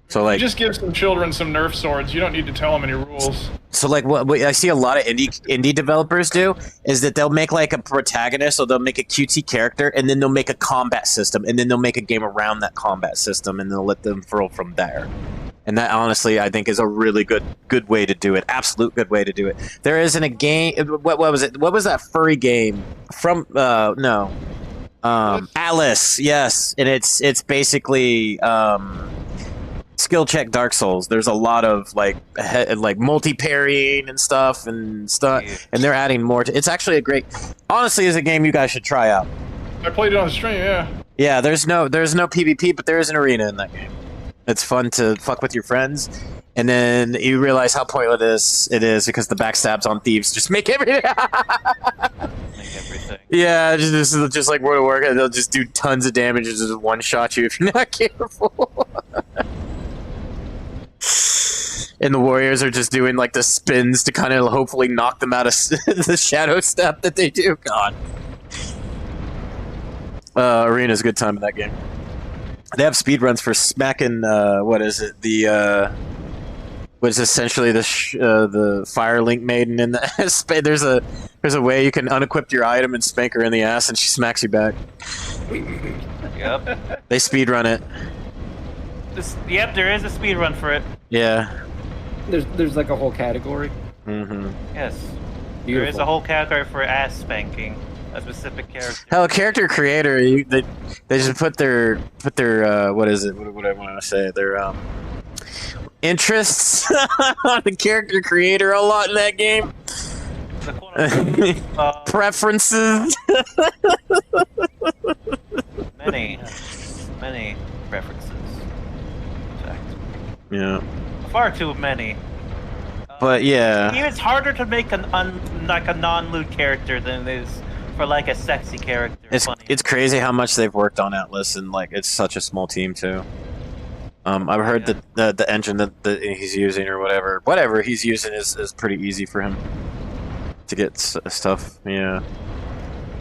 So like, Just give some children some Nerf swords. You don't need to tell them any rules. so like what I see a lot of indie developers do is that they'll make like a protagonist, or they'll make a cutesy character, and then they'll make a combat system, and then they'll make a game around that combat system, and they'll let them furl from there. And that, honestly, I think is a really good way to do it. Absolute good way to do it. There isn't a game. What was it? What was that furry game from? Alice. Yes, and it's basically skill check Dark Souls. There's a lot of like multi parrying and stuff, and they're adding more to. It's actually a great. Honestly, is a game you guys should try out. I played it on stream. Yeah. Yeah, there's no PvP, but there is an arena in that game. It's fun to fuck with your friends, and then you realize how pointless it is because the backstabs on thieves just make everything. Yeah, just like World of Warcraft, they'll just do tons of damage and just one shot you if you're not careful. And the warriors are just doing like the spins to kind of hopefully knock them out of the shadow step that they do. God. Arena's a good time in that game. They have speedruns for smacking, what is it? The, was essentially the Fire Link Maiden in the... there's a way you can unequip your item and spank her in the ass and she smacks you back. Yep. They speedrun it. Yep, there is a speed run for it. Yeah. There's like a whole category. Mm-hmm. Yes. There Beautiful. is a whole category for ass spanking a specific character. Hell, character creator, they just put their what is it? What do I want to say? Their interests on the character creator a lot in that game. The quote-unquote, Preferences. many preferences. In fact, Yeah. far too many. But yeah. It's harder to make like a non-lewd character than it is for like a sexy character. It's crazy how much they've worked on Atlas, and like it's such a small team too. I've heard that the engine that he's using or whatever he's using is pretty easy for him to get stuff. Yeah.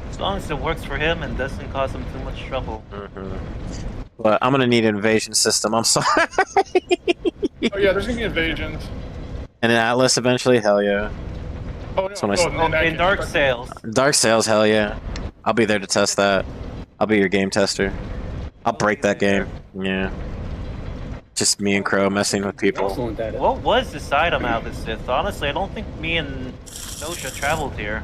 As long as it works for him and doesn't cause him too much trouble. Mm-hmm. But I'm gonna need an invasion system. I'm sorry. Oh yeah, there's gonna be invasions. And an Atlas eventually. Hell yeah. Oh no. In Dark Sales. Dark Sales. Hell yeah. I'll be there to test that. I'll be your game tester. I'll break that game. Yeah. Just me and Crow messing with people. Excellent at it. What was this item out of this Sith? Honestly, I don't think me and Nosha traveled here.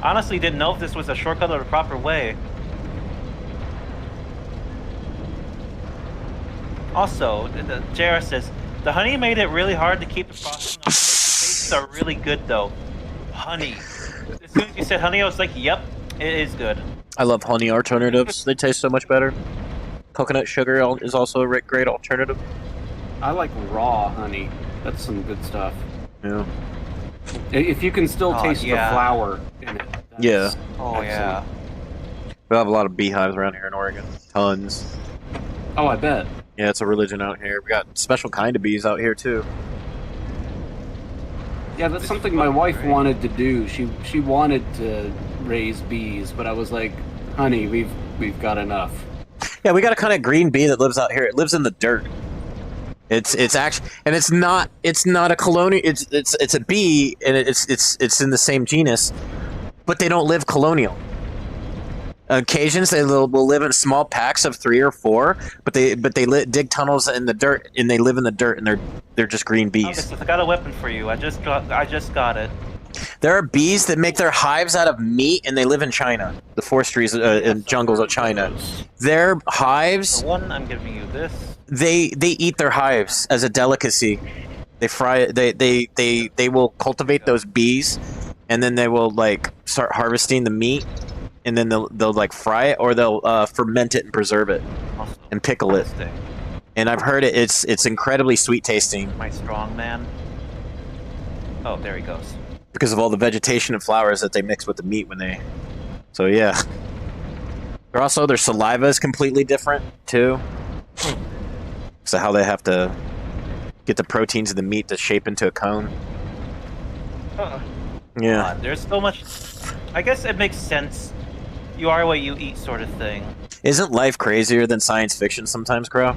Honestly, didn't know if this was a shortcut or the proper way. Also, Jara says, the honey made it really hard to keep the frosting on. The tastes are really good though. Honey. As soon as you said honey, I was like, yep, it is good. I love honey alternatives. They taste so much better. Coconut sugar is also a great alternative. I like raw honey. That's some good stuff. Yeah. If you can still taste the flour in it. Yeah. Oh yeah. We have a lot of beehives around here in Oregon. Tons. Oh, I bet. Yeah, it's a religion out here. We got special kind of bees out here too. Yeah, that's something my wife wanted to do. She wanted to raise bees, but I was like, honey, we've got enough. Yeah, we got a kind of green bee that lives out here. It lives in the dirt. It's actually, and it's not a colonial. It's a bee, and it's in the same genus, but they don't live colonial. Occasions they will live in small packs of 3 or 4, but they dig tunnels in the dirt, and they live in the dirt, and they're just green bees. I got a weapon for you. I just got it. There are bees that make their hives out of meat, and they live in China, the forestries and jungles of China. Their hives. For one, I'm giving you this. They eat their hives as a delicacy. They fry it. They will cultivate those bees, and then they will like start harvesting the meat, and then they'll like fry it, or they'll ferment it and preserve it and pickle it. And I've heard it's incredibly sweet tasting. My strong man. Oh, there he goes. Because of all the vegetation and flowers that they mix with the meat when they. So yeah. Their saliva is completely different too. So how they have to get the proteins of the meat to shape into a cone. Yeah. There's so much. I guess it makes sense. You are what you eat, sort of thing. Isn't life crazier than science fiction sometimes, Crow?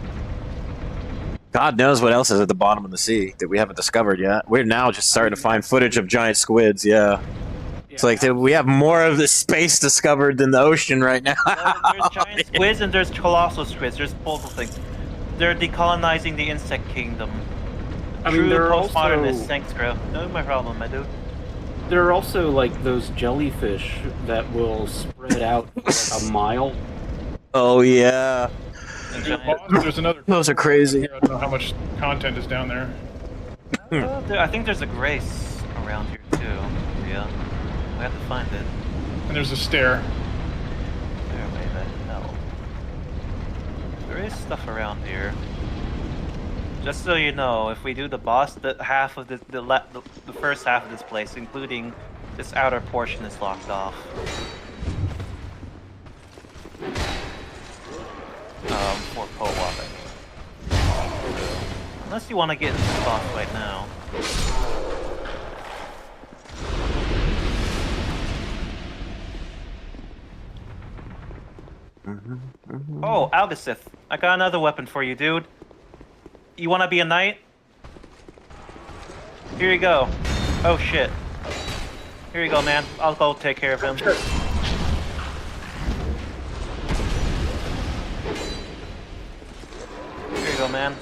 God knows what else is at the bottom of the sea that we haven't discovered yet. We're now just starting to find footage of giant squids, yeah. It's like we have more of the space discovered than the ocean right now. There's giant squids and there's colossal squids. There's both things. They're decolonizing the insect kingdom. True postmodernist. Thanks, Crow. No, my problem, my dude. There are also like those jellyfish that will spread out for like a mile. Oh yeah. There's another. Those are crazy. I don't know how much content is down there. I think there's a grace around here too. Yeah. I have to find it. And there's a stair. Where the hell? There is stuff around here. Just so you know, if we do the boss, the first half of this place, including this outer portion, is locked off. For Powop, unless you want to get into the boss right now. Oh, Algasith, I got another weapon for you, dude. You want to be a knight? Here you go. Oh shit. Here you go, man. I'll go take care of him. Sure. Here you go, man.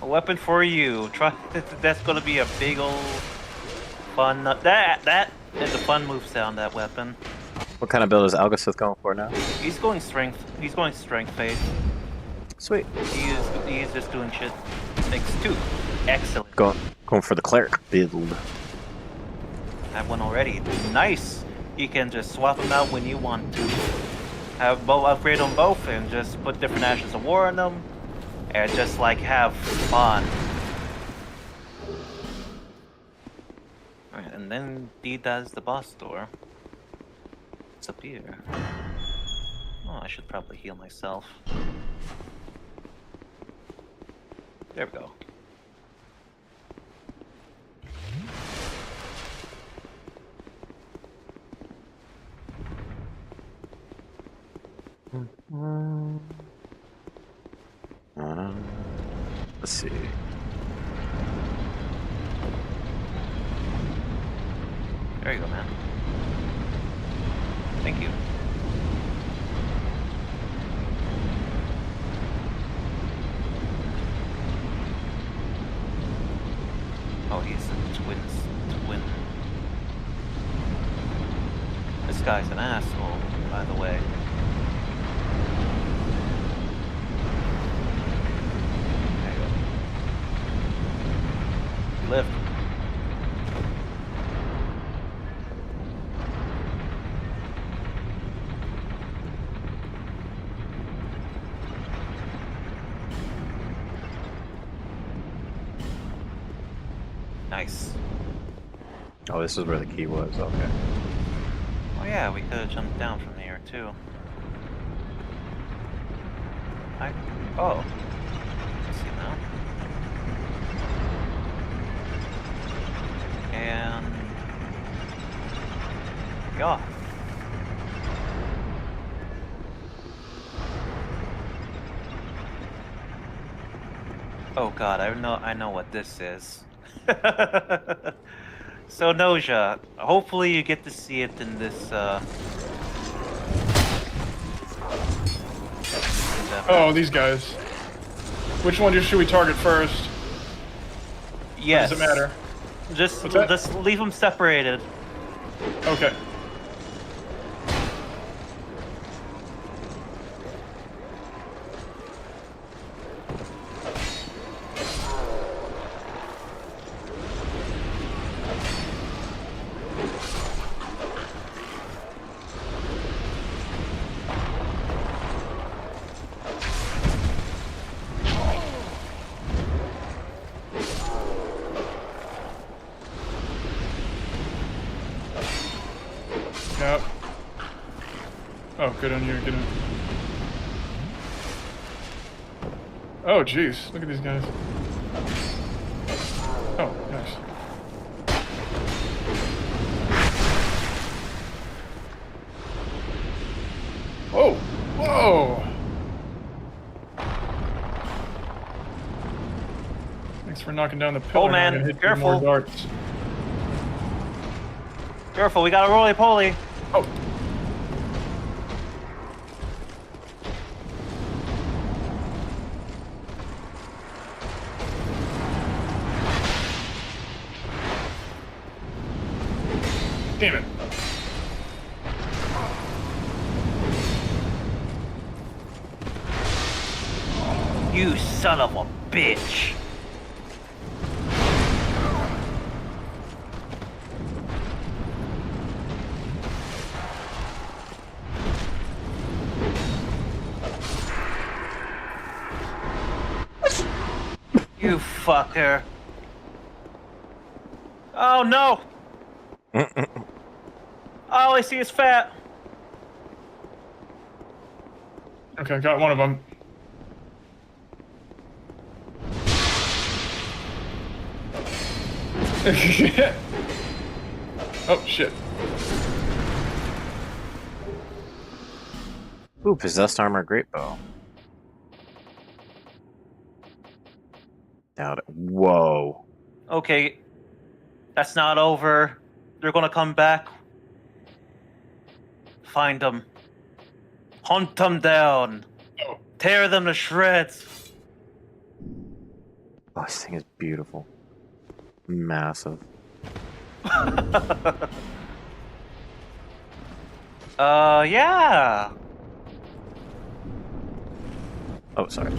A weapon for you. Try. That's gonna be a big old fun. That is a fun move sound. That weapon. What kind of build is Algasith going for now? He's going strength. He's going strength phase. Sweet. He is just doing shit. Thanks too. Excellent. Going for the cleric build. Have one already. Nice. You can just swap them out when you want to. Have both upgrade on both and just put different ashes of war on them. And just like have fun. Alright, and then D does the boss door. What's up here? Oh, I should probably heal myself. There we go. Let's see. There you go, man. Thank you. Oh, he's a twin. This guy's an asshole, by the way. There you go. You live. Nice. Oh, this is where the key was. Okay. Oh yeah, we could have jumped down from here too. Oh. I see now. And yeah. Oh god, I know what this is. So Noja, hopefully you get to see it in this Oh, these guys. Which one should we target first? yes. Does it matter? Just What's that? just leave them separated. Okay. Yep. Oh, good on you. Good on. Oh, jeez. Look at these guys. Oh, nice. Whoa! Whoa! Thanks for knocking down the pillar. Oh, man, I'm gonna hit you careful. with more darts. Careful, we got a roly-poly. Oh. Damn it. You son of a bitch. You fucker. Oh no! All I see is fat. Okay, got one of them. Oh shit. Ooh, possessed armor, great bow. Doubt it. Whoa. Okay, that's not over. They're gonna come back. Find them. Hunt them down. Oh. Tear them to shreds. Oh, this thing is beautiful. Massive. Yeah. Oh, sorry.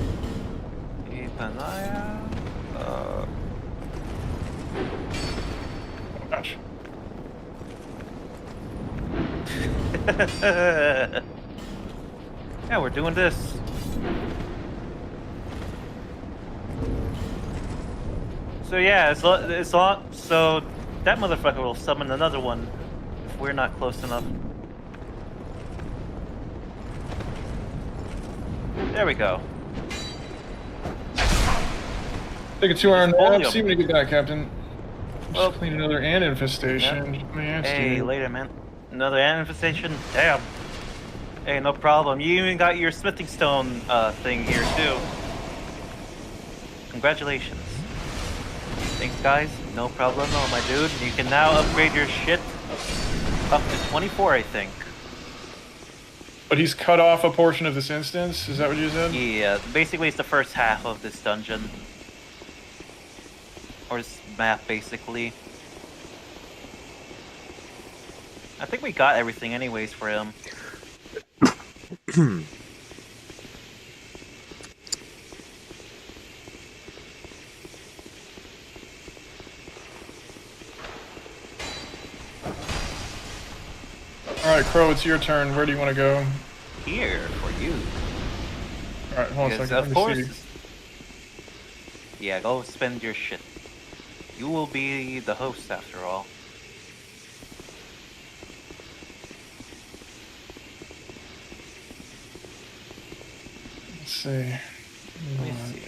Keep an eye out. Oh, gosh. Yeah, we're doing this. So yeah, it's long. So that motherfucker will summon another one if we're not close enough. There we go. Take a 2-hour Volume. nap. See when you get back, Captain. Well, Just clean another ant infestation. My ant's Hey, dead. later, man. Another ant infestation? Damn. Hey, no problem. You even got your smithing stone thing here too. Congratulations. Thanks, guys. No problem, my dude. You can now upgrade your shit up to 24, I think. But he's cut off a portion of this instance? Is that what you said? Yeah, basically it's the first half of this dungeon. Or this map, basically. I think we got everything anyways for him. Alright, Crow, it's your turn. Where do you want to go? Here for you. Alright, hold on a Because second. of Let me course. see. Yeah, go spend your shit. You will be the host after all. Let's see. Let me see.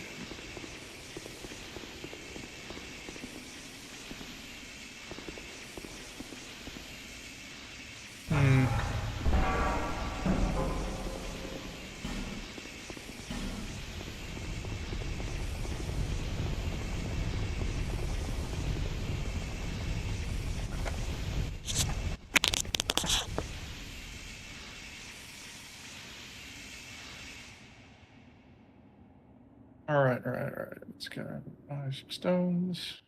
Alright. Let's go. Buy some stones.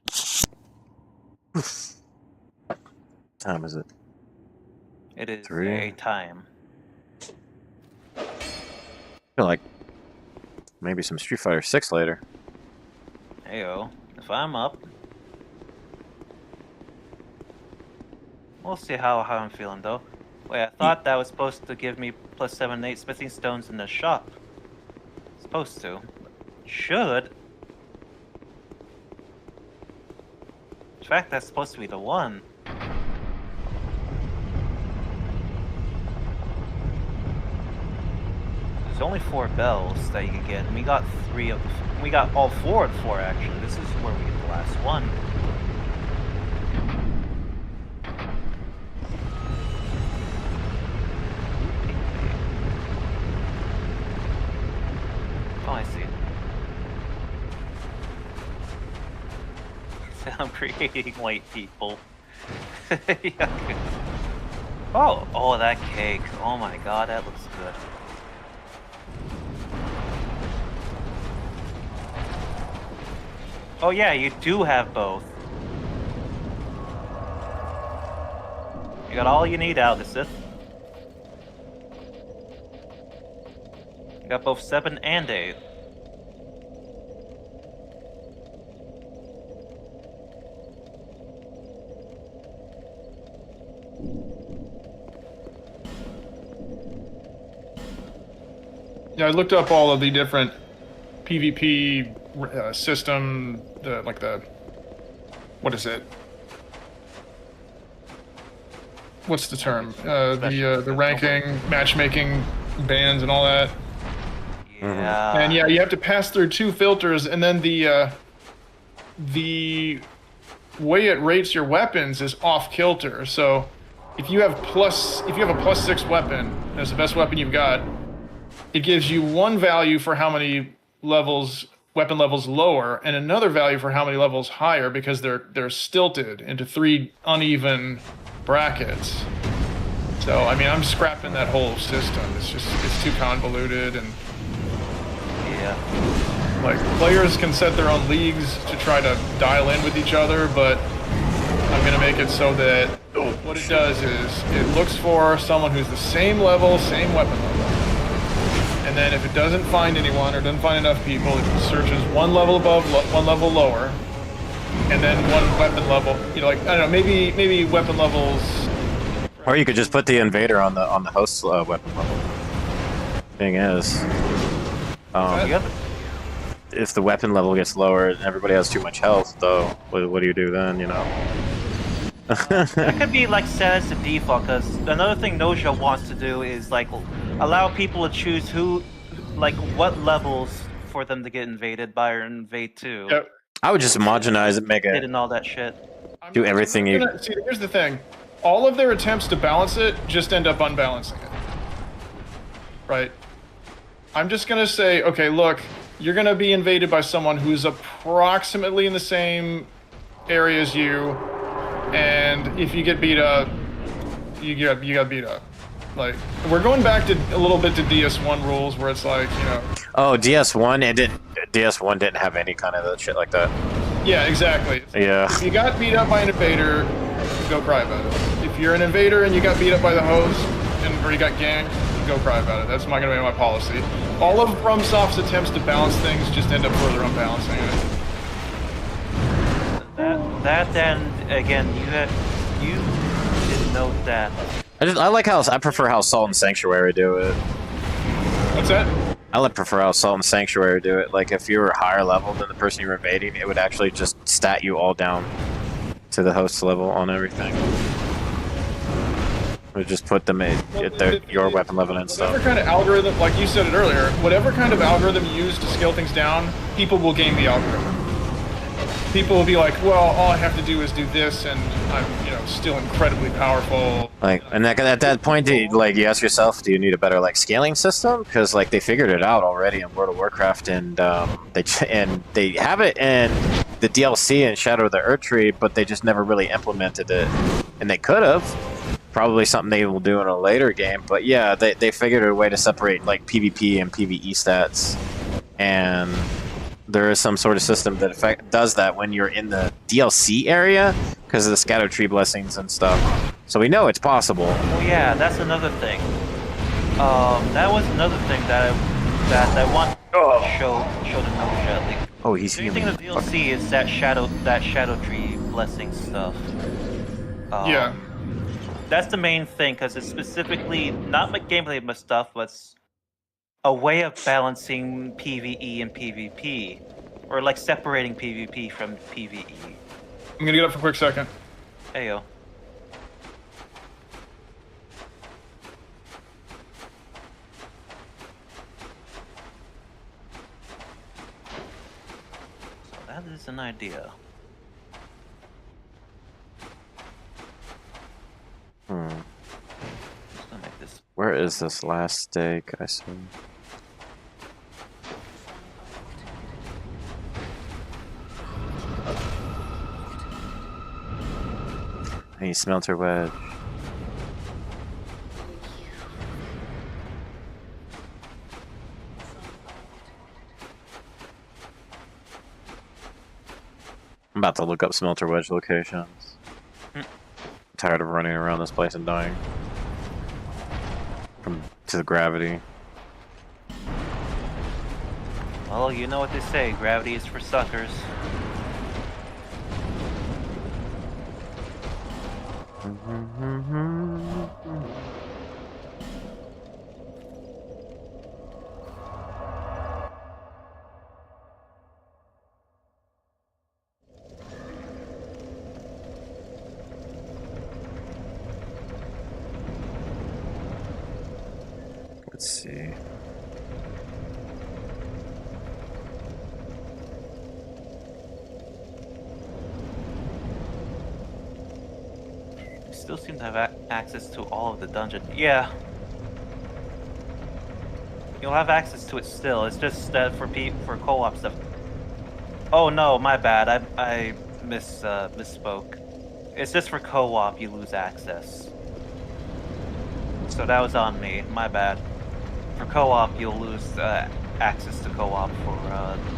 Time is it? It is 3. a time. I feel like maybe some Street Fighter 6 later. Heyo, if I'm up, we'll see how I'm feeling though. Wait, I thought that was supposed to give me plus 7, 8 smithing stones in the shop. Supposed to. Should. In fact, that's supposed to be the one. There's only 4 bells that you can get, and we got 3 of the. We got all 4 of the 4 actually. This is where we get the last one. Oh, I see. I'm creating white people. Yeah. Oh, that cake. Oh my god, that looks good. Oh yeah, you do have both. You got all you need out of the Sith. You got both 7 and 8. Yeah, I looked up all of the different PvP system, what is it? What's the term? The ranking, matchmaking, bans, and all that. Yeah. And yeah, you have to pass through 2 filters, and then the way it rates your weapons is off kilter. So if you have a plus 6 weapon, that's the best weapon you've got, it gives you one value for how many levels, weapon levels lower, and another value for how many levels higher, because they're stilted into 3 uneven brackets. So I mean, I'm scrapping that whole system. It's too convoluted, and Yeah. like players can set their own leagues to try to dial in with each other, but I'm gonna make it so that what it does is it looks for someone who's the same level, same weapon level. And then if it doesn't find anyone or doesn't find enough people, it searches one level above, one level lower, and then one weapon level. You know, like I don't know, maybe weapon levels. Or you could just put the invader on the host weapon level. Thing is, if the weapon level gets lower and everybody has too much health, though, what do you do then? You know. It could be like set as the default, because another thing Noja wants to do is like allow people to choose who, like what levels for them to get invaded by or invade to. Yep. I would just homogenize it, make it And all that shit. do everything you. See, here's the thing. All of their attempts to balance it just end up unbalancing it. Right? I'm just gonna say, okay, look, you're gonna be invaded by someone who's approximately in the same area as you, and if you get beat up, you got beat up. Like, we're going back to a little bit to DS1 rules, where it's like, you know. Oh, DS1, DS1 didn't have any kind of shit like that. Yeah, exactly. Yeah. If you got beat up by an invader, go cry about it. If you're an invader and you got beat up by the host, or you got ganked, go cry about it. That's not gonna be my policy. All of FromSoft's attempts to balance things just end up further unbalancing it. That and again, you didn't know that. I prefer how Salt and Sanctuary do it. What's that? I prefer how Salt and Sanctuary do it. Like, if you were higher level than the person you were invading, it would actually just stat you all down to the host level on everything. It would just put them at your weapon level and stuff. Whatever kind of algorithm, like you said it earlier, whatever kind of algorithm you use to scale things down, people will game the algorithm. People will be like, well, all I have to do is do this, and I'm, still incredibly powerful. Like, and at that point, you ask yourself, do you need a better scaling system? Because they figured it out already in World of Warcraft, and they have it in the DLC in Shadow of the Erdtree, but they just never really implemented it, and they could have. Probably something they will do in a later game, but yeah, they figured a way to separate PvP and PvE stats, and there is some sort of system that does that when you're in the DLC area because of the Scatter Tree blessings and stuff. So we know it's possible. Oh yeah, that's another thing. That was another thing that I want to show to Noja at least. Oh, he's The thing of the DLC is that Shadow Tree blessing stuff. Yeah. That's the main thing, because it's specifically not gameplay stuff, but it's a way of balancing PvE and PvP, or separating PvP from PvE. I'm gonna get up for a quick second. Heyo. So that is an idea. Just gonna make this. Where is this last stake? I see. I need smelter wedge. I'm about to look up smelter wedge locations. I'm tired of running around this place and dying to the gravity. Well, you know what they say, gravity is for suckers. Let's see. We still seem to have access to all of the dungeons. Yeah. You'll have access to it still. It's just for co-op stuff. Oh no, my bad. I misspoke. It's just for co-op you lose access. So that was on me. My bad. For co-op you'll lose access to co-op for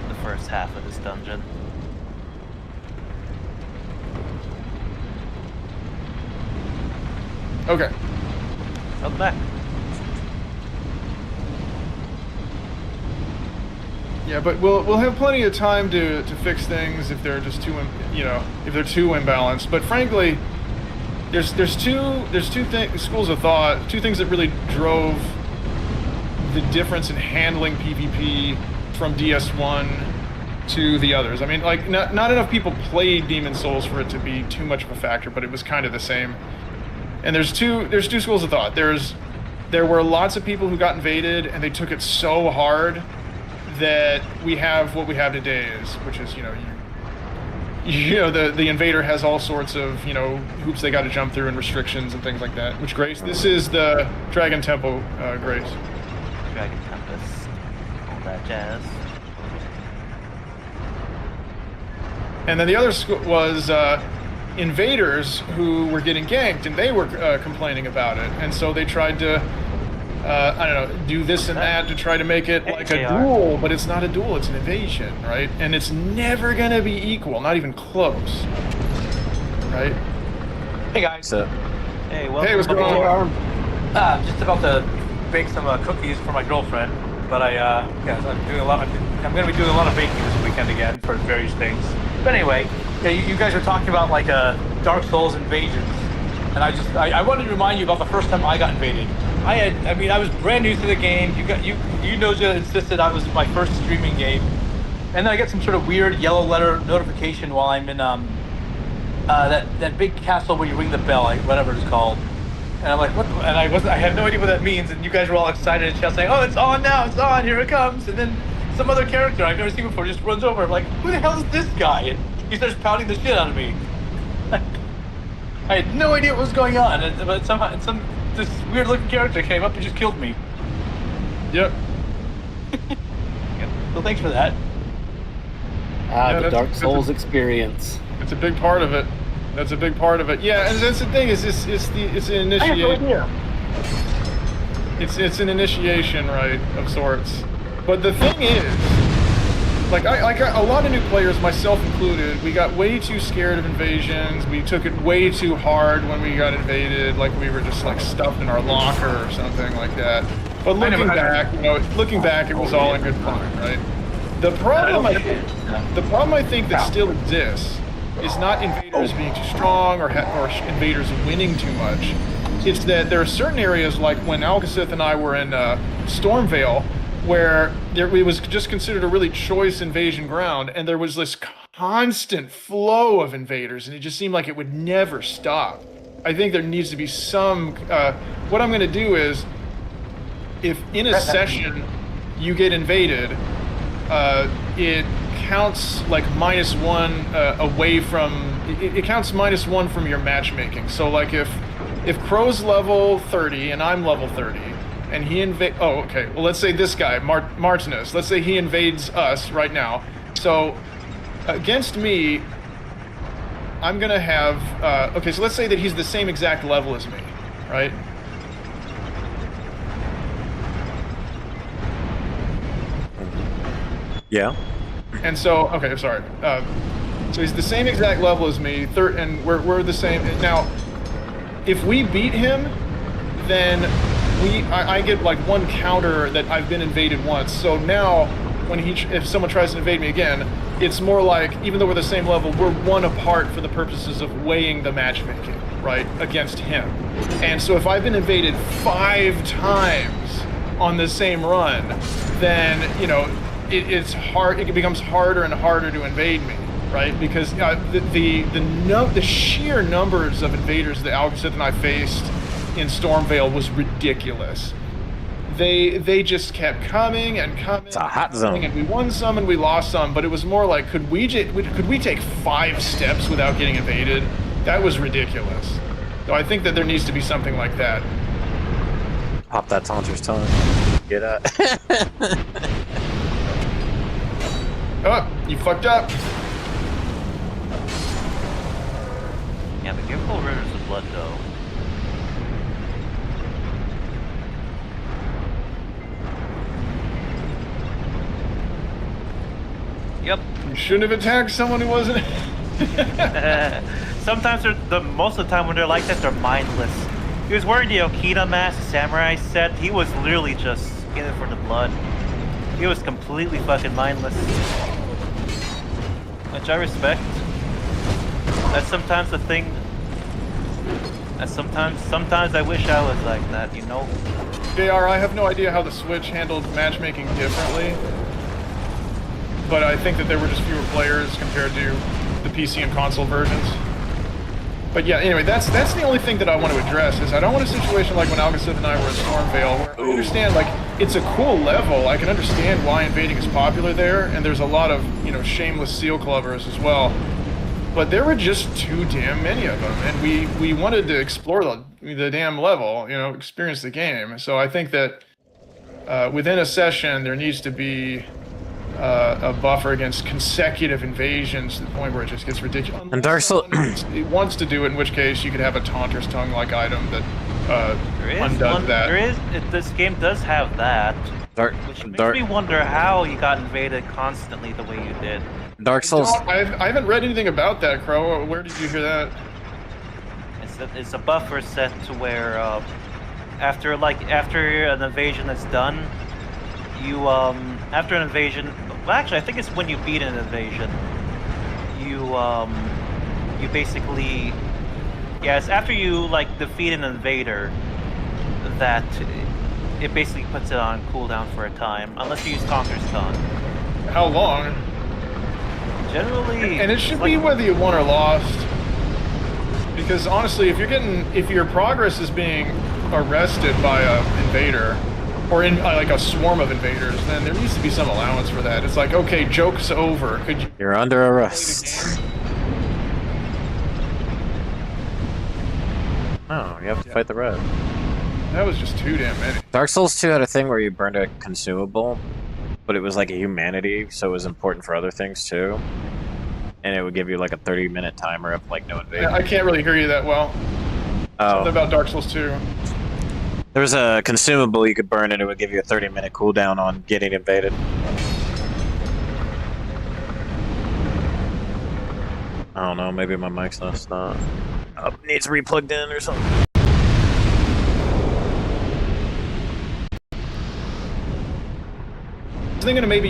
the first half of this dungeon. Okay. Welcome back. Yeah, but we'll have plenty of time to fix things if they're just too if they're too imbalanced. But frankly, there's two schools of thought, two things that really drove the difference in handling PvP from DS1 to the others. I mean, like not enough people played Demon Souls for it to be too much of a factor, but it was kind of the same. And there's two schools of thought. There were lots of people who got invaded and they took it so hard that we have what we have today which is the invader has all sorts of hoops they got to jump through and restrictions and things like that. Which Grace, this is the Dragon Temple, Grace. Dragon Tempest, all that jazz. And then the other school was invaders who were getting ganked and they were complaining about it, and so they tried to I don't know, do this and that to try to make it like a duel, but it's not a duel, it's an invasion, right? And it's never gonna be equal, not even close, right? Hey guys. Hey, welcome. Hey, what's going on? Just about to bake some cookies for my girlfriend, but I'm doing a lot. I'm gonna be doing a lot of baking this weekend again for various things. But anyway, you guys are talking about like Dark Souls invasions, and I wanted to remind you about the first time I got invaded. I was brand new to the game. You insisted I was my first streaming game, and then I get some sort of weird yellow letter notification while I'm in that big castle where you ring the bell, whatever it's called. And I'm like, what? And I had no idea what that means. And you guys were all excited and saying, "Oh, it's on now! It's on! Here it comes!" And then some other character I've never seen before just runs over. I'm like, who the hell is this guy? And he starts pounding the shit out of me. I had no idea what was going on, but somehow this weird looking character came up and just killed me. Yep. So thanks for that. The Dark Souls experience. It's a big part of it. That's a big part of it. Yeah, and that's the thing is it's an initiation. I have no idea. It's an initiation, right, of sorts. But the thing is, like a lot of new players, myself included, we got way too scared of invasions. We took it way too hard when we got invaded, like we were just like stuffed in our locker or something like that. But looking back, it was all in good fun, right? The problem I think that still exists is not invaders being too strong or invaders winning too much. It's that there are certain areas, like when Alcacith and I were in Stormvale, where it was just considered a really choice invasion ground, and there was this constant flow of invaders, and it just seemed like it would never stop. I think there needs to be some... what I'm going to do is, if in a session you get invaded, it counts like -1 away from... It counts -1 from your matchmaking. So like if Crow's level 30 and I'm level 30, and he well, let's say this guy, Martinez, let's say he invades us right now. So against me, I'm gonna have, so let's say that he's the same exact level as me, right? Yeah. And so, okay, sorry. So he's the same exact level as me, and we're the same. Now, if we beat him, then I get like one counter that I've been invaded once. So now, if someone tries to invade me again, it's more like, even though we're the same level, we're one apart for the purposes of weighing the matchmaking, right, against him. And so if I've been invaded 5 times on the same run, then, it's hard. It becomes harder and harder to invade me, right? Because the sheer numbers of invaders that Alcacith and I faced in Stormvale was ridiculous. They just kept coming and coming. It's a hot zone. And we won some and we lost some, but it was more like, could we take 5 steps without getting invaded? That was ridiculous. So I think that there needs to be something like that. Pop that Taunter's tongue. Get out. Oh, you fucked up. Yeah, be careful rivers of blood, though. Yep. You shouldn't have attacked someone who wasn't. Sometimes most of the time when they're like that, they're mindless. He was wearing the Okina mask, samurai set. He was literally just in it for the blood. He was completely fucking mindless, which I respect. That's sometimes the thing. That's sometimes I wish I was like that, you know. JR, I have no idea how the Switch handled matchmaking differently, but I think that there were just fewer players compared to the PC and console versions. But yeah, anyway, that's the only thing that I want to address, is I don't want a situation like when Augustin and I were at Stormvale, where I understand, like, it's a cool level, I can understand why invading is popular there, and there's a lot of, you know, shameless seal clubbers as well. But there were just too damn many of them, and we wanted to explore the damn level, you know, experience the game. So I think that within a session, there needs to be a buffer against consecutive invasions to the point where it just gets ridiculous. And Dark Souls It wants to do it, in which case you could have a Taunter's Tongue-like item that undoes that. This game does have that, which makes me wonder how you got invaded constantly the way you did. Dark Souls. I haven't read anything about that, Crow. Where did you hear that? It's a buffer set to where after an invasion is done, you after an invasion. Well, actually, I think it's when you beat an invasion. You basically, yeah, it's after you like defeat an invader that it basically puts it on cooldown for a time, unless you use Conqueror's Tongue. How long? Generally, and it should be whether you won or lost. Because honestly, if your progress is being arrested by an invader, or in like a swarm of invaders, then there needs to be some allowance for that. It's like, okay, joke's over. Could you? You're under arrest. Oh, you have to fight the red. That was just too damn many. Dark Souls 2 had a thing where you burned a consumable, but it was like a humanity, so it was important for other things too. And it would give you like a 30-minute timer of like no invasion. I can't really hear you that well. Oh. Something about Dark Souls 2. There was a consumable you could burn and it would give you a 30-minute cooldown on getting invaded. I don't know, maybe my mic's not needs replugged in or something. I was thinking of maybe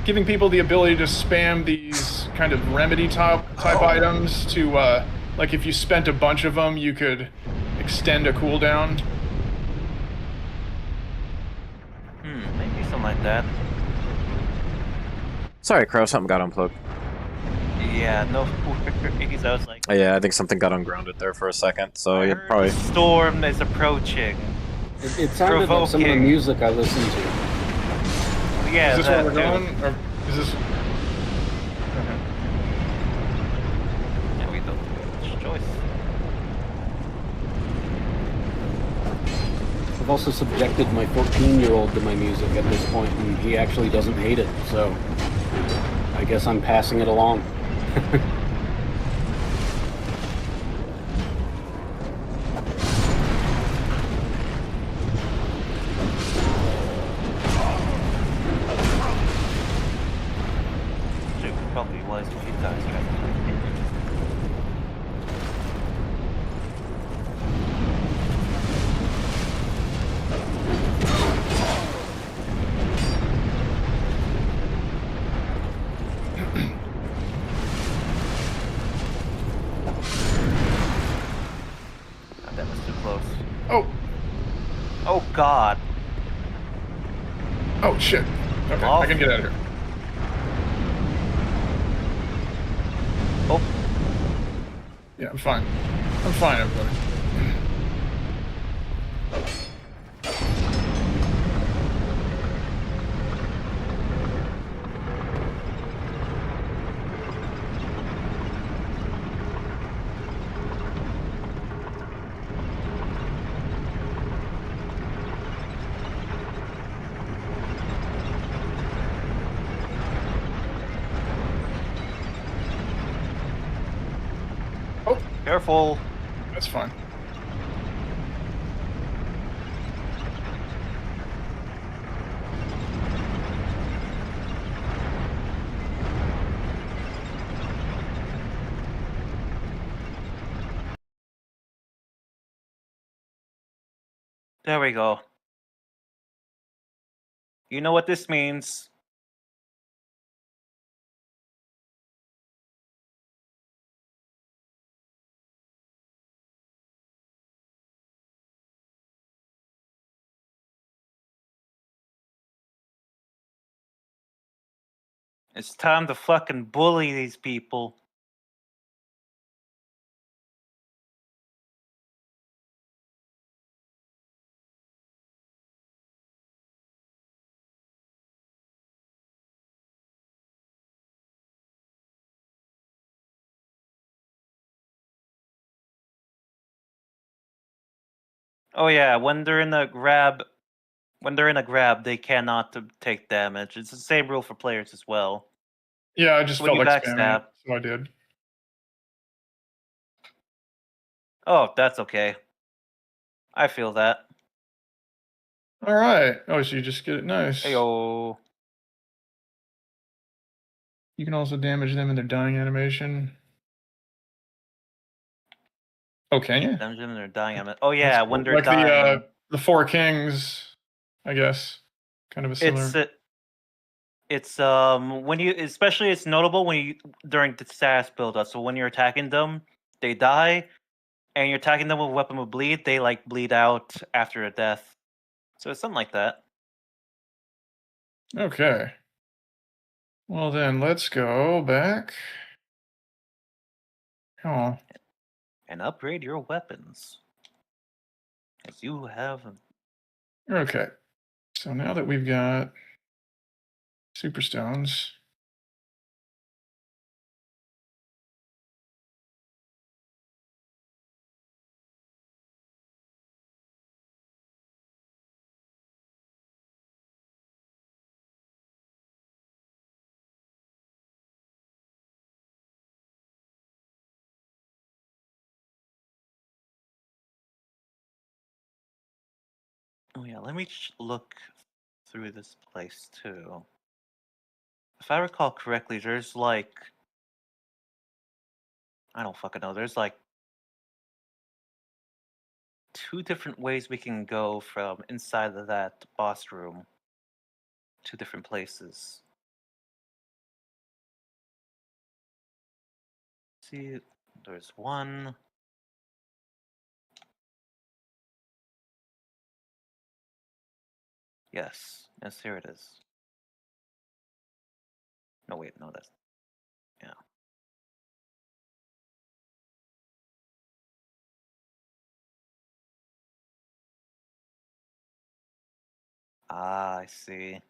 giving people the ability to spam these kind of remedy type items to, like if you spent a bunch of them, you could extend a cooldown. Maybe something like that. Sorry, Crow, something got unplugged. Yeah, no worries. I was like, Oh, yeah, I think something got ungrounded there for a second, so you probably... the storm is approaching. It sounded like some of the music I listened to. Yeah, is this where we're going? Or is this... Yeah, we don't have much choice. I've also subjected my 14-year-old to my music at this point, and he actually doesn't hate it, so I guess I'm passing it along. Probably was a few times. That was too close. Oh! Oh God! Oh shit! Okay, I can get out of here. Oh. Yeah, I'm fine. I'm fine, everybody. Careful. That's fine. There we go. You know what this means. It's time to fucking bully these people. Oh yeah, when they're in a grab, they cannot take damage. It's the same rule for players as well. Yeah, I just When felt you like spamming backstab. it, so I did. Oh, that's okay. I feel that. All right. Oh, so you just get it. Nice. Heyo. You can also damage them in their dying animation. Oh, can you? Damage them, they're dying. Oh yeah, That's when cool. they're like dying. the Four Kings, I guess. Kind of a similar. It's when you, especially it's notable when you during the status build up. So when you're attacking them, they die, and you're attacking them with a weapon with bleed, they like bleed out after a death. So it's something like that. Okay. Well then, let's go back. Oh, And upgrade your weapons, as you have. okay. So now that we've got Superstones, Oh yeah, let me look through this place too. If I recall correctly, there's like, I don't fucking know. There's like 2 different ways we can go from inside of that boss room. 2 different places. See, there's one. Yes, here it is. No, wait, no, that's, yeah. Ah, I see.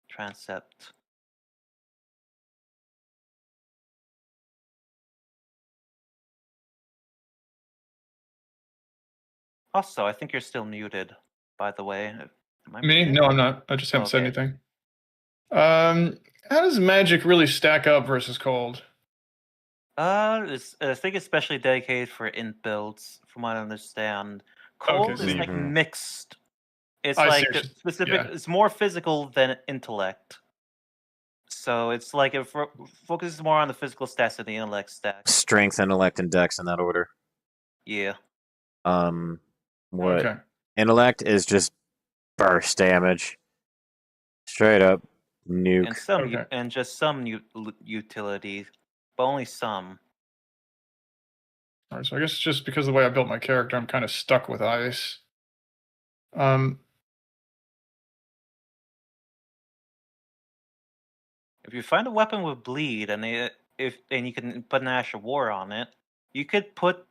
Transept. Also, I think you're still muted, by the way. Am I me? muted? No, I'm not. I just haven't said Okay. anything. How does magic really stack up versus cold? I think especially dedicated for int builds, from what I understand. Cold so is you- like mixed. It's I see like what you- specific. yeah. It's more physical than intellect. So it's like it focuses more on the physical stats than the intellect stats. Strength, intellect, and dex in that order. Yeah. What Okay. intellect is just burst damage, straight up nuke. And some Okay. and just some utility, but only some. All right. So I guess just because of the way I built my character, I'm kind of stuck with ice. If you find a weapon with bleed and you can put an Ash of War on it, you could put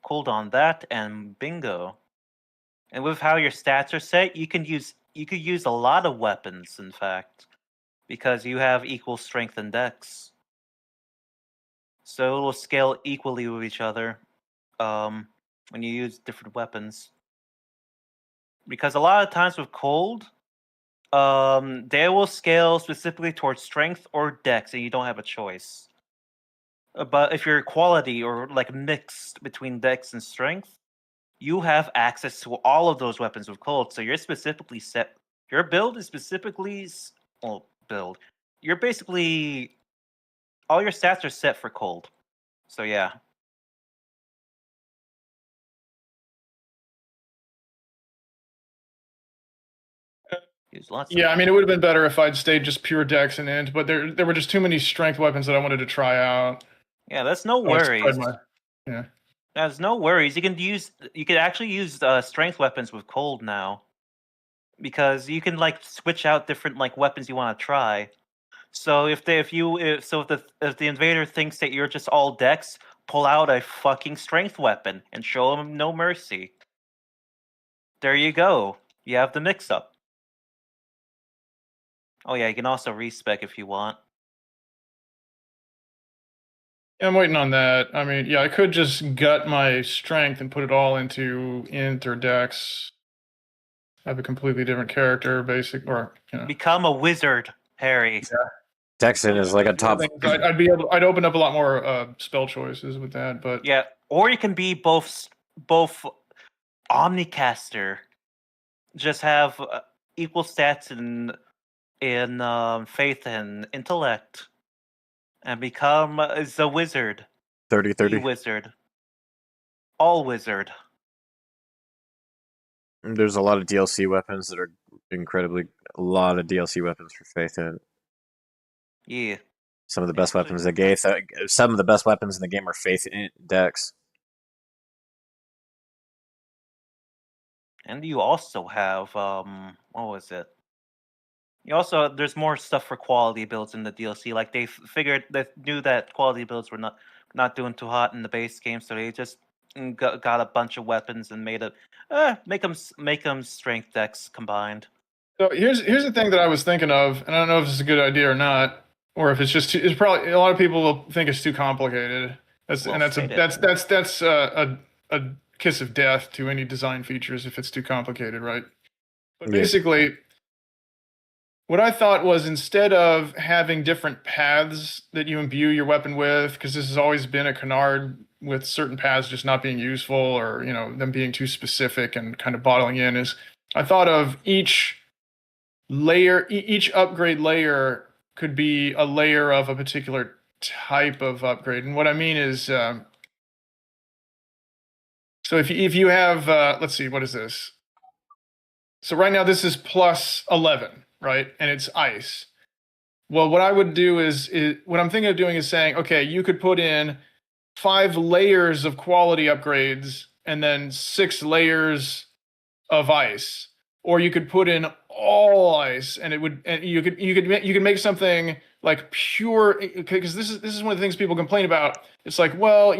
cold on that and bingo. And with how your stats are set, you could use a lot of weapons, in fact, because you have equal strength and dex. So it will scale equally with each other when you use different weapons. Because a lot of times with cold, they will scale specifically towards strength or dex, and you don't have a choice. But if you're quality or like mixed between dex and strength, you have access to all of those weapons with cold. So you're specifically set. Your build is specifically build. You're basically all your stats are set for cold. So yeah. Use lots. Yeah, I mean, it would have been better if I'd stayed just pure dex and int, but there were just too many strength weapons that I wanted to try out. Yeah, that's no So I spread worries. yeah. There's no worries. You can actually use strength weapons with cold now, because you can like switch out different like weapons you want to try. So if the invader thinks that you're just all dex, pull out a fucking strength weapon and show him no mercy. There you go. You have the mix up. Oh yeah, you can also respec if you want. Yeah, I'm waiting on that. I mean, yeah, I could just gut my strength and put it all into int or dex. Have a completely different character, basic, or you know. Become a wizard, Harry. Yeah. Texan is like a top. I'd open up a lot more spell choices with that, but Yeah, or you can be both Omnicaster. Just have equal stats in faith and intellect, and become the wizard. 30-30. Wizard. All wizard. There's a lot of DLC weapons that are incredibly a lot of DLC weapons for faith and Yeah. some of the best weapons in the game. Some of the best weapons in the game are faith and dex. And you also have what was it? You also there's more stuff for quality builds in the DLC. Like they knew that quality builds were not doing too hot in the base game, so they just got a bunch of weapons and made it make them strength dex combined. So here's the thing that I was thinking of, and I don't know if it's a good idea or not, or if it's just it's probably a lot of people will think it's too complicated. That's a kiss of death to any design features if it's too complicated, right? But basically, what I thought was instead of having different paths that you imbue your weapon with, because this has always been a canard with certain paths just not being useful or them being too specific and kind of bottling in, is I thought of each layer, each upgrade layer could be a layer of a particular type of upgrade. And what I mean is, so if you have, let's see, what is this? So right now this is plus 11, right? And it's ice. Well, what I would do is what I'm thinking of doing is saying, okay, you could put in 5 layers of quality upgrades and then 6 layers of ice. Or you could put in all ice, and you could make something like pure, because this is one of the things people complain about. It's like, well,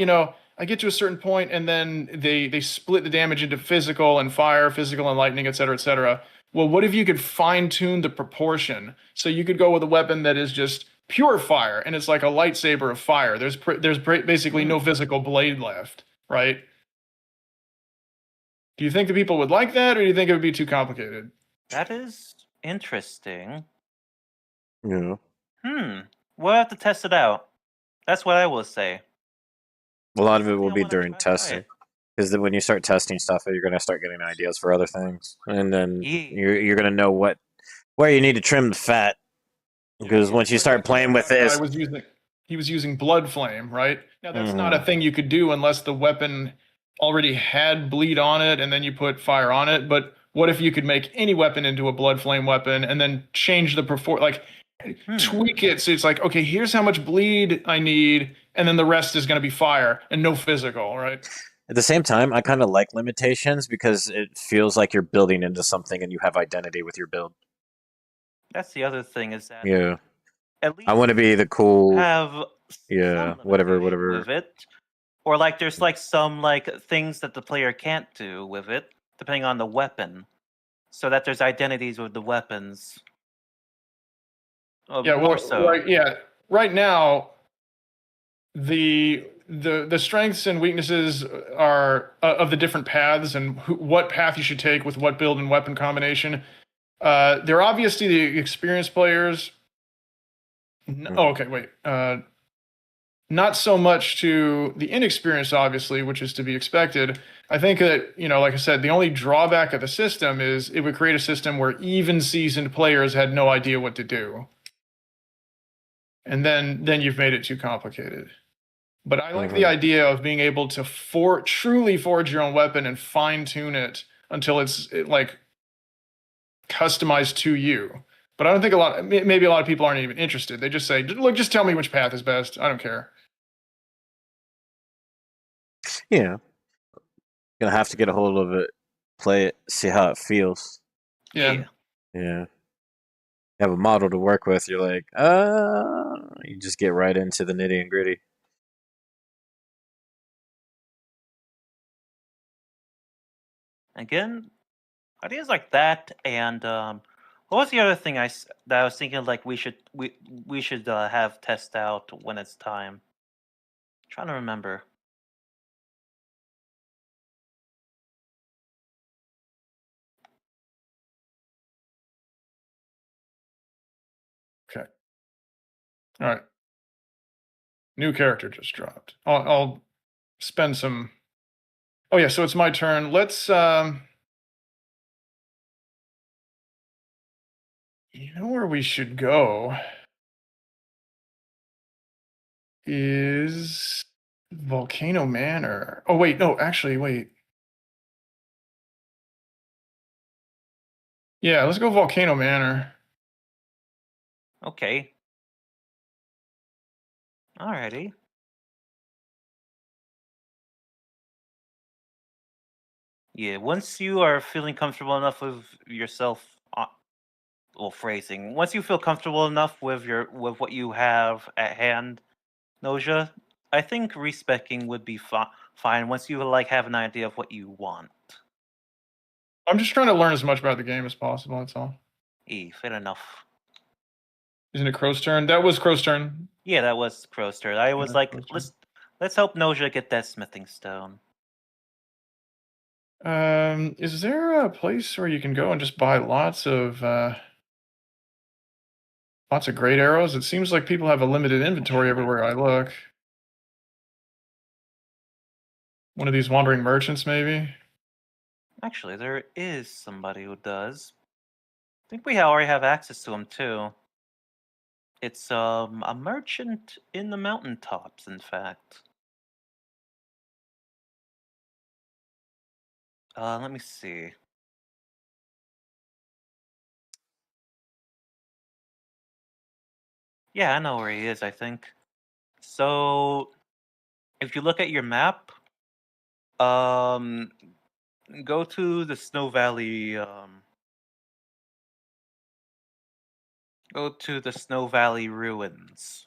I get to a certain point, and then they split the damage into physical and fire, physical and lightning, et cetera. Well, what if you could fine tune the proportion? So you could go with a weapon that is just pure fire, and it's like a lightsaber of fire. There's basically no physical blade left, right? Do you think the people would like that, or do you think it would be too complicated? That is interesting. Yeah. We'll have to test it out. That's what I will say. A lot of it will be during testing, because when you start testing stuff, you're going to start getting ideas for other things, and then you're going to know where you need to trim the fat. Because once you start playing with this, he was using blood flame, right? Now that's not a thing you could do unless the weapon already had bleed on it, and then you put fire on it. But what if you could make any weapon into a blood flame weapon and then change the tweak it so it's like, okay, here's how much bleed I need, and then the rest is going to be fire and no physical, right? At the same time, I kind of like limitations because it feels like you're building into something and you have identity with your build. That's the other thing, is that at least I want to be the cool have whatever with it. Or like there's like some like things that the player can't do with it, depending on the weapon. So that there's identities with the weapons. Right now, the strengths and weaknesses are of the different paths and what path you should take with what build and weapon combination. They're obvious to the experienced players. Oh, okay, wait. not so much to the inexperienced, obviously, which is to be expected. I think that, like I said, the only drawback of the system is it would create a system where even seasoned players had no idea what to do. And then you've made it too complicated. But I like the idea of being able to truly forge your own weapon and fine tune it until it's like customized to you. But I don't think maybe a lot of people aren't even interested. They just say, look, just tell me which path is best. I don't care. Yeah. Gonna have to get a hold of it, play it, see how it feels. Yeah. Yeah. Have a model to work with, you're like, you just get right into the nitty and gritty. Again, ideas like that, and what was the other thing that I was thinking like we should have test out when it's time? Trying to remember. Okay. All right. New character just dropped. I'll spend some. Oh yeah, so it's my turn. Let's you know where we should go is Volcano Manor. Oh wait, no, actually wait. Yeah, let's go Volcano Manor. Okay. Alrighty. Yeah, once you are feeling comfortable enough with yourself, phrasing. Once you feel comfortable enough with what you have at hand, Noja, I think respecing would be fine. Once you like have an idea of what you want. I'm just trying to learn as much about the game as possible. That's all. Fair enough. Isn't it Crow's turn? That was Crow's turn. Yeah, that was Crow's turn. I was like, let's help Noja get that smithing stone. Is there a place where you can go and just buy lots of great arrows? It seems like people have a limited inventory everywhere I look. One of these wandering merchants, maybe? Actually, there is somebody who does. I think we already have access to him too. It's a merchant in the mountaintops, in fact. Let me see. Yeah, I know where he is, I think. So, if you look at your map, go to the Snow Valley, go to the Snow Valley ruins.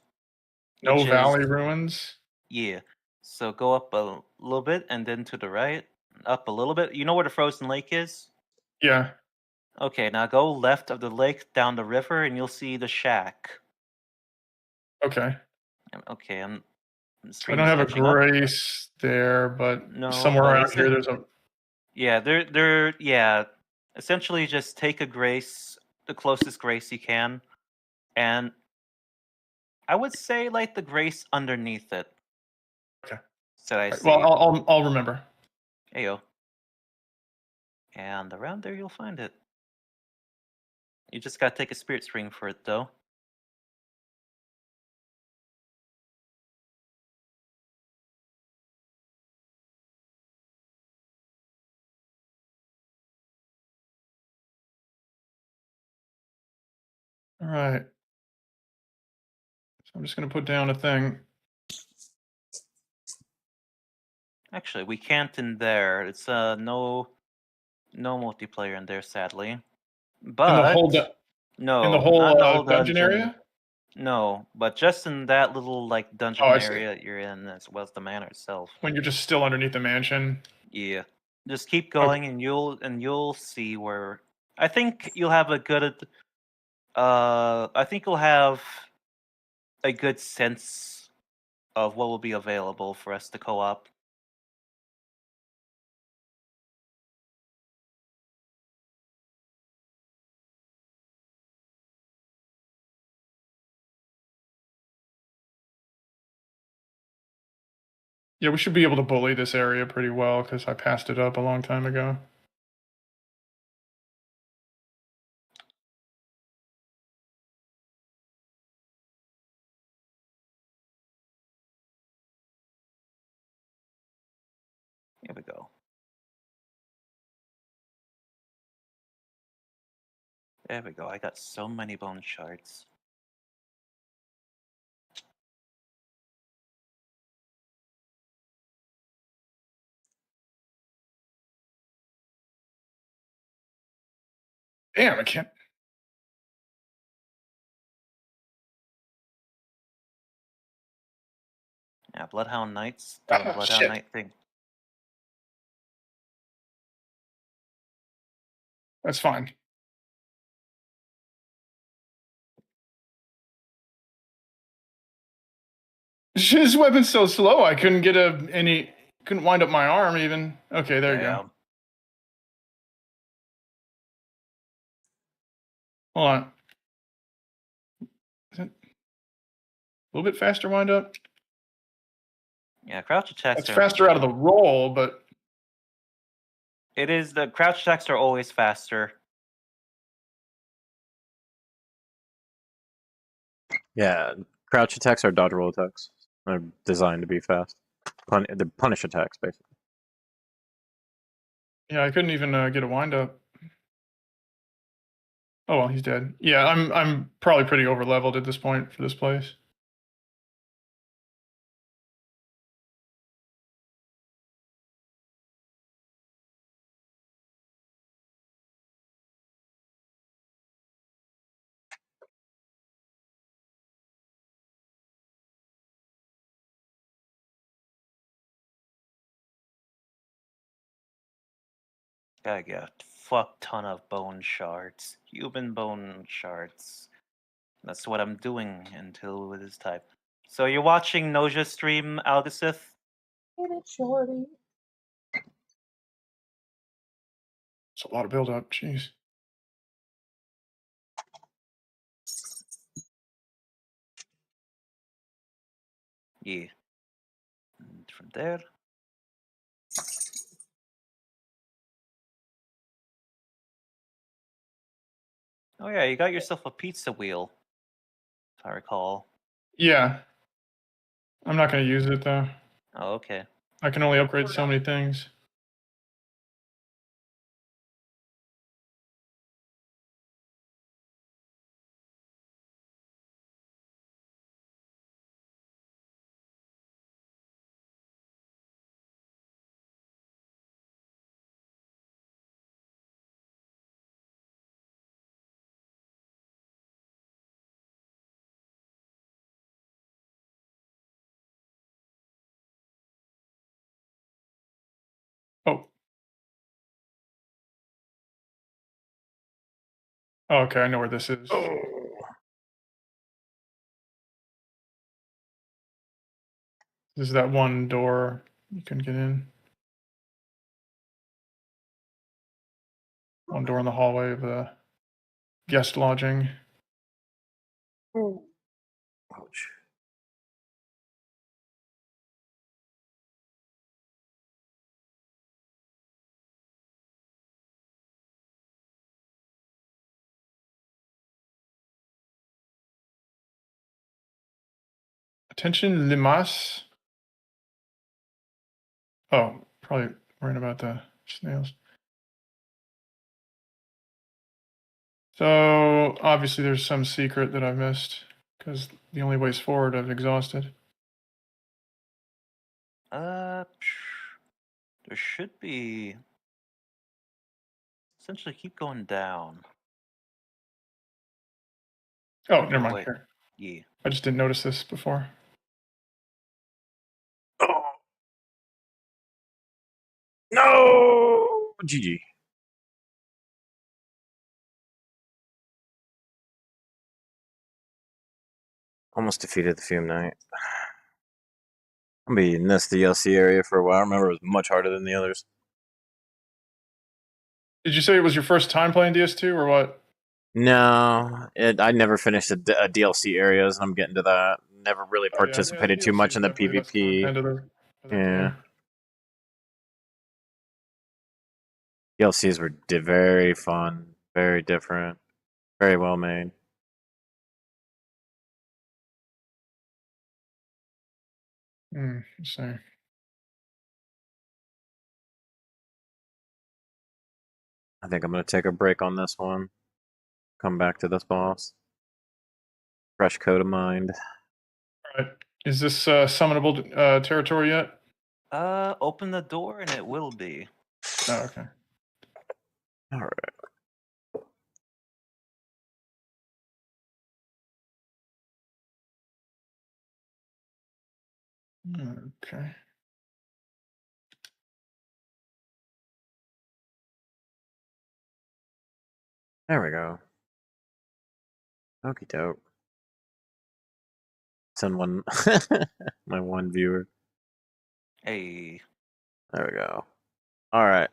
No Valley ruins? Yeah. So go up a little bit and then to the right, up a little bit. You know where the frozen lake is? Yeah. Okay, now go left of the lake down the river and you'll see the shack. Okay. Okay, I don't have a grace there, but somewhere around here there's a. Yeah, yeah. Essentially just take a grace, the closest grace you can, and I would say like the grace underneath it. Okay. So I Right, see. well, I'll remember. Ayo. And around there you'll find it. You just gotta take a spirit string for it though. All right. So I'm just going to put down a thing. Actually, we can't in there. It's no multiplayer in there, sadly. But in the whole not the whole dungeon area. No, but just in that little like dungeon area you're in, as well as the manor itself. When you're just still underneath the mansion. Yeah, just keep going, and you'll see where. I think you'll have a good. I think you'll have a good sense of what will be available for us to co-op. Yeah, we should be able to bully this area pretty well because I passed it up a long time ago. Here we go. There we go. I got so many bone shards. Damn, I can't. Yeah, Bloodhound Knights doing Oh, Bloodhound shit. Knight thing. That's fine. His weapon's so slow. I couldn't get couldn't wind up my arm even. Okay, there you go. Hold on. Is it a little bit faster wind up? Yeah, crouch attacks. It's faster out of the roll, but it is. The crouch attacks are always faster. Yeah, crouch attacks are dodge roll attacks. They're designed to be fast. They're punish attacks, basically. yeah, I couldn't even get a wind up. Oh well, he's dead. Yeah, I'm probably pretty over leveled at this point for this place. Gotta get a fuck ton of bone shards. Human bone shards. That's what I'm doing until it is time. So you're watching Noja stream, Algasith? Get it, shorty. It's a lot of build up. Jeez. Yeah. And from there. Oh yeah, you got yourself a pizza wheel, if I recall. Yeah. I'm not going to use it though. Oh, okay. I can only upgrade so many things. Oh. Oh, okay, I know where this is. This is that one door you can get in. One door in the hallway of the guest lodging. Ouch. Attention, Limas. Oh, probably worrying about the snails. So, obviously there's some secret that I missed, because the only ways forward I've exhausted. There should be. Essentially, keep going down. Oh, never mind. Wait. Here. Yeah. I just didn't notice this before. Oh. No! GG. Almost defeated the Fume Knight. I'm gonna be in this DLC area for a while. I remember it was much harder than the others. Did you say it was your first time playing DS2 or what? No, I never finished a DLC areas, and I'm getting to that. Never really participated too much in the PvP. Kind of Yeah. DLCs were very fun, very different, very well made. Let's see. I think I'm gonna take a break on this one. Come back to this boss. Fresh coat of mind. All right. Is this summonable territory yet? Open the door and it will be. Oh, okay. All right. Okay. There we go. Okie doke. Send one, my one viewer. Hey. There we go. All right.